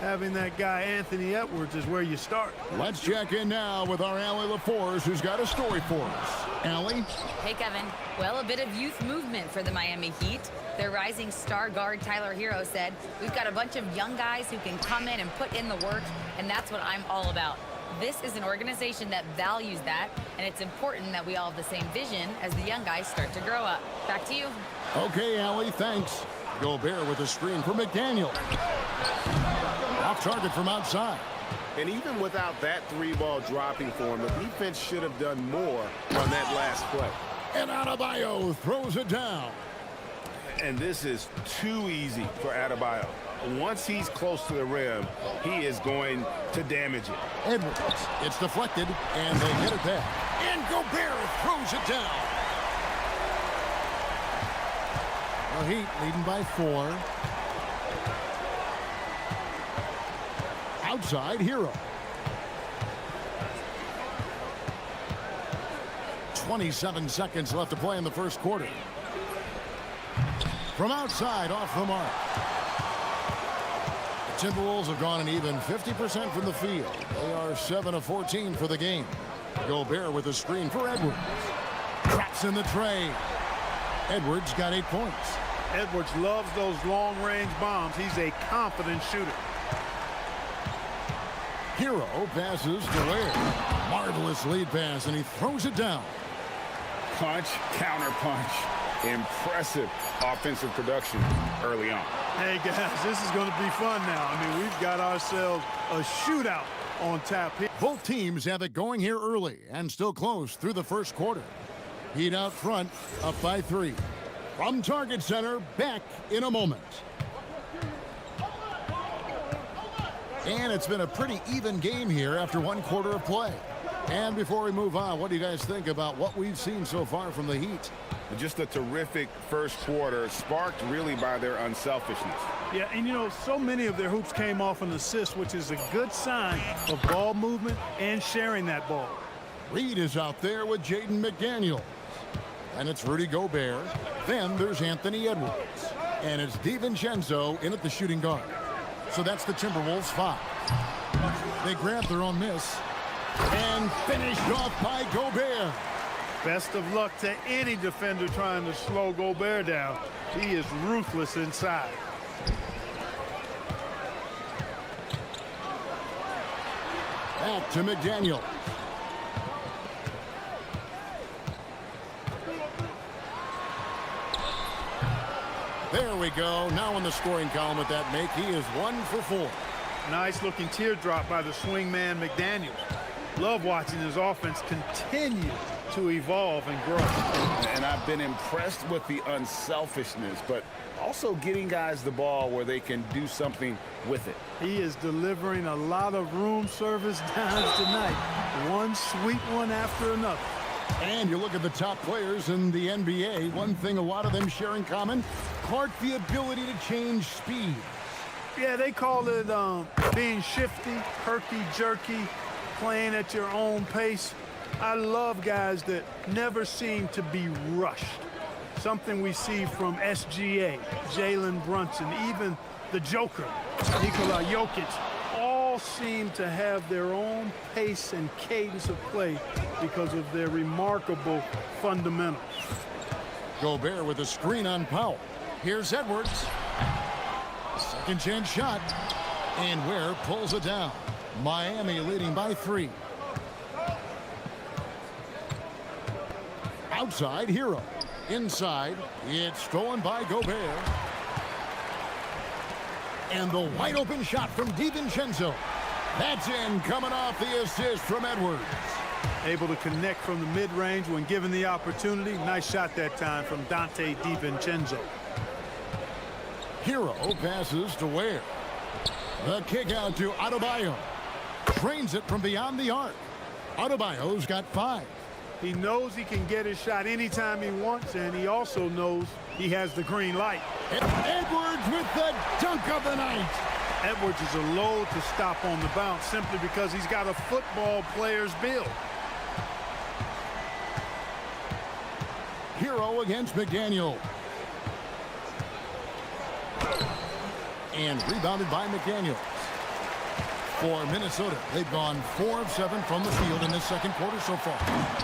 having that guy Anthony Edwards is where you start. Let's check in now with our Allie LaForce, who's got a story for us. Allie? Hey, Kevin. Well, a bit of youth movement for the Miami Heat. Their rising star guard, Tyler Hero, said, "We've got a bunch of young guys who can come in and put in the work, and that's what I'm all about." This is an organization that values that, and it's important that we all have the same vision as the young guys start to grow up. Back to you. Okay, Allie, thanks. Gobert with a screen for McDaniel. Off target from outside. And even without that 3-ball dropping for him, the defense should have done more on that last play. And Adebayo throws it down. And this is too easy for Adebayo. Once he's close to the rim, he is going to damage it. Edwards, it's deflected, and they get it back. And Gobert throws it down. The Heat leading by 4. Outside, Hero. 27 seconds left to play in the first quarter. From outside, off the mark. The Timberwolves have gone an even 50% from the field. They are 7 of 14 for the game. Gobert with a screen for Edwards. Traps in the tray. Edwards got 8 points. Edwards loves those long-range bombs. He's a confident shooter. Hero passes to Ware. Marvelous lead pass, and he throws it down. Punch, counter punch. Impressive offensive production early on. Hey, guys, this is going to be fun now. I mean, we've got ourselves a shootout on tap here. Both teams have it going here early and still close through the first quarter. Heat out front, up by 3. From Target Center, back in a moment. And it's been a pretty even game here after 1 quarter of play. And before we move on, what do you guys think about what we've seen so far from the Heat? Just a terrific first quarter, sparked really by their unselfishness. Yeah, and you know, so many of their hoops came off an assist, which is a good sign of ball movement and sharing that ball. Reed is out there with Jaden McDaniels. And it's Rudy Gobert. Then there's Anthony Edwards. And it's DiVincenzo in at the shooting guard. So that's the Timberwolves 5. They grab their own miss. And finished off by Gobert. Best of luck to any defender trying to slow Gobert down. He is ruthless inside. Back to McDaniel. There we go. Now in the scoring column with that make, he is 1 for 4. Nice looking teardrop by the swingman McDaniels. Love watching his offense continue to evolve and grow. And I've been impressed with the unselfishness, but also getting guys the ball where they can do something with it. He is delivering a lot of room service downs tonight. One sweet one after another. And you look at the top players in the NBA, one thing a lot of them share in common, Clark, the ability to change speed. Yeah, they call it being shifty, herky-jerky, playing at your own pace. I love guys that never seem to be rushed. Something we see from SGA, Jalen Brunson, even the Joker, Nikola Jokic, all seem to have their own pace and cadence of play because of their remarkable fundamentals. Gobert with a screen on Powell. Here's Edwards. Second chance shot. And Ware pulls it down. Miami leading by 3. Outside, Hero. Inside, it's stolen by Gobert. And the wide open shot from DiVincenzo. That's in, coming off the assist from Edwards. Able to connect from the mid-range when given the opportunity. Nice shot that time from Dante DiVincenzo. Hero passes to Ware. The kick out to Adebayo. Trains it from beyond the arc. Adebayo's got 5. He knows he can get his shot anytime he wants, and he also knows he has the green light. Edwards with the dunk of the night. Edwards is a load to stop on the bounce simply because he's got a football player's build. Hero against McDaniel. And rebounded by McDaniels. For Minnesota, they've gone 4 of 7 from the field in this second quarter so far.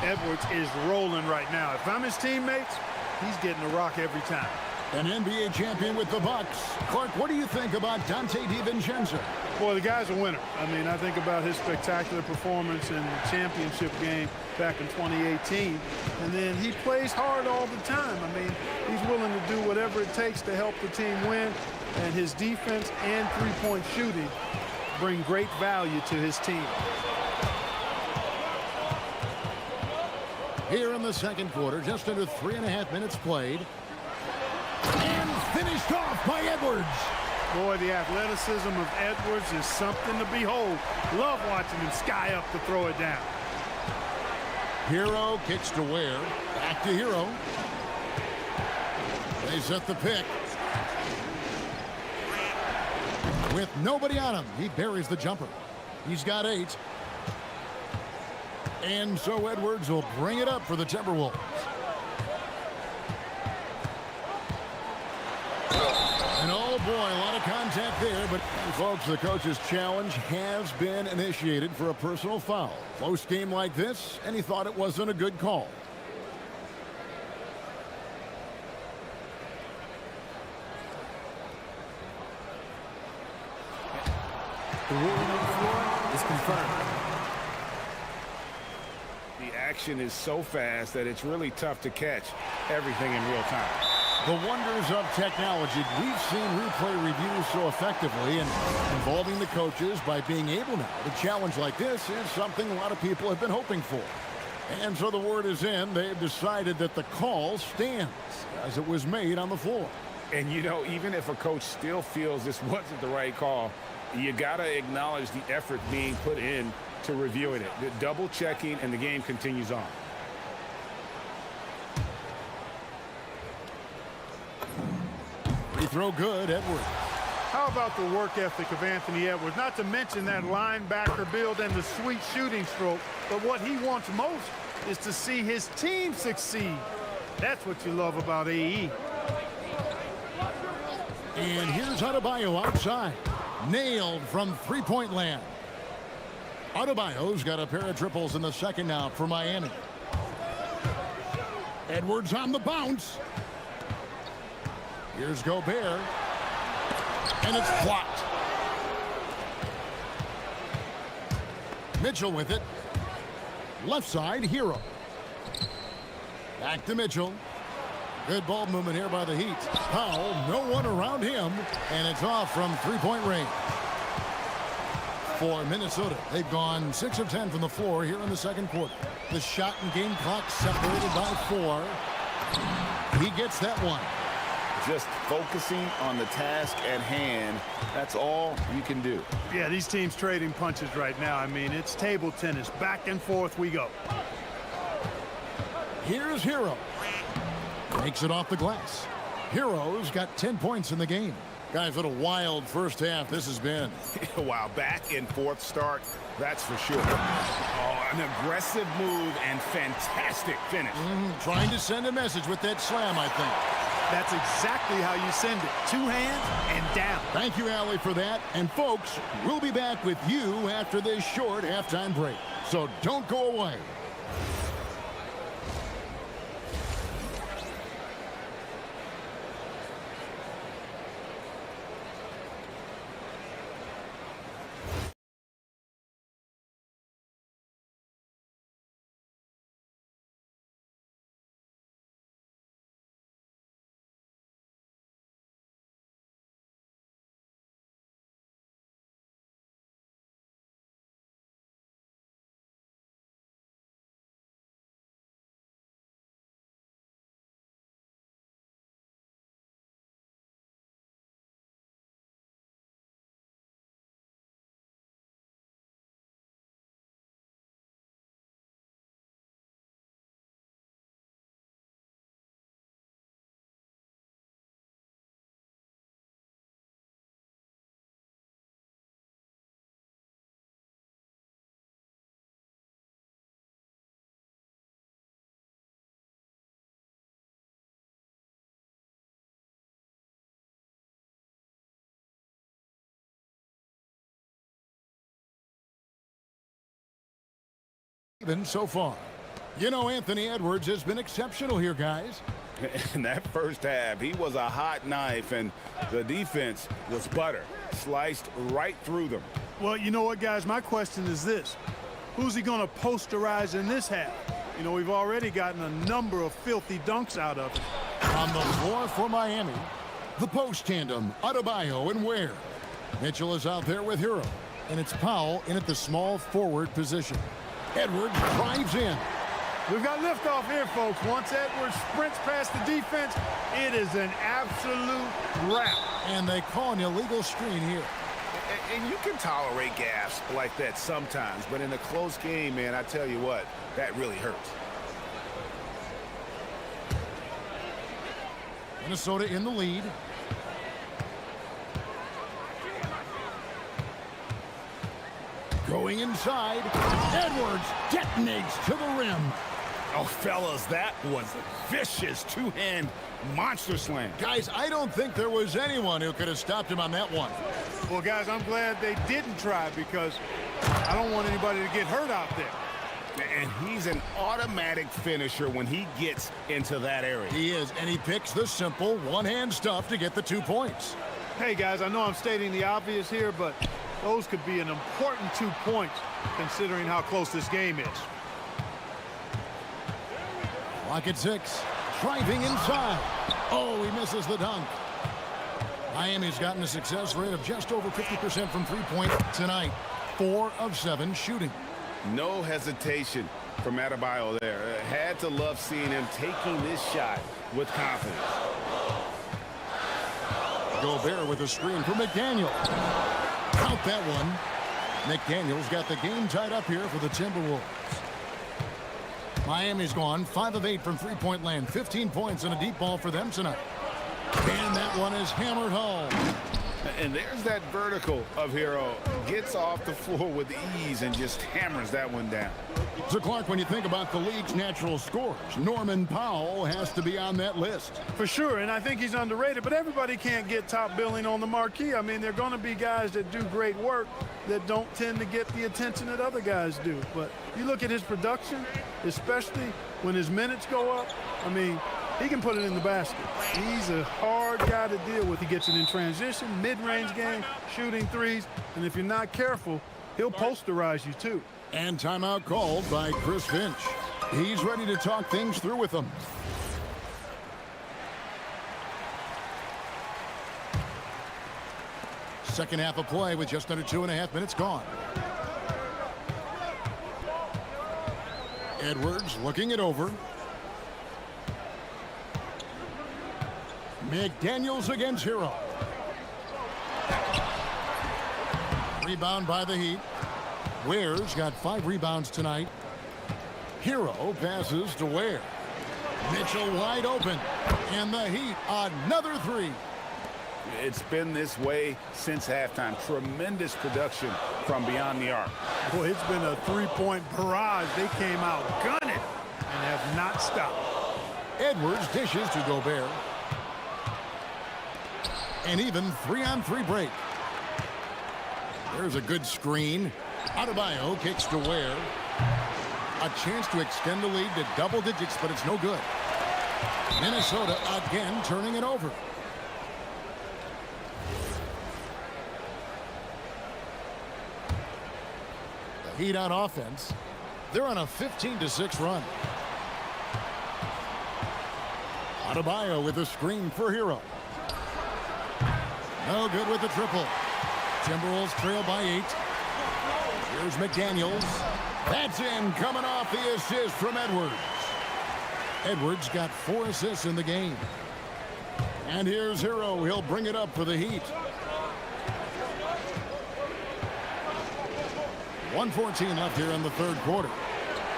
Edwards is rolling right now. If I'm his teammates, he's getting a rock every time. An NBA champion with the Bucks. Clark, what do you think about Dante DiVincenzo? Boy, the guy's a winner. I mean, I think about his spectacular performance in the championship game back in 2018. And then he plays hard all the time. I mean, he's willing to do whatever it takes to help the team win. And his defense and three-point shooting bring great value to his team. Here in the second quarter, just under 3.5 minutes played. And Finished off by Edwards. Boy, the athleticism of Edwards is something to behold. Love watching him sky up to throw it down. Hero kicks to Ware. Back to Hero. They set the pick. With nobody on him, he buries the jumper. He's got 8. And so Edwards will bring it up for the Timberwolves. And oh boy, a lot of contact there, but folks, the coach's challenge has been initiated for a personal foul. Close game like this, and he thought it wasn't a good call. The ruling on the floor is confirmed. The action is so fast that it's really tough to catch everything in real time. The wonders of technology. We've seen replay reviews so effectively, and involving the coaches by being able now to challenge like this is something a lot of people have been hoping for. And so the word is in. They've decided that the call stands as it was made on the floor. And you know, even if a coach still feels this wasn't the right call, you got to acknowledge the effort being put in to reviewing it. The double checking, and the game continues on. Free throw good, Edwards. How about the work ethic of Anthony Edwards? Not to mention that linebacker build and the sweet shooting stroke, but what he wants most is to see his team succeed. That's what you love about AE. And here's Adebayo outside. Nailed from three-point land. Adebayo's got a pair of triples in the second now for Miami. Edwards on the bounce. Here's Gobert. And it's blocked. Mitchell with it. Left side, Hero. Back to Mitchell. Good ball movement here by the Heat. Powell, no one around him, and it's off from three-point range. For Minnesota, they've gone 6 of 10 from the floor here in the second quarter. The shot and game clock separated by 4. He gets that one. Just focusing on the task at hand, that's all you can do. Yeah, these teams trading punches right now. I mean, it's table tennis. Back and forth we go. Here's Hero. Makes it off the glass. Hero's got 10 points in the game. Guys, what a wild first half this has been. Wow, back and forth start, that's for sure. Oh, an aggressive move and fantastic finish. Trying to send a message with that slam, I think. That's exactly how you send it. 2 hands and down. Thank you, Allie, for that. And folks, we'll be back with you after this short halftime break. So don't go away. Even so far. You know, Anthony Edwards has been exceptional here, guys. In that first half, he was a hot knife, and the defense was butter. Sliced right through them. Well, you know what, guys? My question is this. Who's he going to posterize in this half? You know, we've already gotten a number of filthy dunks out of it. On the floor for Miami, the post tandem, Adebayo and Ware. Mitchell is out there with Hero, and it's Powell in at the small forward position. Edwards drives in. We've got liftoff here, folks. Once Edwards sprints past the defense, it is an absolute wrap. And they call an illegal screen here. And you can tolerate gaffes like that sometimes, but in a close game, man, I tell you what, that really hurts. Minnesota in the lead. Going inside, Edwards detonates to the rim. Oh, fellas, that was a vicious two-hand monster slam. Guys, I don't think there was anyone who could have stopped him on that one. Well, guys, I'm glad they didn't try because I don't want anybody to get hurt out there. And he's an automatic finisher when he gets into that area. He is, and he picks the simple one-hand stuff to get the 2 points. Hey, guys, I know I'm stating the obvious here, but those could be an important 2 points considering how close this game is. Clock at 6. Driving inside. Oh, he misses the dunk. Miami's gotten a success rate of just over 50% from three-point tonight. 4 of 7 shooting. No hesitation from Adebayo there. Had to love seeing him taking this shot with confidence. Gobert with a screen for McDaniel. Count that one. McDaniel's got the game tied up here for the Timberwolves. Miami's gone 5 of 8 from three-point land. 15 points and a deep ball for them tonight. And that one is hammered home. And there's that vertical of Hero. Gets off the floor with ease and just hammers that one down. So, Clark, when you think about the league's natural scorers, Norman Powell has to be on that list. For sure, and I think he's underrated, but everybody can't get top billing on the marquee. I mean, there are going to be guys that do great work that don't tend to get the attention that other guys do. But you look at his production, especially when his minutes go up, I mean, he can put it in the basket. He's a hard guy to deal with. He gets it in transition, mid-range game, shooting threes, and if you're not careful, he'll posterize you too. And timeout called by Chris Finch. He's ready to talk things through with them. Second half of play with just under 2.5 minutes gone. Edwards looking it over. McDaniels against Hero. Rebound by the Heat. Ware's got 5 rebounds tonight. Hero passes to Ware. Mitchell wide open. And the Heat, another 3. It's been this way since halftime. Tremendous production from beyond the arc. Boy, it's been a three-point barrage. They came out gunning and have not stopped. Edwards dishes to Gobert. And even 3-on-3 break. There's a good screen. Adebayo kicks to Ware. A chance to extend the lead to double digits, but it's no good. Minnesota again turning it over. The Heat on offense. They're on a 15-6 run. Adebayo with a screen for Hero. No good with the triple. Timberwolves trail by 8. Here's McDaniels. That's in, coming off the assist from Edwards. Edwards got 4 assists in the game. And here's Hero. He'll bring it up for the Heat. 1:14 left here in the third quarter.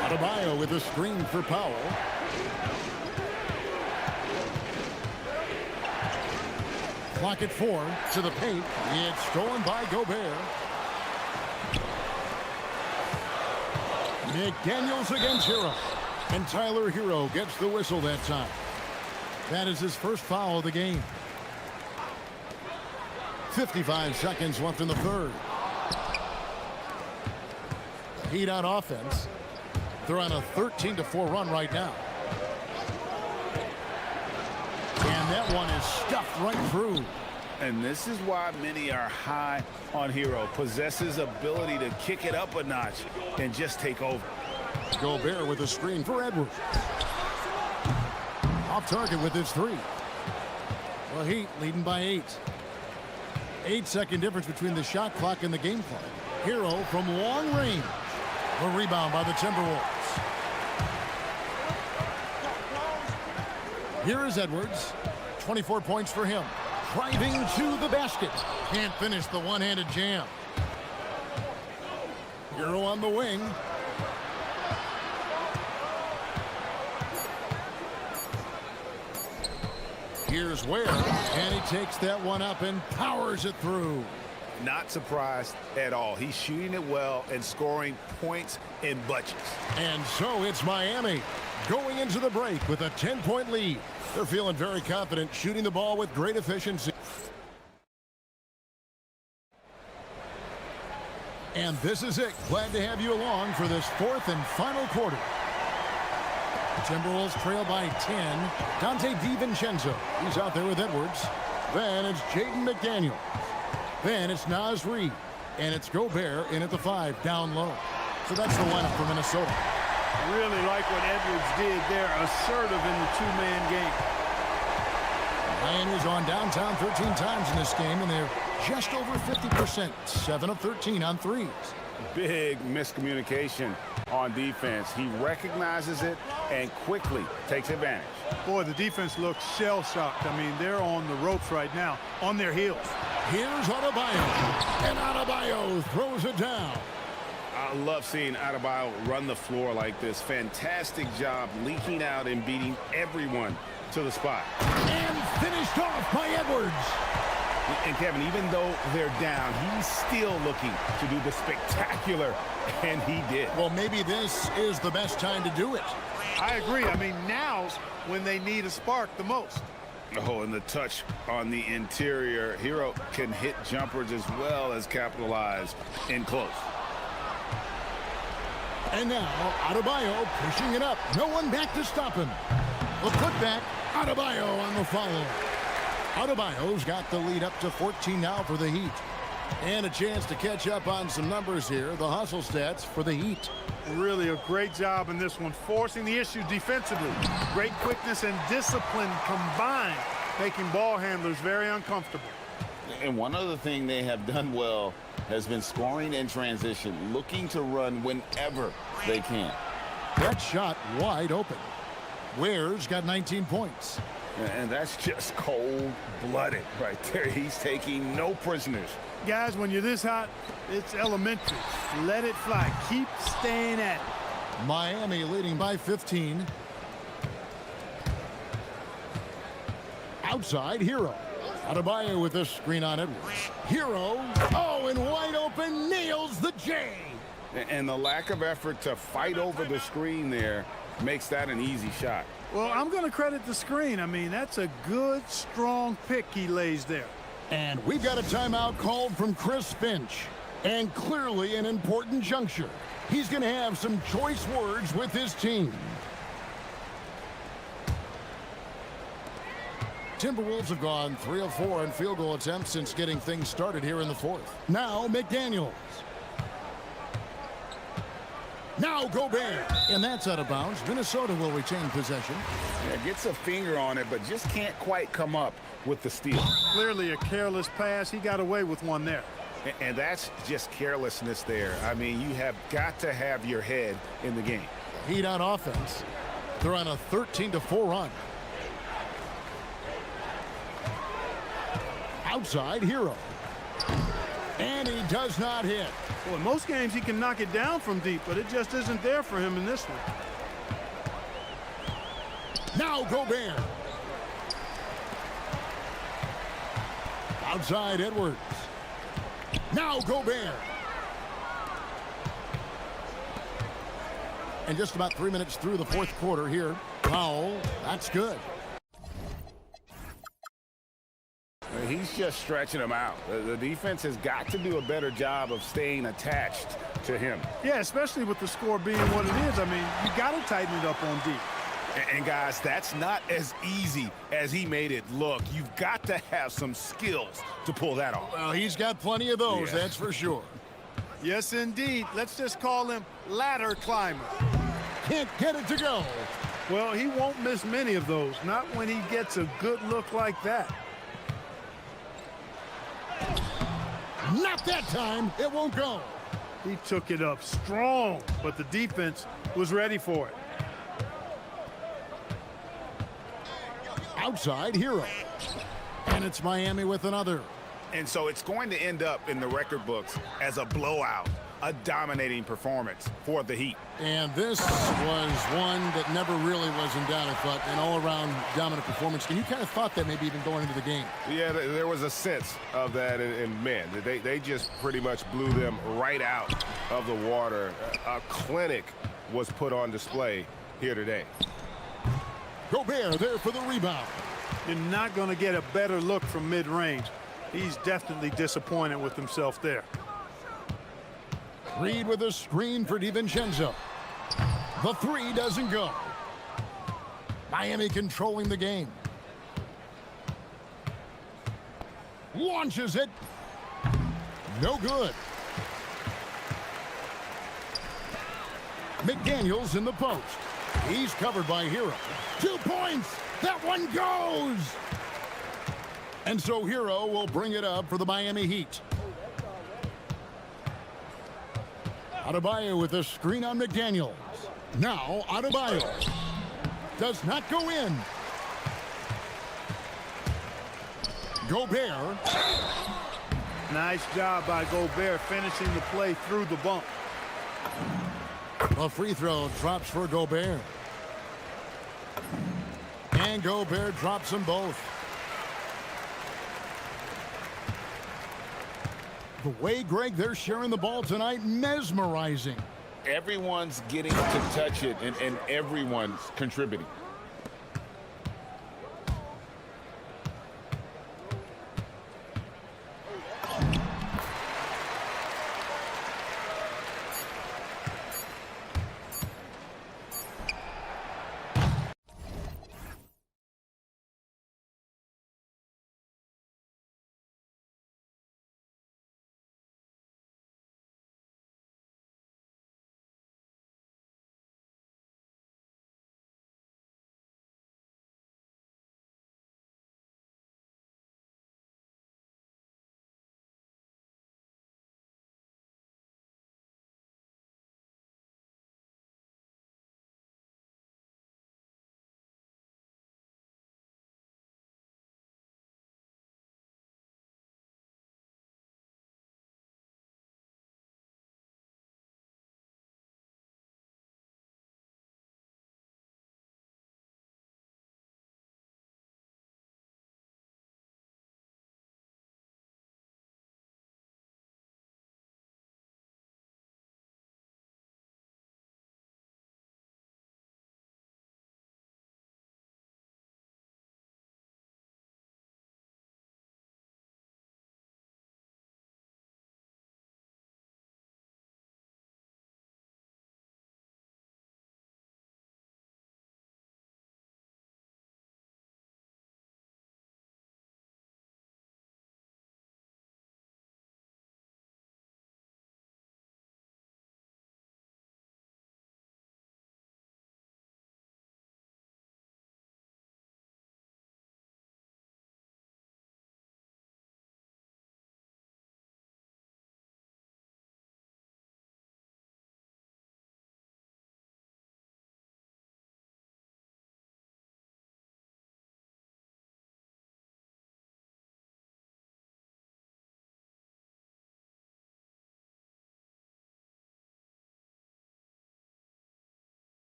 Adebayo with a screen for Powell. Clock at 4 to the paint. It's stolen by Gobert. McDaniels against Hero. And Tyler Hero gets the whistle that time. That is his first foul of the game. 55 seconds left in the third. The Heat on offense. They're on a 13-4 run right now. And that one is stuffed right through. And this is why many are high on Hero. Possesses ability to kick it up a notch and just take over. Gobert with a screen for Edwards. Off target with his 3. The Heat leading by 8. 8-second difference between the shot clock and the game clock. Hero from long range. A rebound by the Timberwolves. Here is Edwards. 24 points for him. Driving to the basket. Can't finish the one-handed jam. Hero on the wing. Here's Ware, and he takes that one up and powers it through. Not surprised at all. He's shooting it well and scoring points in bunches. And so it's Miami going into the break with a 10-point lead. They're feeling very confident, shooting the ball with great efficiency. And this is it. Glad to have you along for this fourth and final quarter. The Timberwolves trail by 10. Dante DiVincenzo. He's out there with Edwards. Then it's Jaden McDaniels. Then it's Naz Reid. And it's Gobert in at the 5, down low. So that's the lineup for Minnesota. Really like what Edwards did there. Assertive in the two-man game. Miami's on downtown 13 times in this game, and they're just over 50%. 7 of 13 on threes. Big miscommunication on defense. He recognizes it and quickly takes advantage. Boy, the defense looks shell-shocked. I mean, they're on the ropes right now, on their heels. Here's Adebayo, and Adebayo throws it down. I love seeing Adebayo run the floor like this. Fantastic job leaking out and beating everyone to the spot. And finished off by Edwards. And Kevin, even though they're down, he's still looking to do the spectacular, and he did. Well, maybe this is the best time to do it. I agree. I mean, now's when they need a spark the most. Oh, and the touch on the interior. Hero can hit jumpers as well as capitalize in close. And now, Adebayo pushing it up. No one back to stop him. A putback, Adebayo on the follow. Adebayo's got the lead up to 14 now for the Heat. And a chance to catch up on some numbers here. The hustle stats for the Heat. Really a great job in this one, forcing the issue defensively. Great quickness and discipline combined, making ball handlers very uncomfortable. And one other thing they have done well has been scoring in transition, looking to run whenever they can. That shot wide open. Ware's got 19 points. And that's just cold-blooded right there. He's taking no prisoners. Guys, when you're this hot, it's elementary. Let it fly. Keep staying at it. Miami leading by 15. Outside, Hero. Adebayo with this screen on Edwards. Hero, oh, and wide open, nails the J. And the lack of effort to fight over the screen there makes that an easy shot. Well, I'm going to credit the screen. I mean, that's a good, strong pick he lays there. And we've got a timeout called from Chris Finch. And clearly an important juncture. He's going to have some choice words with his team. Timberwolves have gone 3 of 4 in field goal attempts since getting things started here in the fourth. Now McDaniels. Now Gobert. And that's out of bounds. Minnesota will retain possession. Yeah, gets a finger on it, but just can't quite come up with the steal. Clearly a careless pass. He got away with one there. And that's just carelessness there. I mean, you have got to have your head in the game. Heat on offense. They're on a 13-4 run. Outside, Hero. And he does not hit. Well, in most games he can knock it down from deep, but it just isn't there for him in this one. Now Gobert. Outside, Edwards. Now Gobert. And just about 3 minutes through the fourth quarter here. Foul. That's good. He's just stretching him out. The defense has got to do a better job of staying attached to him. Yeah, especially with the score being what it is. I mean, you got to tighten it up on deep. And guys, that's not as easy as he made it look. You've got to have some skills to pull that off. Well, he's got plenty of those, that's for sure. Yes, indeed. Let's just call him ladder climber. Can't get it to go. Well, he won't miss many of those, not when he gets a good look like that. Not that time. It won't go. He took it up strong, but the defense was ready for it. Outside Hero. And it's Miami with another. And so it's going to end up in the record books as a blowout, a dominating performance for the Heat. And this was one that never really was in doubt, I thought, an all-around dominant performance. And you kind of thought that maybe even going into the game. Yeah, there was a sense of that, and man, they just pretty much blew them right out of the water. A clinic was put on display here today. Gobert there for the rebound. You're not going to get a better look from mid-range. He's definitely disappointed with himself there. Reed with a screen for DiVincenzo. The three doesn't go. Miami controlling the game. Launches it. No good. McDaniels in the post. He's covered by Hero. 2 points. That one goes. And so Hero will bring it up for the Miami Heat. Adebayo with a screen on McDaniels. Now Adebayo does not go in. Gobert. Nice job by Gobert finishing the play through the bump. A free throw drops for Gobert. And Gobert drops them both. The way, Greg, they're sharing the ball tonight, mesmerizing. Everyone's getting to touch it, and everyone's contributing.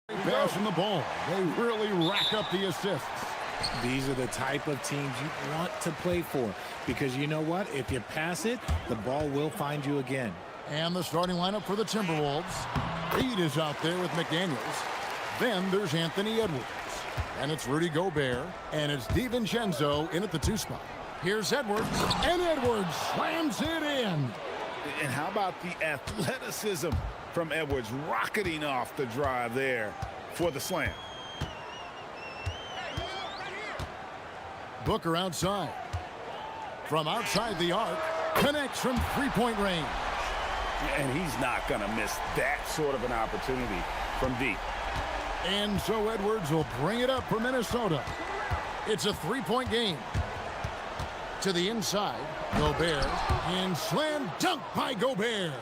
Passing the ball. They really rack up the assists. These are the type of teams you want to play for because you know what? If you pass it, the ball will find you again. And the starting lineup for the Timberwolves. Reed is out there with McDaniels. Then there's Anthony Edwards. And it's Rudy Gobert. And it's DiVincenzo in at the 2 spot. Here's Edwards. And Edwards slams it in. And how about the athleticism from Edwards rocketing off the drive there for the slam. Booker outside. From outside the arc. Connects from three-point range. And he's not going to miss that sort of an opportunity from deep. And so Edwards will bring it up for Minnesota. It's a three-point game. To the inside, Gobert, and slam dunk by Gobert.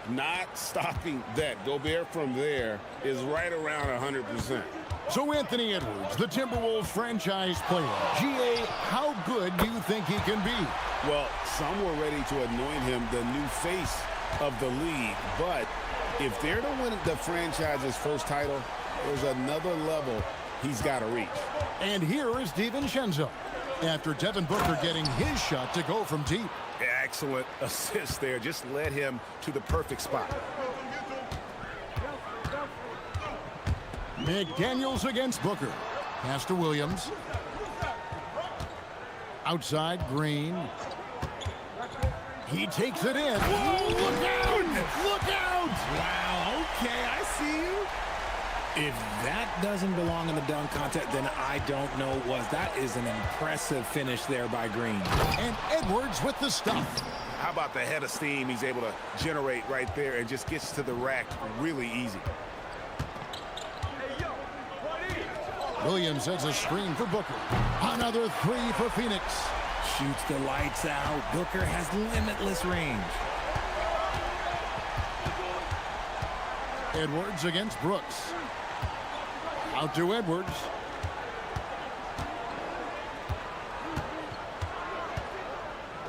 Not stopping that. Gobert from there is right around 100%. So Anthony Edwards, the Timberwolves franchise player. GA, how good do you think he can be? Well, some were ready to anoint him the new face of the league, but if they're to win the franchise's first title, there's another level he's got to reach. And here is DiVincenzo after Devin Booker getting his shot to go from deep. Excellent assist there. Just led him to the perfect spot. McDaniels against Booker. Pass to Williams. Outside, Green. He takes it in. Whoa, look out! Look out! Wow, okay, I see you. If that doesn't belong in the dunk contest, then I don't know what was. That is an impressive finish there by Green. And Edwards with the stuff. How about the head of steam he's able to generate right there and just gets to the rack really easy. Williams has a screen for Booker. Another three for Phoenix. Shoots the lights out. Booker has limitless range. Edwards against Brooks. Out to Edwards.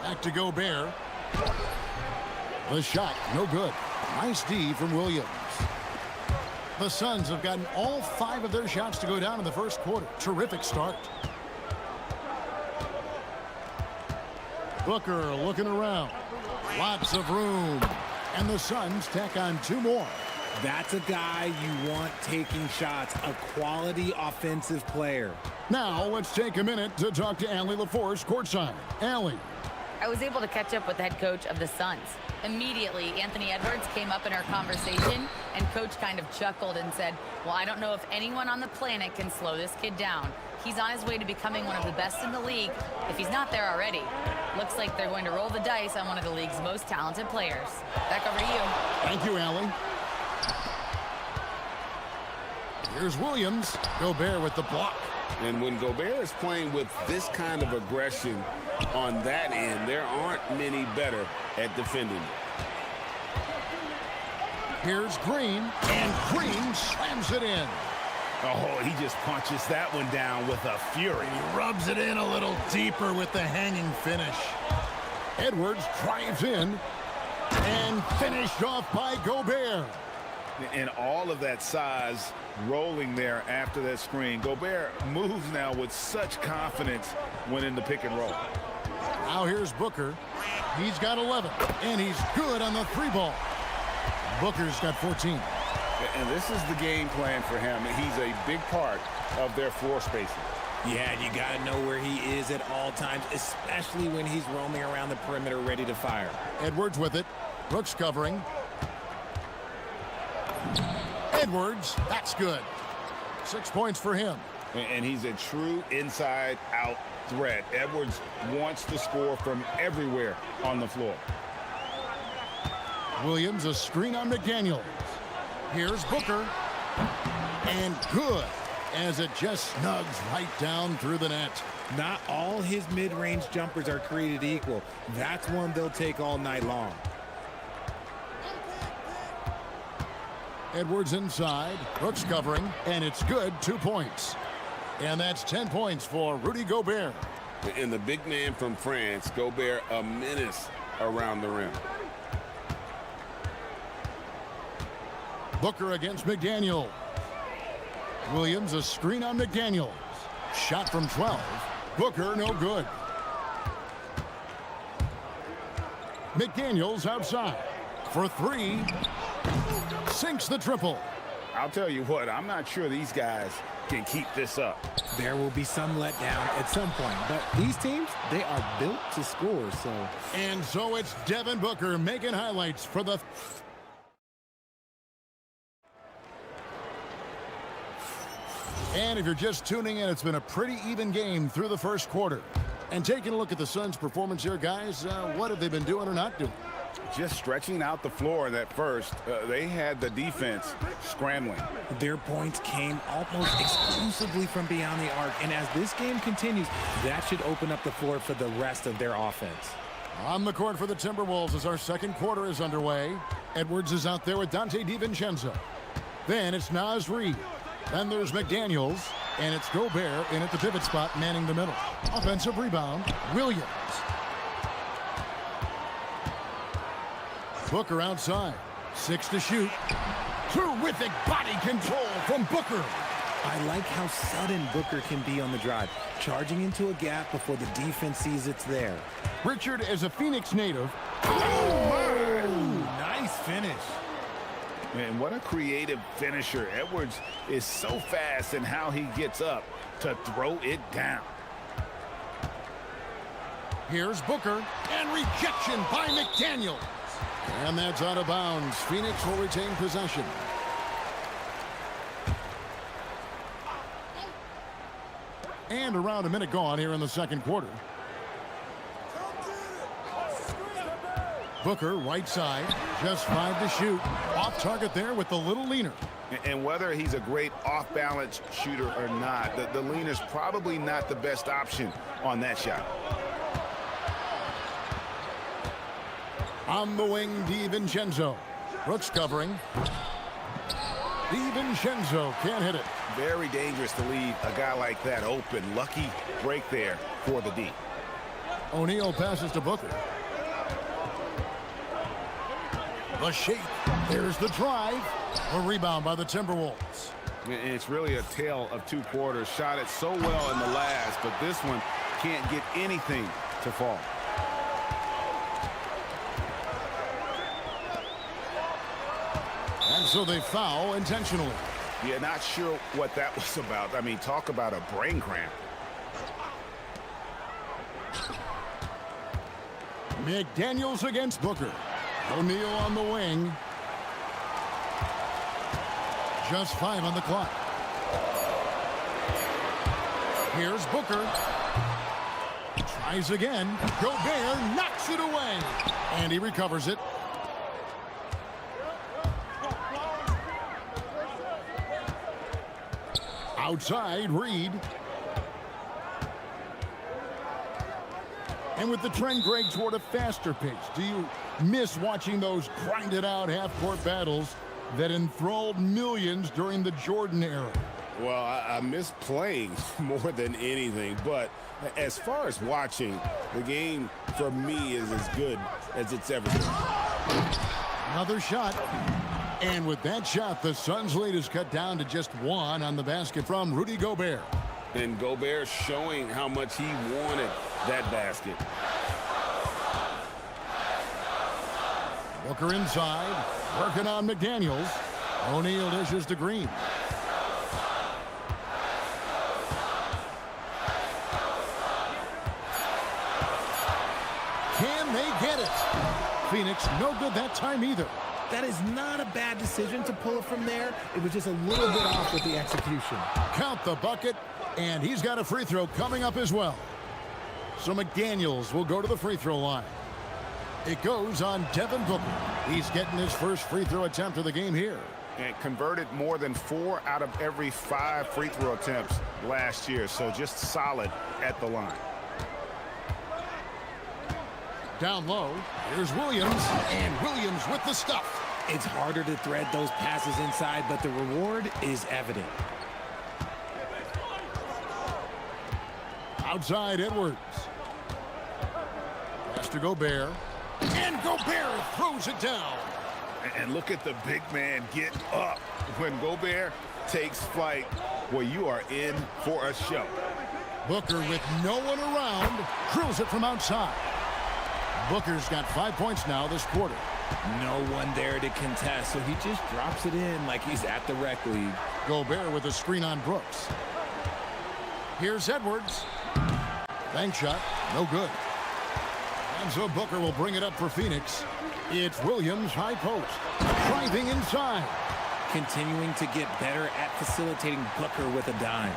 Back to Gobert. The shot, no good. Nice D from Williams. The Suns have gotten all 5 of their shots to go down in the first quarter. Terrific start. Booker looking around. Lots of room. And the Suns tack on 2 more. That's a guy you want taking shots, a quality offensive player. Now let's take a minute to talk to Allie LaForce courtside. Allie. I was able to catch up with the head coach of the Suns. Immediately, Anthony Edwards came up in our conversation, and coach kind of chuckled and said, well, I don't know if anyone on the planet can slow this kid down. He's on his way to becoming one of the best in the league, if he's not there already. Looks like they're going to roll the dice on one of the league's most talented players. Back over to you. Thank you, Allie. Here's Williams. Gobert with the block. And when Gobert is playing with this kind of aggression on that end, there aren't many better at defending. Here's Green, and Green slams it in. Oh, he just punches that one down with a fury. He rubs it in a little deeper with the hanging finish. Edwards drives in, and finished off by Gobert. And all of that size rolling there after that screen. Gobert moves now with such confidence when in the pick and roll. Now here's Booker. He's got 11, and he's good on the 3-ball. Booker's got 14. And this is the game plan for him. He's a big part of their floor spacing. Yeah, you got to know where he is at all times, especially when he's roaming around the perimeter ready to fire. Edwards with it. Brooks covering. Edwards, that's good. 6 points for him. And he's a true inside-out threat. Edwards wants to score from everywhere on the floor. Williams, a screen on McDaniels. Here's Booker. And good, as it just snugs right down through the net. Not all his mid-range jumpers are created equal. That's one they'll take all night long. Edwards inside, Brooks covering, and it's good, 2 points. And that's 10 points for Rudy Gobert. And the big man from France, Gobert, a menace around the rim. Booker against McDaniel. Williams, a screen on McDaniels. Shot from 12. Booker, no good. McDaniels outside for three. Sinks the triple. I'll tell you what, I'm not sure these guys can keep this up. There will be some letdown at some point, but these teams, they are built to score, so. And so it's Devin Booker making highlights for the... And if you're just tuning in, it's been a pretty even game through the first quarter. And taking a look at the Suns' performance here, guys, what have they been doing or not doing? Just stretching out the floor in that first. They had the defense scrambling. Their points came almost exclusively from beyond the arc, and as this game continues, that should open up the floor for the rest of their offense. On the court for the Timberwolves as our second quarter is underway. Edwards is out there with Dante DiVincenzo. Then it's Naz Reid. Then there's McDaniels, and it's Gobert in at the pivot spot, manning the middle. Offensive rebound, Williams. Booker outside. 6 to shoot. Terrific body control from Booker. I like how sudden Booker can be on the drive, charging into a gap before the defense sees it's there. Richard is a Phoenix native. Oh, nice finish. Man, what a creative finisher. Edwards is so fast in how he gets up to throw it down. Here's Booker, and rejection by McDaniels. And that's out of bounds. Phoenix will retain possession. And around a minute gone here in the second quarter. Booker, right side, just 5 to shoot. Off target there with the little leaner. And whether he's a great off-balance shooter or not, the leaner's probably not the best option on that shot. On the wing, DiVincenzo. Brooks covering. DiVincenzo can't hit it. Very dangerous to leave a guy like that open. Lucky break there for the D. O'Neal passes to Booker. The shake. There's the drive. A rebound by the Timberwolves. It's really a tale of two quarters. Shot it so well in the last, but this one can't get anything to fall. And so they foul intentionally. Yeah, not sure what that was about. I mean, talk about a brain cramp. McDaniels against Booker. O'Neal on the wing. Just 5 on the clock. Here's Booker. Tries again. Gobert knocks it away. And he recovers it. Outside, Reid. And with the trend, Greg, toward a faster pace, do you miss watching those grinded-out half-court battles that enthralled millions during the Jordan era? Well, I miss playing more than anything, but as far as watching, the game for me is as good as it's ever been. Another shot. And with that shot, the Suns' lead is cut down to just 1 on the basket from Rudy Gobert. And Gobert showing how much he wanted that basket. Booker inside, working on McDaniels. O'Neal dishes to Green. Can they get it? Phoenix, no good that time either. That is not a bad decision to pull it from there. It was just a little bit off with the execution. Count the bucket, and he's got a free throw coming up as well. So McDaniels will go to the free throw line. It goes on Devin Booker. He's getting his first free throw attempt of the game here. And converted more than 4 out of every 5 free throw attempts last year. So just solid at the line. Down low, here's Williams, and Williams with the stuff. It's harder to thread those passes inside, but the reward is evident. Outside, Edwards. Pass to Gobert. And Gobert throws it down. And look at the big man get up. When Gobert takes flight, well, you are in for a show. Booker with no one around, drills it from outside. Booker's got 5 points now this quarter. No one there to contest, so he just drops it in like he's at the rec league. Gobert with a screen on Brooks. Here's Edwards. Bank shot, no good. And so Booker will bring it up for Phoenix. It's Williams, high post, driving inside. Continuing to get better at facilitating Booker with a dime.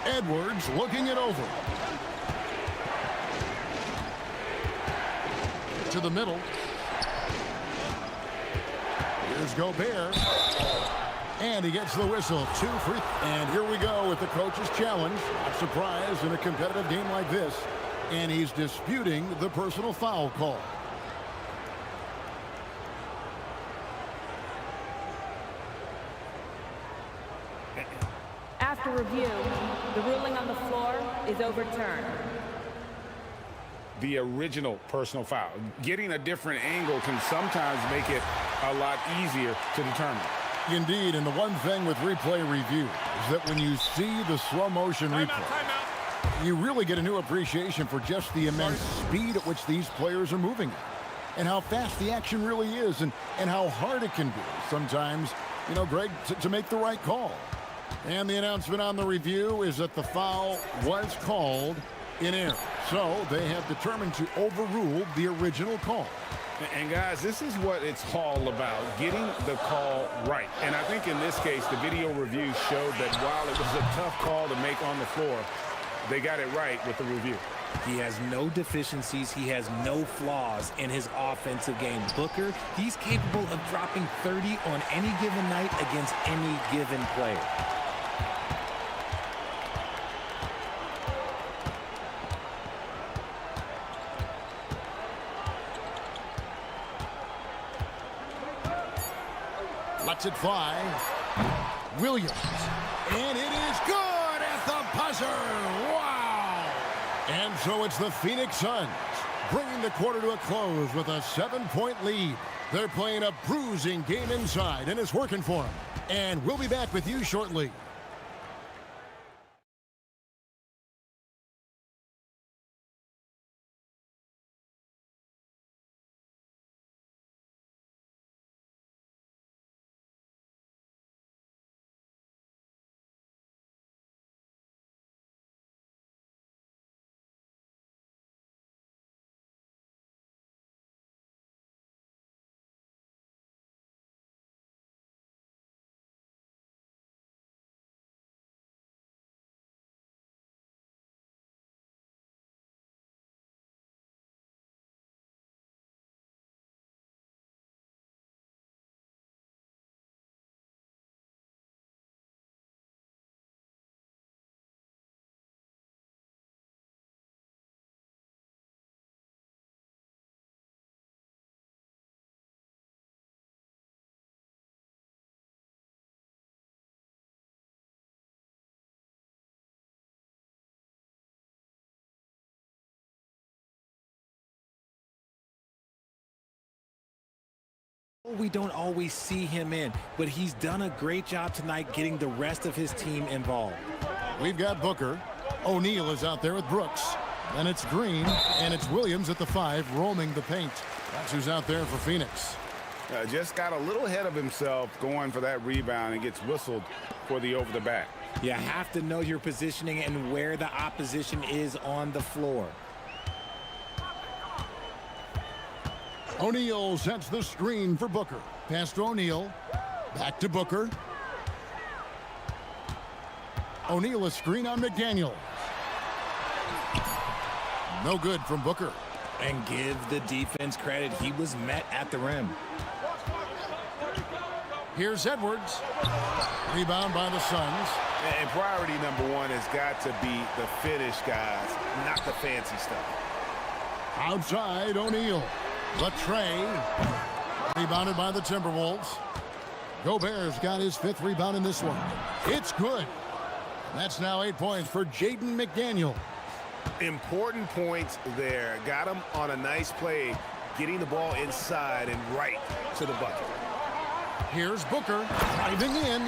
Edwards looking it over. To the middle. Here's Gobert. And he gets the whistle. 2 free. And here we go with the coach's challenge. Not surprised in a competitive game like this. And he's disputing the personal foul call. After review, the ruling on the floor is overturned. The original personal foul. Getting a different angle can sometimes make it a lot easier to determine. Indeed, and the one thing with replay review is that when you see the slow motion replay, you really get a new appreciation for just the immense speed at which these players are moving at, and how fast the action really is, and how hard it can be sometimes, you know, Greg, to make the right call. And the announcement on the review is that the foul was called in error. So they have determined to overrule the original call. And guys, this is what it's all about, getting the call right. And I think in this case, the video review showed that while it was a tough call to make on the floor, they got it right with the review. He has no deficiencies. He has no flaws in his offensive game. Booker, he's capable of dropping 30 on any given night against any given player. Lets it fly. Williams. And it is good at the buzzer. Wow. And so it's the Phoenix Suns bringing the quarter to a close with a 7-point lead. They're playing a bruising game inside, and it's working for them. And we'll be back with you shortly. We don't always see him in, but he's done a great job tonight getting the rest of his team involved. We've got Booker. O'Neal is out there with Brooks. Then it's Green, and it's Williams at the 5 roaming the paint. That's who's out there for Phoenix. Just got a little ahead of himself going for that rebound and gets whistled for the over the back. You have to know your positioning and where the opposition is on the floor. O'Neal sets the screen for Booker. Pass to O'Neal. Back to Booker. O'Neal a screen on McDaniel. No good from Booker. And give the defense credit. He was met at the rim. Here's Edwards. Rebound by the Suns. And priority number one has got to be the finish, guys, not the fancy stuff. Outside, O'Neal. Latrey. Rebounded by the Timberwolves. Gobert's got his 5th rebound in this one. It's good. That's now 8 points for Jaden McDaniel. Important points there. Got him on a nice play, getting the ball inside and right to the bucket. Here's Booker driving in.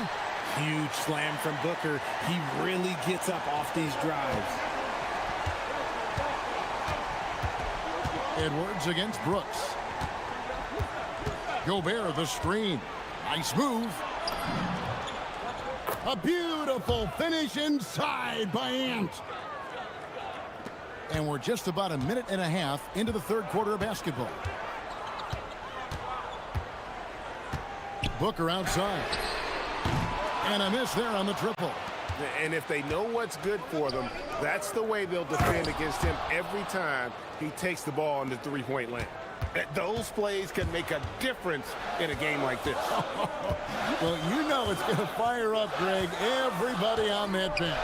Huge slam from Booker. He really gets up off these drives. Edwards against Brooks. Gobert the screen. Nice move. A beautiful finish inside by Ant. And we're just about a minute and a half into the third quarter of basketball. Booker outside. And a miss there on the triple. And if they know what's good for them, that's the way they'll defend against him every time he takes the ball in the three-point lane. Those plays can make a difference in a game like this. Well, you know it's going to fire up, Greg, everybody on that bench.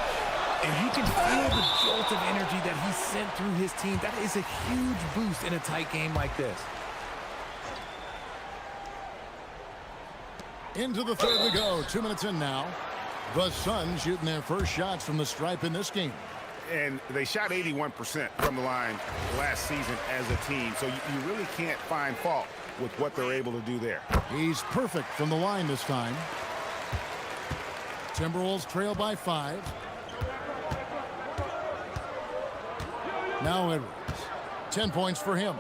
And you can feel the jolt of energy that he sent through his team. That is a huge boost in a tight game like this. Into the third we go. 2 minutes in now. The Suns shooting their first shots from the stripe in this game. And they shot 81% from the line last season as a team. So you really can't find fault with what they're able to do there. He's perfect from the line this time. Timberwolves trail by 5. Now Edwards. 10 points for him.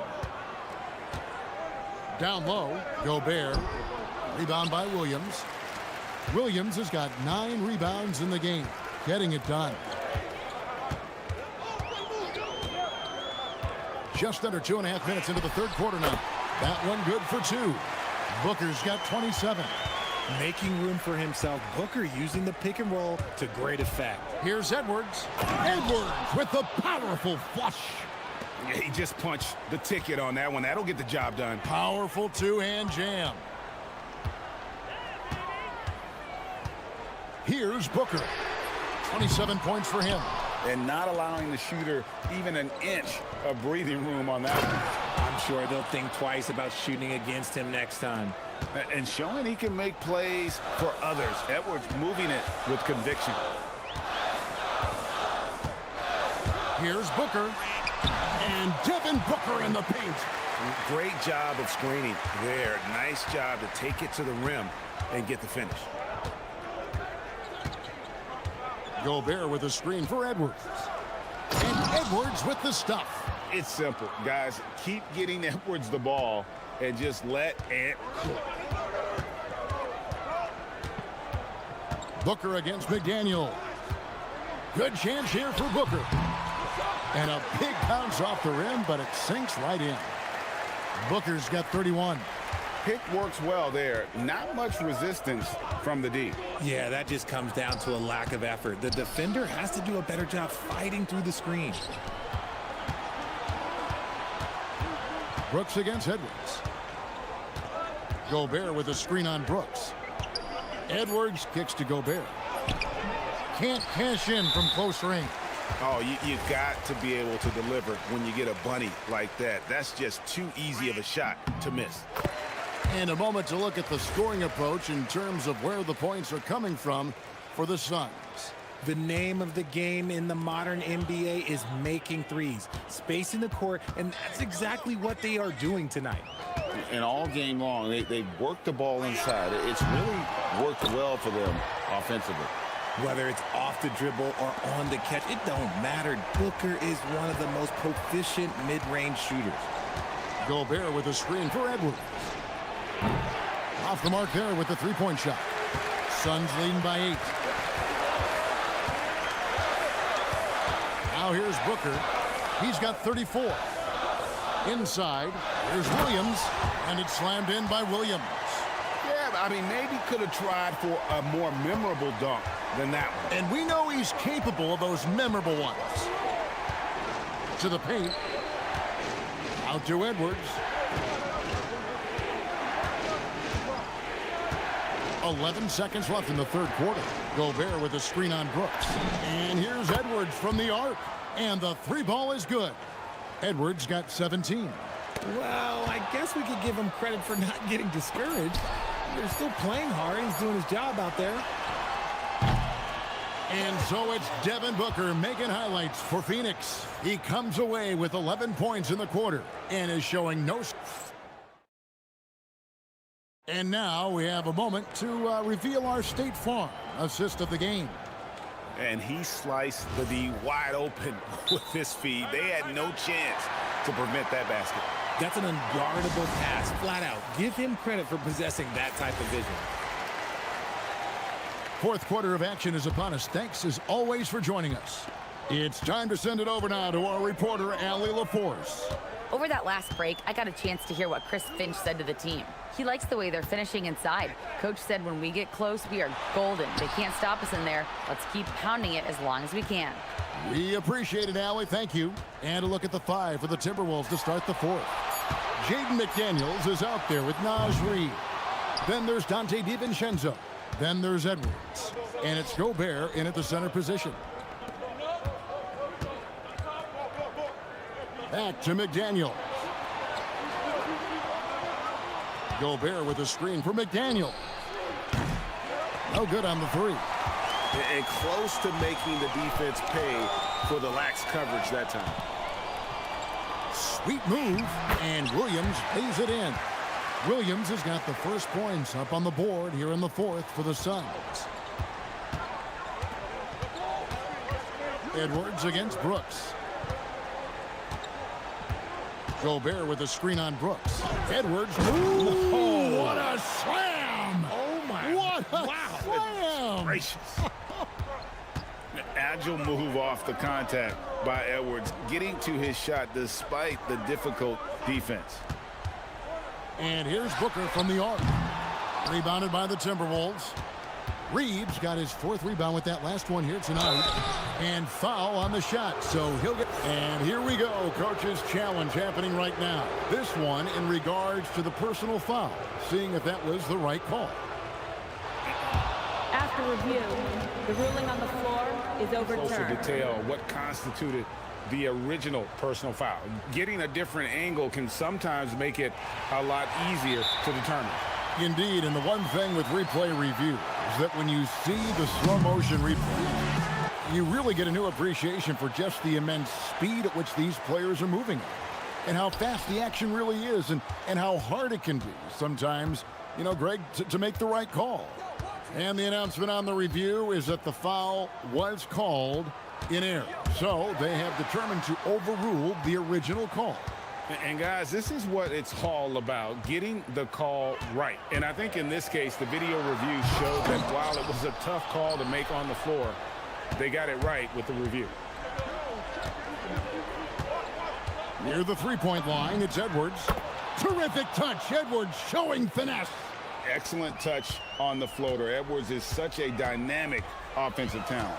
Down low, Gobert. Rebound by Williams. Williams has got 9 rebounds in the game. Getting it done. Just under 2.5 minutes into the third quarter now. That one good for 2. Booker's got 27. Making room for himself. Booker using the pick and roll to great effect. Here's Edwards. Edwards with the powerful flush. Yeah, he just punched the ticket on that one. That'll get the job done. Powerful two-hand jam. Here's Booker. 27 points for him. And not allowing the shooter even an inch of breathing room on that one. I'm sure they'll think twice about shooting against him next time. And showing he can make plays for others. Edwards moving it with conviction. Here's Booker. And Devin Booker in the paint. Great job of screening there. Nice job to take it to the rim and get the finish. Gobert with a screen for Edwards. And Edwards with the stuff. It's simple, guys. Keep getting Edwards the ball and just let Ant cook. Booker against McDaniel. Good chance here for Booker. And a big bounce off the rim, but it sinks right in. Booker's got 31. Pick works well there. Not much resistance from the D. Yeah, that just comes down to a lack of effort. The defender has to do a better job fighting through the screen. Brooks against Edwards. Gobert with a screen on Brooks. Edwards kicks to Gobert. Can't cash in from close range. Oh, you got to be able to deliver when you get a bunny like that. That's just too easy of a shot to miss. And a moment to look at the scoring approach in terms of where the points are coming from for the Suns. The name of the game in the modern NBA is making threes, spacing the court, and that's exactly what they are doing tonight. And all game long, they've worked the ball inside. It's really worked well for them offensively. Whether it's off the dribble or on the catch, it don't matter. Booker is one of the most proficient mid-range shooters. Gobert with a screen for Edwards. Off the mark there with the three-point shot. Suns leading by 8. Now here's Booker. He's got 34. Inside, here's Williams, and it's slammed in by Williams. Yeah, I mean, maybe could have tried for a more memorable dunk than that one. And we know he's capable of those memorable ones. To the paint. Out to Edwards. 11 seconds left in the third quarter. Gobert with a screen on Brooks. And here's Edwards from the arc. And the three ball is good. Edwards got 17. Well, I guess we could give him credit for not getting discouraged. They're still playing hard. He's doing his job out there. And so it's Devin Booker making highlights for Phoenix. He comes away with 11 points in the quarter and is showing no... And now we have a moment to reveal our State Farm assist of the game. And he sliced the D wide open with this feed. They had no chance to prevent that basket. That's an unguardable pass, flat out. Give him credit for possessing that type of vision. Fourth quarter of action is upon us. Thanks, as always, for joining us. It's time to send it over now to our reporter, Allie LaForce. Over that last break, I got a chance to hear what Chris Finch said to the team. He likes the way they're finishing inside. Coach said when we get close, we are golden. They can't stop us in there. Let's keep pounding it as long as we can. We appreciate it, Allie. Thank you. And a look at the 5 for the Timberwolves to start the fourth. Jaden McDaniels is out there with Naj Reid. Then there's Dante DiVincenzo. Then there's Edwards. And it's Gobert in at the center position. Back to McDaniels. Gobert with a screen for McDaniel. No good on the 3. And close to making the defense pay for the lax coverage that time. Sweet move, and Williams lays it in. Williams has got the first points up on the board here in the fourth for the Suns. Edwards against Brooks. Gobert with a screen on Brooks. Edwards. Ooh, what a slam! Oh, my. What a slam! Gracious. An agile move off the contact by Edwards, getting to his shot despite the difficult defense. And here's Booker from the arc. Rebounded by the Timberwolves. Reeves got his 4th rebound with that last one here tonight. And foul on the shot, so he'll get... And here we go, coach's challenge happening right now. This one in regards to the personal foul, seeing if that was the right call. After review, the ruling on the floor is overturned. Closer detail what constituted the original personal foul. Getting a different angle can sometimes make it a lot easier to determine. Indeed, and the one thing with replay review is that when you see the slow motion replay, you really get a new appreciation for just the immense speed at which these players are moving and how fast the action really is and how hard it can be sometimes, you know, Greg, to make the right call. And the announcement on the review is that the foul was called in error. So they have determined to overrule the original call. And guys, this is what it's all about, getting the call right. And I think in this case, the video review showed that while it was a tough call to make on the floor, they got it right with the review. Near the three-point line, it's Edwards. Terrific touch. Edwards showing finesse. Excellent touch on the floater. Edwards is such a dynamic offensive talent.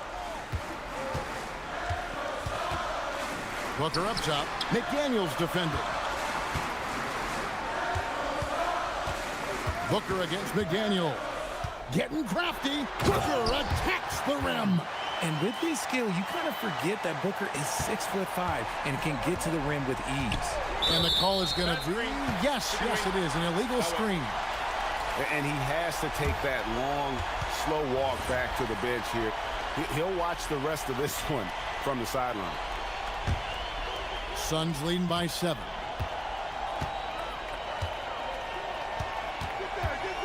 Booker up top. McDaniels defended. Booker against McDaniel. Getting crafty. Booker attacks the rim. And with his skill, you kind of forget that Booker is 6'5" and can get to the rim with ease. And the call is going to be, yes, it is, an illegal screen. And he has to take that long, slow walk back to the bench here. He'll watch the rest of this one from the sideline. Suns leading by 7.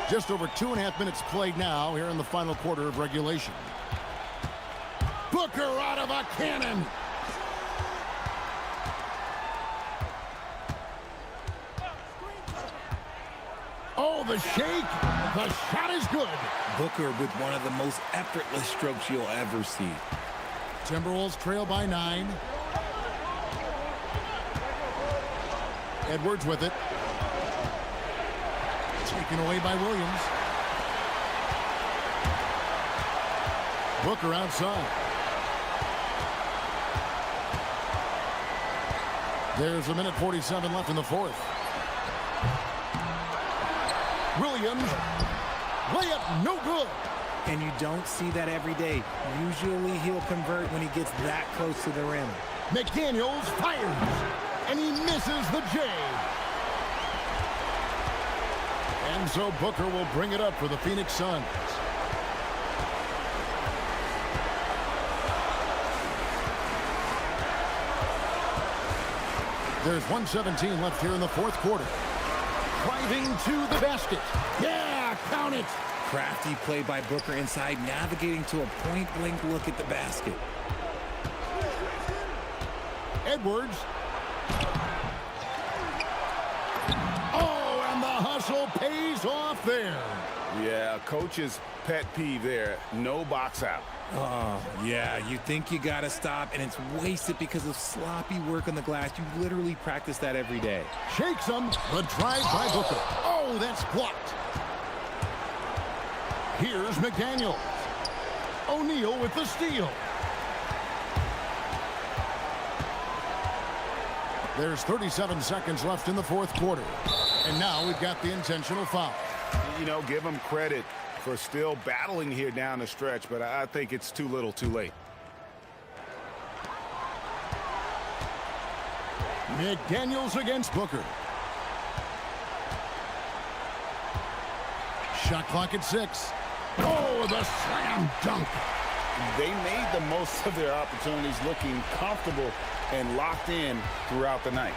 Just over 2.5 minutes played now here in the final quarter of regulation. Booker out of a cannon. Oh, the shake. The shot is good. Booker with one of the most effortless strokes you'll ever see. Timberwolves trail by 9. Edwards with it. Taken away by Williams. Booker outside. There's 1:47 left in the fourth. Williams, layup no good. And you don't see that every day. Usually he'll convert when he gets that close to the rim. McDaniels fires, and he misses the J. And so Booker will bring it up for the Phoenix Suns. There's 1:17 left here in the fourth quarter. driving to the basket. Yeah, count it. Crafty play by Booker inside, navigating to a point-blank look at the basket. Edwards. Oh, and the hustle pays off there. Yeah, coach's pet peeve there. No box out. Oh, yeah, you think you got to stop, and it's wasted because of sloppy work on the glass. You literally practice that every day. Shakes him. The drive by Booker. Oh, that's blocked. Here's McDaniel. O'Neal with the steal. There's 37 seconds left in the fourth quarter. And now we've got the intentional foul. You know, give him credit for still battling here down the stretch, but I think it's too little too late. McDaniels against Booker. Shot clock at 6. Oh, the slam dunk. They made the most of their opportunities, looking comfortable and locked in throughout the night.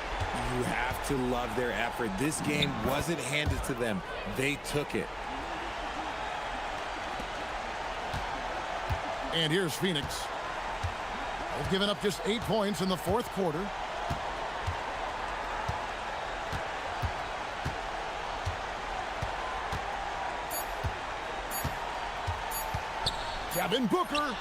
You have to love their effort. This game wasn't handed to them. They took it. And here's Phoenix. They've given up just 8 points in the fourth quarter. Devin Booker.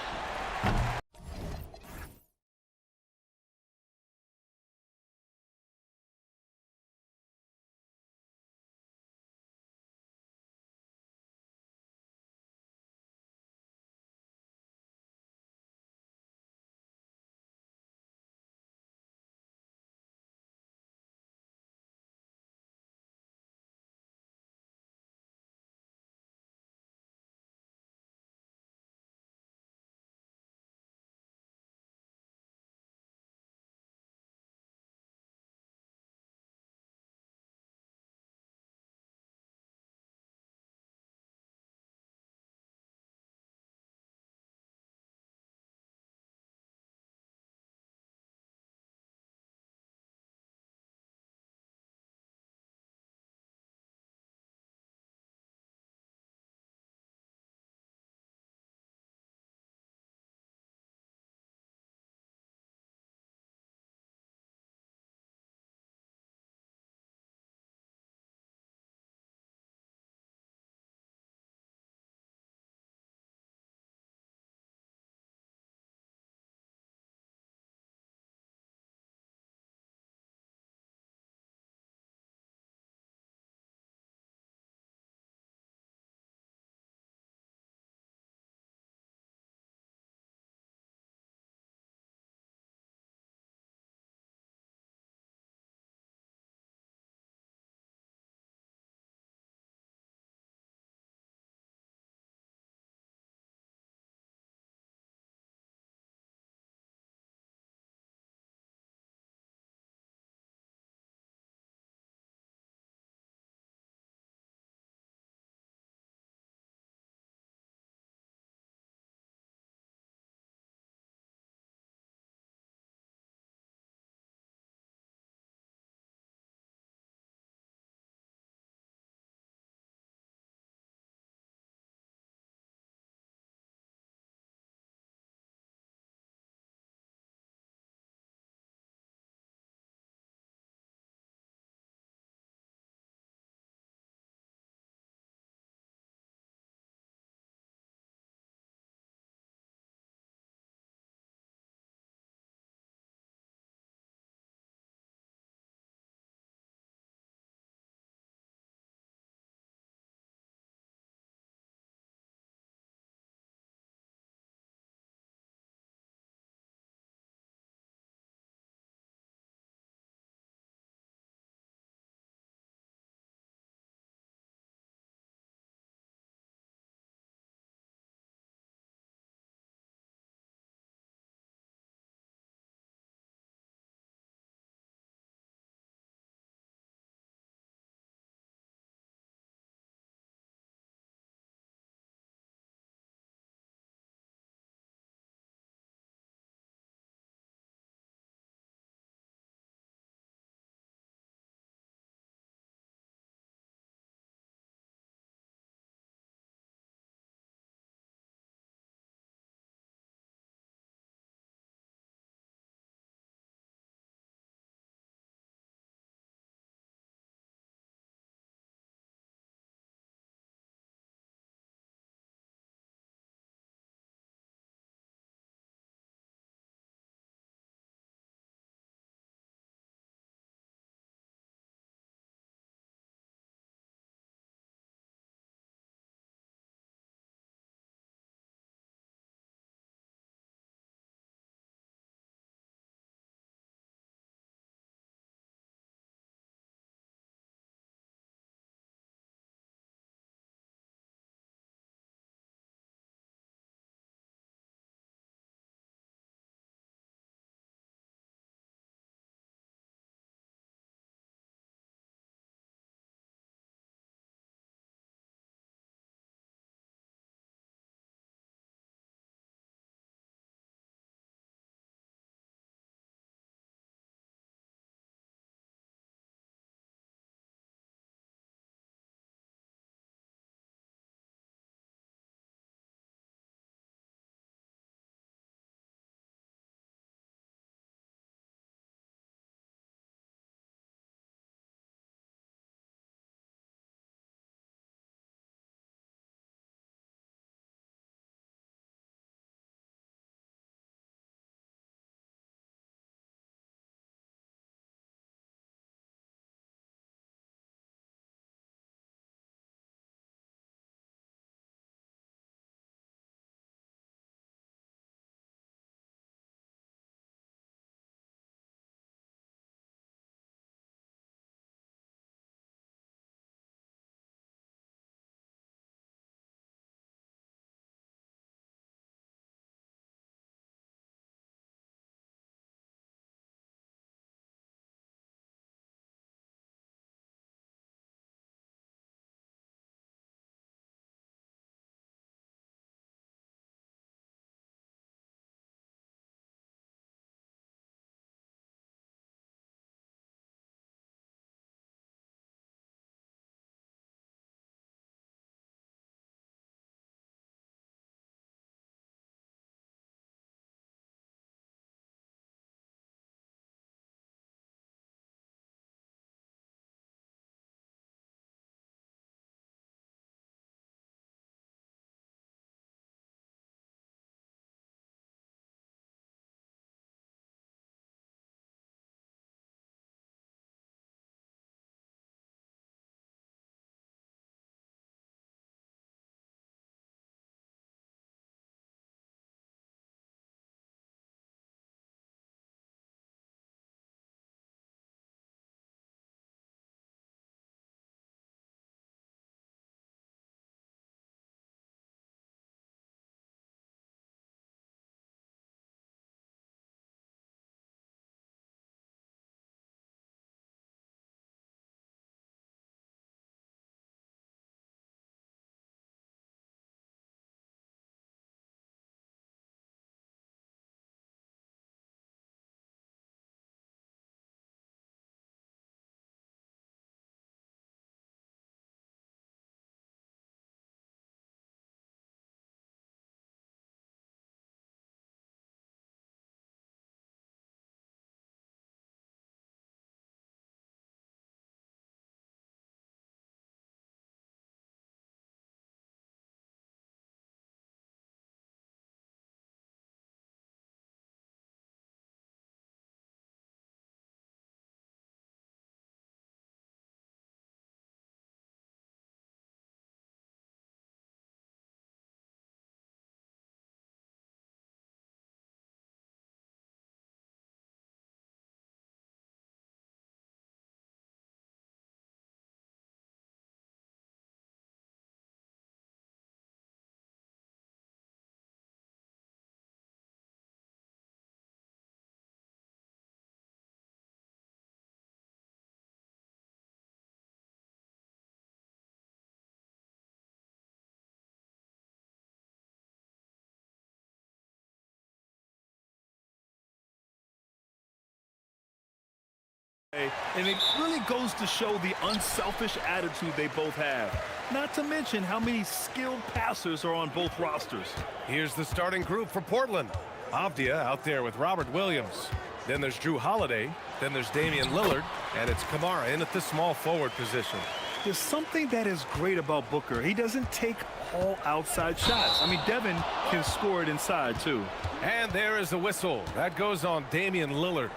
And it really goes to show the unselfish attitude they both have. Not to mention how many skilled passers are on both rosters. Here's the starting group for Portland. Avdia out there with Robert Williams. Then there's Drew Holiday. Then there's Damian Lillard. And it's Kamara in at the small forward position. There's something that is great about Booker. He doesn't take all outside shots. I mean, Devin can score it inside, too. And there is the whistle. That goes on Damian Lillard.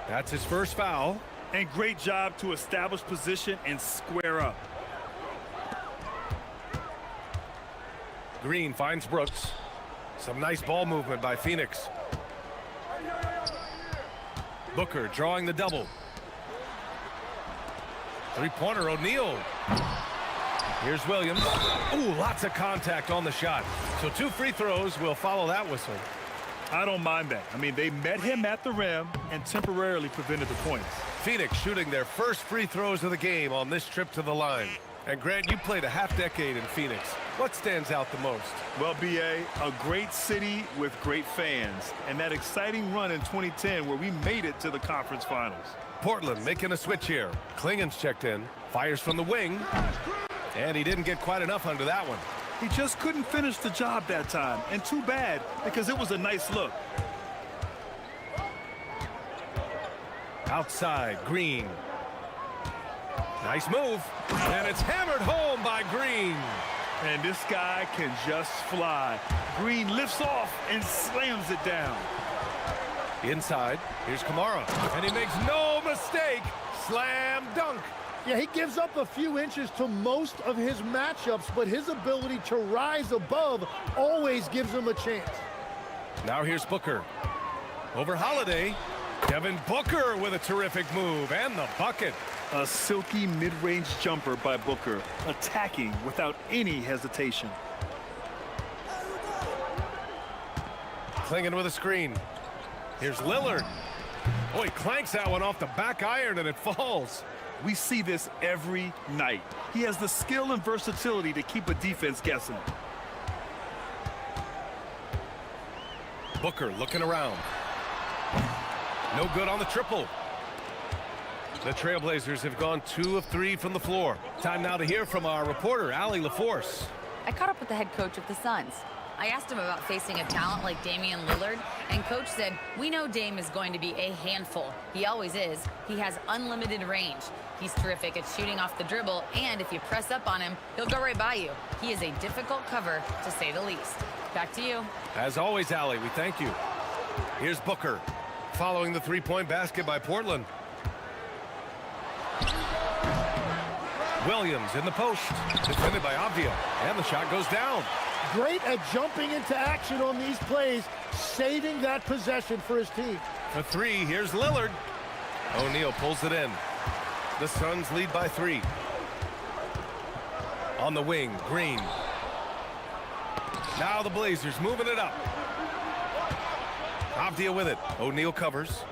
That's his first foul. And great job to establish position and square up. Green finds Brooks. Some nice ball movement by Phoenix. Booker drawing the double. Three-pointer, O'Neal. Here's Williams. Ooh, lots of contact on the shot. So 2 free throws will follow that whistle. I don't mind that. I mean, they met him at the rim and temporarily prevented the points. Phoenix shooting their first free throws of the game on this trip to the line. And Grant, you played a half-decade in Phoenix. What stands out the most? Well, B.A., a great city with great fans. And that exciting run in 2010 where we made it to the conference finals. Portland making a switch here. Klingen's checked in. Fires from the wing. And he didn't get quite enough under that one. He just couldn't finish the job that time. And too bad, because it was a nice look. Outside, Green. Nice move. And it's hammered home by Green. And this guy can just fly. Green lifts off and slams it down. Inside, here's Kamara. And he makes no mistake. Slam dunk. Yeah, he gives up a few inches to most of his matchups, but his ability to rise above always gives him a chance. Now here's Booker. Over Holiday. Devin Booker with a terrific move and the bucket. A silky mid-range jumper by Booker, attacking without any hesitation. Klingen with a screen. Here's Lillard. Oh, he clanks that one off the back iron and it falls. We see this every night. He has the skill and versatility to keep a defense guessing. Booker looking around. No good on the triple. The Trailblazers have gone 2 of 3 from the floor. Time now to hear from our reporter, Allie LaForce. I caught up with the head coach of the Suns. I asked him about facing a talent like Damian Lillard, and coach said, we know Dame is going to be a handful. He always is. He has unlimited range. He's terrific at shooting off the dribble, and if you press up on him, he'll go right by you. He is a difficult cover, to say the least. Back to you. As always, Allie, we thank you. Here's Booker, following the three-point basket by Portland. Williams in the post, defended by Avdia, and the shot goes down. Great at jumping into action on these plays, saving that possession for his team. For 3, here's Lillard. O'Neal pulls it in. The Suns lead by 3. On the wing, Green. Now the Blazers moving it up. Avdia with it. O'Neal covers.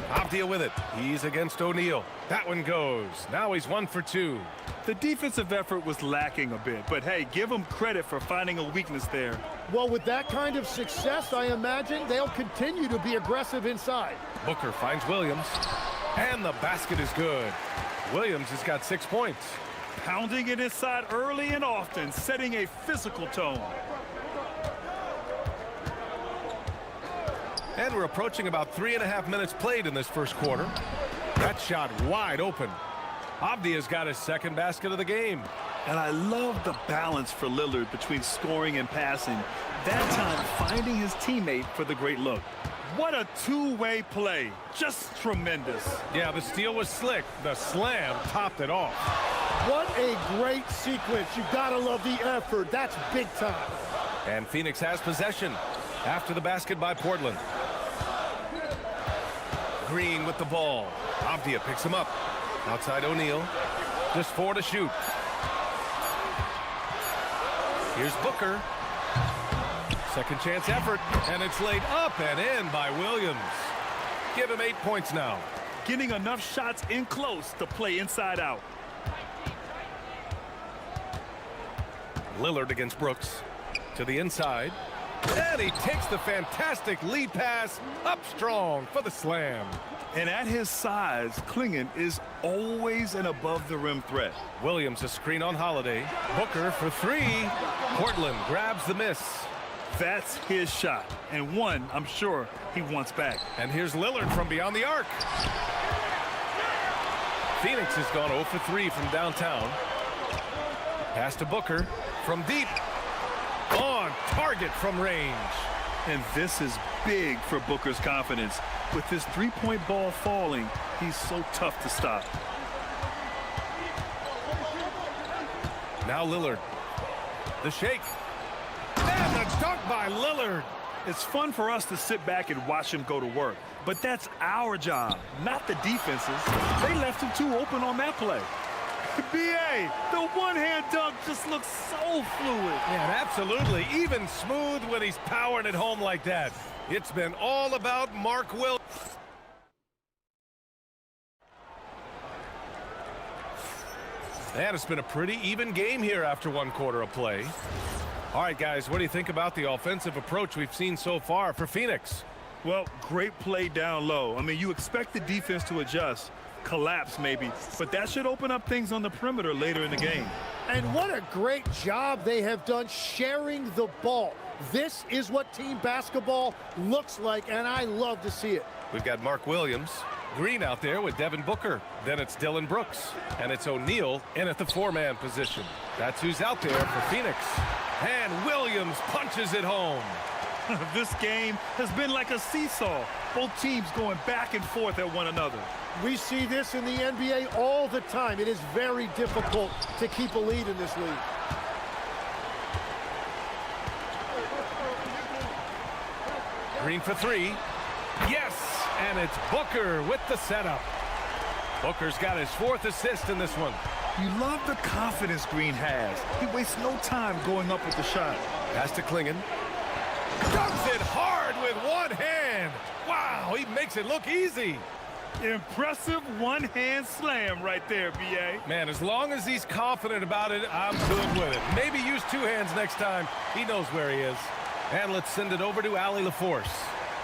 Avdia with it. He's against O'Neal. That one goes. Now he's 1 for 2. The defensive effort was lacking a bit, but hey, give them credit for finding a weakness there. Well, with that kind of success, I imagine they'll continue to be aggressive inside. Booker finds Williams, and the basket is good. Williams has got 6 points. Pounding it inside early and often, setting a physical tone. And we're approaching about 3.5 minutes played in this first quarter. That shot wide open. Avdia's got his second basket of the game. And I love the balance for Lillard between scoring and passing. That time finding his teammate for the great look. What a two-way play. Just tremendous. Yeah, the steal was slick. The slam topped it off. What a great sequence. You gotta love the effort. That's big time. And Phoenix has possession after the basket by Portland. Green with the ball. Avdia picks him up. Outside O'Neal. Just 4 to shoot. Here's Booker. Second chance effort. And it's laid up and in by Williams. Give him 8 points now. Getting enough shots in close to play inside out. Lillard against Brooks. To the inside. And he takes the fantastic lead pass up strong for the slam. And at his size, Klingen is always an above-the-rim threat. Williams a screen on Holiday. Booker for three. Portland grabs the miss. That's his shot, and one I'm sure he wants back. And here's Lillard from beyond the arc. Phoenix has gone 0 for 3 from downtown. Pass to Booker from deep. On target from range. And this is big for Booker's confidence. With his three-point ball falling, he's so tough to stop. Now Lillard. The shake. And the dunk by Lillard. It's fun for us to sit back and watch him go to work. But that's our job, not the defense's. They left him too open on that play. B.A., the one-hand dunk just looks so fluid. Yeah, absolutely. Even smooth when he's powering it home like that. It's been all about Mark Williams. And it's been a pretty even game here after one quarter of play. All right, guys, what do you think about the offensive approach we've seen so far for Phoenix? Well, great play down low. I mean, you expect the defense to adjust, collapse maybe, but that should open up things on the perimeter later in the game. And what a great job they have done sharing the ball. This is what team basketball looks like, and I love to see it. We've got Mark Williams, Green out there with Devin Booker. Then it's Dylan Brooks, and it's O'Neal in at the four-man position. That's who's out there for Phoenix. And Williams punches it home. This game has been like a seesaw. Both teams going back and forth at one another. We see this in the NBA all the time. It is very difficult to keep a lead in this league. Green for three. Yes, and it's Booker with the setup. Booker's got his fourth assist in this one. You love the confidence Green has. He wastes no time going up with the shot. Pass to Klingen. Dunks it hard with one hand. Wow, he makes it look easy. Impressive one-hand slam right there, B.A. Man, as long as he's confident about it, I'm good with it. Maybe use two hands next time. He knows where he is. And let's send it over to Ali LaForce.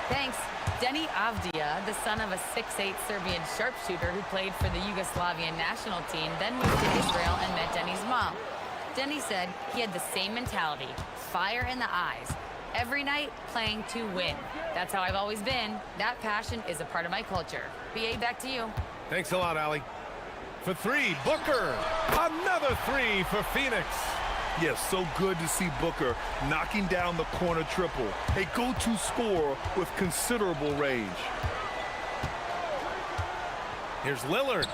Thanks. Denny Avdia, the son of a 6'8" Serbian sharpshooter who played for the Yugoslavian national team, then moved to Israel and met Denny's mom. Denny said he had the same mentality, fire in the eyes. Every night, playing to win. That's how I've always been. That passion is a part of my culture. B.A., back to you. Thanks a lot, Ali. For three, Booker. Another three for Phoenix. Yes, so good to see Booker knocking down the corner triple. A go-to scorer with considerable range. Here's Lillard.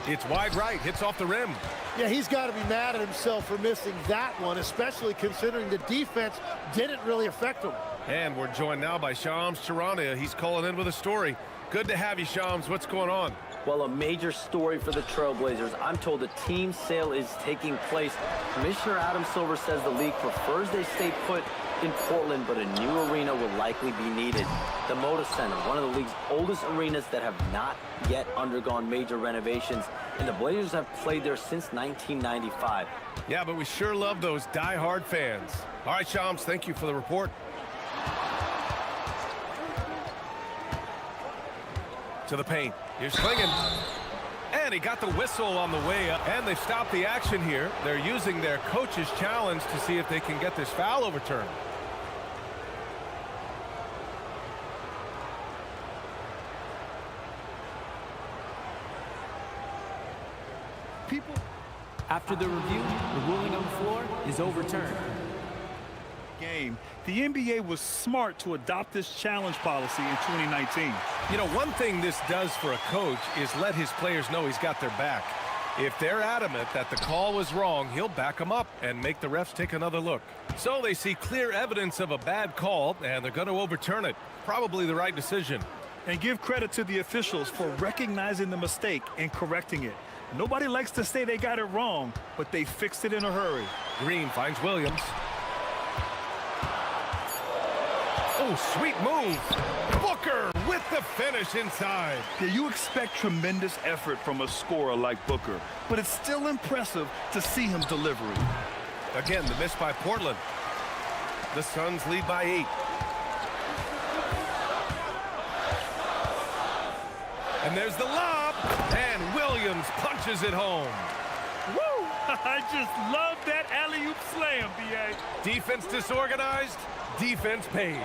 It's wide right, hits off the rim. Yeah, he's got to be mad at himself for missing that one, especially considering the defense didn't really affect him. And we're joined now by Shams Charania. He's calling in with a story. Good to have you, Shams. What's going on? Well, a major story for the Trailblazers. I'm told a team sale is taking place. Commissioner Adam Silver says the league prefers they stay put in Portland, but a new arena will likely be needed. The Moda Center, one of the league's oldest arenas that have not yet undergone major renovations, and the Blazers have played there since 1995. Yeah, but we sure love those die-hard fans. All right, Shams, thank you for the report. To the paint. Here's Klingen. And he got the whistle on the way up. And they've stopped the action here. They're using their coach's challenge to see if they can get this foul overturned. After the review, the ruling on the floor is overturned. Game. The NBA was smart to adopt this challenge policy in 2019. You know, one thing this does for a coach is let his players know he's got their back. If they're adamant that the call was wrong, he'll back them up and make the refs take another look. So they see clear evidence of a bad call, and they're going to overturn it. Probably the right decision. And give credit to the officials for recognizing the mistake and correcting it. Nobody likes to say they got it wrong, but they fixed it in a hurry. Green finds Williams. Oh, sweet move. Booker with the finish inside. Yeah, you expect tremendous effort from a scorer like Booker, but it's still impressive to see him delivering. Again, the miss by Portland. The Suns lead by 8. And there's the lob, and Williams punches it home. Woo! I just love that alley-oop slam, B.A. Defense disorganized, defense pays.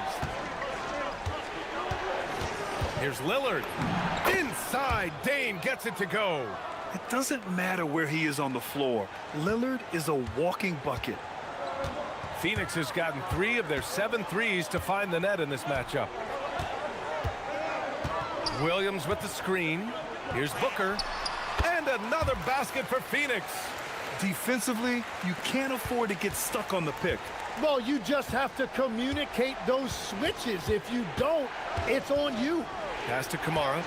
Here's Lillard. Inside, Dame gets it to go. It doesn't matter where he is on the floor. Lillard is a walking bucket. Phoenix has gotten 3 of their 7 threes to find the net in this matchup. Williams with the screen. Here's Booker. And another basket for Phoenix. Defensively, you can't afford to get stuck on the pick. Well, you just have to communicate those switches. If you don't, it's on you. Pass to Kamara.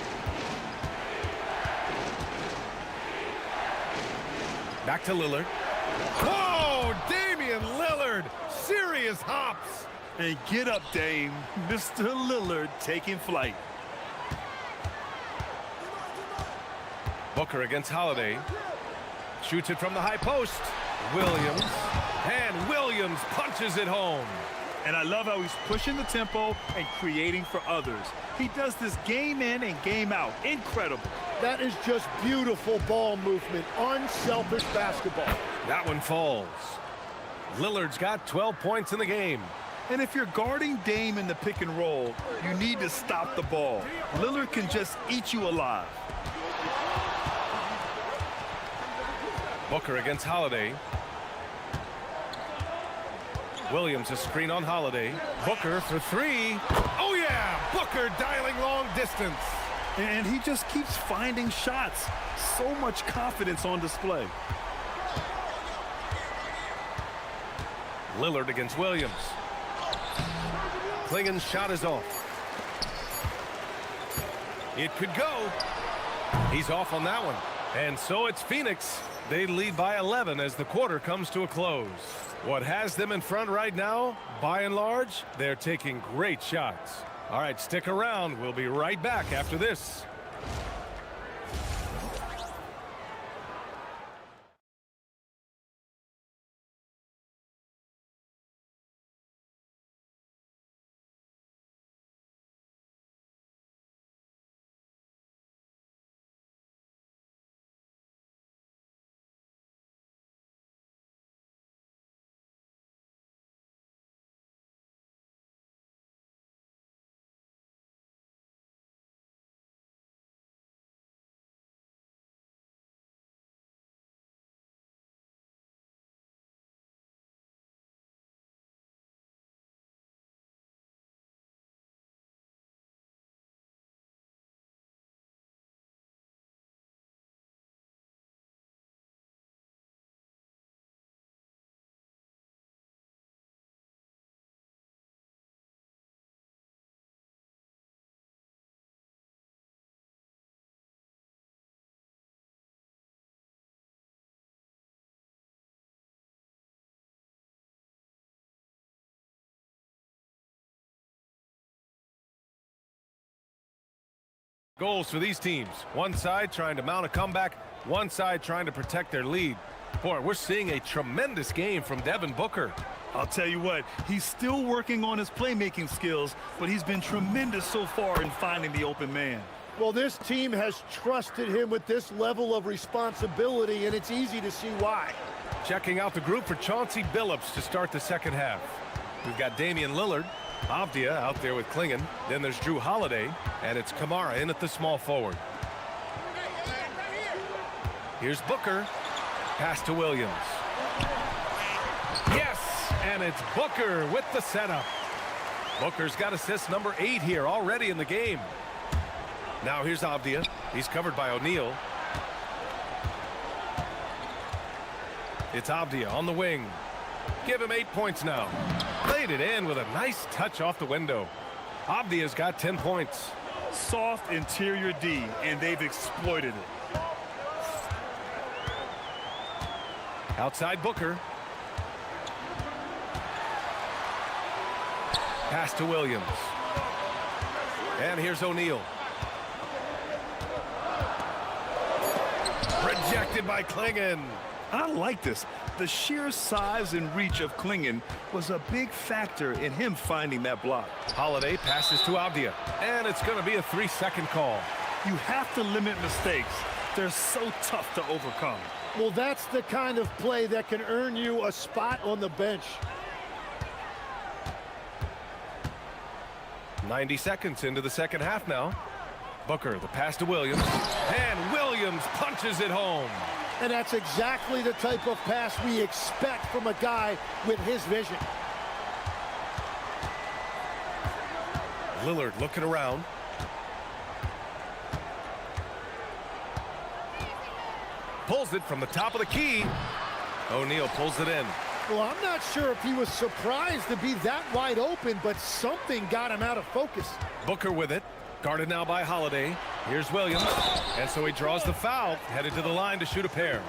Back to Lillard. Whoa! Damian Lillard! Serious hops! And get up, Dame. Mr. Lillard taking flight. Booker against Holiday. Shoots it from the high post. Williams. And Williams punches it home. And I love how he's pushing the tempo and creating for others. He does this game in and game out. Incredible. That is just beautiful ball movement. Unselfish basketball. That one falls. Lillard's got 12 points in the game. And if you're guarding Dame in the pick and roll, you need to stop the ball. Lillard can just eat you alive. Booker against Holiday. Williams a screen on Holiday. Booker for 3. Oh yeah! Booker dialing long distance. And he just keeps finding shots. So much confidence on display. Lillard against Williams. Klingen's shot is off. It could go. He's off on that one. And so it's Phoenix. They lead by 11 as the quarter comes to a close. What has them in front right now, by and large, they're taking great shots. All right, stick around. We'll be right back after this. Goals for these teams. One side trying to mount a comeback, one side trying to protect their lead. Boy, we're seeing a tremendous game from Devin Booker. I'll tell you what, he's still working on his playmaking skills, but he's been tremendous so far in finding the open man. Well, this team has trusted him with this level of responsibility, and it's easy to see why. Checking out the group for Chauncey Billups to start the second half. We've got Damian Lillard, Avdia out there with Klingen. Then there's Drew Holiday, and it's Kamara in at the small forward. Here's Booker. Pass to Williams. Yes, and it's Booker with the setup. Booker's got assist number 8 here already in the game. Now here's Avdia. He's covered by O'Neal. It's Avdia on the wing. Give him 8 points now. Laid it in with a nice touch off the window. Avdia's got 10 points. Soft interior D, and they've exploited it. Outside Booker. Pass to Williams. And here's O'Neal. Rejected by Klingen. I like this. The sheer size and reach of Klingon was a big factor in him finding that block. Holiday passes to Avdia, and it's going to be a 3-second call. You have to limit mistakes. They're so tough to overcome. Well, that's the kind of play that can earn you a spot on the bench. 90 seconds into the second half now. Booker, the pass to Williams, and Williams punches it home. And that's exactly the type of pass we expect from a guy with his vision. Lillard looking around. Pulls it from the top of the key. O'Neal pulls it in. Well, I'm not sure if he was surprised to be that wide open, but something got him out of focus. Booker with it. Guarded now by Holiday. Here's Williams. And so he draws the foul, headed to the line to shoot a pair.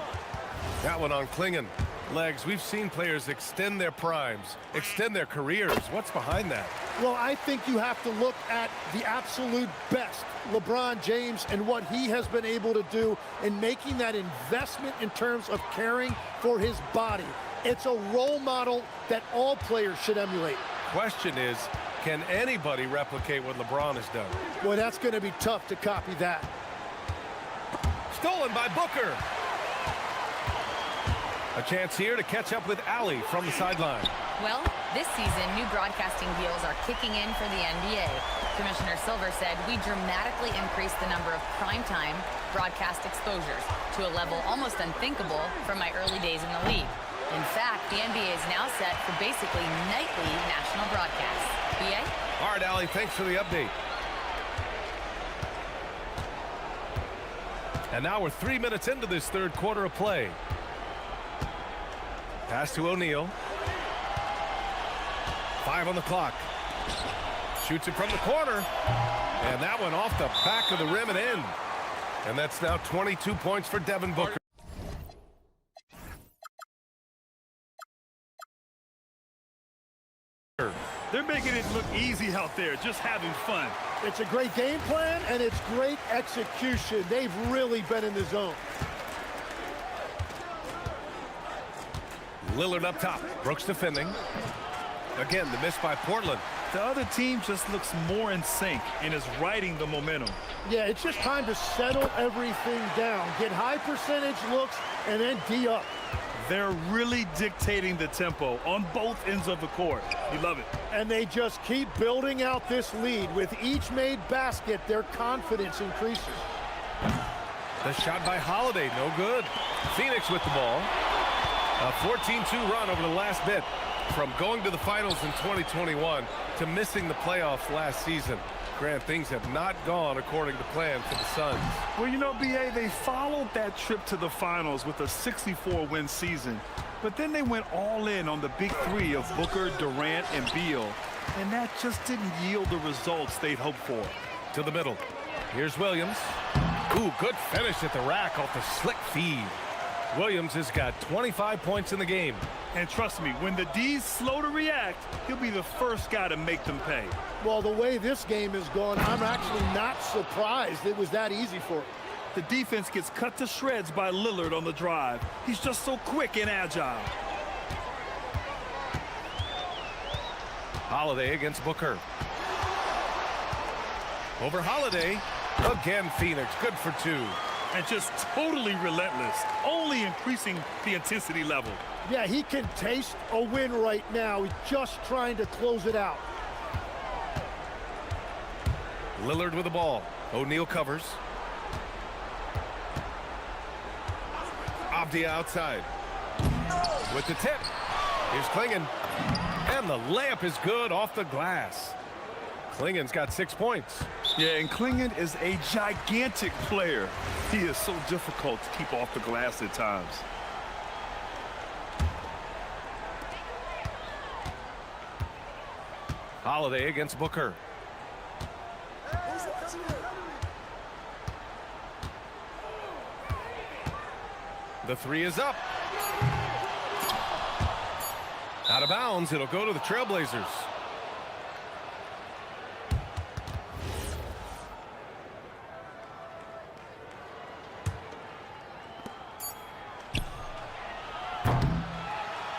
That one on Klingon. Legs, we've seen players extend their primes, extend their careers. What's behind that? Well, I think you have to look at the absolute best, LeBron James, and what he has been able to do in making that investment in terms of caring for his body. It's a role model that all players should emulate. Question is, can anybody replicate what LeBron has done? Boy, that's going to be tough to copy that. Stolen by Booker. A chance here to catch up with Allie from the sideline. Well, this season, new broadcasting deals are kicking in for the NBA. Commissioner Silver said we dramatically increased the number of primetime broadcast exposures to a level almost unthinkable from my early days in the league. In fact, the NBA is now set for basically nightly national broadcasts. BA? All right, Allie, thanks for the update. And now we're 3 minutes into this third quarter of play. Pass to O'Neal. 5 on the clock. Shoots it from the corner. And that one off the back of the rim and in. And that's now 22 points for Devin Booker. They're making it look easy out there, just having fun. It's a great game plan, and it's great execution. They've really been in the zone. Lillard up top. Brooks defending. Again, the miss by Portland. The other team just looks more in sync and is riding the momentum. Yeah, it's just time to settle everything down. Get high percentage looks and then D up. They're really dictating the tempo on both ends of the court. You love it. And they just keep building out this lead. With each made basket, their confidence increases. The shot by Holiday, no good. Phoenix with the ball. A 14-2 run over the last bit. From going to the finals in 2021 to missing the playoffs last season. Grant, things have not gone according to plan for the Suns. Well, you know, BA, they followed that trip to the finals with a 64-win season. But then they went all in on the big three of Booker, Durant, and Beal. And that just didn't yield the results they'd hoped for. To the middle. Here's Williams. Ooh, good finish at the rack off the slick feed. Williams has got 25 points in the game. And trust me, when the D's slow to react, he'll be the first guy to make them pay. Well, the way this game has gone, I'm actually not surprised it was that easy for him. The defense gets cut to shreds by Lillard on the drive. He's just so quick and agile. Holiday against Booker. Over Holiday. Again, Phoenix. Good for two. And just totally relentless, only increasing the intensity level. Yeah, he can taste a win right now. He's just trying to close it out. Lillard with the ball. O'Neal covers. Avdia outside. With the tip. Here's Klingon. And the layup is good off the glass. Klingon's got 6 points. Yeah, and Klingon is a gigantic player. He is so difficult to keep off the glass at times. Holiday against Booker. The three is up. Out of bounds, it'll go to the Trailblazers.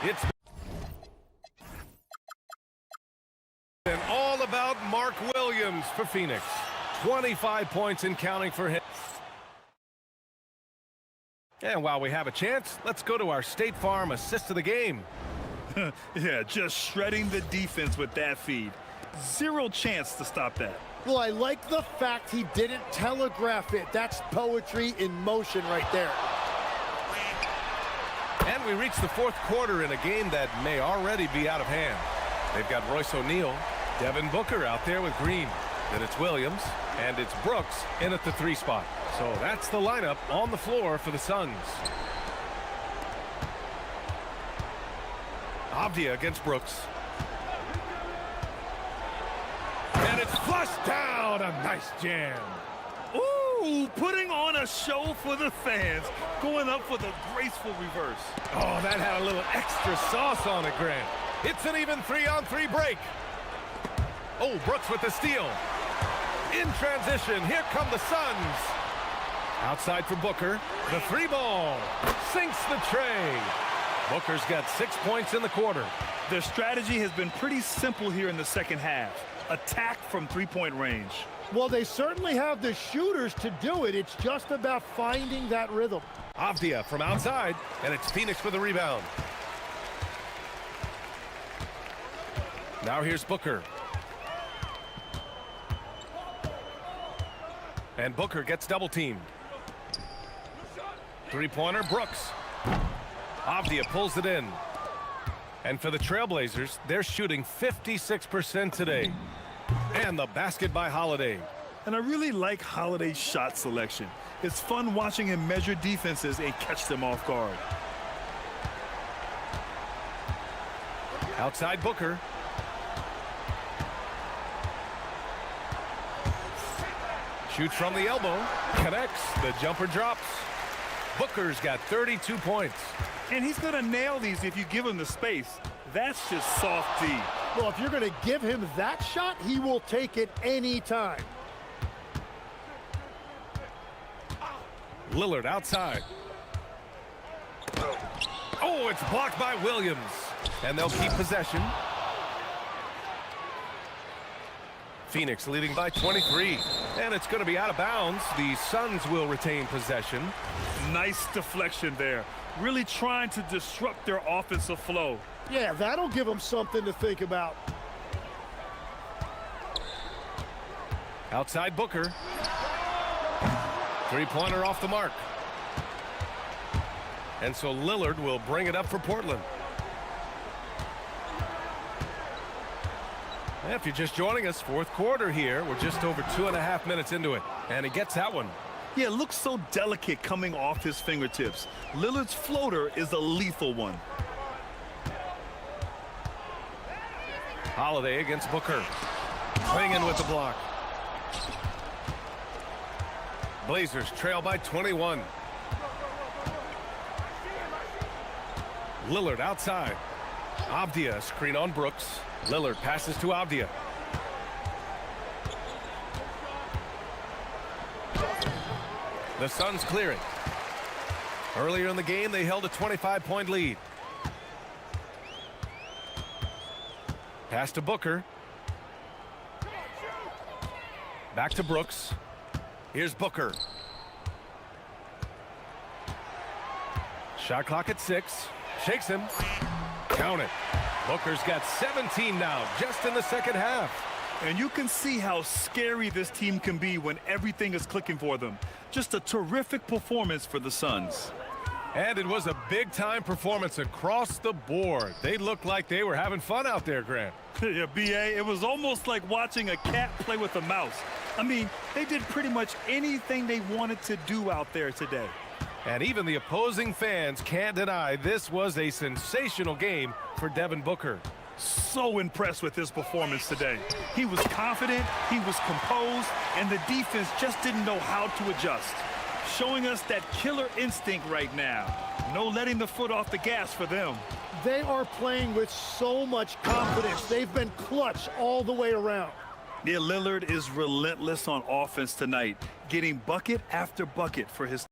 It's been all about Mark Williams for Phoenix. 25 points and counting for him. And while we have a chance, let's go to our State Farm assist of the game. Yeah, just shredding the defense with that feed. Zero chance to stop that. Well, I like the fact he didn't telegraph it. That's poetry in motion right there. And we reach the fourth quarter in a game that may already be out of hand. They've got Royce O'Neal, Devin Booker out there with Green. Then it's Williams, and it's Brooks in at the 3 spot. So that's the lineup on the floor for the Suns. Avdia against Brooks. And it's flushed down. A nice jam. Ooh, putting on a show for the fans. Going up for the graceful reverse. Oh, that had a little extra sauce on it, Grant. It's an even 3-on-3 break. Oh, Brooks with the steal. In transition, here come the Suns. Outside for Booker. The 3 ball. Sinks the tray. Booker's got 6 points in the quarter. Their strategy has been pretty simple here in the second half. Attack from 3-point range. Well, they certainly have the shooters to do it. It's just about finding that rhythm. Avdia from outside, and it's Phoenix with the rebound. Now here's Booker. And Booker gets double-teamed. 3-pointer, Brooks. Avdia pulls it in. And for the Trailblazers, they're shooting 56% today. And the basket by Holiday. And I really like Holiday's shot selection. It's fun watching him measure defenses and catch them off guard. Outside Booker. Shoots from the elbow. Connects. The jumper drops. Booker's got 32 points. And he's going to nail these if you give him the space. That's just soft D. Well, if you're going to give him that shot, he will take it any time. Lillard outside. Oh, it's blocked by Williams. And they'll keep possession. Phoenix leading by 23. And it's going to be out of bounds. The Suns will retain possession. Nice deflection there. Really trying to disrupt their offensive flow. Yeah, that'll give them something to think about. Outside Booker. 3-pointer off the mark. And so Lillard will bring it up for Portland. And if you're just joining us, fourth quarter here. We're just over 2.5 minutes into it. And he gets that one. Yeah, it looks so delicate coming off his fingertips. Lillard's floater is a lethal one. Holiday against Booker. Clinging with the block. Blazers trail by 21. Lillard outside. Avdia screen on Brooks. Lillard passes to Avdia. The Suns clearing. Earlier in the game, they held a 25-point lead. Pass to Booker. Back to Brooks. Here's Booker. Shot clock at 6. Shakes him. Count it. Booker's got 17 now, just in the second half. And you can see how scary this team can be when everything is clicking for them. Just a terrific performance for the Suns. And it was a big-time performance across the board. They looked like they were having fun out there, Grant. Yeah, B.A., it was almost like watching a cat play with a mouse. I mean, they did pretty much anything they wanted to do out there today. And even the opposing fans can't deny this was a sensational game for Devin Booker. So impressed with his performance today. He was confident, he was composed, and the defense just didn't know how to adjust. Showing us that killer instinct right now. No letting the foot off the gas for them. They are playing with so much confidence. They've been clutch all the way around. Yeah, Lillard is relentless on offense tonight, getting bucket after bucket for his.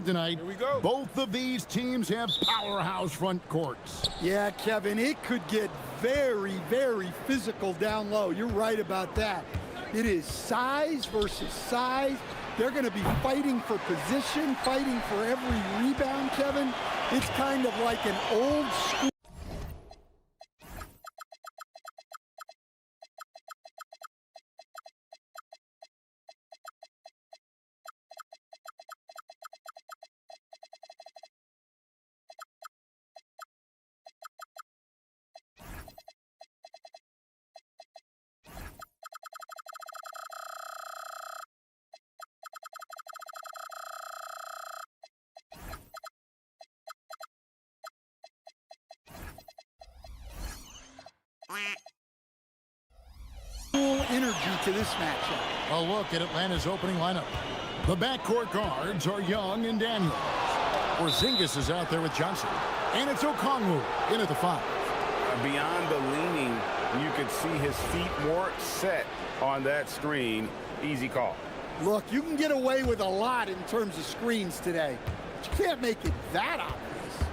Tonight, Here we go. both of these teams have powerhouse front courts. Yeah, Kevin, it could get very, very physical down low. You're right about that. It is size versus size. They're going to be fighting for position, fighting for every rebound, Kevin. It's kind of like an old school. Energy to this matchup. A look at Atlanta's opening lineup. The backcourt guards are Young and Daniels. Porzingis is out there with Johnson. And it's Okongwu in at the 5. Beyond the leaning, you could see his feet more set on that screen. Easy call. Look, you can get away with a lot in terms of screens today, but you can't make it that obvious.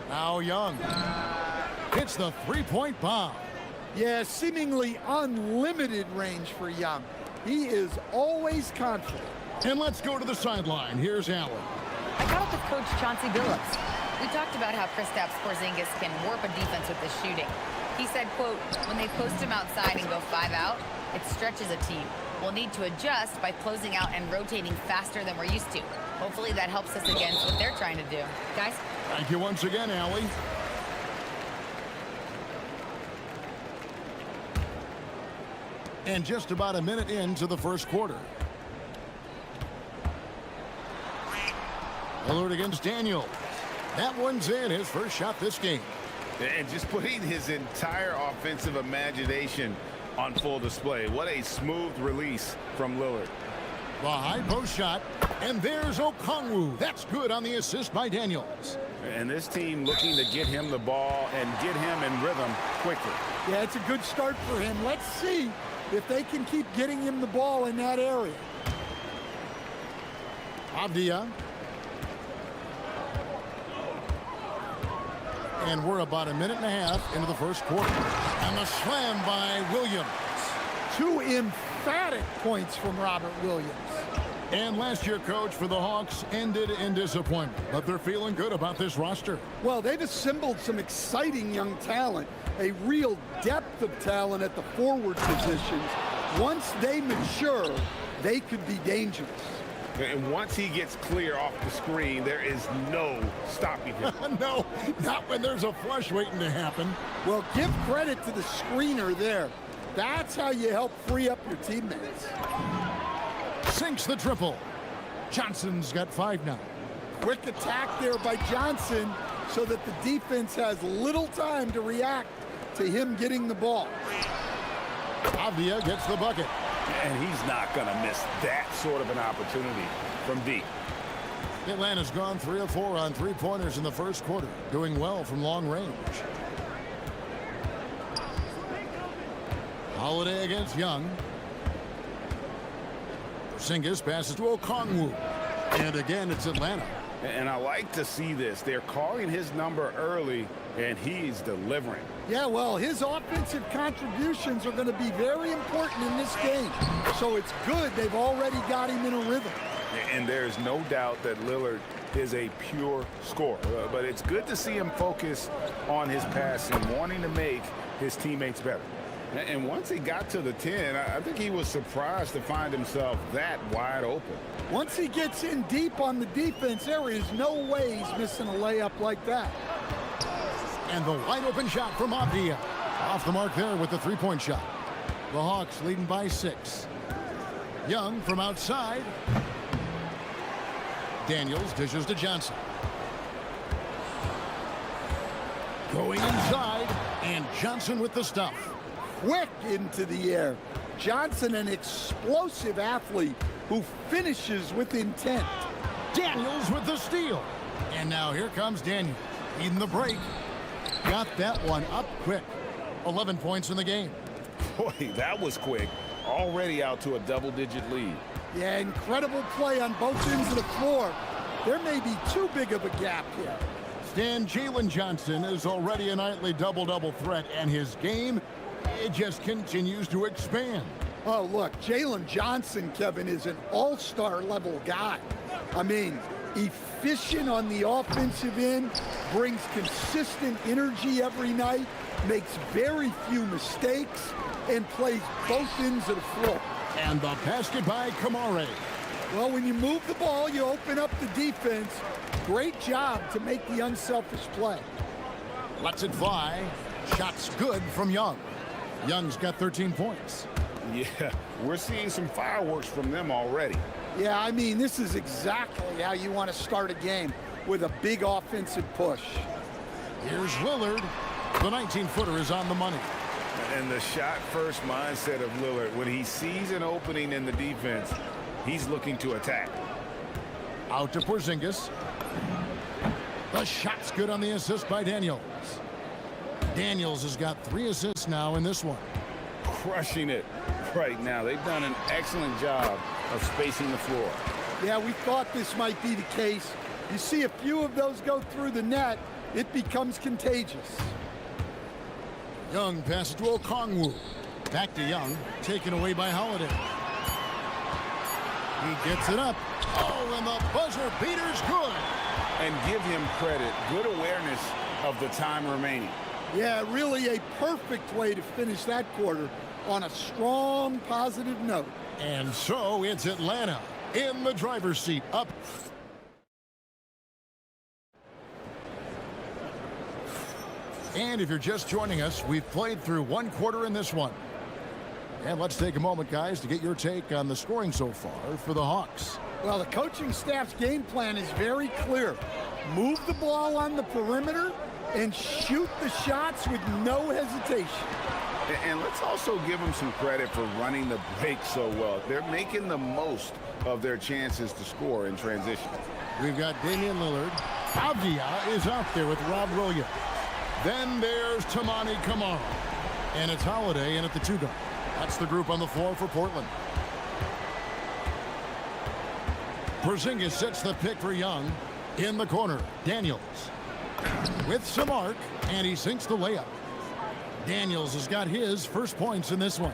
Now Young hits the three-point bomb. Yeah, seemingly unlimited range for Young. He is always confident. And let's go to the sideline. Here's Allen. I caught up with Coach Chauncey Billups. We talked about how Kristaps Porzingis can warp a defense with his shooting. He said, quote, when they post him outside and go 5 out, it stretches a team. We'll need to adjust by closing out and rotating faster than we're used to. Hopefully that helps us against what they're trying to do. Guys? Thank you once again, Allie. And just about a minute into the first quarter. Lillard against Daniels. That one's in, his first shot this game. And just putting his entire offensive imagination on full display. What a smooth release from Lillard. The high post shot, and there's Okongwu. That's good on the assist by Daniels. And this team looking to get him the ball and get him in rhythm quickly. Yeah, it's a good start for him. Let's see if they can keep getting him the ball in that area. Avdia. And we're about a minute and a half into the first quarter. And the slam by Williams. 2 emphatic points from Robert Williams. And last year, coach, for the Hawks ended in disappointment. But they're feeling good about this roster. Well, they've assembled some exciting young talent. A real depth of talent at the forward positions. Once they mature, they could be dangerous. And once he gets clear off the screen, there is no stopping him. No, not when there's a flush waiting to happen. Well, give credit to the screener there. That's how you help free up your teammates. Sinks the triple. Johnson's got 5 now. Quick attack there by Johnson so that the defense has little time to react to him getting the ball. Avdia gets the bucket. And he's not going to miss that sort of an opportunity from deep. Atlanta's gone 3 of 4 on 3-pointers in the first quarter, doing well from long range. Holiday against Young. Porzingis passes to Okongwu. And again, it's Atlanta. And I like to see this. They're calling his number early, and he's delivering. Yeah, well, his offensive contributions are going to be very important in this game. So it's good they've already got him in a rhythm. And there's no doubt that Lillard is a pure scorer. But it's good to see him focus on his passing, wanting to make his teammates better. And once he got to the 10, I think he was surprised to find himself that wide open. Once he gets in deep on the defense, there is no way he's missing a layup like that. And the wide open shot from Avdia. Off the mark there with the 3-point shot. The Hawks leading by 6. Young from outside. Daniels dishes to Johnson. Going inside, and Johnson with the stuff. Quick into the air. Johnson, an explosive athlete who finishes with intent. Daniels with the steal. And now here comes Daniels. Needing the break. Got that one up quick. 11 points in the game. Boy, that was quick. Already out to a double-digit lead. Yeah, incredible play on both ends of the floor. There may be too big of a gap here. Stan Jalen Johnson is already a nightly double-double threat, and his game, it just continues to expand. Oh, look, Jalen Johnson, Kevin, is an all-star level guy. I mean, efficient on the offensive end, brings consistent energy every night, makes very few mistakes, and plays both ends of the floor. And the basket by Kamare. Well, when you move the ball, you open up the defense. Great job to make the unselfish play. Lets it fly. Shots good from Young. Young's got 13 points. Yeah, we're seeing some fireworks from them already. Yeah, I mean, this is exactly how you want to start a game, with a big offensive push. Here's Lillard. The 19-footer is on the money. And the shot-first mindset of Lillard, when he sees an opening in the defense, he's looking to attack. Out to Porzingis. The shot's good on the assist by Daniels. Daniels has got 3 assists now in this one. Crushing it right now. They've done an excellent job of spacing the floor. Yeah, we thought this might be the case. You see a few of those go through the net, it becomes contagious. Young passes to Okongwu. Back to Young, taken away by Holiday. He gets it up. Oh, and the buzzer beater's good. And give him credit. Good awareness of the time remaining. Yeah, really a perfect way to finish that quarter on a strong, positive note. And so it's Atlanta in the driver's seat, up. And if you're just joining us, we've played through 1 quarter in this one. And let's take a moment, guys, to get your take on the scoring so far for the Hawks. Well, the coaching staff's game plan is very clear. Move the ball on the perimeter and shoot the shots with no hesitation. And let's also give them some credit for running the break so well. They're making the most of their chances to score in transition. We've got Damian Lillard. Avdia is out there with Rob Williams. Then there's Tamani Kamara. And it's Holiday in at the 2 guard. That's the group on the floor for Portland. Porzingis sets the pick for Young. In the corner, Daniels. With some arc, and he sinks the layup. Daniels has got his first points in this one.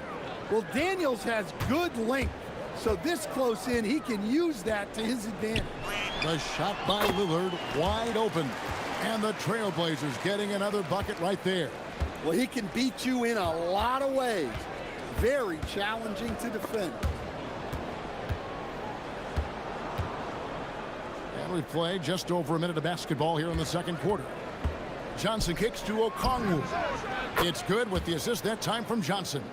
Well, Daniels has good length, so this close in, he can use that to his advantage. The shot by Lillard, wide open. And the Trailblazers getting another bucket right there. Well, he can beat you in a lot of ways. Very challenging to defend. And we've played just over a minute of basketball here in the second quarter. Johnson kicks to Okongwu. It's good with the assist that time from Johnson.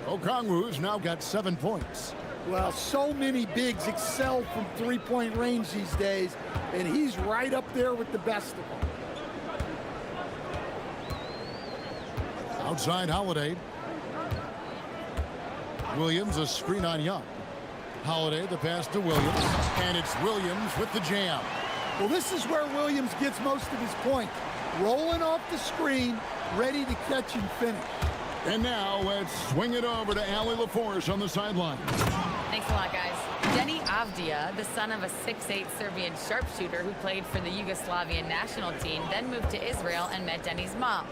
Okongwu's now got 7 points. Well, so many bigs excel from three-point range these days, and he's right up there with the best of them. Outside Holiday. Williams, a screen on Young. Holiday, the pass to Williams, and it's Williams with the jam. Well, this is where Williams gets most of his points. Rolling off the screen, ready to catch and finish. And now let's swing it over to Allie LaForce on the sideline. Thanks a lot, guys. Denny Avdia, the son of a 6'8" Serbian sharpshooter who played for the Yugoslavian national team, then moved to Israel and met Denny's mom.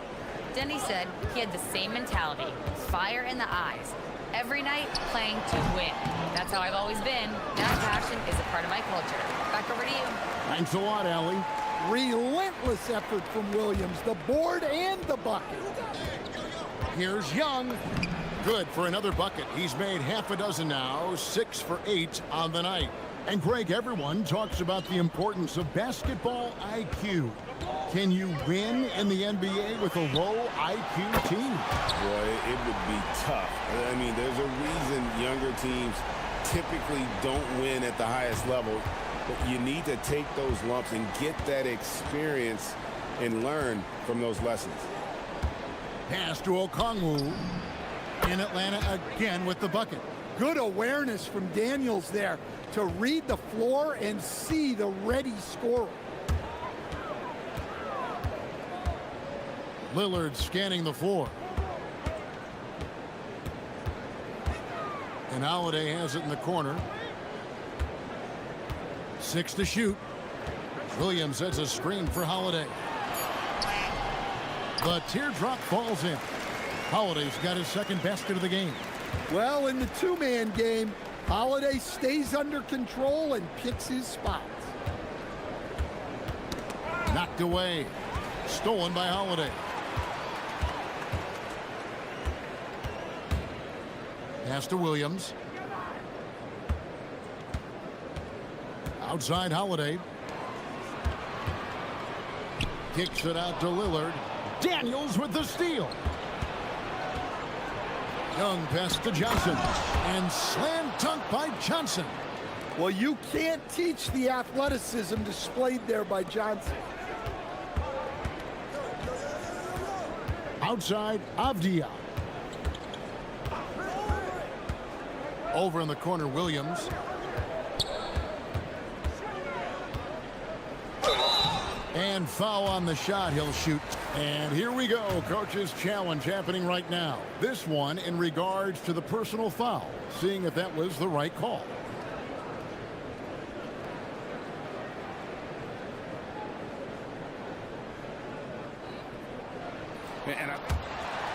Denny said he had the same mentality, fire in the eyes. Every night, playing to win. That's how I've always been. That passion is a part of my culture. Back over to you. Thanks a lot, Allie. Relentless effort from Williams, the board and the bucket. Here's Young. Good for another bucket. He's made half a dozen now, 6 for 8 on the night. And Greg, everyone talks about the importance of basketball IQ. Can you win in the NBA with a low IQ team? Boy, it would be tough. I mean, there's a reason younger teams typically don't win at the highest level. But you need to take those lumps and get that experience and learn from those lessons. Pass to Okongwu. In Atlanta again with the bucket. Good awareness from Daniels there to read the floor and see the ready scorer. Lillard scanning the floor. And Holiday has it in the corner. 6 to shoot. Williams sets a screen for Holiday. The teardrop falls in. Holiday's got his second basket of the game. Well, in the two-man game, Holiday stays under control and picks his spots. Knocked away. Stolen by Holiday. Pass to Williams. Outside Holiday. Kicks it out to Lillard. Daniels with the steal. Young pass to Johnson. And slam dunk by Johnson. Well, you can't teach the athleticism displayed there by Johnson. Outside Avdia. Over in the corner, Williams. And foul on the shot. He'll shoot. And here we go. Coach's challenge happening right now. This one in regards to the personal foul. Seeing if that was the right call.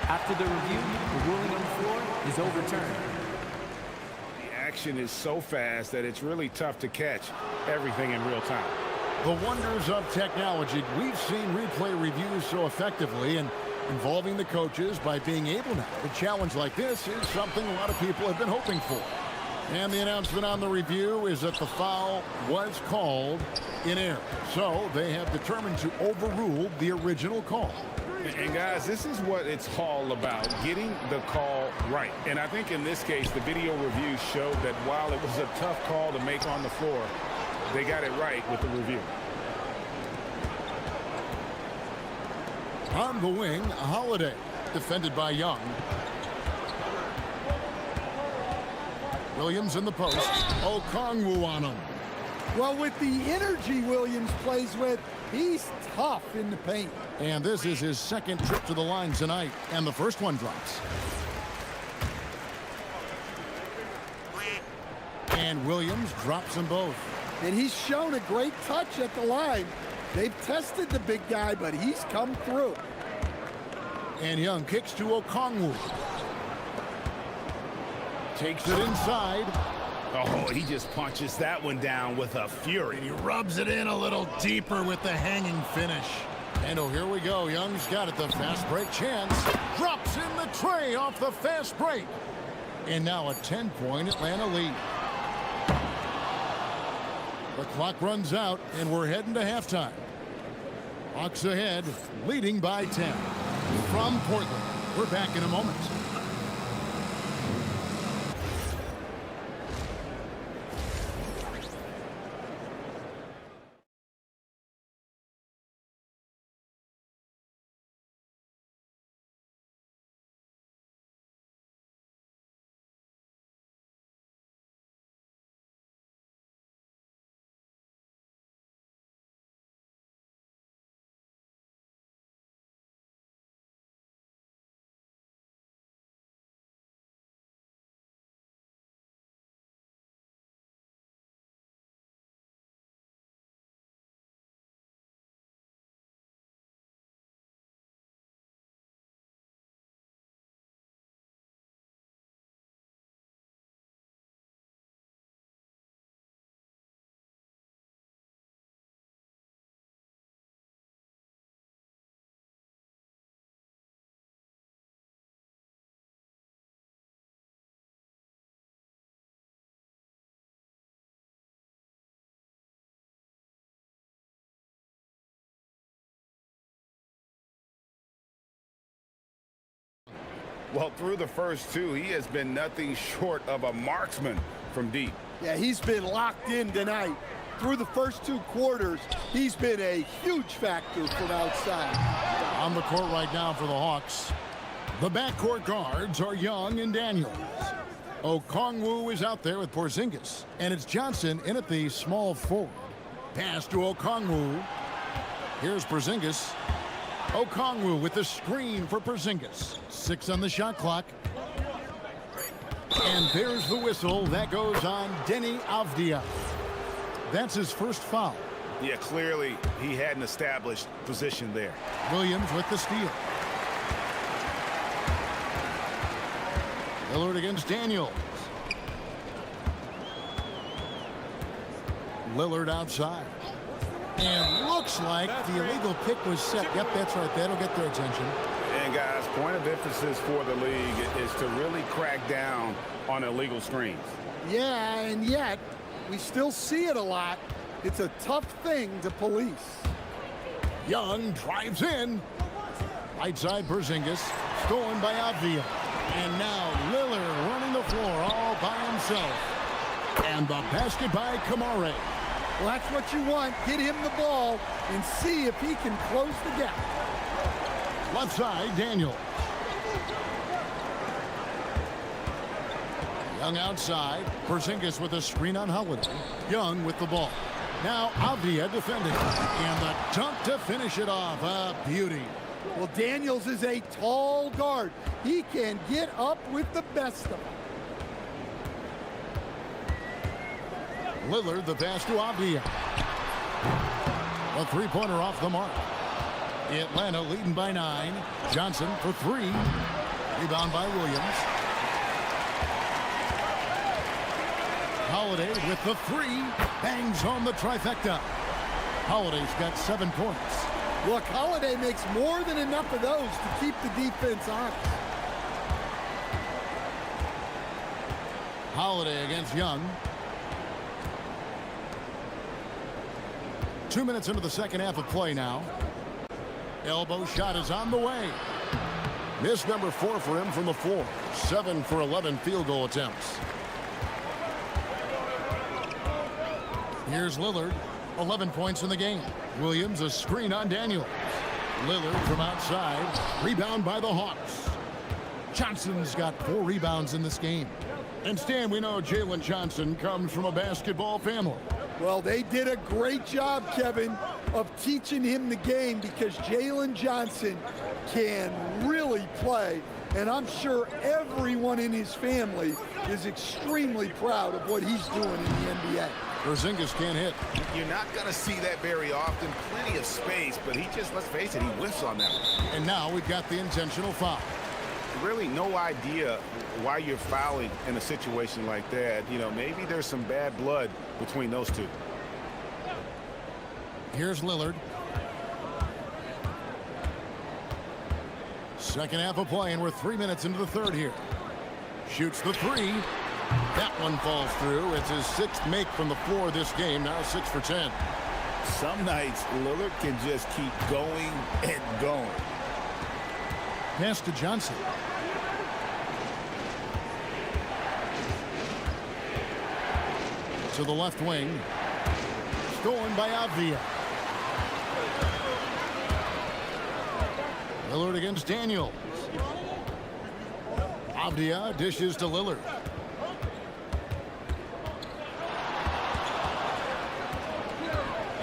After the review, the ruling on the floor is overturned. The action is so fast that it's really tough to catch everything in real time. The wonders of technology. We've seen replay reviews so effectively, and involving the coaches by being able now to challenge like this is something a lot of people have been hoping for. And the announcement on the review is that the foul was called in error. So they have determined to overrule the original call. And guys, this is what it's all about, getting the call right. And I think in this case, the video review showed that while it was a tough call to make on the floor, they got it right with the review. On the wing, Holiday, defended by Young. Williams in the post. Okongwu on him. Well, with the energy Williams plays with, he's tough in the paint. And this is his second trip to the line tonight, and the first one drops. And Williams drops them both. And he's shown a great touch at the line. They've tested the big guy, but he's come through. And Young kicks to Okongwu. Takes it inside. Oh, he just punches that one down with a fury. And he rubs it in a little deeper with the hanging finish. And oh, here we go. Young's got it. The fast break chance. Drops in the tray off the fast break. And now a 10-point Atlanta lead. The clock runs out, and we're heading to halftime. Hawks ahead, leading by 10. From Portland, we're back in a moment. Well, through the first two, he has been nothing short of a marksman from deep. Yeah, he's been locked in tonight. Through the first two quarters, he's been a huge factor from outside. On the court right now for the Hawks. The backcourt guards are Young and Daniels. Okongwu is out there with Porzingis. And it's Johnson in at the small forward. Pass to Okongwu. Here's Porzingis. Okongwu with the screen for Porzingis. 6 on the shot clock. And there's the whistle. That goes on Denny Avdia. That's his first foul. Yeah, clearly he had an established position there. Williams with the steal. Lillard against Daniels. Lillard outside. And looks like the illegal pick was set. Yep, that's right. That'll get their attention. And guys, point of emphasis for the league is to really crack down on illegal screens. Yeah, and yet we still see it a lot. It's a tough thing to police. Young drives in. Right side Porzingis. Stolen by Avdia. And now Lillard running the floor all by himself. And the basket by Kamare. Well, that's what you want. Get him the ball and see if he can close the gap. Left side, Daniel. Young outside. Porzingis with a screen on Holiday. Young with the ball. Now Avdia defending. And the dunk to finish it off. A beauty. Well, Daniels is a tall guard. He can get up with the best of them. Lillard, the pass to Avdia. A three-pointer off the mark. Atlanta leading by 9. Johnson for 3. Rebound by Williams. Holiday with the 3. Bangs home the trifecta. Holiday's got 7 points. Look, Holiday makes more than enough of those to keep the defense honest. Holiday against Young. 2 minutes into the second half of play now. Elbow shot is on the way. Miss number 4 for him from the floor. 7 for 11 field goal attempts. Here's Lillard. 11 points in the game. Williams a screen on Daniels. Lillard from outside. Rebound by the Hawks. Johnson's got 4 rebounds in this game. And Stan, we know Jalen Johnson comes from a basketball family. Well, they did a great job, Kevin, of teaching him the game because Jalen Johnson can really play. And I'm sure everyone in his family is extremely proud of what he's doing in the NBA. Porzingis can't hit. You're not going to see that very often. Plenty of space, but he just, let's face it, he whiffs on that one. And now we've got the intentional foul. Really no idea why you're fouling in a situation like that. You know, maybe there's some bad blood between those two. Here's Lillard. Second half of play, and we're 3 minutes into the third here. Shoots the 3. That one falls through. It's his 6th make from the floor this game. Now 6 for 10. Some nights Lillard can just keep going and going. Pass to Johnson. To the left wing. Stolen by Avdia. Lillard against Daniels. Avdia dishes to Lillard.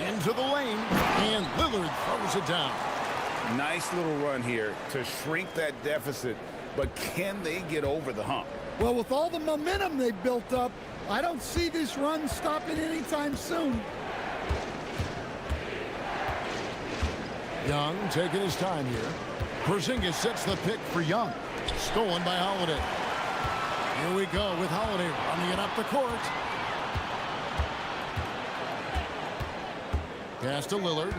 Into the lane, and Lillard throws it down. Nice little run here to shrink that deficit, but can they get over the hump? Well, with all the momentum they've built up, I don't see this run stopping anytime soon. Young taking his time here. Porzingis sets the pick for Young. Stolen by Holiday. Here we go with Holiday running it up the court. Pass to Lillard.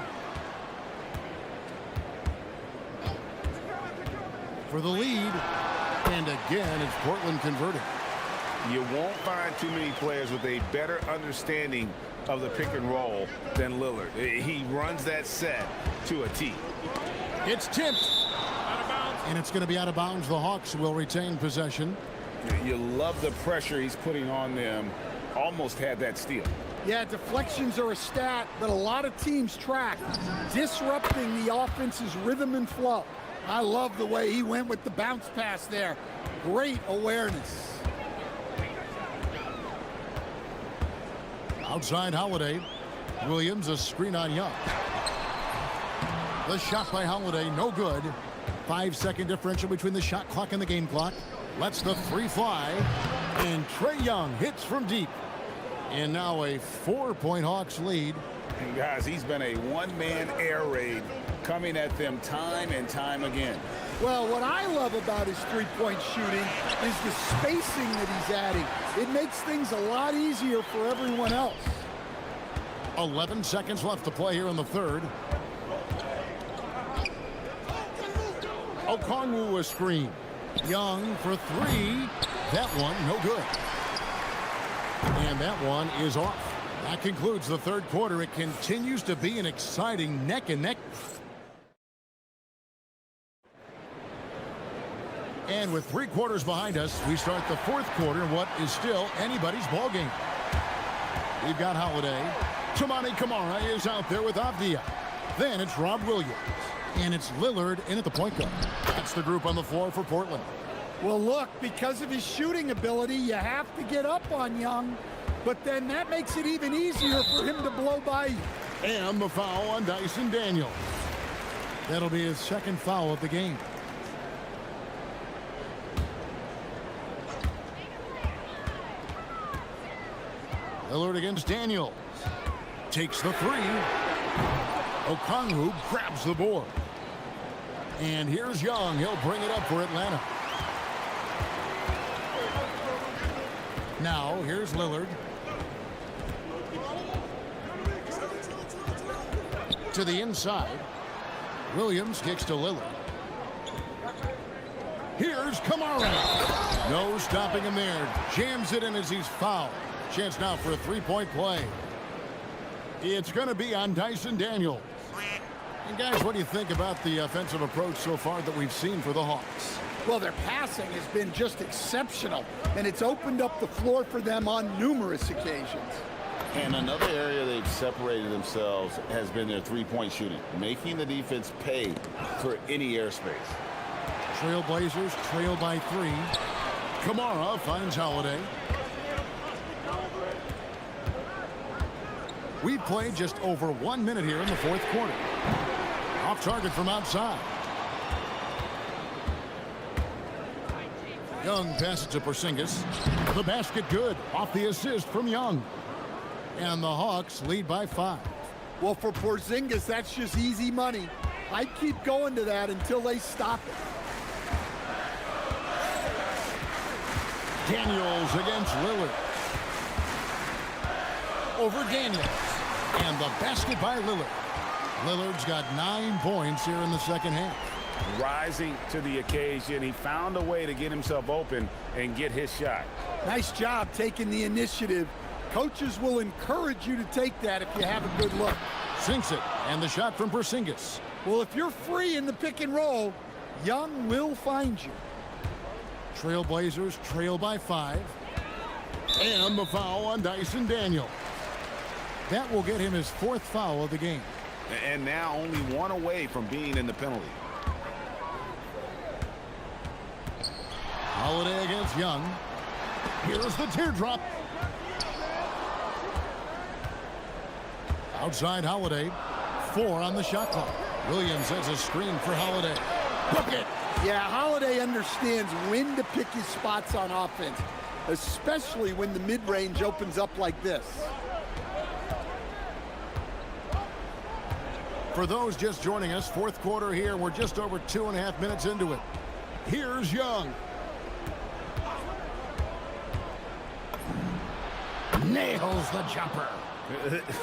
For the lead. And again, it's Portland converting. You won't find too many players with a better understanding of the pick and roll than Lillard. He runs that set to a T. It's tipped. And it's going to be out of bounds. The Hawks will retain possession. You love the pressure he's putting on them. Almost had that steal. Yeah, deflections are a stat that a lot of teams track, disrupting the offense's rhythm and flow. I love the way he went with the bounce pass there. Great awareness. Outside Holiday. Williams a screen on Young. The shot by Holiday, no good. 5-second differential between the shot clock and the game clock. Lets the 3 fly. And Trae Young hits from deep. And now a 4-point Hawks lead. And guys, he's been a one-man air raid coming at them time and time again. Well, what I love about his three-point shooting is the spacing that he's adding. It makes things a lot easier for everyone else. 11 seconds left to play here in the third. Okongwu a screen. Young for three. That one no good. And that one is off. That concludes the third quarter. It continues to be an exciting neck-and-neck. And with 3 quarters behind us, we start the fourth quarter in what is still anybody's ball game. We've got Holiday. Toumani Camara is out there with Avdia. Then it's Rob Williams. And it's Lillard in at the point guard. That's the group on the floor for Portland. Well, look, because of his shooting ability, you have to get up on Young. But then that makes it even easier for him to blow by you. And the foul on Dyson Daniels. That'll be his second foul of the game. Lillard against Daniels. Takes the three. Okongwu grabs the board. And here's Young. He'll bring it up for Atlanta. Now, here's Lillard. To the inside. Williams kicks to Lillard. Here's Camara. No stopping him there. Jams it in as he's fouled. Chance now for a three-point play. It's going to be on Dyson Daniels. And guys, what do you think about the offensive approach so far that we've seen for the Hawks? Well, their passing has been just exceptional, and it's opened up the floor for them on numerous occasions. And another area they've separated themselves has been their three-point shooting, making the defense pay for any airspace. Trailblazers trail by 3. Camara finds Holiday. We've played just over 1 minute here in the fourth quarter. Off target from outside. Young passes to Porzingis. The basket good. Off the assist from Young. And the Hawks lead by 5. Well, for Porzingis, that's just easy money. I'd keep going to that until they stop it. Daniels against Lillard. Over Daniels. And the basket by Lillard. Lillard's got 9 points here in the second half. Rising to the occasion. He found a way to get himself open and get his shot. Nice job taking the initiative. Coaches will encourage you to take that if you have a good look. Sinks it. And the shot from Porzingis. Well, if you're free in the pick and roll, Young will find you. Trailblazers trail by 5. And the foul on Dyson Daniels. That will get him his 4th foul of the game. And now only 1 away from being in the penalty. Holiday against Young. Here's the teardrop. Outside Holiday. 4 on the shot clock. Williams has a screen for Holiday. Book it. Yeah, Holiday understands when to pick his spots on offense, especially when the mid-range opens up like this. For those just joining us, fourth quarter here. We're just over 2.5 minutes into it. Here's Young. Nails the jumper.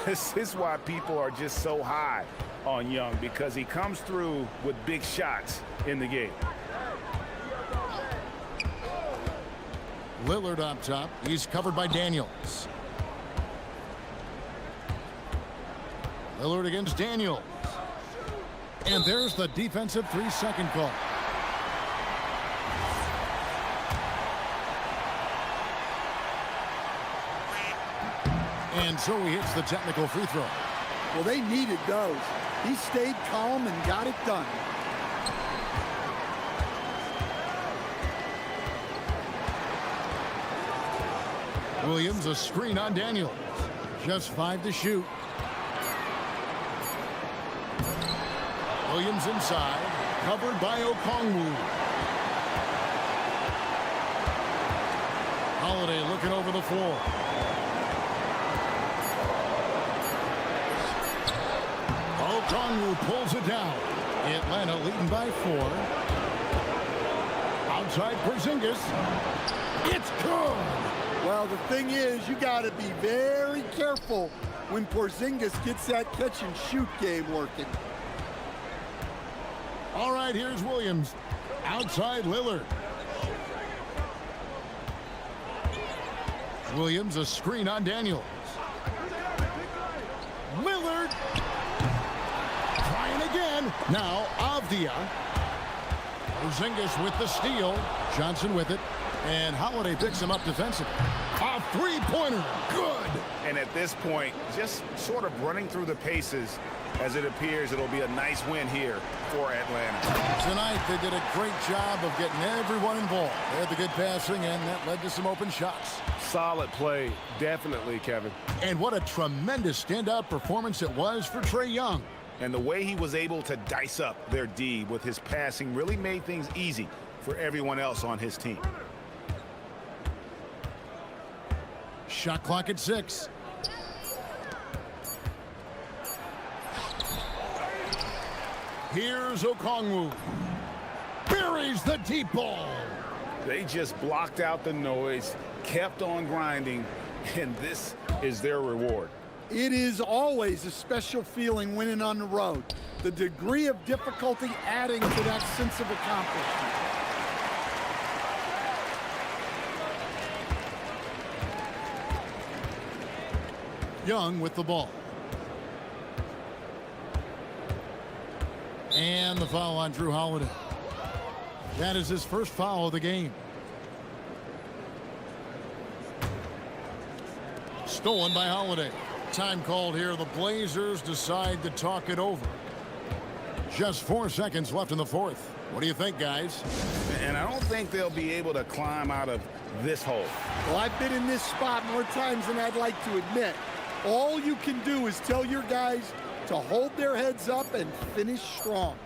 This is why people are just so high on Young, because he comes through with big shots in the game. Lillard up top. He's covered by Daniels. Lillard against Daniels. And there's the defensive 3-second call. And so he hits the technical free throw. Well, they needed those. He stayed calm and got it done. Williams a screen on Daniels. Just 5 to shoot. Williams inside, covered by Okongwu. Holiday looking over the floor. Okongwu pulls it down. Atlanta leading by 4. Outside Porzingis. It's good. Well, the thing is, you got to be very careful when Porzingis gets that catch-and-shoot game working. All right, here's Williams. Outside Lillard. Williams, a screen on Daniels. Lillard. Trying again. Now, Avdia. Porzingis with the steal. Johnson with it. And Holiday picks him up defensively. A three-pointer. Good. And at this point, just sort of running through the paces, as it appears it'll be a nice win here for Atlanta. Tonight, they did a great job of getting everyone involved. They had the good passing, and that led to some open shots. Solid play, definitely, Kevin. And what a tremendous standout performance it was for Trae Young. And the way he was able to dice up their D with his passing really made things easy for everyone else on his team. Shot clock at 6. Here's Okongwu. Buries the deep ball. They just blocked out the noise, kept on grinding, and this is their reward. It is always a special feeling winning on the road. The degree of difficulty adding to that sense of accomplishment. Young with the ball. And the foul on Drew Holiday. That is his first foul of the game. Stolen by Holiday. Time called here. The Blazers decide to talk it over. Just 4 seconds left in the fourth. What do you think, guys? And I don't think they'll be able to climb out of this hole. Well, I've been in this spot more times than I'd like to admit. All you can do is tell your guys to hold their heads up and finish strong.